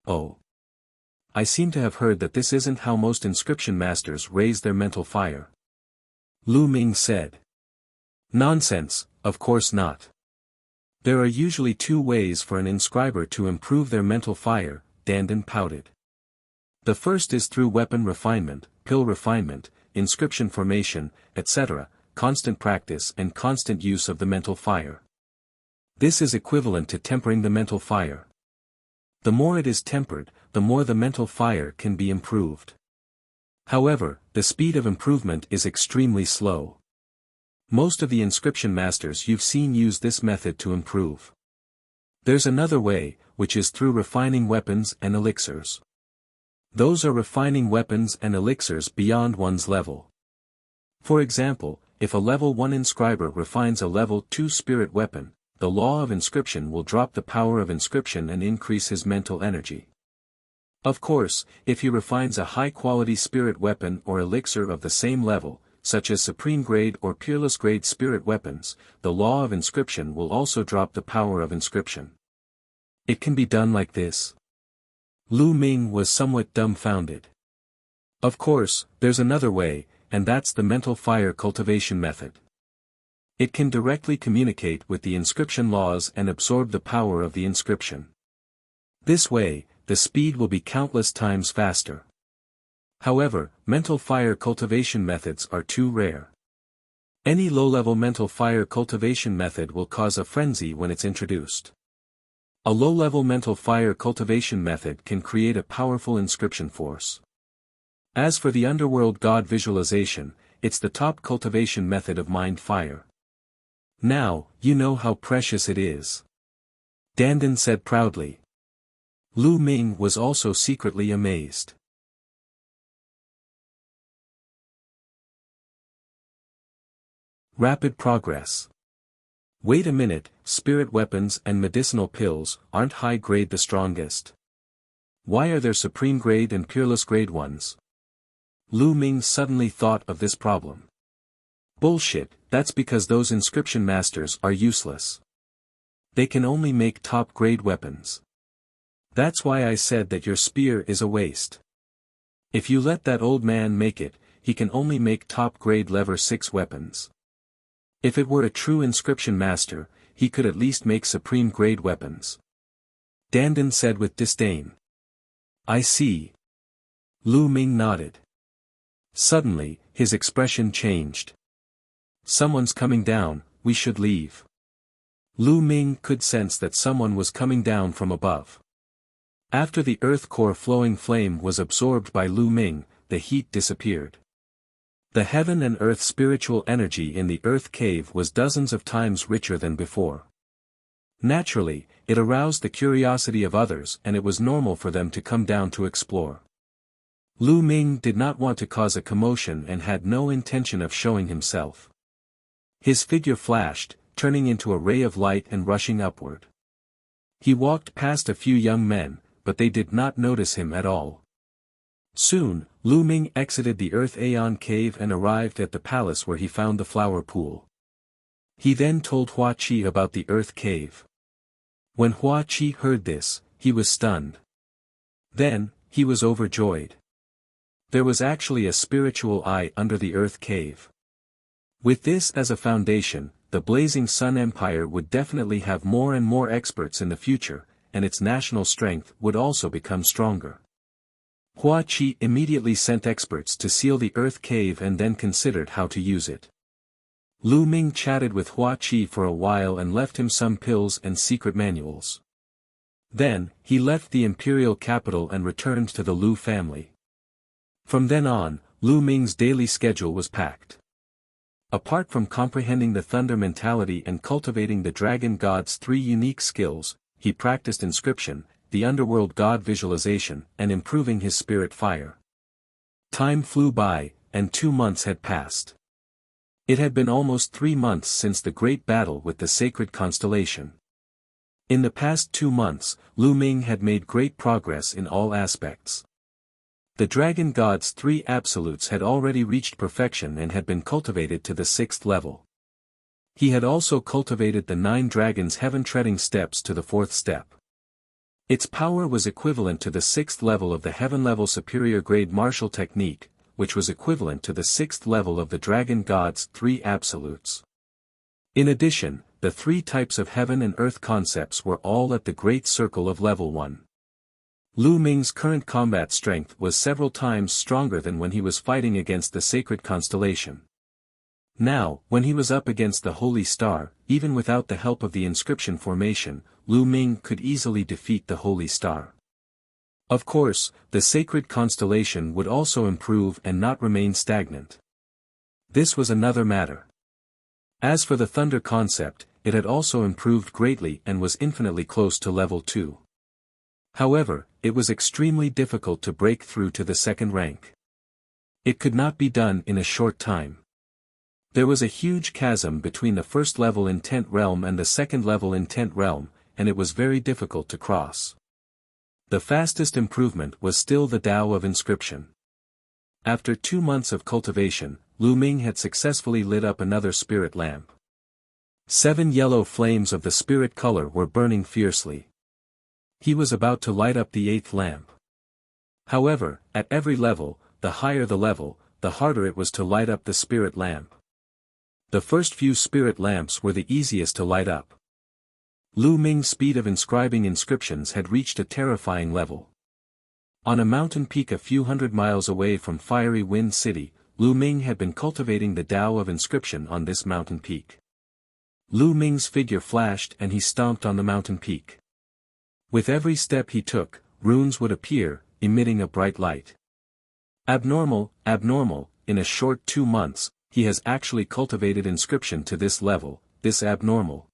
Oh. I seem to have heard that this isn't how most inscription masters raise their mental fire. Lu Ming said. Nonsense, of course not. There are usually two ways for an inscriber to improve their mental fire, Dandan pouted. The first is through weapon refinement, pill refinement, inscription formation, etc., constant practice and constant use of the mental fire. This is equivalent to tempering the mental fire. The more it is tempered, the more the mental fire can be improved. However, the speed of improvement is extremely slow. Most of the inscription masters you've seen use this method to improve. There's another way, which is through refining weapons and elixirs. Those are refining weapons and elixirs beyond one's level. For example, if a level 1 inscriber refines a level 2 spirit weapon, the law of inscription will drop the power of inscription and increase his mental energy. Of course, if he refines a high-quality spirit weapon or elixir of the same level, such as supreme grade or peerless grade spirit weapons, the law of inscription will also drop the power of inscription. It can be done like this. Lu Ming was somewhat dumbfounded. Of course, there's another way, and that's the mental fire cultivation method. It can directly communicate with the inscription laws and absorb the power of the inscription. This way, the speed will be countless times faster. However, mental fire cultivation methods are too rare. Any low-level mental fire cultivation method will cause a frenzy when it's introduced. A low-level mental fire cultivation method can create a powerful inscription force. As for the underworld god visualization, it's the top cultivation method of mind fire. Now, you know how precious it is. Dandan said proudly. Lu Ming was also secretly amazed. Rapid progress. Wait a minute, spirit weapons and medicinal pills aren't high grade the strongest. Why are there supreme grade and peerless grade ones? Lu Ming suddenly thought of this problem. Bullshit, that's because those inscription masters are useless. They can only make top grade weapons. That's why I said that your spear is a waste. If you let that old man make it, he can only make top grade level 6 weapons. If it were a true inscription master, he could at least make supreme grade weapons. Dandan said with disdain. I see. Lu Ming nodded. Suddenly, his expression changed. Someone's coming down, we should leave. Lu Ming could sense that someone was coming down from above. After the earth core flowing flame was absorbed by Lu Ming, the heat disappeared. The heaven and earth spiritual energy in the earth cave was dozens of times richer than before. Naturally, it aroused the curiosity of others and it was normal for them to come down to explore. Lu Ming did not want to cause a commotion and had no intention of showing himself. His figure flashed, turning into a ray of light and rushing upward. He walked past a few young men, but they did not notice him at all. Soon, Lu Ming exited the Earth Aeon cave and arrived at the palace where he found the flower pool. He then told Hua Qi about the Earth cave. When Hua Qi heard this, he was stunned. Then, he was overjoyed. There was actually a spiritual eye under the Earth cave. With this as a foundation, the Blazing Sun Empire would definitely have more and more experts in the future, and its national strength would also become stronger. Hua Qi immediately sent experts to seal the Earth cave and then considered how to use it. Lu Ming chatted with Hua Qi for a while and left him some pills and secret manuals. Then, he left the imperial capital and returned to the Lu family. From then on, Lu Ming's daily schedule was packed. Apart from comprehending the thunder mentality and cultivating the dragon god's 3 unique skills, he practiced inscription, the underworld god visualization, and improving his spirit fire. Time flew by, and 2 months had passed. It had been almost 3 months since the great battle with the sacred constellation. In the past 2 months, Lu Ming had made great progress in all aspects. The dragon god's 3 absolutes had already reached perfection and had been cultivated to the 6th level. He had also cultivated the 9 dragons heaven-treading steps to the 4th step. Its power was equivalent to the 6th level of the heaven-level superior grade martial technique, which was equivalent to the 6th level of the dragon god's 3 absolutes. In addition, the 3 types of heaven and earth concepts were all at the great circle of level 1. Lu Ming's current combat strength was several times stronger than when he was fighting against the sacred constellation. Now, when he was up against the Holy Star, even without the help of the inscription formation, Lu Ming could easily defeat the Holy Star. Of course, the sacred constellation would also improve and not remain stagnant. This was another matter. As for the thunder concept, it had also improved greatly and was infinitely close to level 2. However, it was extremely difficult to break through to the second rank. It could not be done in a short time. There was a huge chasm between the first level intent realm and the second level intent realm, and it was very difficult to cross. The fastest improvement was still the Tao of inscription. After 2 months of cultivation, Lu Ming had successfully lit up another spirit lamp. 7 yellow flames of the spirit color were burning fiercely. He was about to light up the 8th lamp. However, at every level, the higher the level, the harder it was to light up the spirit lamp. The first few spirit lamps were the easiest to light up. Lu Ming's speed of inscribing inscriptions had reached a terrifying level. On a mountain peak a few hundred miles away from Fiery Wind City, Lu Ming had been cultivating the Tao of inscription on this mountain peak. Lu Ming's figure flashed and he stomped on the mountain peak. With every step he took, runes would appear, emitting a bright light. Abnormal, in a short 2 months, he has actually cultivated inscription to this level, this abnormal.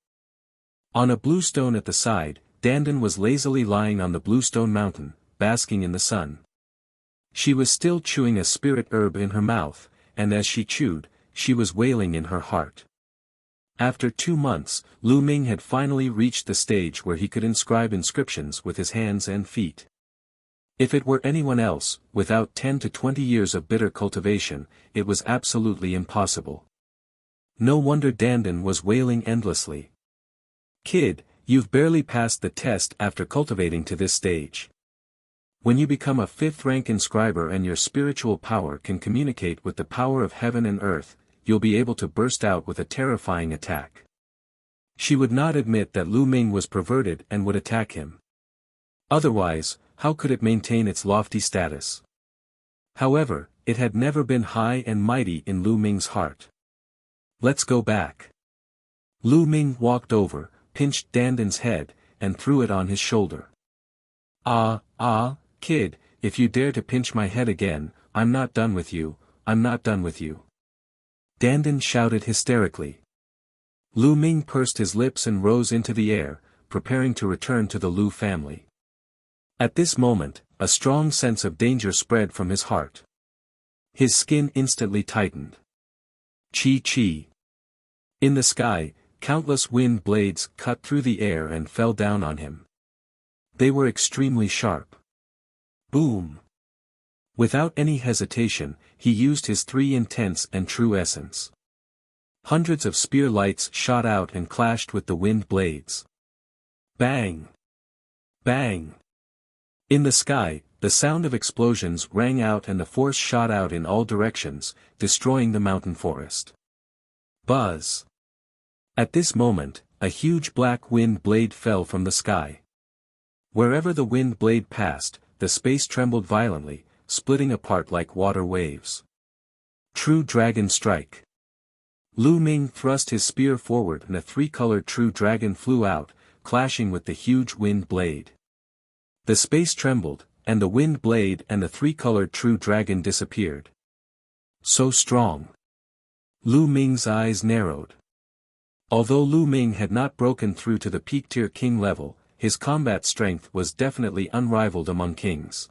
On a blue stone at the side, Dandan was lazily lying on the bluestone mountain, basking in the sun. She was still chewing a spirit herb in her mouth, and as she chewed, she was wailing in her heart. After 2 months, Lu Ming had finally reached the stage where he could inscribe inscriptions with his hands and feet. If it were anyone else, without 10 to 20 years of bitter cultivation, it was absolutely impossible. No wonder Dandan was wailing endlessly. "Kid, you've barely passed the test after cultivating to this stage. When you become a 5th rank inscriber and your spiritual power can communicate with the power of heaven and earth, you'll be able to burst out with a terrifying attack." She would not admit that Lu Ming was perverted and would attack him. Otherwise, how could it maintain its lofty status? However, it had never been high and mighty in Lu Ming's heart. "Let's go back." Lu Ming walked over, pinched Dandan's head, and threw it on his shoulder. Kid, if you dare to pinch my head again, I'm not done with you, I'm not done with you." Dandan shouted hysterically. Lu Ming pursed his lips and rose into the air, preparing to return to the Lu family. At this moment, a strong sense of danger spread from his heart. His skin instantly tightened. Chi. In the sky, countless wind blades cut through the air and fell down on him. They were extremely sharp. Boom! Without any hesitation, he used his 3 intense and true essence. Hundreds of spear lights shot out and clashed with the wind blades. Bang! Bang! In the sky, the sound of explosions rang out and the force shot out in all directions, destroying the mountain forest. Buzz! At this moment, a huge black wind blade fell from the sky. Wherever the wind blade passed, the space trembled violently, splitting apart like water waves. True Dragon Strike. Lu Ming thrust his spear forward and a 3-colored true dragon flew out, clashing with the huge wind blade. The space trembled, and the wind blade and the 3-colored true dragon disappeared. So strong. Lu Ming's eyes narrowed. Although Lu Ming had not broken through to the peak tier king level, his combat strength was definitely unrivaled among kings.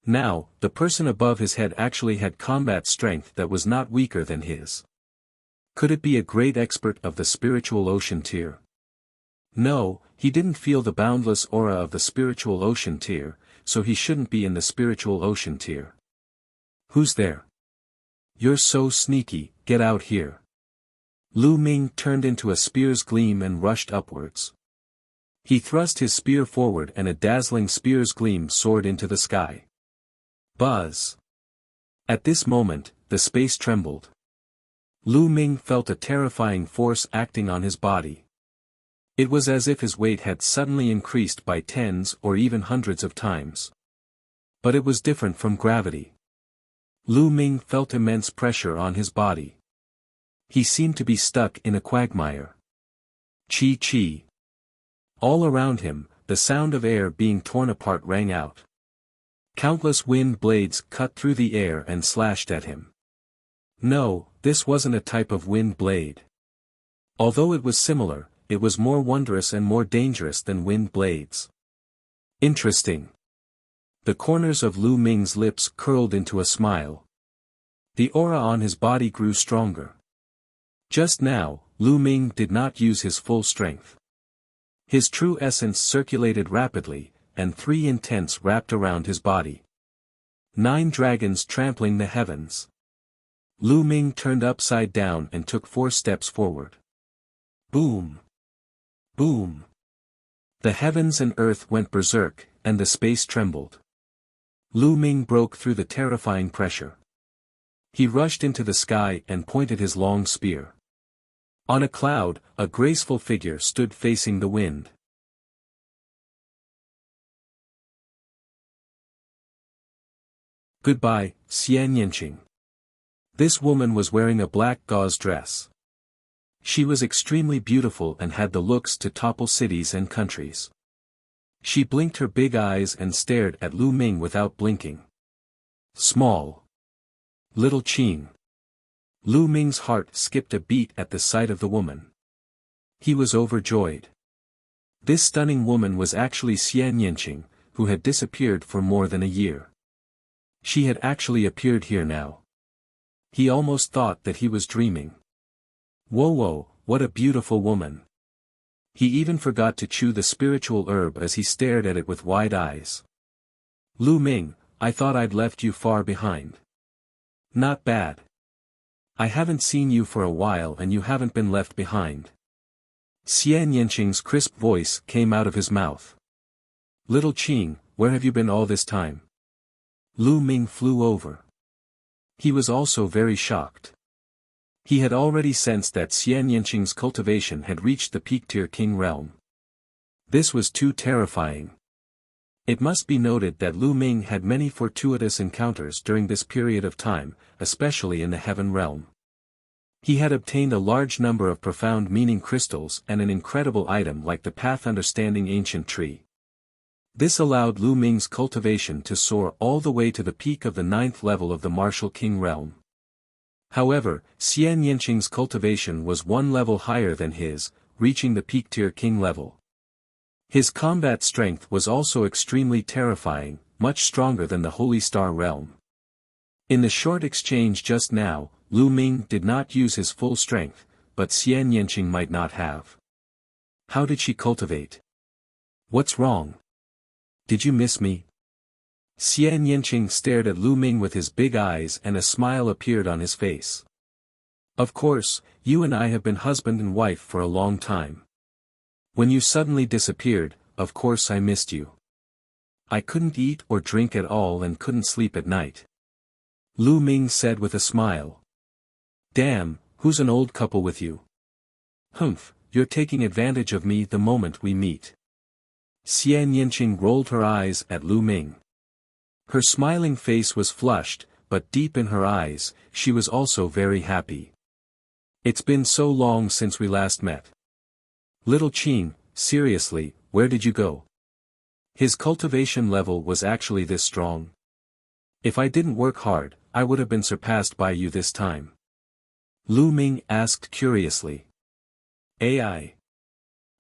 Now, the person above his head actually had combat strength that was not weaker than his. Could it be a great expert of the spiritual ocean tier? No, he didn't feel the boundless aura of the spiritual ocean tier, so he shouldn't be in the spiritual ocean tier. "Who's there? You're so sneaky, get out here." Lu Ming turned into a spear's gleam and rushed upwards. He thrust his spear forward and a dazzling spear's gleam soared into the sky. Buzz! At this moment, the space trembled. Lu Ming felt a terrifying force acting on his body. It was as if his weight had suddenly increased by tens or even hundreds of times. But it was different from gravity. Lu Ming felt immense pressure on his body. He seemed to be stuck in a quagmire. Chi. All around him, the sound of air being torn apart rang out. Countless wind blades cut through the air and slashed at him. No, this wasn't a type of wind blade. Although it was similar, it was more wondrous and more dangerous than wind blades. Interesting. The corners of Lu Ming's lips curled into a smile. The aura on his body grew stronger. Just now, Lu Ming did not use his full strength. His true essence circulated rapidly, and 3 intents wrapped around his body. 9 dragons trampling the heavens. Lu Ming turned upside down and took 4 steps forward. Boom! Boom! The heavens and earth went berserk, and the space trembled. Lu Ming broke through the terrifying pressure. He rushed into the sky and pointed his long spear. On a cloud, a graceful figure stood facing the wind. Goodbye, Xian Yanqing. This woman was wearing a black gauze dress. She was extremely beautiful and had the looks to topple cities and countries. She blinked her big eyes and stared at Lu Ming without blinking. Small. Little Qing. Lu Ming's heart skipped a beat at the sight of the woman. He was overjoyed. This stunning woman was actually Xian Yanqing, who had disappeared for more than a year. She had actually appeared here now. He almost thought that he was dreaming. Whoa, what a beautiful woman. He even forgot to chew the spiritual herb as he stared at it with wide eyes. Lu Ming, I thought I'd left you far behind. Not bad. I haven't seen you for a while and you haven't been left behind. Xian Yanqing's crisp voice came out of his mouth. Little Qing, where have you been all this time? Lu Ming flew over. He was also very shocked. He had already sensed that Xian Yanqing's cultivation had reached the peak-tier king realm. This was too terrifying. It must be noted that Lu Ming had many fortuitous encounters during this period of time, especially in the heaven realm. He had obtained a large number of profound meaning crystals and an incredible item like the Path Understanding Ancient Tree. This allowed Lu Ming's cultivation to soar all the way to the peak of the 9th level of the Martial King realm. However, Xian Yanqing's cultivation was 1 level higher than his, reaching the peak-tier king level. His combat strength was also extremely terrifying, much stronger than the Holy Star realm. In the short exchange just now, Lu Ming did not use his full strength, but Xian Yanqing might not have. How did she cultivate? What's wrong? Did you miss me? Xian Yanqing stared at Lu Ming with his big eyes and a smile appeared on his face. Of course, you and I have been husband and wife for a long time. When you suddenly disappeared, of course I missed you. I couldn't eat or drink at all and couldn't sleep at night. Lu Ming said with a smile. Damn, who's an old couple with you? Humph, you're taking advantage of me the moment we meet. Xian Yanqing rolled her eyes at Lu Ming. Her smiling face was flushed, but deep in her eyes, she was also very happy. It's been so long since we last met. Little Qing, seriously, where did you go? His cultivation level was actually this strong. If I didn't work hard, I would have been surpassed by you this time. Lu Ming asked curiously. AI.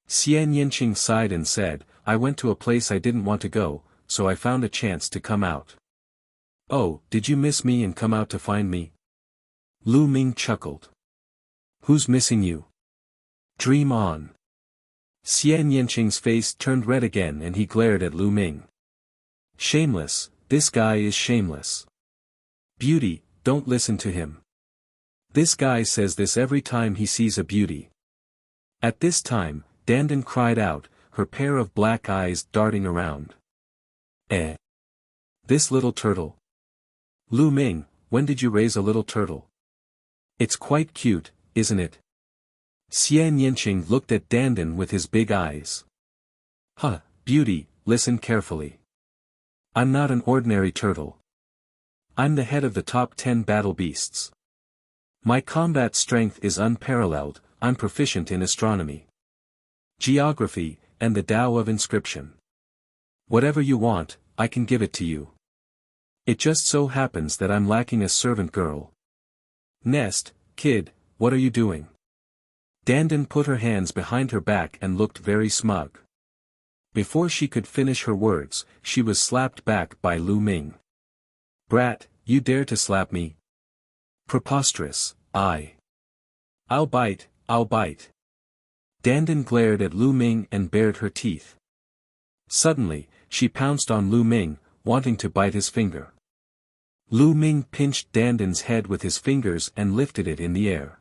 Xian Yanqing sighed and said, I went to a place I didn't want to go, so I found a chance to come out. Oh, did you miss me and come out to find me? Lu Ming chuckled. Who's missing you? Dream on. Xian Yanqing's face turned red again and he glared at Lu Ming. Shameless, this guy is shameless. Beauty, don't listen to him. This guy says this every time he sees a beauty. At this time, Dandan cried out, her pair of black eyes darting around. Eh? This little turtle? Lu Ming, when did you raise a little turtle? It's quite cute, isn't it? Xian Yanqing looked at Dandan with his big eyes. Huh, beauty, listen carefully. I'm not an ordinary turtle. I'm the head of the top 10 battle beasts. My combat strength is unparalleled, I'm proficient in astronomy, geography, and the Tao of inscription. Whatever you want, I can give it to you. It just so happens that I'm lacking a servant girl. Nest, kid, what are you doing? Dandan put her hands behind her back and looked very smug. Before she could finish her words, she was slapped back by Lu Ming. Brat, you dare to slap me? Preposterous, I'll bite, I'll bite. Dandan glared at Lu Ming and bared her teeth. Suddenly, she pounced on Lu Ming, wanting to bite his finger. Lu Ming pinched Dandan's head with his fingers and lifted it in the air.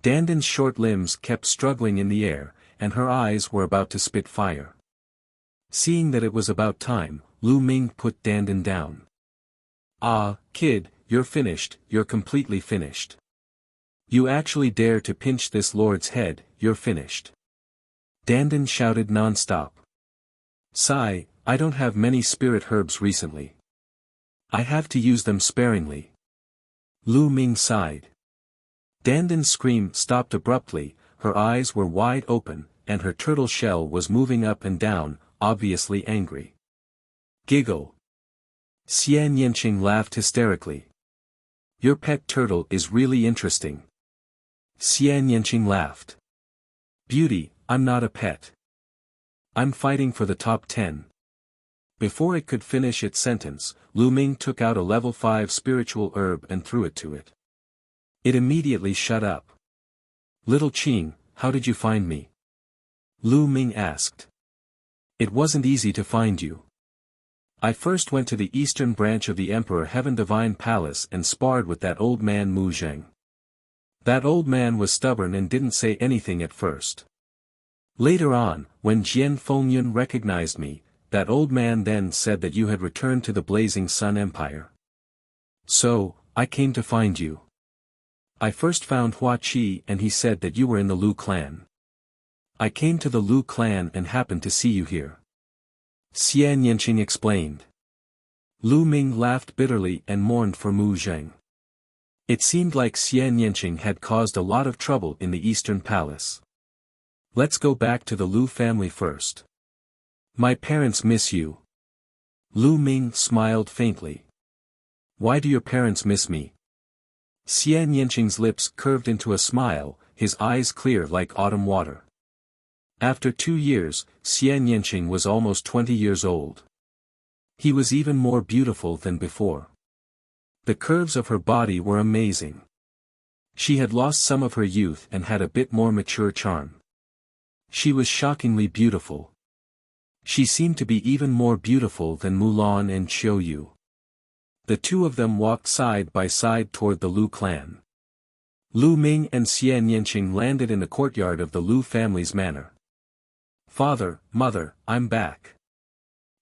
Dandan's short limbs kept struggling in the air, and her eyes were about to spit fire. Seeing that it was about time, Lu Ming put Dandan down. Ah, kid, you're finished, you're completely finished. You actually dare to pinch this lord's head, you're finished. Dandan shouted non-stop. Sigh, I don't have many spirit herbs recently. I have to use them sparingly. Lu Ming sighed. Dandan's scream stopped abruptly, her eyes were wide open, and her turtle shell was moving up and down, obviously angry. Giggle. Xian Yanqing laughed hysterically. Your pet turtle is really interesting. Xian Yanqing laughed. Beauty, I'm not a pet. I'm fighting for the top 10. Before it could finish its sentence, Lu Ming took out a level 5 spiritual herb and threw it to it. It immediately shut up. Little Qing, how did you find me? Lu Ming asked. It wasn't easy to find you. I first went to the eastern branch of the Emperor Heaven Divine Palace and sparred with that old man Mu Zheng. That old man was stubborn and didn't say anything at first. Later on, when Jian Fengyun recognized me, that old man then said that you had returned to the Blazing Sun Empire. So, I came to find you. I first found Hua Qi and he said that you were in the Lu clan. I came to the Lu clan and happened to see you here. Xian Yanqing explained. Lu Ming laughed bitterly and mourned for Mu Zheng. It seemed like Xian Yanqing had caused a lot of trouble in the Eastern Palace. Let's go back to the Lu family first. My parents miss you. Lu Ming smiled faintly. Why do your parents miss me? Xian Yanqing's lips curved into a smile, his eyes clear like autumn water. After 2 years, Xian Yanqing was almost 20 years old. He was even more beautiful than before. The curves of her body were amazing. She had lost some of her youth and had a bit more mature charm. She was shockingly beautiful. She seemed to be even more beautiful than Mulan and Qiu Yu. The two of them walked side by side toward the Lu clan. Lu Ming and Xian Yanqing landed in the courtyard of the Lu family's manor. Father, mother, I'm back.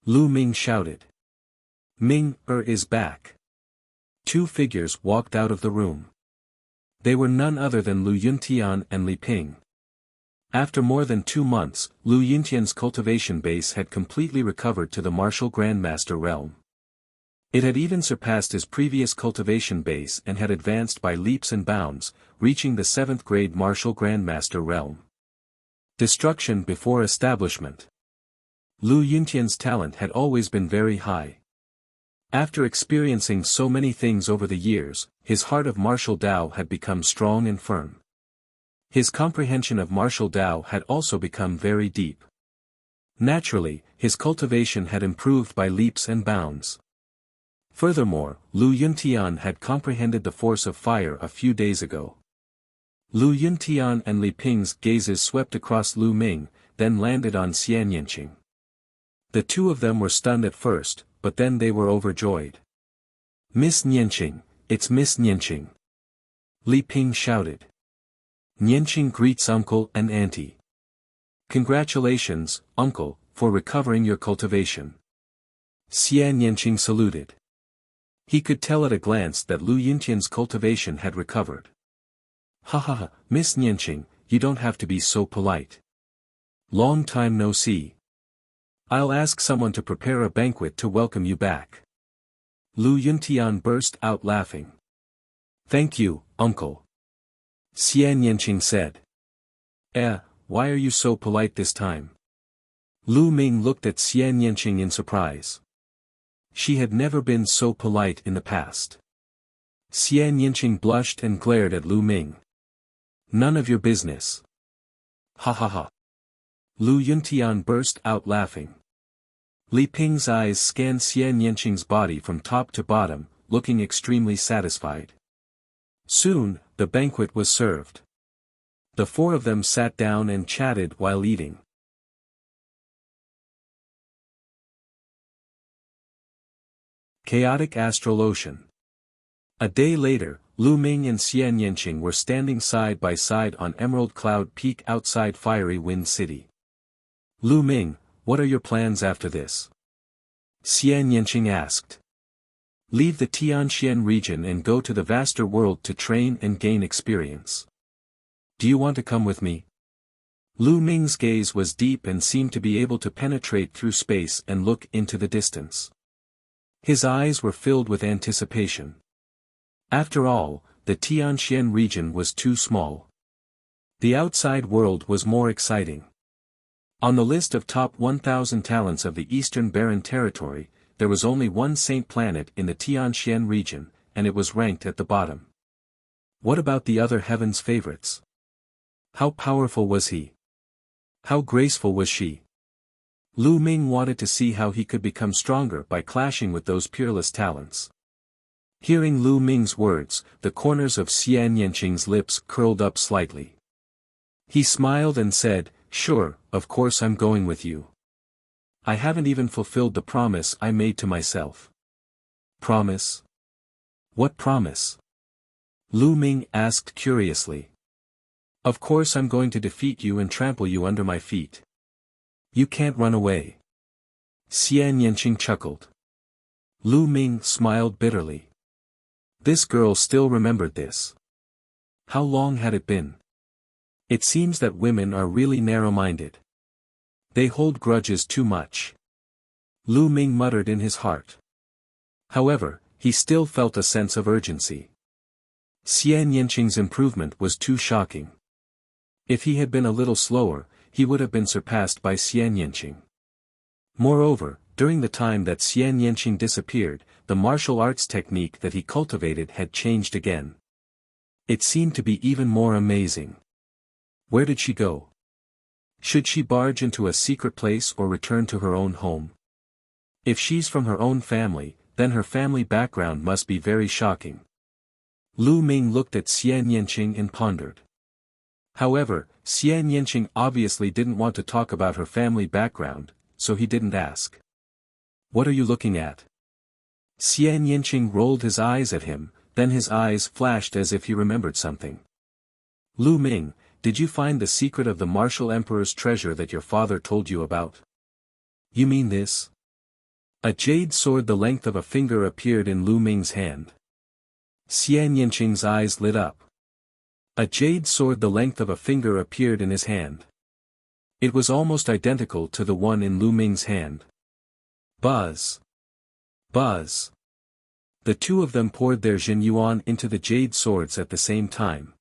Lu Ming shouted. Ming is back. 2 figures walked out of the room. They were none other than Lu Yuntian and Li Ping. After more than 2 months, Lu Yuntian's cultivation base had completely recovered to the martial grandmaster realm. It had even surpassed his previous cultivation base and had advanced by leaps and bounds, reaching the 7th grade martial grandmaster realm. Destruction before establishment. Lu Yuntian's talent had always been very high. After experiencing so many things over the years, his heart of martial Tao had become strong and firm. His comprehension of martial Tao had also become very deep. Naturally, his cultivation had improved by leaps and bounds. Furthermore, Lu Yuntian had comprehended the force of fire a few days ago. Lu Yuntian and Li Ping's gazes swept across Lu Ming, then landed on Xian Yanqing. The two of them were stunned at first, but then they were overjoyed. Miss Nianqing, it's Miss Nianqing. Li Ping shouted. Nianqing greets uncle and auntie. Congratulations, uncle, for recovering your cultivation. Xian Yanqing saluted. He could tell at a glance that Lu Yuntian's cultivation had recovered. Ha ha ha, Miss Nianqing, you don't have to be so polite. Long time no see. I'll ask someone to prepare a banquet to welcome you back. Lu Yuntian burst out laughing. Thank you, uncle. Xian Yanqing said. Why are you so polite this time? Lu Ming looked at Xian Yanqing in surprise. She had never been so polite in the past. Xian Yanqing blushed and glared at Lu Ming. None of your business. Ha ha ha. Lu Yuntian burst out laughing. Li Ping's eyes scanned Xian Yanqing's body from top to bottom, looking extremely satisfied. Soon, the banquet was served. The four of them sat down and chatted while eating. Chaotic Astral Ocean. A day later, Lu Ming and Xian Yanqing were standing side by side on Emerald Cloud Peak outside Fiery Wind City. Lu Ming, what are your plans after this? Xian Yanqing asked. Leave the Tianxian region and go to the vaster world to train and gain experience. Do you want to come with me? Lu Ming's gaze was deep and seemed to be able to penetrate through space and look into the distance. His eyes were filled with anticipation. After all, the Tianxian region was too small. The outside world was more exciting. On the list of top 1,000 talents of the Eastern Barren Territory, there was only one saint planet in the Tianxian region, and it was ranked at the bottom. What about the other heaven's favorites? How powerful was he? How graceful was she? Lu Ming wanted to see how he could become stronger by clashing with those peerless talents. Hearing Lu Ming's words, the corners of Xian Yanqing's lips curled up slightly. He smiled and said, Sure, of course I'm going with you. I haven't even fulfilled the promise I made to myself. Promise? What promise? Lu Ming asked curiously. Of course I'm going to defeat you and trample you under my feet. You can't run away. Xian Yanqing chuckled. Lu Ming smiled bitterly. This girl still remembered this. How long had it been? It seems that women are really narrow-minded. They hold grudges too much. Lu Ming muttered in his heart. However, he still felt a sense of urgency. Xian Yanqing's improvement was too shocking. If he had been a little slower, he would have been surpassed by Xian Yanqing. Moreover, during the time that Xian Yanqing disappeared, the martial arts technique that he cultivated had changed again. It seemed to be even more amazing. Where did she go? Should she barge into a secret place or return to her own home? If she's from her own family, then her family background must be very shocking. Lu Ming looked at Xian Yanqing and pondered. However, Xian Yanqing obviously didn't want to talk about her family background, so he didn't ask. What are you looking at? Xian Yanqing rolled his eyes at him, then his eyes flashed as if he remembered something. Lu Ming, did you find the secret of the Martial Emperor's treasure that your father told you about? You mean this? A jade sword the length of a finger appeared in Lu Ming's hand. Xian Yanqing's eyes lit up. A jade sword the length of a finger appeared in his hand. It was almost identical to the one in Lu Ming's hand. Buzz! Buzz! The two of them poured their Jin Yuan into the jade swords at the same time.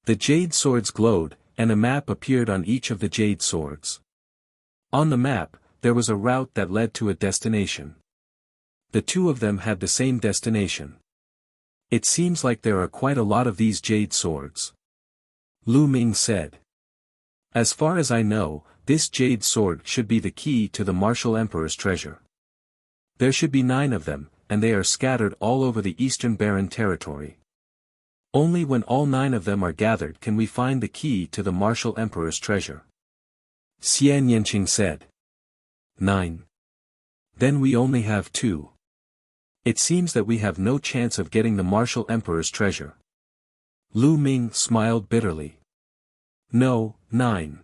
The jade swords glowed, and a map appeared on each of the jade swords. On the map, there was a route that led to a destination. The two of them had the same destination. It seems like there are quite a lot of these jade swords. Lu Ming said. As far as I know, this jade sword should be the key to the Martial Emperor's treasure. There should be 9 of them, and they are scattered all over the Eastern Barren Territory. Only when all 9 of them are gathered can we find the key to the Martial Emperor's treasure. Xian Yanqing said. 9. Then we only have 2. It seems that we have no chance of getting the Martial Emperor's treasure. Lu Ming smiled bitterly. No, 9.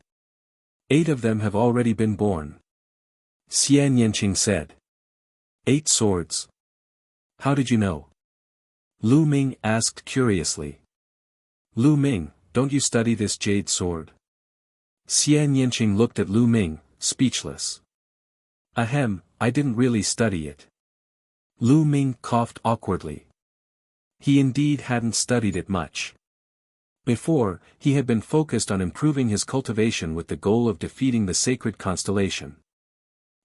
8 of them have already been born. Xian Yanqing said. 8 swords. How did you know? Lu Ming asked curiously. Lu Ming, don't you study this jade sword? Xian Yanqing looked at Lu Ming, speechless. Ahem, I didn't really study it. Lu Ming coughed awkwardly. He indeed hadn't studied it much. Before, he had been focused on improving his cultivation with the goal of defeating the sacred constellation.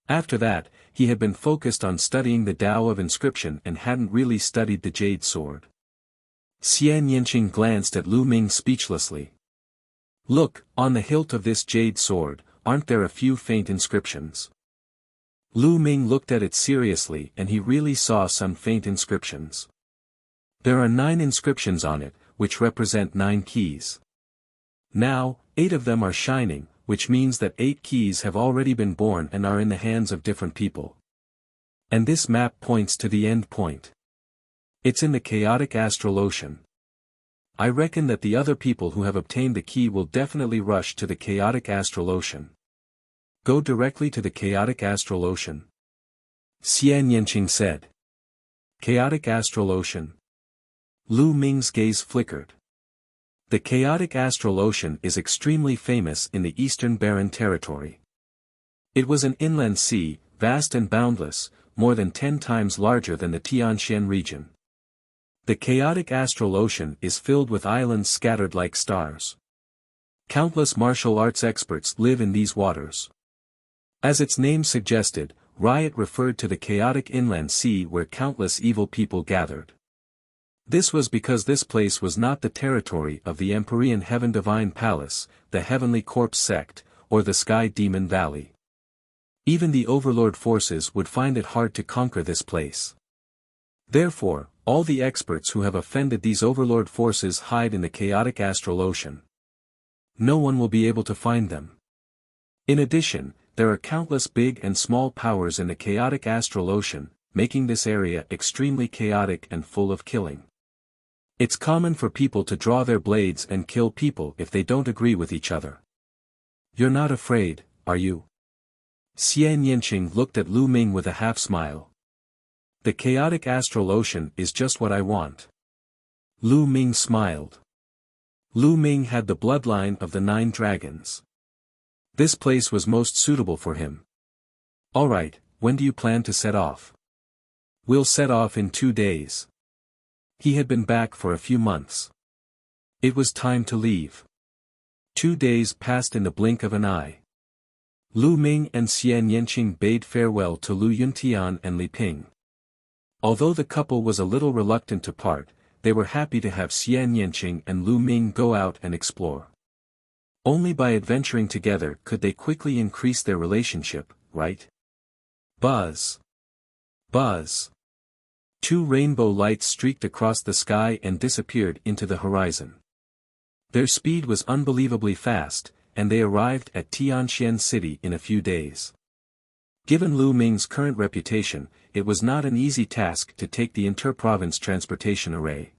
After that, he had been focused on studying the Tao of inscription and hadn't really studied the jade sword. Xian Yanqing glanced at Lu Ming speechlessly. Look, on the hilt of this jade sword, aren't there a few faint inscriptions? Lu Ming looked at it seriously and he really saw some faint inscriptions. There are 9 inscriptions on it, which represent 9 keys. Now, 8 of them are shining, which means that 8 keys have already been born and are in the hands of different people. And this map points to the end point. It's in the chaotic astral ocean. I reckon that the other people who have obtained the key will definitely rush to the chaotic astral ocean. Go directly to the chaotic astral ocean. Xian Yanqing said. Chaotic astral ocean. Lu Ming's gaze flickered. The chaotic astral ocean is extremely famous in the Eastern Barren Territory. It was an inland sea, vast and boundless, more than 10 times larger than the Tianxian region. The chaotic astral ocean is filled with islands scattered like stars. Countless martial arts experts live in these waters. As its name suggested, Riot referred to the chaotic inland sea where countless evil people gathered. This was because this place was not the territory of the Empyrean Heaven Divine Palace, the Heavenly Corpse Sect, or the Sky Demon Valley. Even the Overlord forces would find it hard to conquer this place. Therefore, all the experts who have offended these Overlord forces hide in the chaotic astral ocean. No one will be able to find them. In addition, there are countless big and small powers in the chaotic astral ocean, making this area extremely chaotic and full of killing. It's common for people to draw their blades and kill people if they don't agree with each other. You're not afraid, are you? Xian Yanqing looked at Lu Ming with a half-smile. The chaotic astral ocean is just what I want. Lu Ming smiled. Lu Ming had the bloodline of the 9 dragons. This place was most suitable for him. Alright, when do you plan to set off? We'll set off in 2 days. He had been back for a few months. It was time to leave. 2 days passed in the blink of an eye. Lu Ming and Xian Yanqing bade farewell to Lu Yuntian and Li Ping. Although the couple was a little reluctant to part, they were happy to have Xian Yanqing and Lu Ming go out and explore. Only by adventuring together could they quickly increase their relationship, right? Buzz. Buzz. 2 rainbow lights streaked across the sky and disappeared into the horizon. Their speed was unbelievably fast, and they arrived at Tianxian City in a few days. Given Lu Ming's current reputation, it was not an easy task to take the inter-province transportation array.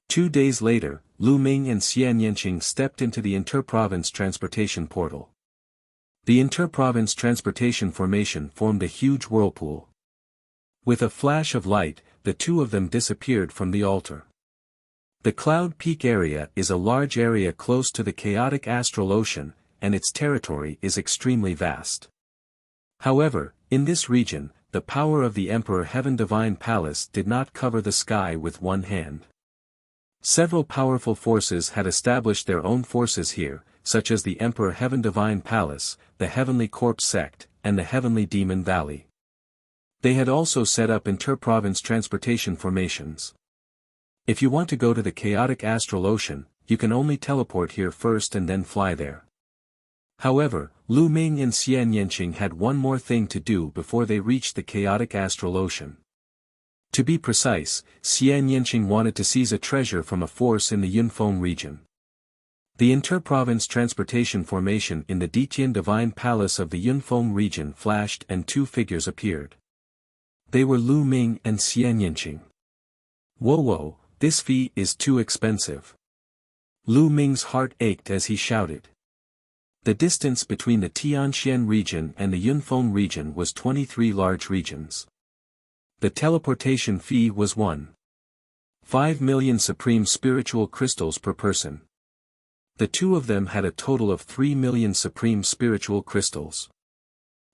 2 days later, Lu Ming and Xian Yanqing stepped into the inter-province transportation portal. The inter-province transportation formation formed a huge whirlpool. With a flash of light, the 2 of them disappeared from the altar. The Cloud Peak area is a large area close to the chaotic astral ocean, and its territory is extremely vast. However, in this region, the power of the Emperor Heaven Divine Palace did not cover the sky with one hand. Several powerful forces had established their own forces here, such as the Emperor Heaven Divine Palace, the Heavenly Corpse Sect, and the Heavenly Demon Valley. They had also set up inter-province transportation formations. If you want to go to the chaotic astral ocean, you can only teleport here first and then fly there. However, Lu Ming and Xian Yanqing had one more thing to do before they reached the chaotic astral ocean. To be precise, Xian Yanqing wanted to seize a treasure from a force in the Yunfeng region. The inter-province transportation formation in the Ditian Divine Palace of the Yunfeng region flashed and 2 figures appeared. They were Lu Ming and Xian Yanqing. Whoa, this fee is too expensive. Lu Ming's heart ached as he shouted. The distance between the Tianxian region and the Yunfeng region was 23 large regions. The teleportation fee was 1.5 million supreme spiritual crystals per person. The two of them had a total of 3 million supreme spiritual crystals.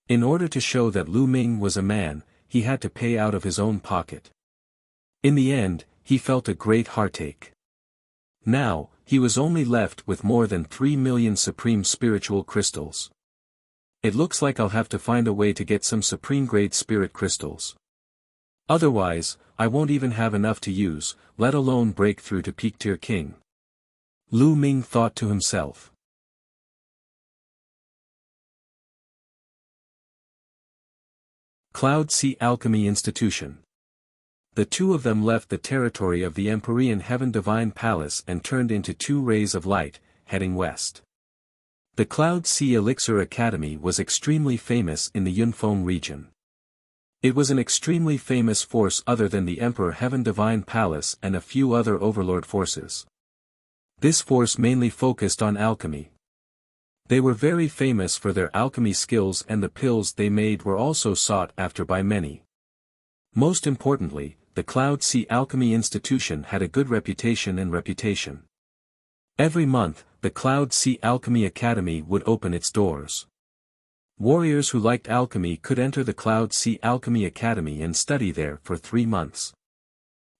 In order to show that Lu Ming was a man, he had to pay out of his own pocket. In the end, he felt a great heartache. Now, he was only left with more than 3 million supreme spiritual crystals. It looks like I'll have to find a way to get some supreme-grade spirit crystals. Otherwise, I won't even have enough to use, let alone break through to peak-tier king. Lu Ming thought to himself. Cloud Sea Alchemy Institution. The two of them left the territory of the Empyrean Heaven Divine Palace and turned into two rays of light, heading west. The Cloud Sea Elixir Academy was extremely famous in the Yunfeng region. It was an extremely famous force other than the Emperor Heaven Divine Palace and a few other overlord forces. This force mainly focused on alchemy. They were very famous for their alchemy skills, and the pills they made were also sought after by many. Most importantly, the Cloud Sea Alchemy Institution had a good reputation. Every month, the Cloud Sea Alchemy Academy would open its doors. Warriors who liked alchemy could enter the Cloud Sea Alchemy Academy and study there for 3 months.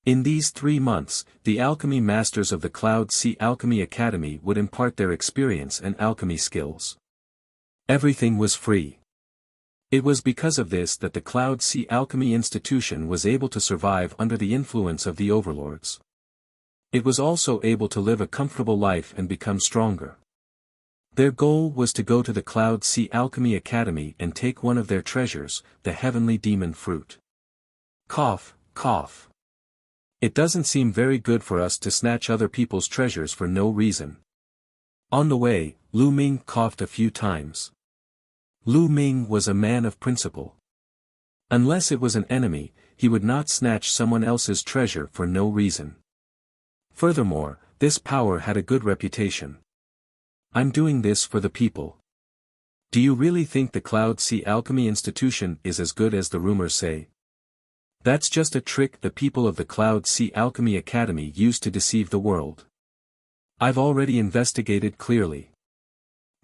In these 3 months, the alchemy masters of the Cloud Sea Alchemy Academy would impart their experience and alchemy skills. Everything was free. It was because of this that the Cloud Sea Alchemy Institution was able to survive under the influence of the overlords. It was also able to live a comfortable life and become stronger. Their goal was to go to the Cloud Sea Alchemy Academy and take one of their treasures, the Heavenly Demon Fruit. Cough, cough. It doesn't seem very good for us to snatch other people's treasures for no reason. On the way, Lu Ming coughed a few times. Lu Ming was a man of principle. Unless it was an enemy, he would not snatch someone else's treasure for no reason. Furthermore, this power had a good reputation. I'm doing this for the people. Do you really think the Cloud Sea Alchemy Institution is as good as the rumors say? That's just a trick the people of the Cloud Sea Alchemy Academy used to deceive the world. I've already investigated clearly.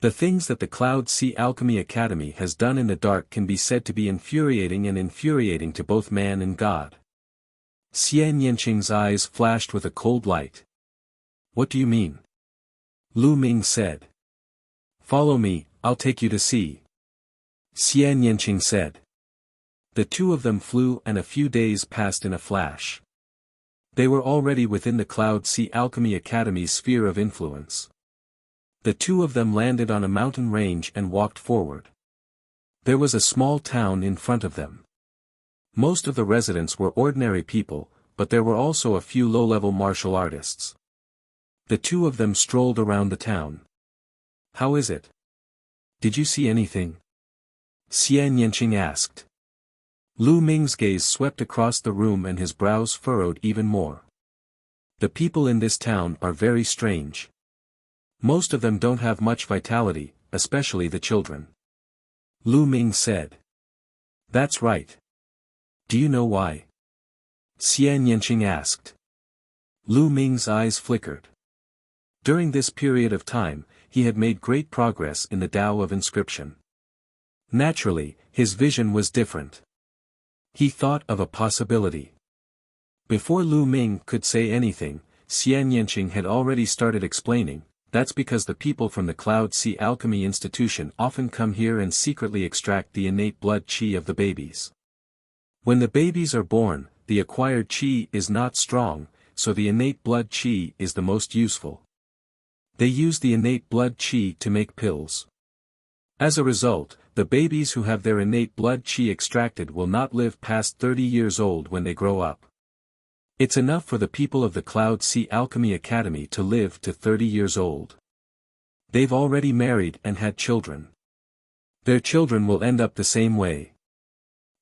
The things that the Cloud Sea Alchemy Academy has done in the dark can be said to be infuriating to both man and God. Xian Yanqing's eyes flashed with a cold light. What do you mean? Lu Ming said. Follow me, I'll take you to see. Xian Yanqing said. The two of them flew, and a few days passed in a flash. They were already within the Cloud Sea Alchemy Academy's sphere of influence. The two of them landed on a mountain range and walked forward. There was a small town in front of them. Most of the residents were ordinary people, but there were also a few low-level martial artists. The two of them strolled around the town. How is it? Did you see anything? Xian Yanqing asked. Lu Ming's gaze swept across the room and his brows furrowed even more. The people in this town are very strange. Most of them don't have much vitality, especially the children. Lu Ming said. That's right. Do you know why? Xian Yanqing asked. Lu Ming's eyes flickered. During this period of time, he had made great progress in the Tao of inscription. Naturally, his vision was different. He thought of a possibility. Before Lu Ming could say anything, Xian Yanqing had already started explaining. That's because the people from the Cloud Sea Alchemy Institution often come here and secretly extract the innate blood qi of the babies. When the babies are born, the acquired qi is not strong, so the innate blood qi is the most useful. They use the innate blood qi to make pills. As a result, the babies who have their innate blood qi extracted will not live past 30 years old when they grow up. It's enough for the people of the Cloud Sea Alchemy Academy to live to 30 years old. They've already married and had children. Their children will end up the same way.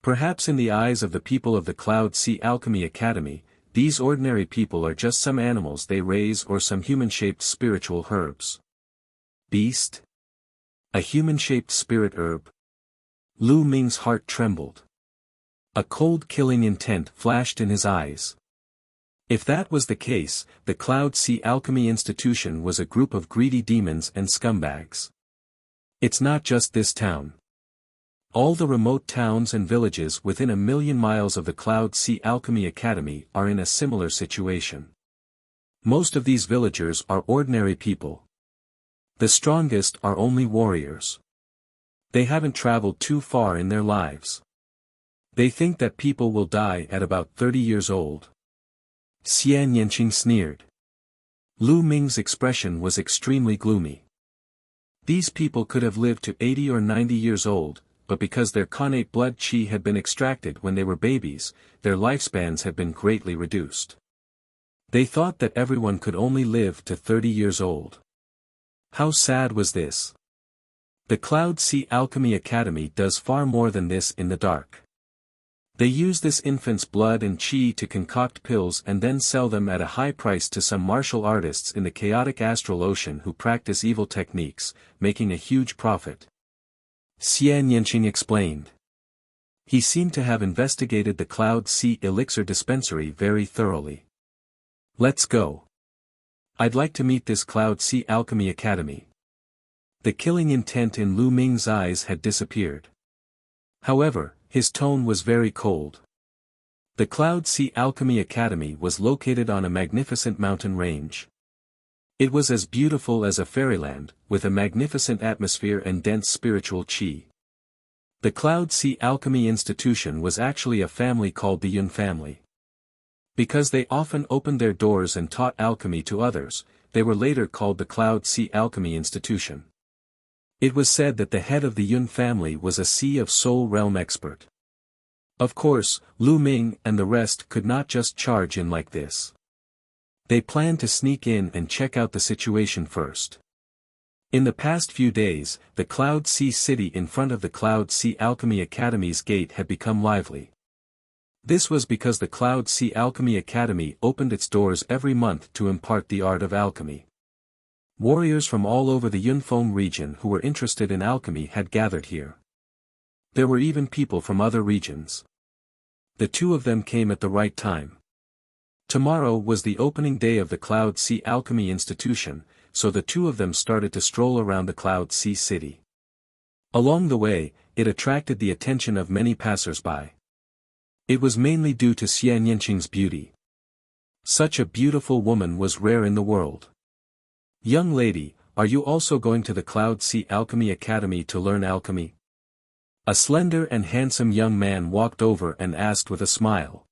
Perhaps in the eyes of the people of the Cloud Sea Alchemy Academy, these ordinary people are just some animals they raise or some human-shaped spiritual herbs. Beast? A human-shaped spirit herb? Lu Ming's heart trembled. A cold killing intent flashed in his eyes. If that was the case, the Cloud Sea Alchemy Institution was a group of greedy demons and scumbags. It's not just this town. All the remote towns and villages within 1,000,000 miles of the Cloud Sea Alchemy Academy are in a similar situation. Most of these villagers are ordinary people. The strongest are only warriors. They haven't traveled too far in their lives. They think that people will die at about 30 years old. Xian Yanqing sneered. Lu Ming's expression was extremely gloomy. These people could have lived to 80 or 90 years old, but because their connate blood qi had been extracted when they were babies, their lifespans had been greatly reduced. They thought that everyone could only live to 30 years old. How sad was this? The Cloud Sea Alchemy Academy does far more than this in the dark. They use this infant's blood and qi to concoct pills and then sell them at a high price to some martial artists in the chaotic astral ocean who practice evil techniques, making a huge profit. Xian Yanqing explained. He seemed to have investigated the Cloud Sea Elixir dispensary very thoroughly. Let's go. I'd like to meet this Cloud Sea Alchemy Academy. The killing intent in Lu Ming's eyes had disappeared. However, his tone was very cold. The Cloud Sea Alchemy Academy was located on a magnificent mountain range. It was as beautiful as a fairyland, with a magnificent atmosphere and dense spiritual qi. The Cloud Sea Alchemy Institution was actually a family called the Yun family. Because they often opened their doors and taught alchemy to others, they were later called the Cloud Sea Alchemy Institution. It was said that the head of the Yun family was a Sea of Soul realm expert. Of course, Lu Ming and the rest could not just charge in like this. They planned to sneak in and check out the situation first. In the past few days, the Cloud Sea City in front of the Cloud Sea Alchemy Academy's gate had become lively. This was because the Cloud Sea Alchemy Academy opened its doors every month to impart the art of alchemy. Warriors from all over the Yunfeng region who were interested in alchemy had gathered here. There were even people from other regions. The two of them came at the right time. Tomorrow was the opening day of the Cloud Sea Alchemy Institution, so the two of them started to stroll around the Cloud Sea City. Along the way, it attracted the attention of many passers-by. It was mainly due to Xian Yanqing's beauty. Such a beautiful woman was rare in the world. Young lady, are you also going to the Cloud Sea Alchemy Academy to learn alchemy? A slender and handsome young man walked over and asked with a smile.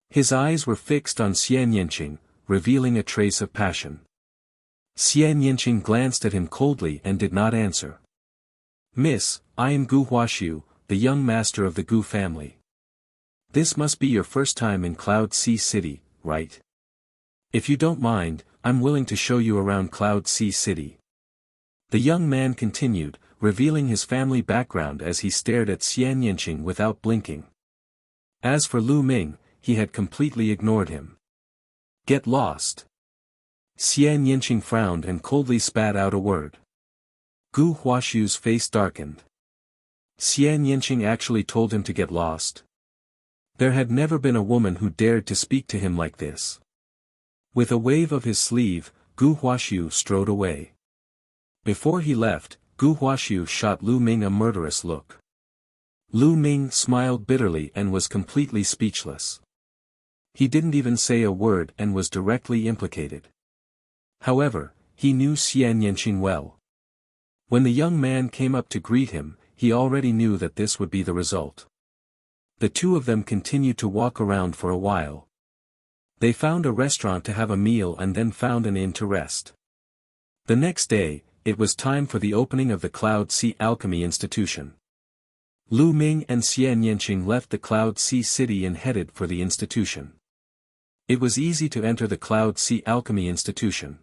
His eyes were fixed on Xian Yanqing, revealing a trace of passion. Xian Yanqing glanced at him coldly and did not answer. Miss, I am Gu Huaxiu, the young master of the Gu family. This must be your first time in Cloud Sea City, right? If you don't mind, I'm willing to show you around Cloud Sea City. The young man continued, revealing his family background as he stared at Xian Yanqing without blinking. As for Lu Ming, he had completely ignored him. Get lost. Xian Yanqing frowned and coldly spat out a word. Gu Huaxiu's face darkened. Xian Yanqing actually told him to get lost. There had never been a woman who dared to speak to him like this. With a wave of his sleeve, Gu Huaxiu strode away. Before he left, Gu Huaxiu shot Lu Ming a murderous look. Lu Ming smiled bitterly and was completely speechless. He didn't even say a word and was directly implicated. However, he knew Xian Yanqing well. When the young man came up to greet him, he already knew that this would be the result. The two of them continued to walk around for a while. They found a restaurant to have a meal and then found an inn to rest. The next day, it was time for the opening of the Cloud Sea Alchemy Institution. Lu Ming and Xian Yanqing left the Cloud Sea City and headed for the institution. It was easy to enter the Cloud Sea Alchemy Institution.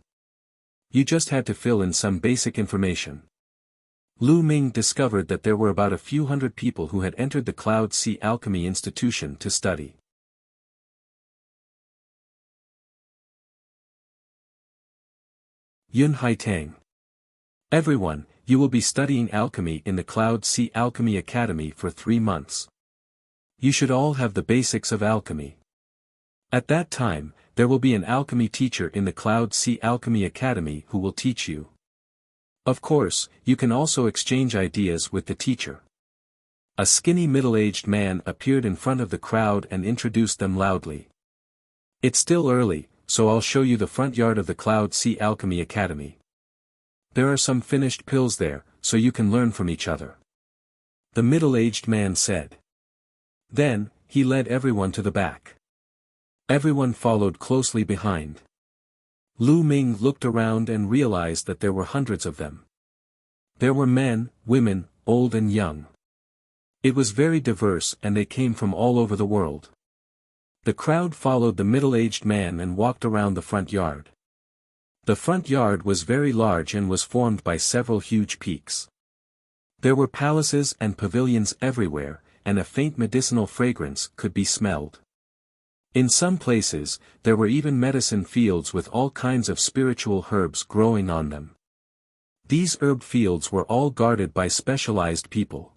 You just had to fill in some basic information. Lu Ming discovered that there were about a few hundred people who had entered the Cloud Sea Alchemy Institution to study. Yun Haitang. Everyone, you will be studying alchemy in the Cloud Sea Alchemy Academy for 3 months. You should all have the basics of alchemy. At that time, there will be an alchemy teacher in the Cloud Sea Alchemy Academy who will teach you. Of course, you can also exchange ideas with the teacher. A skinny middle-aged man appeared in front of the crowd and introduced them loudly. It's still early, so I'll show you the front yard of the Cloud Sea Alchemy Academy. There are some finished pills there, so you can learn from each other. The middle-aged man said. Then, he led everyone to the back. Everyone followed closely behind. Lu Ming looked around and realized that there were hundreds of them. There were men, women, old and young. It was very diverse and they came from all over the world. The crowd followed the middle-aged man and walked around the front yard. The front yard was very large and was formed by several huge peaks. There were palaces and pavilions everywhere, and a faint medicinal fragrance could be smelled. In some places, there were even medicine fields with all kinds of spiritual herbs growing on them. These herb fields were all guarded by specialized people.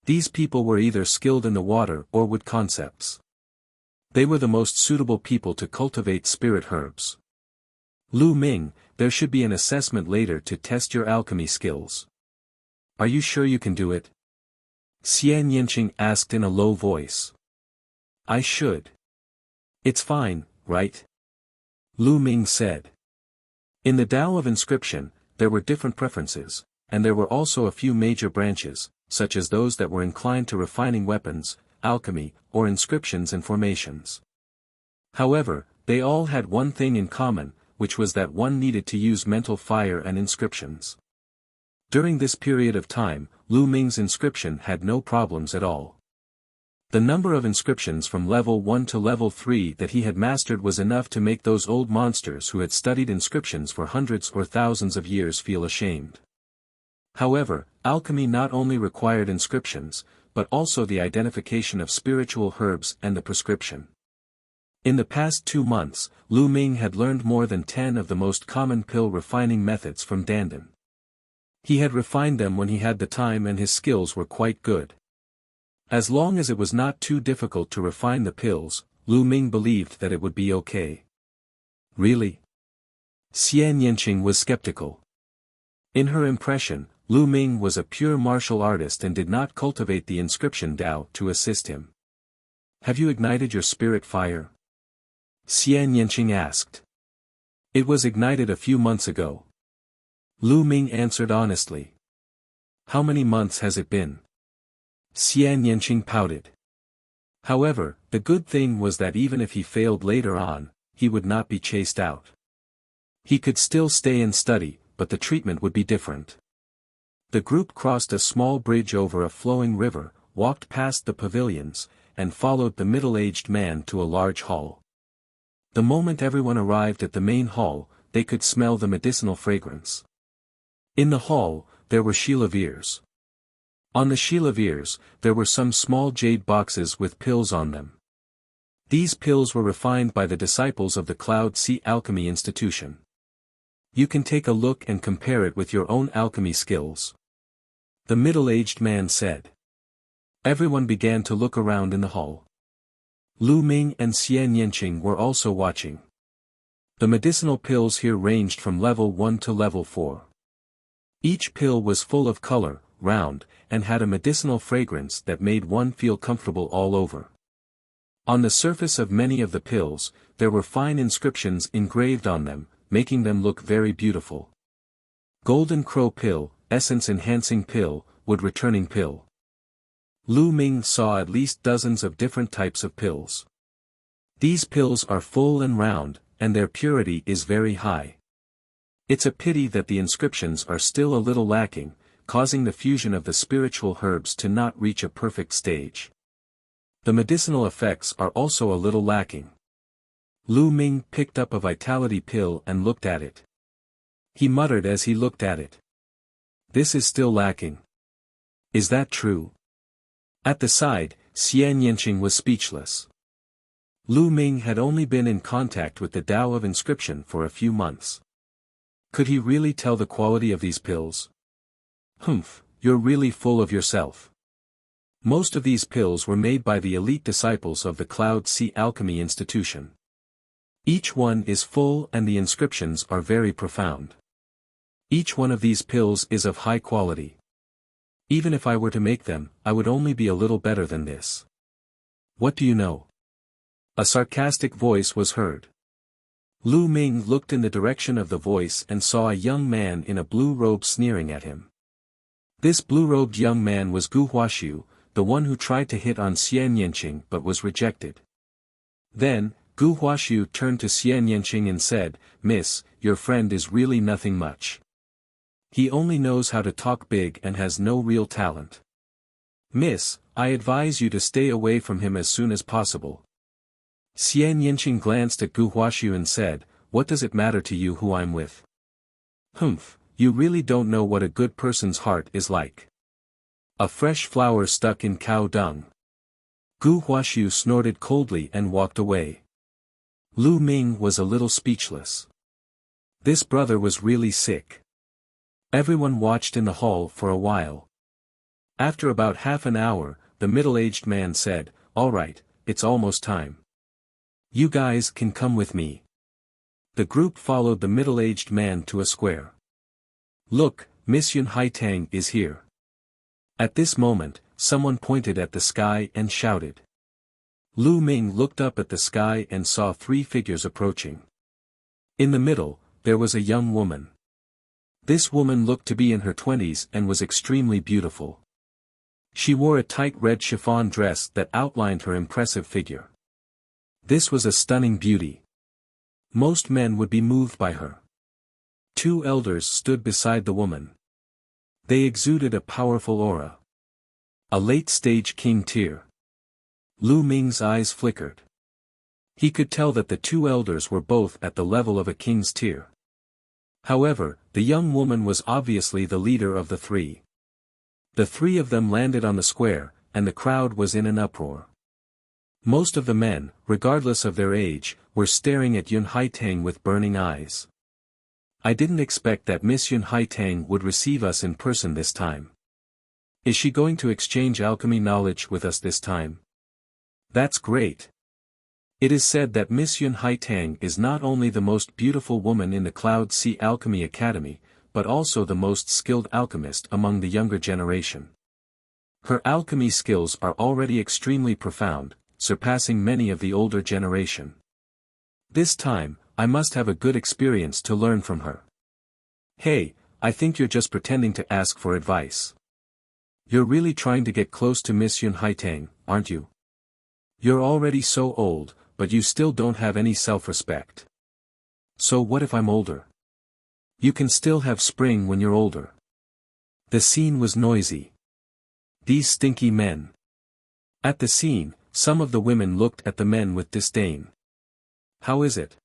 These people were either skilled in the water or wood concepts. They were the most suitable people to cultivate spirit herbs. Lu Ming, there should be an assessment later to test your alchemy skills. Are you sure you can do it? Xian Yanqing asked in a low voice. I should. It's fine, right? Lu Ming said. In the Tao of Inscription, there were different preferences, and there were also a few major branches, such as those that were inclined to refining weapons, alchemy, or inscriptions and formations. However, they all had one thing in common, which was that one needed to use mental fire and inscriptions. During this period of time, Lu Ming's inscription had no problems at all. The number of inscriptions from level 1 to level 3 that he had mastered was enough to make those old monsters who had studied inscriptions for hundreds or thousands of years feel ashamed. However, alchemy not only required inscriptions, but also the identification of spiritual herbs and the prescription. In the past 2 months, Lu Ming had learned more than 10 of the most common pill refining methods from Dandan. He had refined them when he had the time and his skills were quite good. As long as it was not too difficult to refine the pills, Lu Ming believed that it would be okay. Really? Xian Yanqing was skeptical. In her impression, Lu Ming was a pure martial artist and did not cultivate the inscription Tao to assist him. Have you ignited your spirit fire? Xian Yanqing asked. It was ignited a few months ago. Lu Ming answered honestly. How many months has it been? Xian Yanqing pouted. However, the good thing was that even if he failed later on, he would not be chased out. He could still stay and study, but the treatment would be different. The group crossed a small bridge over a flowing river, walked past the pavilions, and followed the middle-aged man to a large hall. The moment everyone arrived at the main hall, they could smell the medicinal fragrance. In the hall, there were shilaviers. On the shilaviers, there were some small jade boxes with pills on them. These pills were refined by the disciples of the Cloud Sea Alchemy Institution. You can take a look and compare it with your own alchemy skills. The middle-aged man said. Everyone began to look around in the hall. Lu Ming and Xian Yanqing were also watching. The medicinal pills here ranged from level 1 to level 4. Each pill was full of color, round, and had a medicinal fragrance that made one feel comfortable all over. On the surface of many of the pills, there were fine inscriptions engraved on them, making them look very beautiful. Golden Crow Pill, Essence Enhancing Pill, Wood Returning Pill. Lu Ming saw at least dozens of different types of pills. These pills are full and round, and their purity is very high. It's a pity that the inscriptions are still a little lacking, causing the fusion of the spiritual herbs to not reach a perfect stage. The medicinal effects are also a little lacking. Lu Ming picked up a vitality pill and looked at it. He muttered as he looked at it. This is still lacking. Is that true? At the side, Xian Yanqing was speechless. Lu Ming had only been in contact with the Tao of Inscription for a few months. Could he really tell the quality of these pills? Humph, you're really full of yourself. Most of these pills were made by the elite disciples of the Cloud Sea Alchemy Institution. Each one is full and the inscriptions are very profound. Each one of these pills is of high quality. Even if I were to make them, I would only be a little better than this. What do you know? A sarcastic voice was heard. Lu Ming looked in the direction of the voice and saw a young man in a blue robe sneering at him. This blue-robed young man was Gu Huaxiu, the one who tried to hit on Xian Yanqing but was rejected. Then, Gu Huaxiu turned to Xian Yanqing and said, "Miss, your friend is really nothing much. He only knows how to talk big and has no real talent. Miss, I advise you to stay away from him as soon as possible." Xian Yanqing glanced at Gu Huaxiu and said, "What does it matter to you who I'm with? Humph, you really don't know what a good person's heart is like. A fresh flower stuck in cow dung." Gu Huaxiu snorted coldly and walked away. Lu Ming was a little speechless. This brother was really sick. Everyone watched in the hall for a while. After about half an hour, the middle-aged man said, "All right, it's almost time. You guys can come with me." The group followed the middle-aged man to a square. "Look, Miss Yun Haitang is here." At this moment, someone pointed at the sky and shouted. Lu Ming looked up at the sky and saw 3 figures approaching. In the middle, there was a young woman. This woman looked to be in her 20s and was extremely beautiful. She wore a tight red chiffon dress that outlined her impressive figure. This was a stunning beauty. Most men would be moved by her. 2 elders stood beside the woman. They exuded a powerful aura. A late-stage king tier. Lu Ming's eyes flickered. He could tell that the 2 elders were both at the level of a king's tier. However, the young woman was obviously the leader of the 3. The 3 of them landed on the square, and the crowd was in an uproar. Most of the men, regardless of their age, were staring at Yun Haitang with burning eyes. "I didn't expect that Miss Yun Haitang would receive us in person this time. Is she going to exchange alchemy knowledge with us this time? That's great." It is said that Miss Yun Haitang is not only the most beautiful woman in the Cloud Sea Alchemy Academy, but also the most skilled alchemist among the younger generation. Her alchemy skills are already extremely profound, surpassing many of the older generation. This time, I must have a good experience to learn from her. Hey, I think you're just pretending to ask for advice. You're really trying to get close to Miss Yun Haitang, aren't you? You're already so old, but you still don't have any self-respect. So what if I'm older? You can still have spring when you're older. The scene was noisy. These stinky men. At the scene, some of the women looked at the men with disdain. How is it?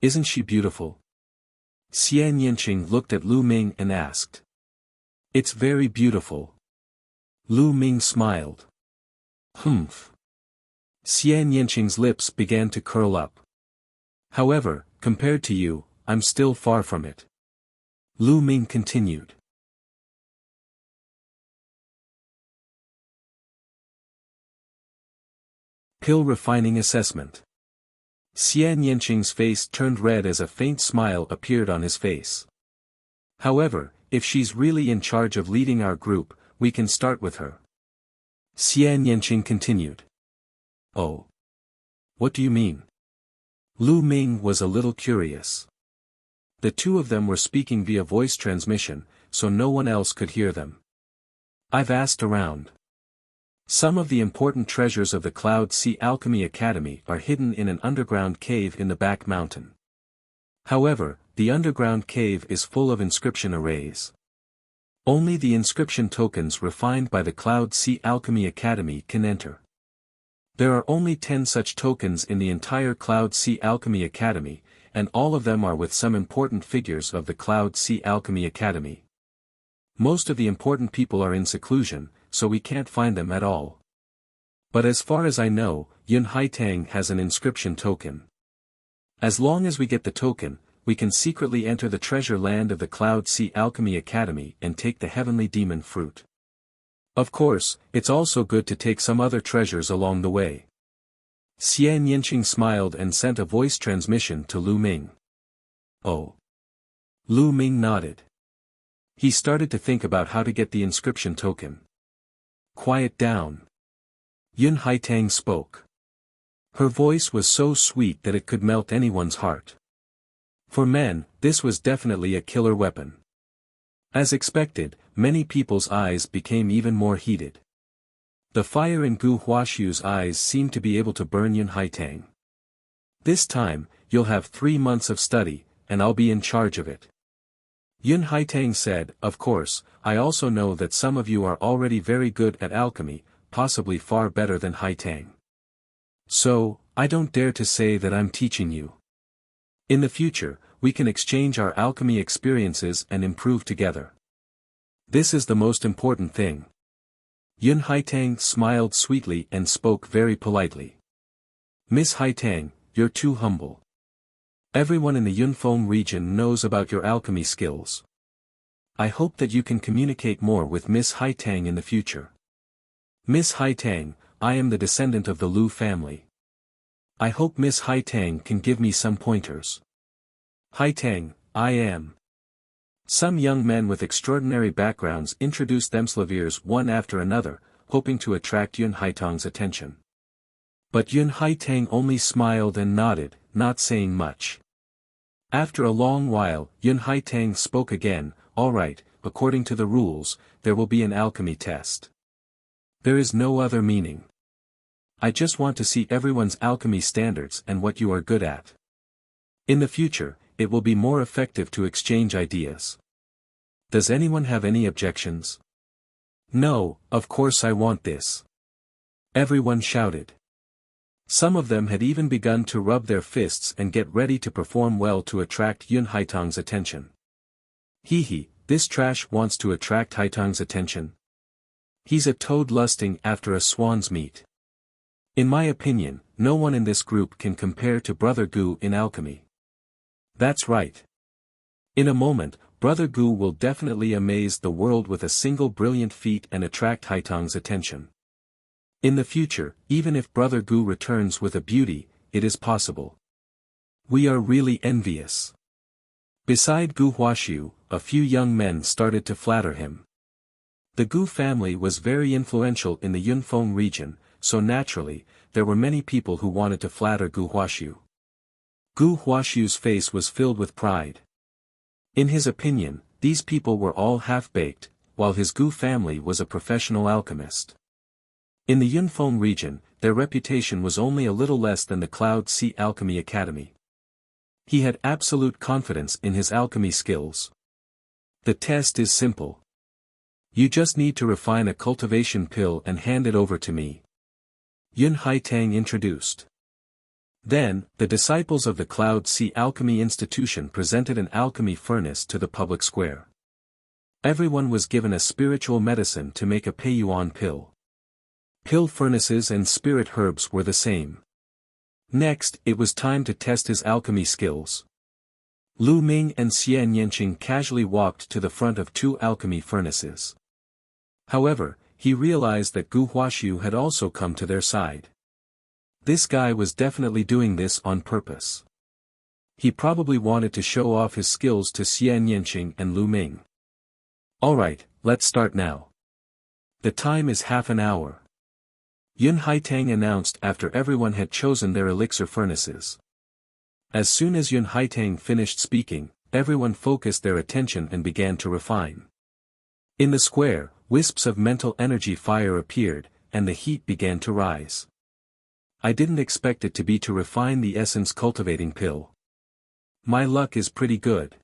Isn't she beautiful? Xian Yanqing looked at Lu Ming and asked. It's very beautiful. Lu Ming smiled. Humph. Xian Yanqing's lips began to curl up. However, compared to you, I'm still far from it. Lu Ming continued. Pill Refining Assessment. Xian Yanqing's face turned red as a faint smile appeared on his face. However, if she's really in charge of leading our group, we can start with her. Xian Yanqing continued. Oh. What do you mean? Lu Ming was a little curious. The 2 of them were speaking via voice transmission, so no one else could hear them. I've asked around. Some of the important treasures of the Cloud Sea Alchemy Academy are hidden in an underground cave in the back mountain. However, the underground cave is full of inscription arrays. Only the inscription tokens refined by the Cloud Sea Alchemy Academy can enter. There are only 10 such tokens in the entire Cloud Sea Alchemy Academy, and all of them are with some important figures of the Cloud Sea Alchemy Academy. Most of the important people are in seclusion, so we can't find them at all. But as far as I know, Yun Haitang has an inscription token. As long as we get the token, we can secretly enter the treasure land of the Cloud Sea Alchemy Academy and take the heavenly demon fruit. Of course, it's also good to take some other treasures along the way. Xian Yinqing smiled and sent a voice transmission to Lu Ming. Oh. Lu Ming nodded. He started to think about how to get the inscription token. Quiet down. Yun Haitang spoke. Her voice was so sweet that it could melt anyone's heart. For men, this was definitely a killer weapon. As expected, many people's eyes became even more heated. The fire in Gu Huaxiu's eyes seemed to be able to burn Yun Haitang. This time, you'll have 3 months of study, and I'll be in charge of it. Yun Haitang said, of course, I also know that some of you are already very good at alchemy, possibly far better than Haitang. So, I don't dare to say that I'm teaching you. In the future, we can exchange our alchemy experiences and improve together. This is the most important thing. Yun Haitang smiled sweetly and spoke very politely. Miss Haitang, you're too humble. Everyone in the Yunfeng region knows about your alchemy skills. I hope that you can communicate more with Miss Haitang in the future. Miss Haitang, I am the descendant of the Lu family. I hope Miss Haitang can give me some pointers. Haitang, I am. Some young men with extraordinary backgrounds introduced themselves one after another, hoping to attract Yun Haitang's attention. But Yun Haitang only smiled and nodded, not saying much. After a long while, Yun Haitang spoke again, all right, according to the rules, there will be an alchemy test. There is no other meaning. I just want to see everyone's alchemy standards and what you are good at. In the future, it will be more effective to exchange ideas. Does anyone have any objections? No, of course I want this. Everyone shouted. Some of them had even begun to rub their fists and get ready to perform well to attract Yun Haitang's attention. Hee, this trash wants to attract Haitang's attention. He's a toad lusting after a swan's meat. In my opinion, no one in this group can compare to Brother Gu in alchemy. That's right. In a moment, Brother Gu will definitely amaze the world with a single brilliant feat and attract Haitang's attention. In the future, even if Brother Gu returns with a beauty, it is possible. We are really envious. Beside Gu Huaxiu, a few young men started to flatter him. The Gu family was very influential in the Yunfeng region, so naturally, there were many people who wanted to flatter Gu Huaxiu. Gu Huaxiu's face was filled with pride. In his opinion, these people were all half-baked, while his Gu family was a professional alchemist. In the Yunfeng region, their reputation was only a little less than the Cloud Sea Alchemy Academy. He had absolute confidence in his alchemy skills. The test is simple. You just need to refine a cultivation pill and hand it over to me. Yun Haitang introduced. Then, the disciples of the Cloud Sea Alchemy Institution presented an alchemy furnace to the public square. Everyone was given a spiritual medicine to make a Peiyuan pill. Pill furnaces and spirit herbs were the same. Next, it was time to test his alchemy skills. Lu Ming and Xian Yanqing casually walked to the front of 2 alchemy furnaces. However, he realized that Gu Huaxiu had also come to their side. This guy was definitely doing this on purpose. He probably wanted to show off his skills to Xian Yanqing and Lu Ming. Alright, let's start now. The time is half an hour. Yun Haitang announced after everyone had chosen their elixir furnaces. As soon as Yun Haitang finished speaking, everyone focused their attention and began to refine. In the square, wisps of mental energy fire appeared, and the heat began to rise. I didn't expect it to be to refine the essence cultivating pill. My luck is pretty good.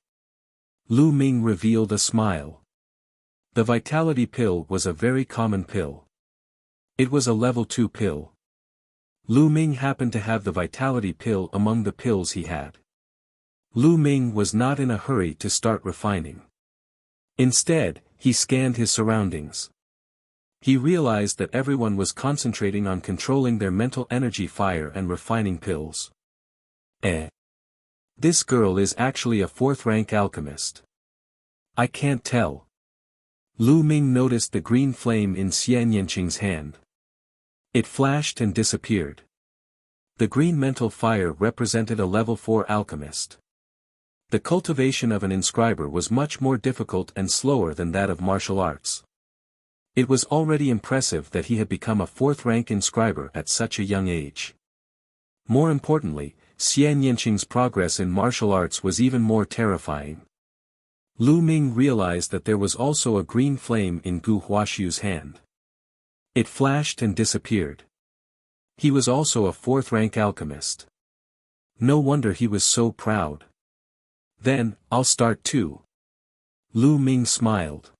Lu Ming revealed a smile. The vitality pill was a very common pill. It was a level 2 pill. Lu Ming happened to have the vitality pill among the pills he had. Lu Ming was not in a hurry to start refining. Instead, he scanned his surroundings. He realized that everyone was concentrating on controlling their mental energy fire and refining pills. This girl is actually a 4th-rank alchemist. I can't tell. Lu Ming noticed the green flame in Xian Yanqing's hand. It flashed and disappeared. The green mental fire represented a level 4 alchemist. The cultivation of an inscriber was much more difficult and slower than that of martial arts. It was already impressive that he had become a 4th-rank inscriber at such a young age. More importantly, Xian Yanqing's progress in martial arts was even more terrifying. Lu Ming realized that there was also a green flame in Gu Huaxiu's hand. It flashed and disappeared. He was also a 4th-rank alchemist. No wonder he was so proud. Then, I'll start too. Lu Ming smiled.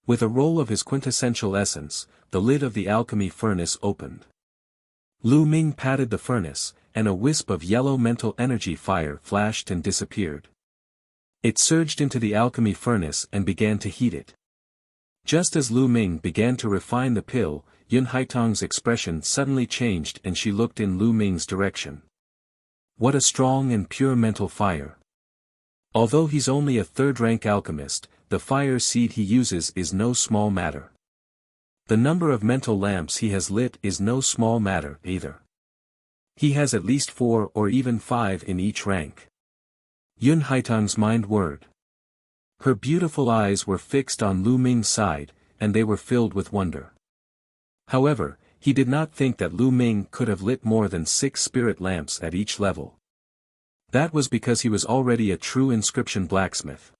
With a roll of his quintessential essence, the lid of the alchemy furnace opened. Lu Ming patted the furnace, and a wisp of yellow mental energy fire flashed and disappeared. It surged into the alchemy furnace and began to heat it. Just as Lu Ming began to refine the pill, Yun Haitong's expression suddenly changed and she looked in Lu Ming's direction. What a strong and pure mental fire. Although he's only a 3rd-rank alchemist, the fire seed he uses is no small matter. The number of mental lamps he has lit is no small matter either. He has at least 4 or even 5 in each rank. Yun Haitong's mind whirred. Her beautiful eyes were fixed on Lu Ming's side, and they were filled with wonder. However, he did not think that Lu Ming could have lit more than 6 spirit lamps at each level. That was because he was already a true inscription blacksmith.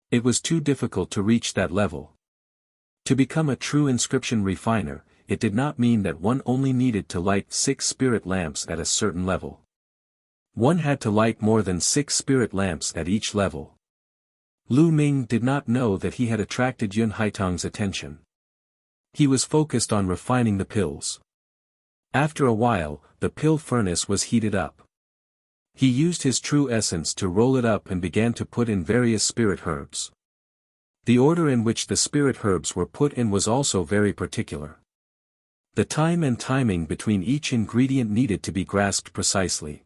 It was too difficult to reach that level. To become a true inscription refiner, it did not mean that one only needed to light 6 spirit lamps at a certain level. One had to light more than 6 spirit lamps at each level. Lu Ming did not know that he had attracted Yun Haitong's attention. He was focused on refining the pills. After a while, the pill furnace was heated up. He used his true essence to roll it up and began to put in various spirit herbs. The order in which the spirit herbs were put in was also very particular. The time and timing between each ingredient needed to be grasped precisely.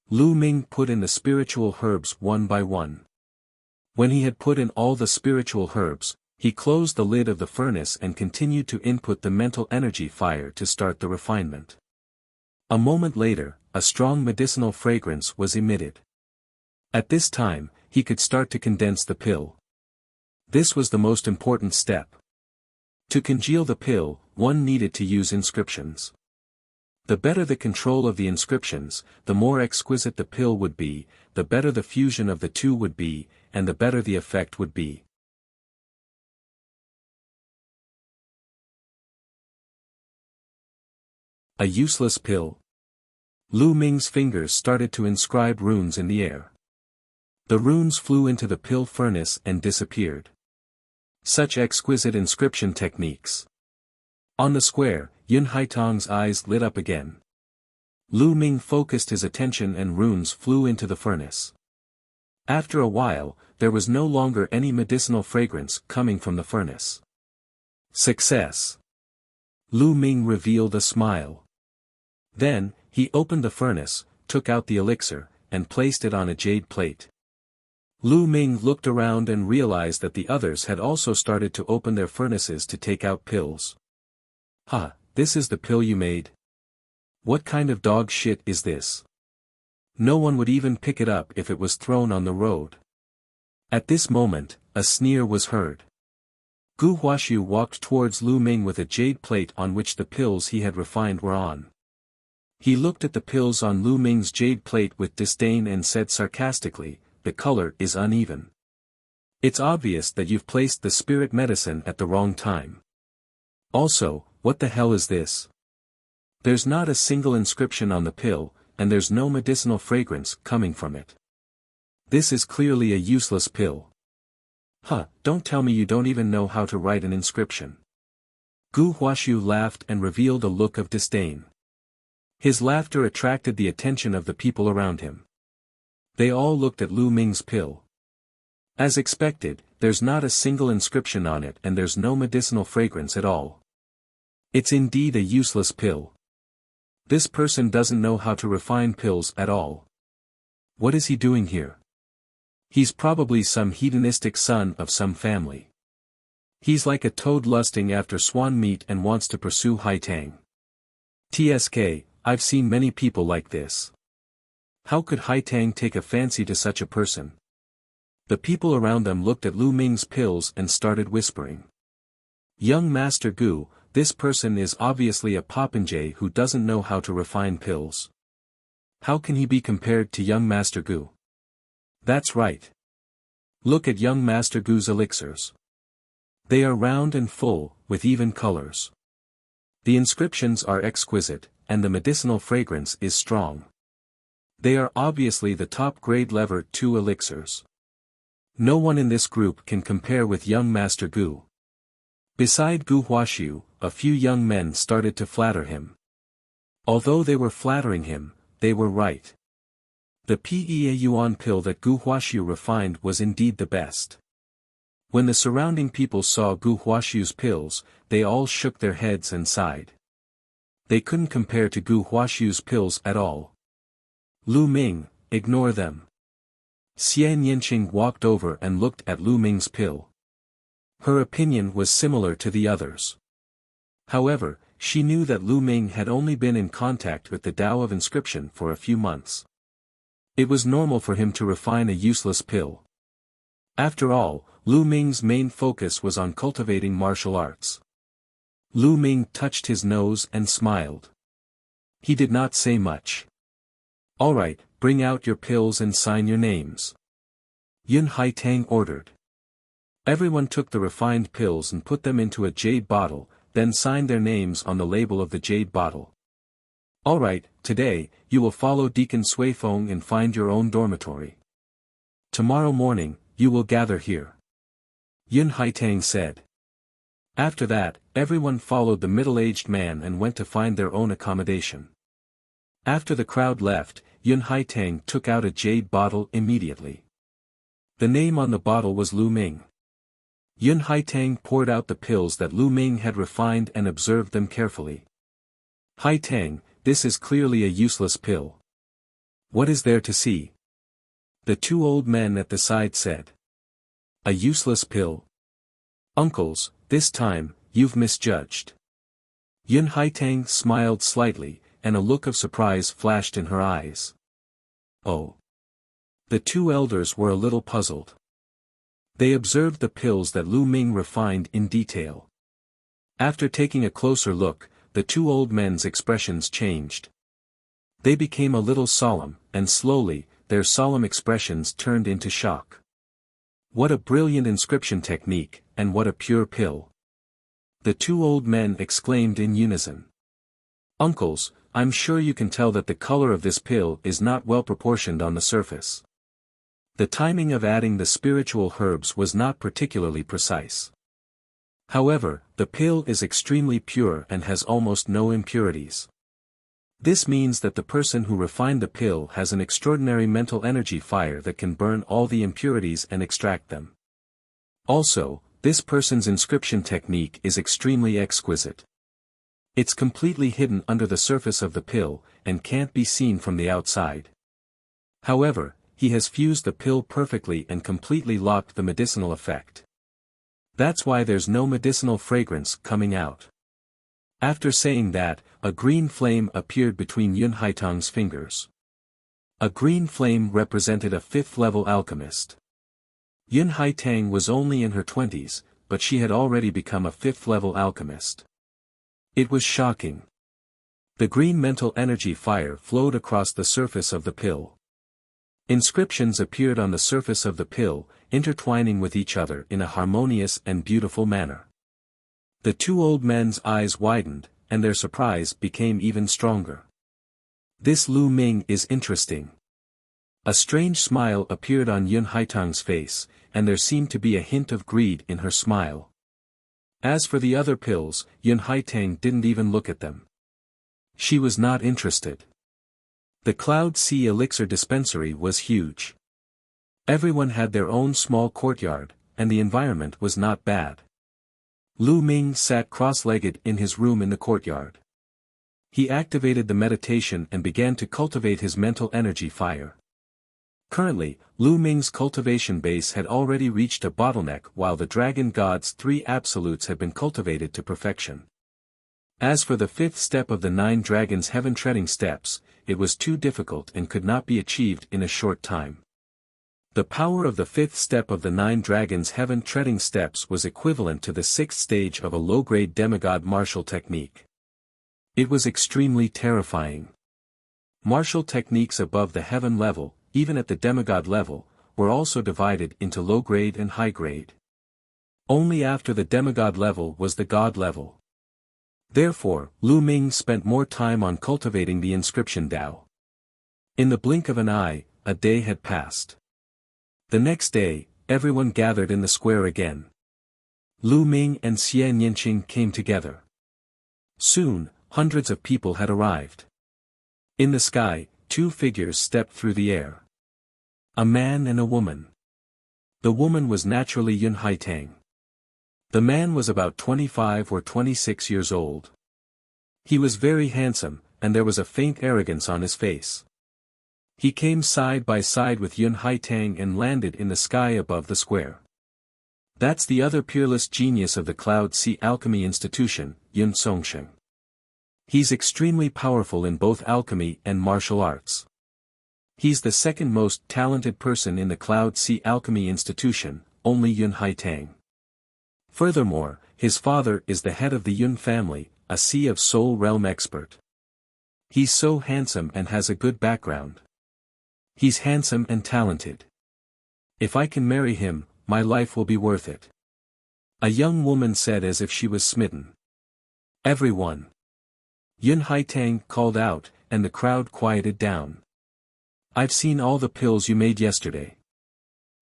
Lu Ming put in the spiritual herbs one by one. When he had put in all the spiritual herbs, he closed the lid of the furnace and continued to input the mental energy fire to start the refinement. A moment later, a strong medicinal fragrance was emitted. At this time, he could start to condense the pill. This was the most important step. To congeal the pill, one needed to use inscriptions. The better the control of the inscriptions, the more exquisite the pill would be, the better the fusion of the two would be, and the better the effect would be. A useless pill. Lu Ming's fingers started to inscribe runes in the air. The runes flew into the pill furnace and disappeared. Such exquisite inscription techniques. On the square, Yun Haitong's eyes lit up again. Lu Ming focused his attention and runes flew into the furnace. After a while, there was no longer any medicinal fragrance coming from the furnace. Success! Lu Ming revealed a smile. Then, he opened the furnace, took out the elixir, and placed it on a jade plate. Lu Ming looked around and realized that the others had also started to open their furnaces to take out pills. "Ha, this is the pill you made? What kind of dog shit is this? No one would even pick it up if it was thrown on the road." At this moment, a sneer was heard. Gu Huaxiu walked towards Lu Ming with a jade plate on which the pills he had refined were on. He looked at the pills on Lu Ming's jade plate with disdain and said sarcastically, "The color is uneven. It's obvious that you've placed the spirit medicine at the wrong time. Also, what the hell is this? There's not a single inscription on the pill, and there's no medicinal fragrance coming from it. This is clearly a useless pill. Huh, don't tell me you don't even know how to write an inscription." Gu Huaxiu laughed and revealed a look of disdain. His laughter attracted the attention of the people around him. They all looked at Lu Ming's pill. As expected, there's not a single inscription on it and there's no medicinal fragrance at all. It's indeed a useless pill. This person doesn't know how to refine pills at all. What is he doing here? He's probably some hedonistic son of some family. He's like a toad lusting after swan meat and wants to pursue Haitang. TSK, I've seen many people like this. How could Haitang take a fancy to such a person? The people around them looked at Lu Ming's pills and started whispering. Young Master Gu, this person is obviously a popinjay who doesn't know how to refine pills. How can he be compared to young Master Gu? That's right. Look at young Master Gu's elixirs. They are round and full, with even colors. The inscriptions are exquisite, and the medicinal fragrance is strong. They are obviously the top-grade level 2 elixirs. No one in this group can compare with young Master Gu. Beside Gu Huaxiu, a few young men started to flatter him. Although they were flattering him, they were right. The Pea Yuan pill that Gu Huaxiu refined was indeed the best. When the surrounding people saw Gu Huaxiu's pills, they all shook their heads and sighed. They couldn't compare to Gu Huaxiu's pills at all. Lu Ming, ignore them. Xian Yanqing walked over and looked at Lu Ming's pill. Her opinion was similar to the others. However, she knew that Lu Ming had only been in contact with the Tao of inscription for a few months. It was normal for him to refine a useless pill. After all, Lu Ming's main focus was on cultivating martial arts. Lu Ming touched his nose and smiled. He did not say much. All right, bring out your pills and sign your names. Yun Haitang ordered. Everyone took the refined pills and put them into a jade bottle, then signed their names on the label of the jade bottle. All right, today, you will follow Deacon Suifeng and find your own dormitory. Tomorrow morning, you will gather here. Yun Haitang said. After that, everyone followed the middle-aged man and went to find their own accommodation. After the crowd left, Yun Haitang took out a jade bottle immediately. The name on the bottle was Lu Ming. Yun Haitang poured out the pills that Lu Ming had refined and observed them carefully. Haitang, this is clearly a useless pill. What is there to see? The two old men at the side said. A useless pill? Uncles, this time, you've misjudged. Yun Haitang smiled slightly, and a look of surprise flashed in her eyes. Oh. The two elders were a little puzzled. They observed the pills that Lu Ming refined in detail. After taking a closer look, the two old men's expressions changed. They became a little solemn, and slowly, their solemn expressions turned into shock. What a brilliant inscription technique, and what a pure pill! The two old men exclaimed in unison. Uncles, I'm sure you can tell that the color of this pill is not well proportioned on the surface. The timing of adding the spiritual herbs was not particularly precise. However, the pill is extremely pure and has almost no impurities. This means that the person who refined the pill has an extraordinary mental energy fire that can burn all the impurities and extract them. Also, this person's inscription technique is extremely exquisite. It's completely hidden under the surface of the pill, and can't be seen from the outside. However, he has fused the pill perfectly and completely locked the medicinal effect. That's why there's no medicinal fragrance coming out. After saying that, a green flame appeared between Yun Haitang's fingers. A green flame represented a 5th-level alchemist. Yun Haitang was only in her 20s, but she had already become a 5th-level alchemist. It was shocking. The green mental energy fire flowed across the surface of the pill. Inscriptions appeared on the surface of the pill, intertwining with each other in a harmonious and beautiful manner. The two old men's eyes widened, and their surprise became even stronger. This Lu Ming is interesting. A strange smile appeared on Yun Haitang's face, and there seemed to be a hint of greed in her smile. As for the other pills, Yun Haitang didn't even look at them. She was not interested. The Cloud Sea Elixir dispensary was huge. Everyone had their own small courtyard, and the environment was not bad. Lu Ming sat cross-legged in his room in the courtyard. He activated the meditation and began to cultivate his mental energy fire. Currently, Lu Ming's cultivation base had already reached a bottleneck while the dragon god's 3 absolutes had been cultivated to perfection. As for the 5th step of the 9 dragons' heaven-treading steps, it was too difficult and could not be achieved in a short time. The power of the 5th step of the 9 dragons' heaven-treading steps was equivalent to the 6th stage of a low-grade demigod martial technique. It was extremely terrifying. Martial techniques above the heaven level, even at the demigod level, were also divided into low-grade and high-grade. Only after the demigod level was the god level. Therefore, Lu Ming spent more time on cultivating the inscription Dao. In the blink of an eye, a day had passed. The next day, everyone gathered in the square again. Lu Ming and Xie Nianqing came together. Soon, hundreds of people had arrived. In the sky, 2 figures stepped through the air. A man and a woman. The woman was naturally Yun Haitang. The man was about 25 or 26 years old. He was very handsome, and there was a faint arrogance on his face. He came side by side with Yun Haitang and landed in the sky above the square. That's the other peerless genius of the Cloud Sea Alchemy Institution, Yun Songsheng. He's extremely powerful in both alchemy and martial arts. He's the second most talented person in the Cloud Sea Alchemy Institution, only Yun Haitang. Furthermore, his father is the head of the Yun family, a Sea of Soul realm expert. He's so handsome and has a good background. He's handsome and talented. If I can marry him, my life will be worth it. A young woman said as if she was smitten. Everyone. Yun Haitang called out, and the crowd quieted down. I've seen all the pills you made yesterday.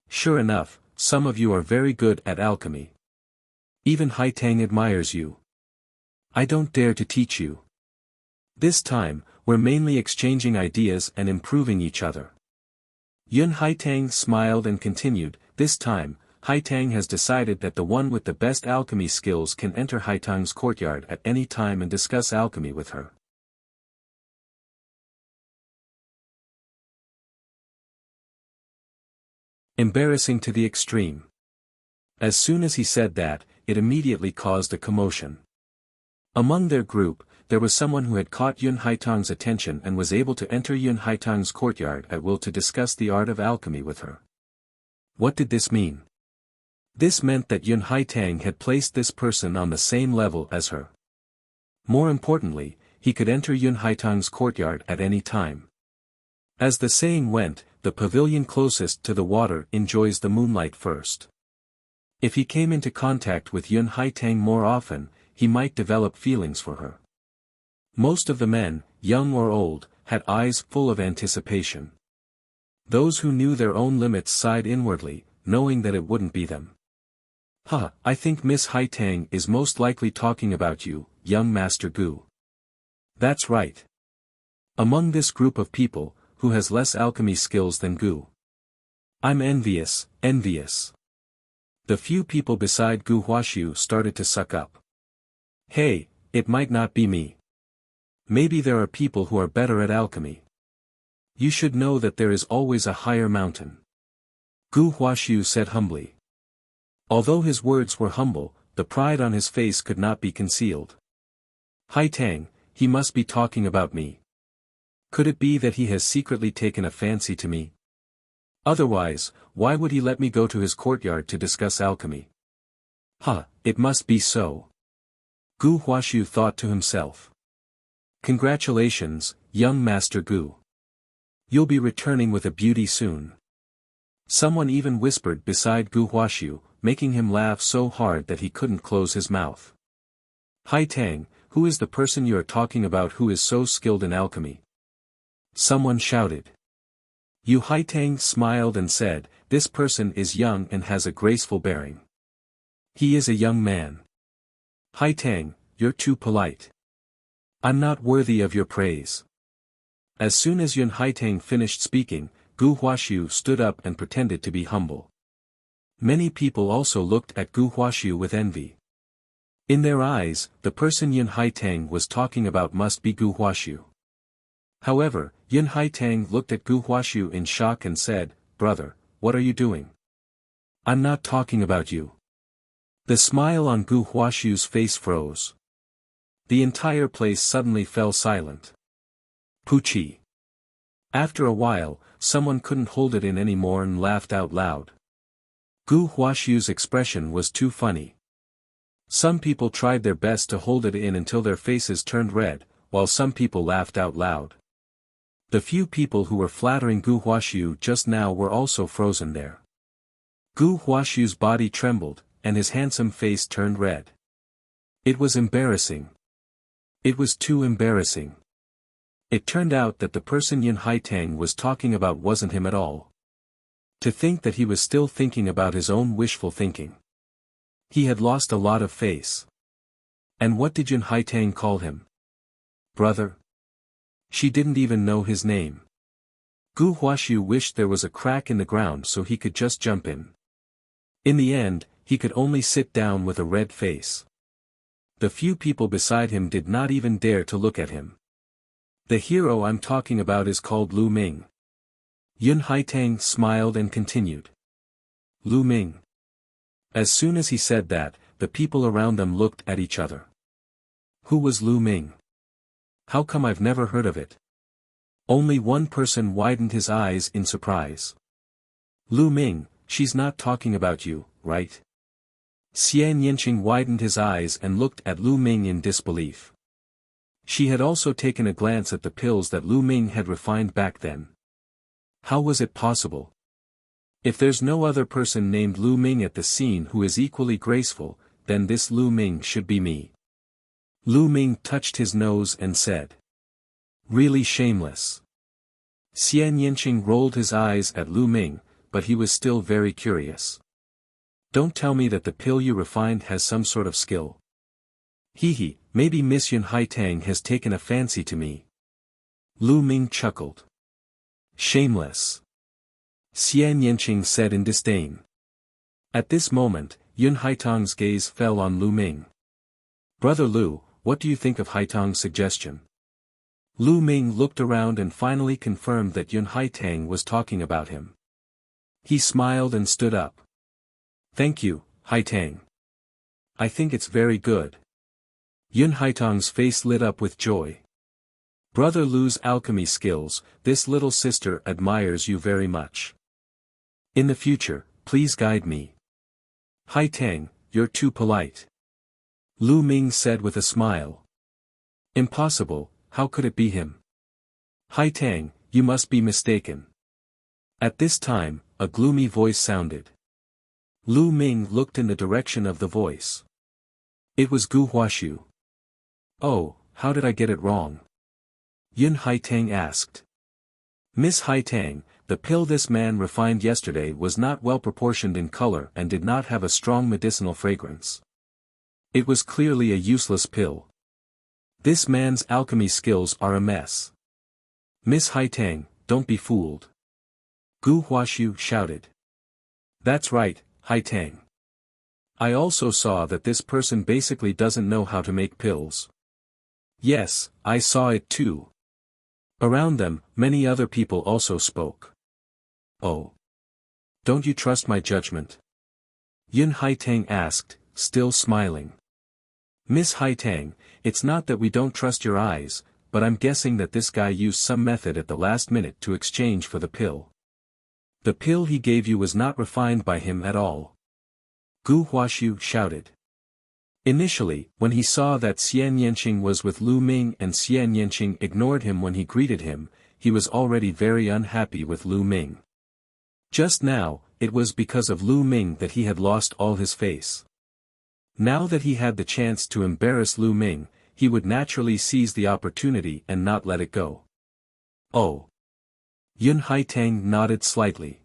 Sure enough, some of you are very good at alchemy. Even Haitang admires you. I don't dare to teach you. This time, we're mainly exchanging ideas and improving each other. Yun Haitang smiled and continued, this time, Haitang has decided that the one with the best alchemy skills can enter Haitang's courtyard at any time and discuss alchemy with her. Embarrassing to the extreme. As soon as he said that, it immediately caused a commotion. Among their group, there was someone who had caught Yun Haitang's attention and was able to enter Yun Haitang's courtyard at will to discuss the art of alchemy with her. What did this mean? This meant that Yun Haitang had placed this person on the same level as her. More importantly, he could enter Yun Haitang's courtyard at any time. As the saying went, the pavilion closest to the water enjoys the moonlight first. If he came into contact with Yun Haitang more often, he might develop feelings for her. Most of the men, young or old, had eyes full of anticipation. Those who knew their own limits sighed inwardly, knowing that it wouldn't be them. I think Miss Haitang is most likely talking about you, young Master Gu. That's right. Among this group of people, who has less alchemy skills than Gu? I'm envious. The few people beside Gu Huaxiu started to suck up. Hey, it might not be me. Maybe there are people who are better at alchemy. You should know that there is always a higher mountain. Gu Huaxiu said humbly. Although his words were humble, the pride on his face could not be concealed. Haitang, he must be talking about me. Could it be that he has secretly taken a fancy to me? Otherwise, why would he let me go to his courtyard to discuss alchemy? It must be so. Gu Huaxiu thought to himself. Congratulations, young Master Gu. You'll be returning with a beauty soon. Someone even whispered beside Gu Huaxiu, making him laugh so hard that he couldn't close his mouth. Haitang, who is the person you are talking about who is so skilled in alchemy? Someone shouted. Yu Haitang smiled and said, this person is young and has a graceful bearing. He is a young man. Haitang, you're too polite. I'm not worthy of your praise. As soon as Yun Haitang finished speaking, Gu Huaxiu stood up and pretended to be humble. Many people also looked at Gu Huaxiu with envy. In their eyes, the person Yun Haitang was talking about must be Gu Huaxiu. However, Yun Haitang looked at Gu Huaxiu in shock and said, brother, what are you doing? I'm not talking about you. The smile on Gu Huashu's face froze. The entire place suddenly fell silent. Puchi. After a while, someone couldn't hold it in anymore and laughed out loud. Gu Huashu's expression was too funny. Some people tried their best to hold it in until their faces turned red, while some people laughed out loud. The few people who were flattering Gu Huashu just now were also frozen there. Gu Huashu's body trembled, and his handsome face turned red. It was embarrassing. It was too embarrassing. It turned out that the person Yin Haitang was talking about wasn't him at all. To think that he was still thinking about his own wishful thinking. He had lost a lot of face. And what did Yin Haitang call him? Brother? She didn't even know his name. Gu Huashu wished there was a crack in the ground so he could just jump in. In the end, he could only sit down with a red face. The few people beside him did not even dare to look at him. The hero I'm talking about is called Lu Ming. Yun Haitang smiled and continued. Lu Ming. As soon as he said that, the people around them looked at each other. Who was Lu Ming? How come I've never heard of it? Only one person widened his eyes in surprise. Lu Ming, she's not talking about you, right? Xian Yinqing widened his eyes and looked at Lu Ming in disbelief. She had also taken a glance at the pills that Lu Ming had refined back then. How was it possible? If there's no other person named Lu Ming at the scene who is equally graceful, then this Lu Ming should be me. Lu Ming touched his nose and said. Really shameless. Xian Yinqing rolled his eyes at Lu Ming, but he was still very curious. Don't tell me that the pill you refined has some sort of skill. Hee, maybe Miss Yun Haitang has taken a fancy to me. Lu Ming chuckled. Shameless. Xian Yinqing said in disdain. At this moment, Yun Haitang's gaze fell on Lu Ming. Brother Lu, what do you think of Haitang's suggestion? Lu Ming looked around and finally confirmed that Yun Haitang was talking about him. He smiled and stood up. Thank you, Haitang. I think it's very good. Yun Haitang's face lit up with joy. Brother Lu's alchemy skills, this little sister admires you very much. In the future, please guide me. Haitang, you're too polite. Lu Ming said with a smile. Impossible, how could it be him? Haitang, you must be mistaken. At this time, a gloomy voice sounded. Lu Ming looked in the direction of the voice. It was Gu Huashu. Oh, how did I get it wrong? Yun Haitang asked. Miss Haitang, the pill this man refined yesterday was not well proportioned in color and did not have a strong medicinal fragrance. It was clearly a useless pill. This man's alchemy skills are a mess. Miss Haitang, don't be fooled. Gu Huashu shouted. That's right, Haitang. I also saw that this person basically doesn't know how to make pills. Yes, I saw it too. Around them, many other people also spoke. Oh. Don't you trust my judgment? Yun Haitang asked, still smiling. Miss Haitang, it's not that we don't trust your eyes, but I'm guessing that this guy used some method at the last minute to exchange for the pill. The pill he gave you was not refined by him at all. Gu Huashu shouted. Initially, when he saw that Xian Yinqing was with Lu Ming and Xian Yinqing ignored him when he greeted him, he was already very unhappy with Lu Ming. Just now, it was because of Lu Ming that he had lost all his face. Now that he had the chance to embarrass Lu Ming, he would naturally seize the opportunity and not let it go. Oh. Yun Haitang nodded slightly.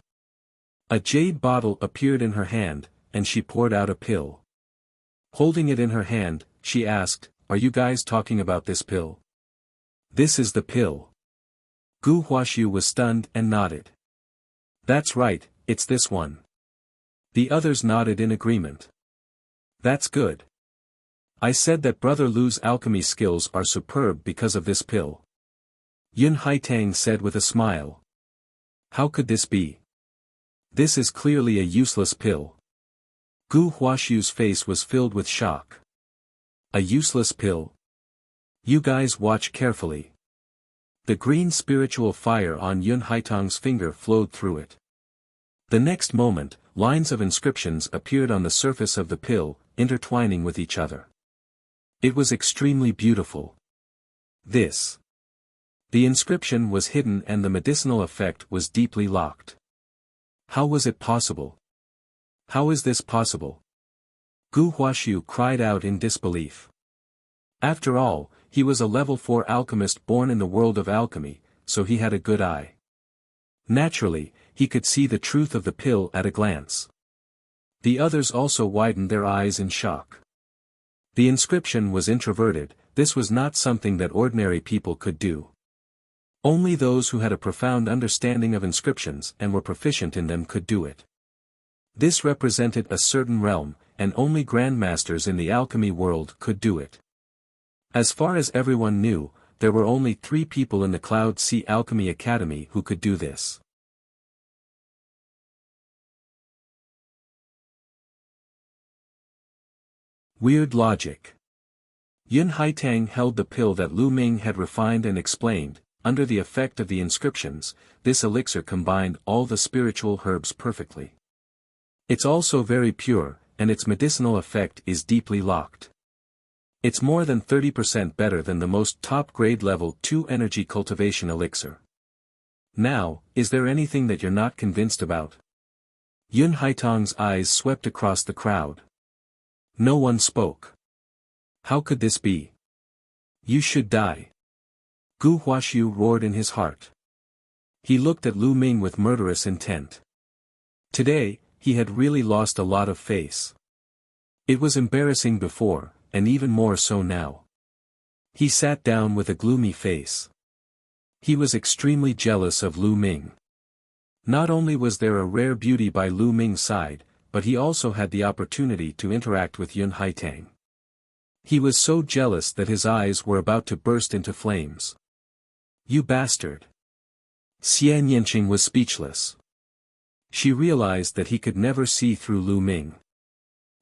A jade bottle appeared in her hand, and she poured out a pill. Holding it in her hand, she asked, Are you guys talking about this pill? This is the pill. Gu Huashu was stunned and nodded. That's right, it's this one. The others nodded in agreement. That's good. I said that Brother Lu's alchemy skills are superb because of this pill. Yun Haitang said with a smile. How could this be? This is clearly a useless pill. Gu Huaxiu's face was filled with shock. A useless pill? You guys watch carefully. The green spiritual fire on Yun Haitang's finger flowed through it. The next moment, lines of inscriptions appeared on the surface of the pill, intertwining with each other. It was extremely beautiful. The inscription was hidden and the medicinal effect was deeply locked. How was it possible? How is this possible? Gu Huaxiu cried out in disbelief. After all, he was a level 4 alchemist born in the world of alchemy, so he had a good eye. Naturally, he could see the truth of the pill at a glance. The others also widened their eyes in shock. The inscription was introverted. This was not something that ordinary people could do. Only those who had a profound understanding of inscriptions and were proficient in them could do it. This represented a certain realm, and only grandmasters in the alchemy world could do it. As far as everyone knew, there were only 3 people in the Cloud Sea Alchemy Academy who could do this. Weird logic. Yun Haitang held the pill that Lu Ming had refined and explained. Under the effect of the inscriptions, this elixir combined all the spiritual herbs perfectly. It's also very pure, and its medicinal effect is deeply locked. It's more than 30% better than the most top-grade level 2 energy cultivation elixir. Now, is there anything that you're not convinced about? Yun Haitang's eyes swept across the crowd. No one spoke. How could this be? You should die. Gu Huaxiu roared in his heart. He looked at Lu Ming with murderous intent. Today, he had really lost a lot of face. It was embarrassing before, and even more so now. He sat down with a gloomy face. He was extremely jealous of Lu Ming. Not only was there a rare beauty by Lu Ming's side, but he also had the opportunity to interact with Yun Haitang. He was so jealous that his eyes were about to burst into flames. You bastard! Xian Yanqing was speechless. She realized that he could never see through Lu Ming.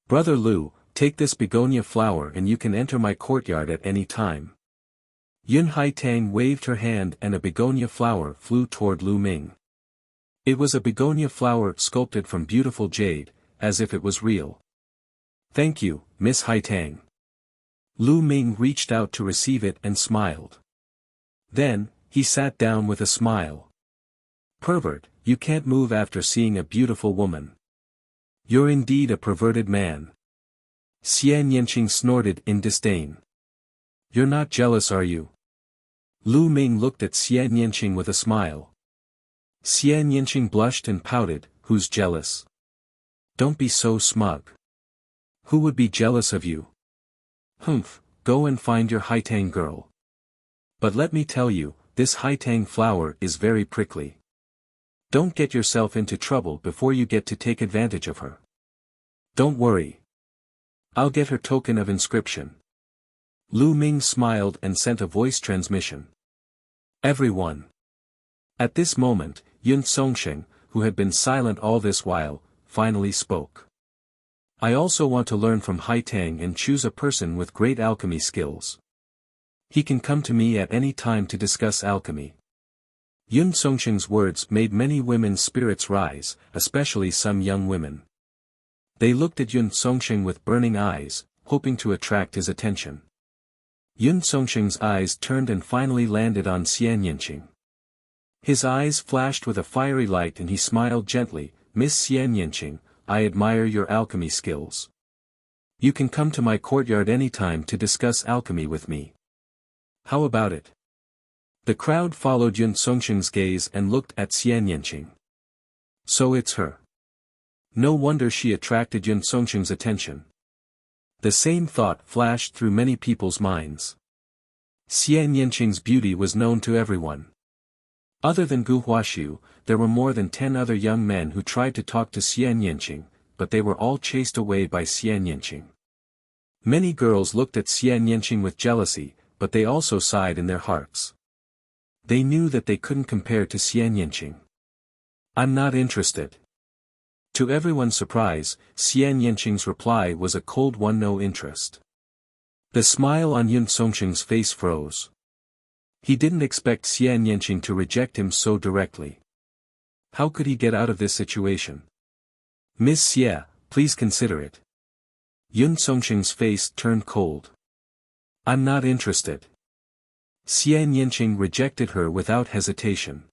Brother Lu, take this begonia flower and you can enter my courtyard at any time. Yun Haitang waved her hand and a begonia flower flew toward Lu Ming. It was a begonia flower sculpted from beautiful jade, as if it was real. Thank you, Miss Haitang. Lu Ming reached out to receive it and smiled. Then, he sat down with a smile. Pervert, you can't move after seeing a beautiful woman. You're indeed a perverted man. Xian Yanqing snorted in disdain. You're not jealous, are you? Lu Ming looked at Xian Yanqing with a smile. Xian Yanqing blushed and pouted, who's jealous? Don't be so smug. Who would be jealous of you? Humph, go and find your Haitang girl. But let me tell you, this Haitang flower is very prickly. Don't get yourself into trouble before you get to take advantage of her. Don't worry. I'll get her token of inscription. Lu Ming smiled and sent a voice transmission. Everyone. At this moment, Yun Songsheng, who had been silent all this while, finally spoke. I also want to learn from Haitang and choose a person with great alchemy skills. He can come to me at any time to discuss alchemy. Yun Songsheng's words made many women's spirits rise, especially some young women. They looked at Yun Songsheng with burning eyes, hoping to attract his attention. Yun Songsheng's eyes turned and finally landed on Xian Yanqing. His eyes flashed with a fiery light and he smiled gently, Miss Xian Yanqing, I admire your alchemy skills. You can come to my courtyard anytime to discuss alchemy with me. How about it? The crowd followed Yun Songsheng's gaze and looked at Xian Yanqing. So it's her. No wonder she attracted Yun Songsheng's attention. The same thought flashed through many people's minds. Xian Yanqing's beauty was known to everyone. Other than Gu Huaxiu, there were more than 10 other young men who tried to talk to Xian Yanqing, but they were all chased away by Xian Yanqing. Many girls looked at Xian Yanqing with jealousy, but they also sighed in their hearts. They knew that they couldn't compare to Xian Yanqing. I'm not interested. To everyone's surprise, Xian Yanqing's reply was a cold one, no interest. The smile on Yun Songqing's face froze. He didn't expect Xian Yanqing to reject him so directly. How could he get out of this situation? Miss Xie, please consider it. Yun Songqing's face turned cold. I'm not interested. Xian Yanqing rejected her without hesitation.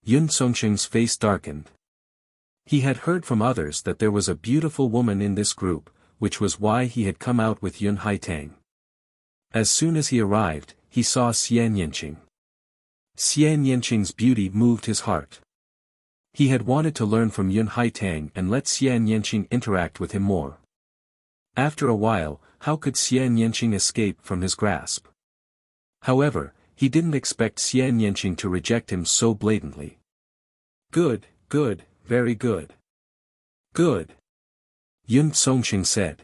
Yun Songqing's face darkened. He had heard from others that there was a beautiful woman in this group, which was why he had come out with Yun Haitang. As soon as he arrived, he saw Xian Yanqing. Xian Yanqing's beauty moved his heart. He had wanted to learn from Yun Haitang and let Xian Yanqing interact with him more. After a while, how could Xian Yanqing escape from his grasp? However, he didn't expect Xian Yanqing to reject him so blatantly. Good, good, very good. Good. Yun Songqing said.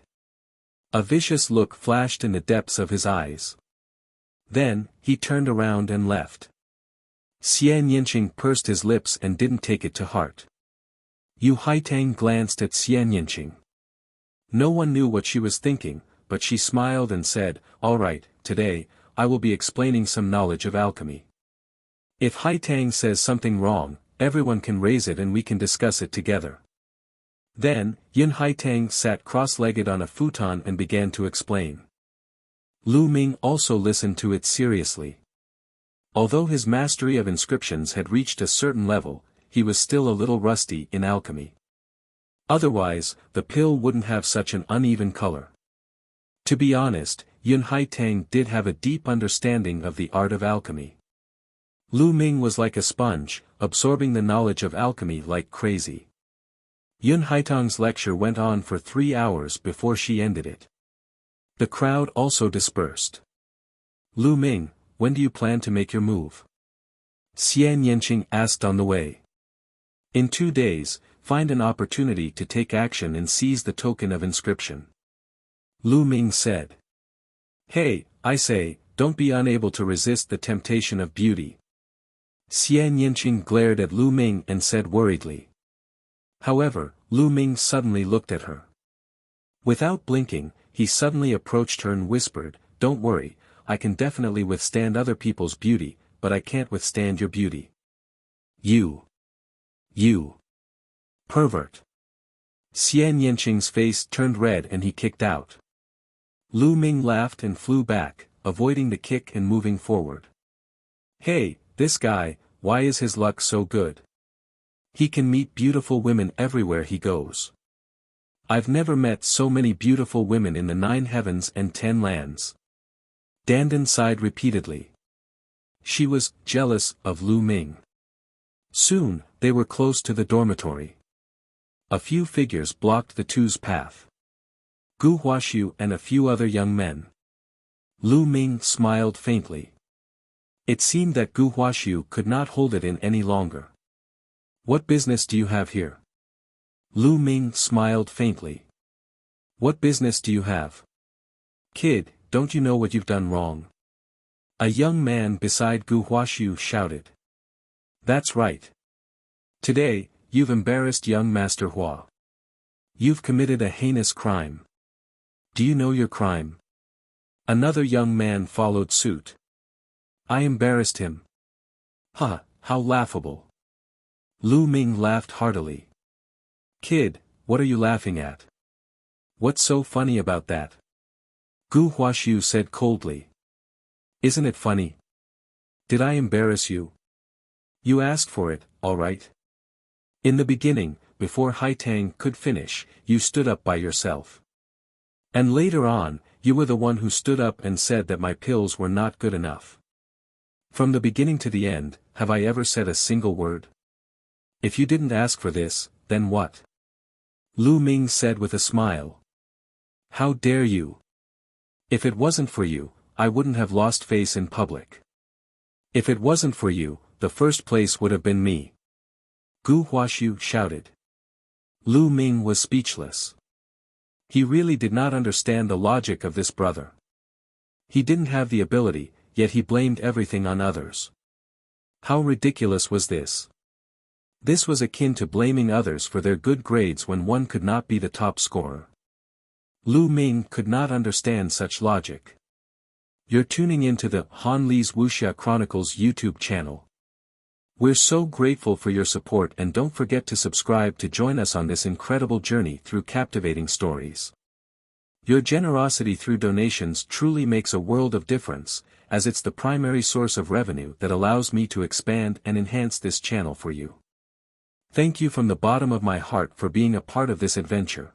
A vicious look flashed in the depths of his eyes. Then, he turned around and left. Xian Yanqing pursed his lips and didn't take it to heart. Yu Haitang glanced at Xian Yanqing. No one knew what she was thinking, but she smiled and said, "All right, today, I will be explaining some knowledge of alchemy. If Haitang says something wrong, everyone can raise it and we can discuss it together." Then, Yun Haitang sat cross-legged on a futon and began to explain. Lu Ming also listened to it seriously. Although his mastery of inscriptions had reached a certain level, he was still a little rusty in alchemy. Otherwise, the pill wouldn't have such an uneven color. To be honest, Yun Haitang did have a deep understanding of the art of alchemy. Lu Ming was like a sponge, absorbing the knowledge of alchemy like crazy. Yun Haitang's lecture went on for 3 hours before she ended it. The crowd also dispersed. Lu Ming, when do you plan to make your move? Xian Yanqing asked on the way. In 2 days, find an opportunity to take action and seize the token of inscription. Lu Ming said. Hey, I say, don't be unable to resist the temptation of beauty. Xian Yanqing glared at Lu Ming and said worriedly. However, Lu Ming suddenly looked at her. Without blinking, he suddenly approached her and whispered, "Don't worry, I can definitely withstand other people's beauty, but I can't withstand your beauty. You. Pervert." Xian Yanqing's face turned red and he kicked out. Lu Ming laughed and flew back, avoiding the kick and moving forward. Hey, this guy, why is his luck so good? He can meet beautiful women everywhere he goes. I've never met so many beautiful women in the 9 heavens and 10 lands. Dandan sighed repeatedly. She was jealous of Lu Ming. Soon, they were close to the dormitory. A few figures blocked the two's path. Gu Huaxiu and a few other young men. Lu Ming smiled faintly. It seemed that Gu Huaxiu could not hold it in any longer. What business do you have here? Lu Ming smiled faintly. What business do you have? Kid, don't you know what you've done wrong? A young man beside Gu Huaxiu shouted. That's right. Today, you've embarrassed young Master Hua. You've committed a heinous crime. Do you know your crime? Another young man followed suit. I embarrassed him. Ha, how laughable. Lu Ming laughed heartily. Kid, what are you laughing at? What's so funny about that? Gu Huaxiu said coldly. Isn't it funny? Did I embarrass you? You asked for it, all right. In the beginning, before Haitang could finish, you stood up by yourself. And later on, you were the one who stood up and said that my pills were not good enough. From the beginning to the end, have I ever said a single word? If you didn't ask for this, then what? Lu Ming said with a smile. How dare you? If it wasn't for you, I wouldn't have lost face in public. If it wasn't for you, the first place would have been me. Gu Huaxiu shouted. Lu Ming was speechless. He really did not understand the logic of this brother. He didn't have the ability, yet he blamed everything on others. How ridiculous was this? This was akin to blaming others for their good grades when one could not be the top scorer. Lu Ming could not understand such logic. You're tuning into the Han Li's Wuxia Chronicles YouTube channel. We're so grateful for your support, and don't forget to subscribe to join us on this incredible journey through captivating stories. Your generosity through donations truly makes a world of difference, as it's the primary source of revenue that allows me to expand and enhance this channel for you. Thank you from the bottom of my heart for being a part of this adventure.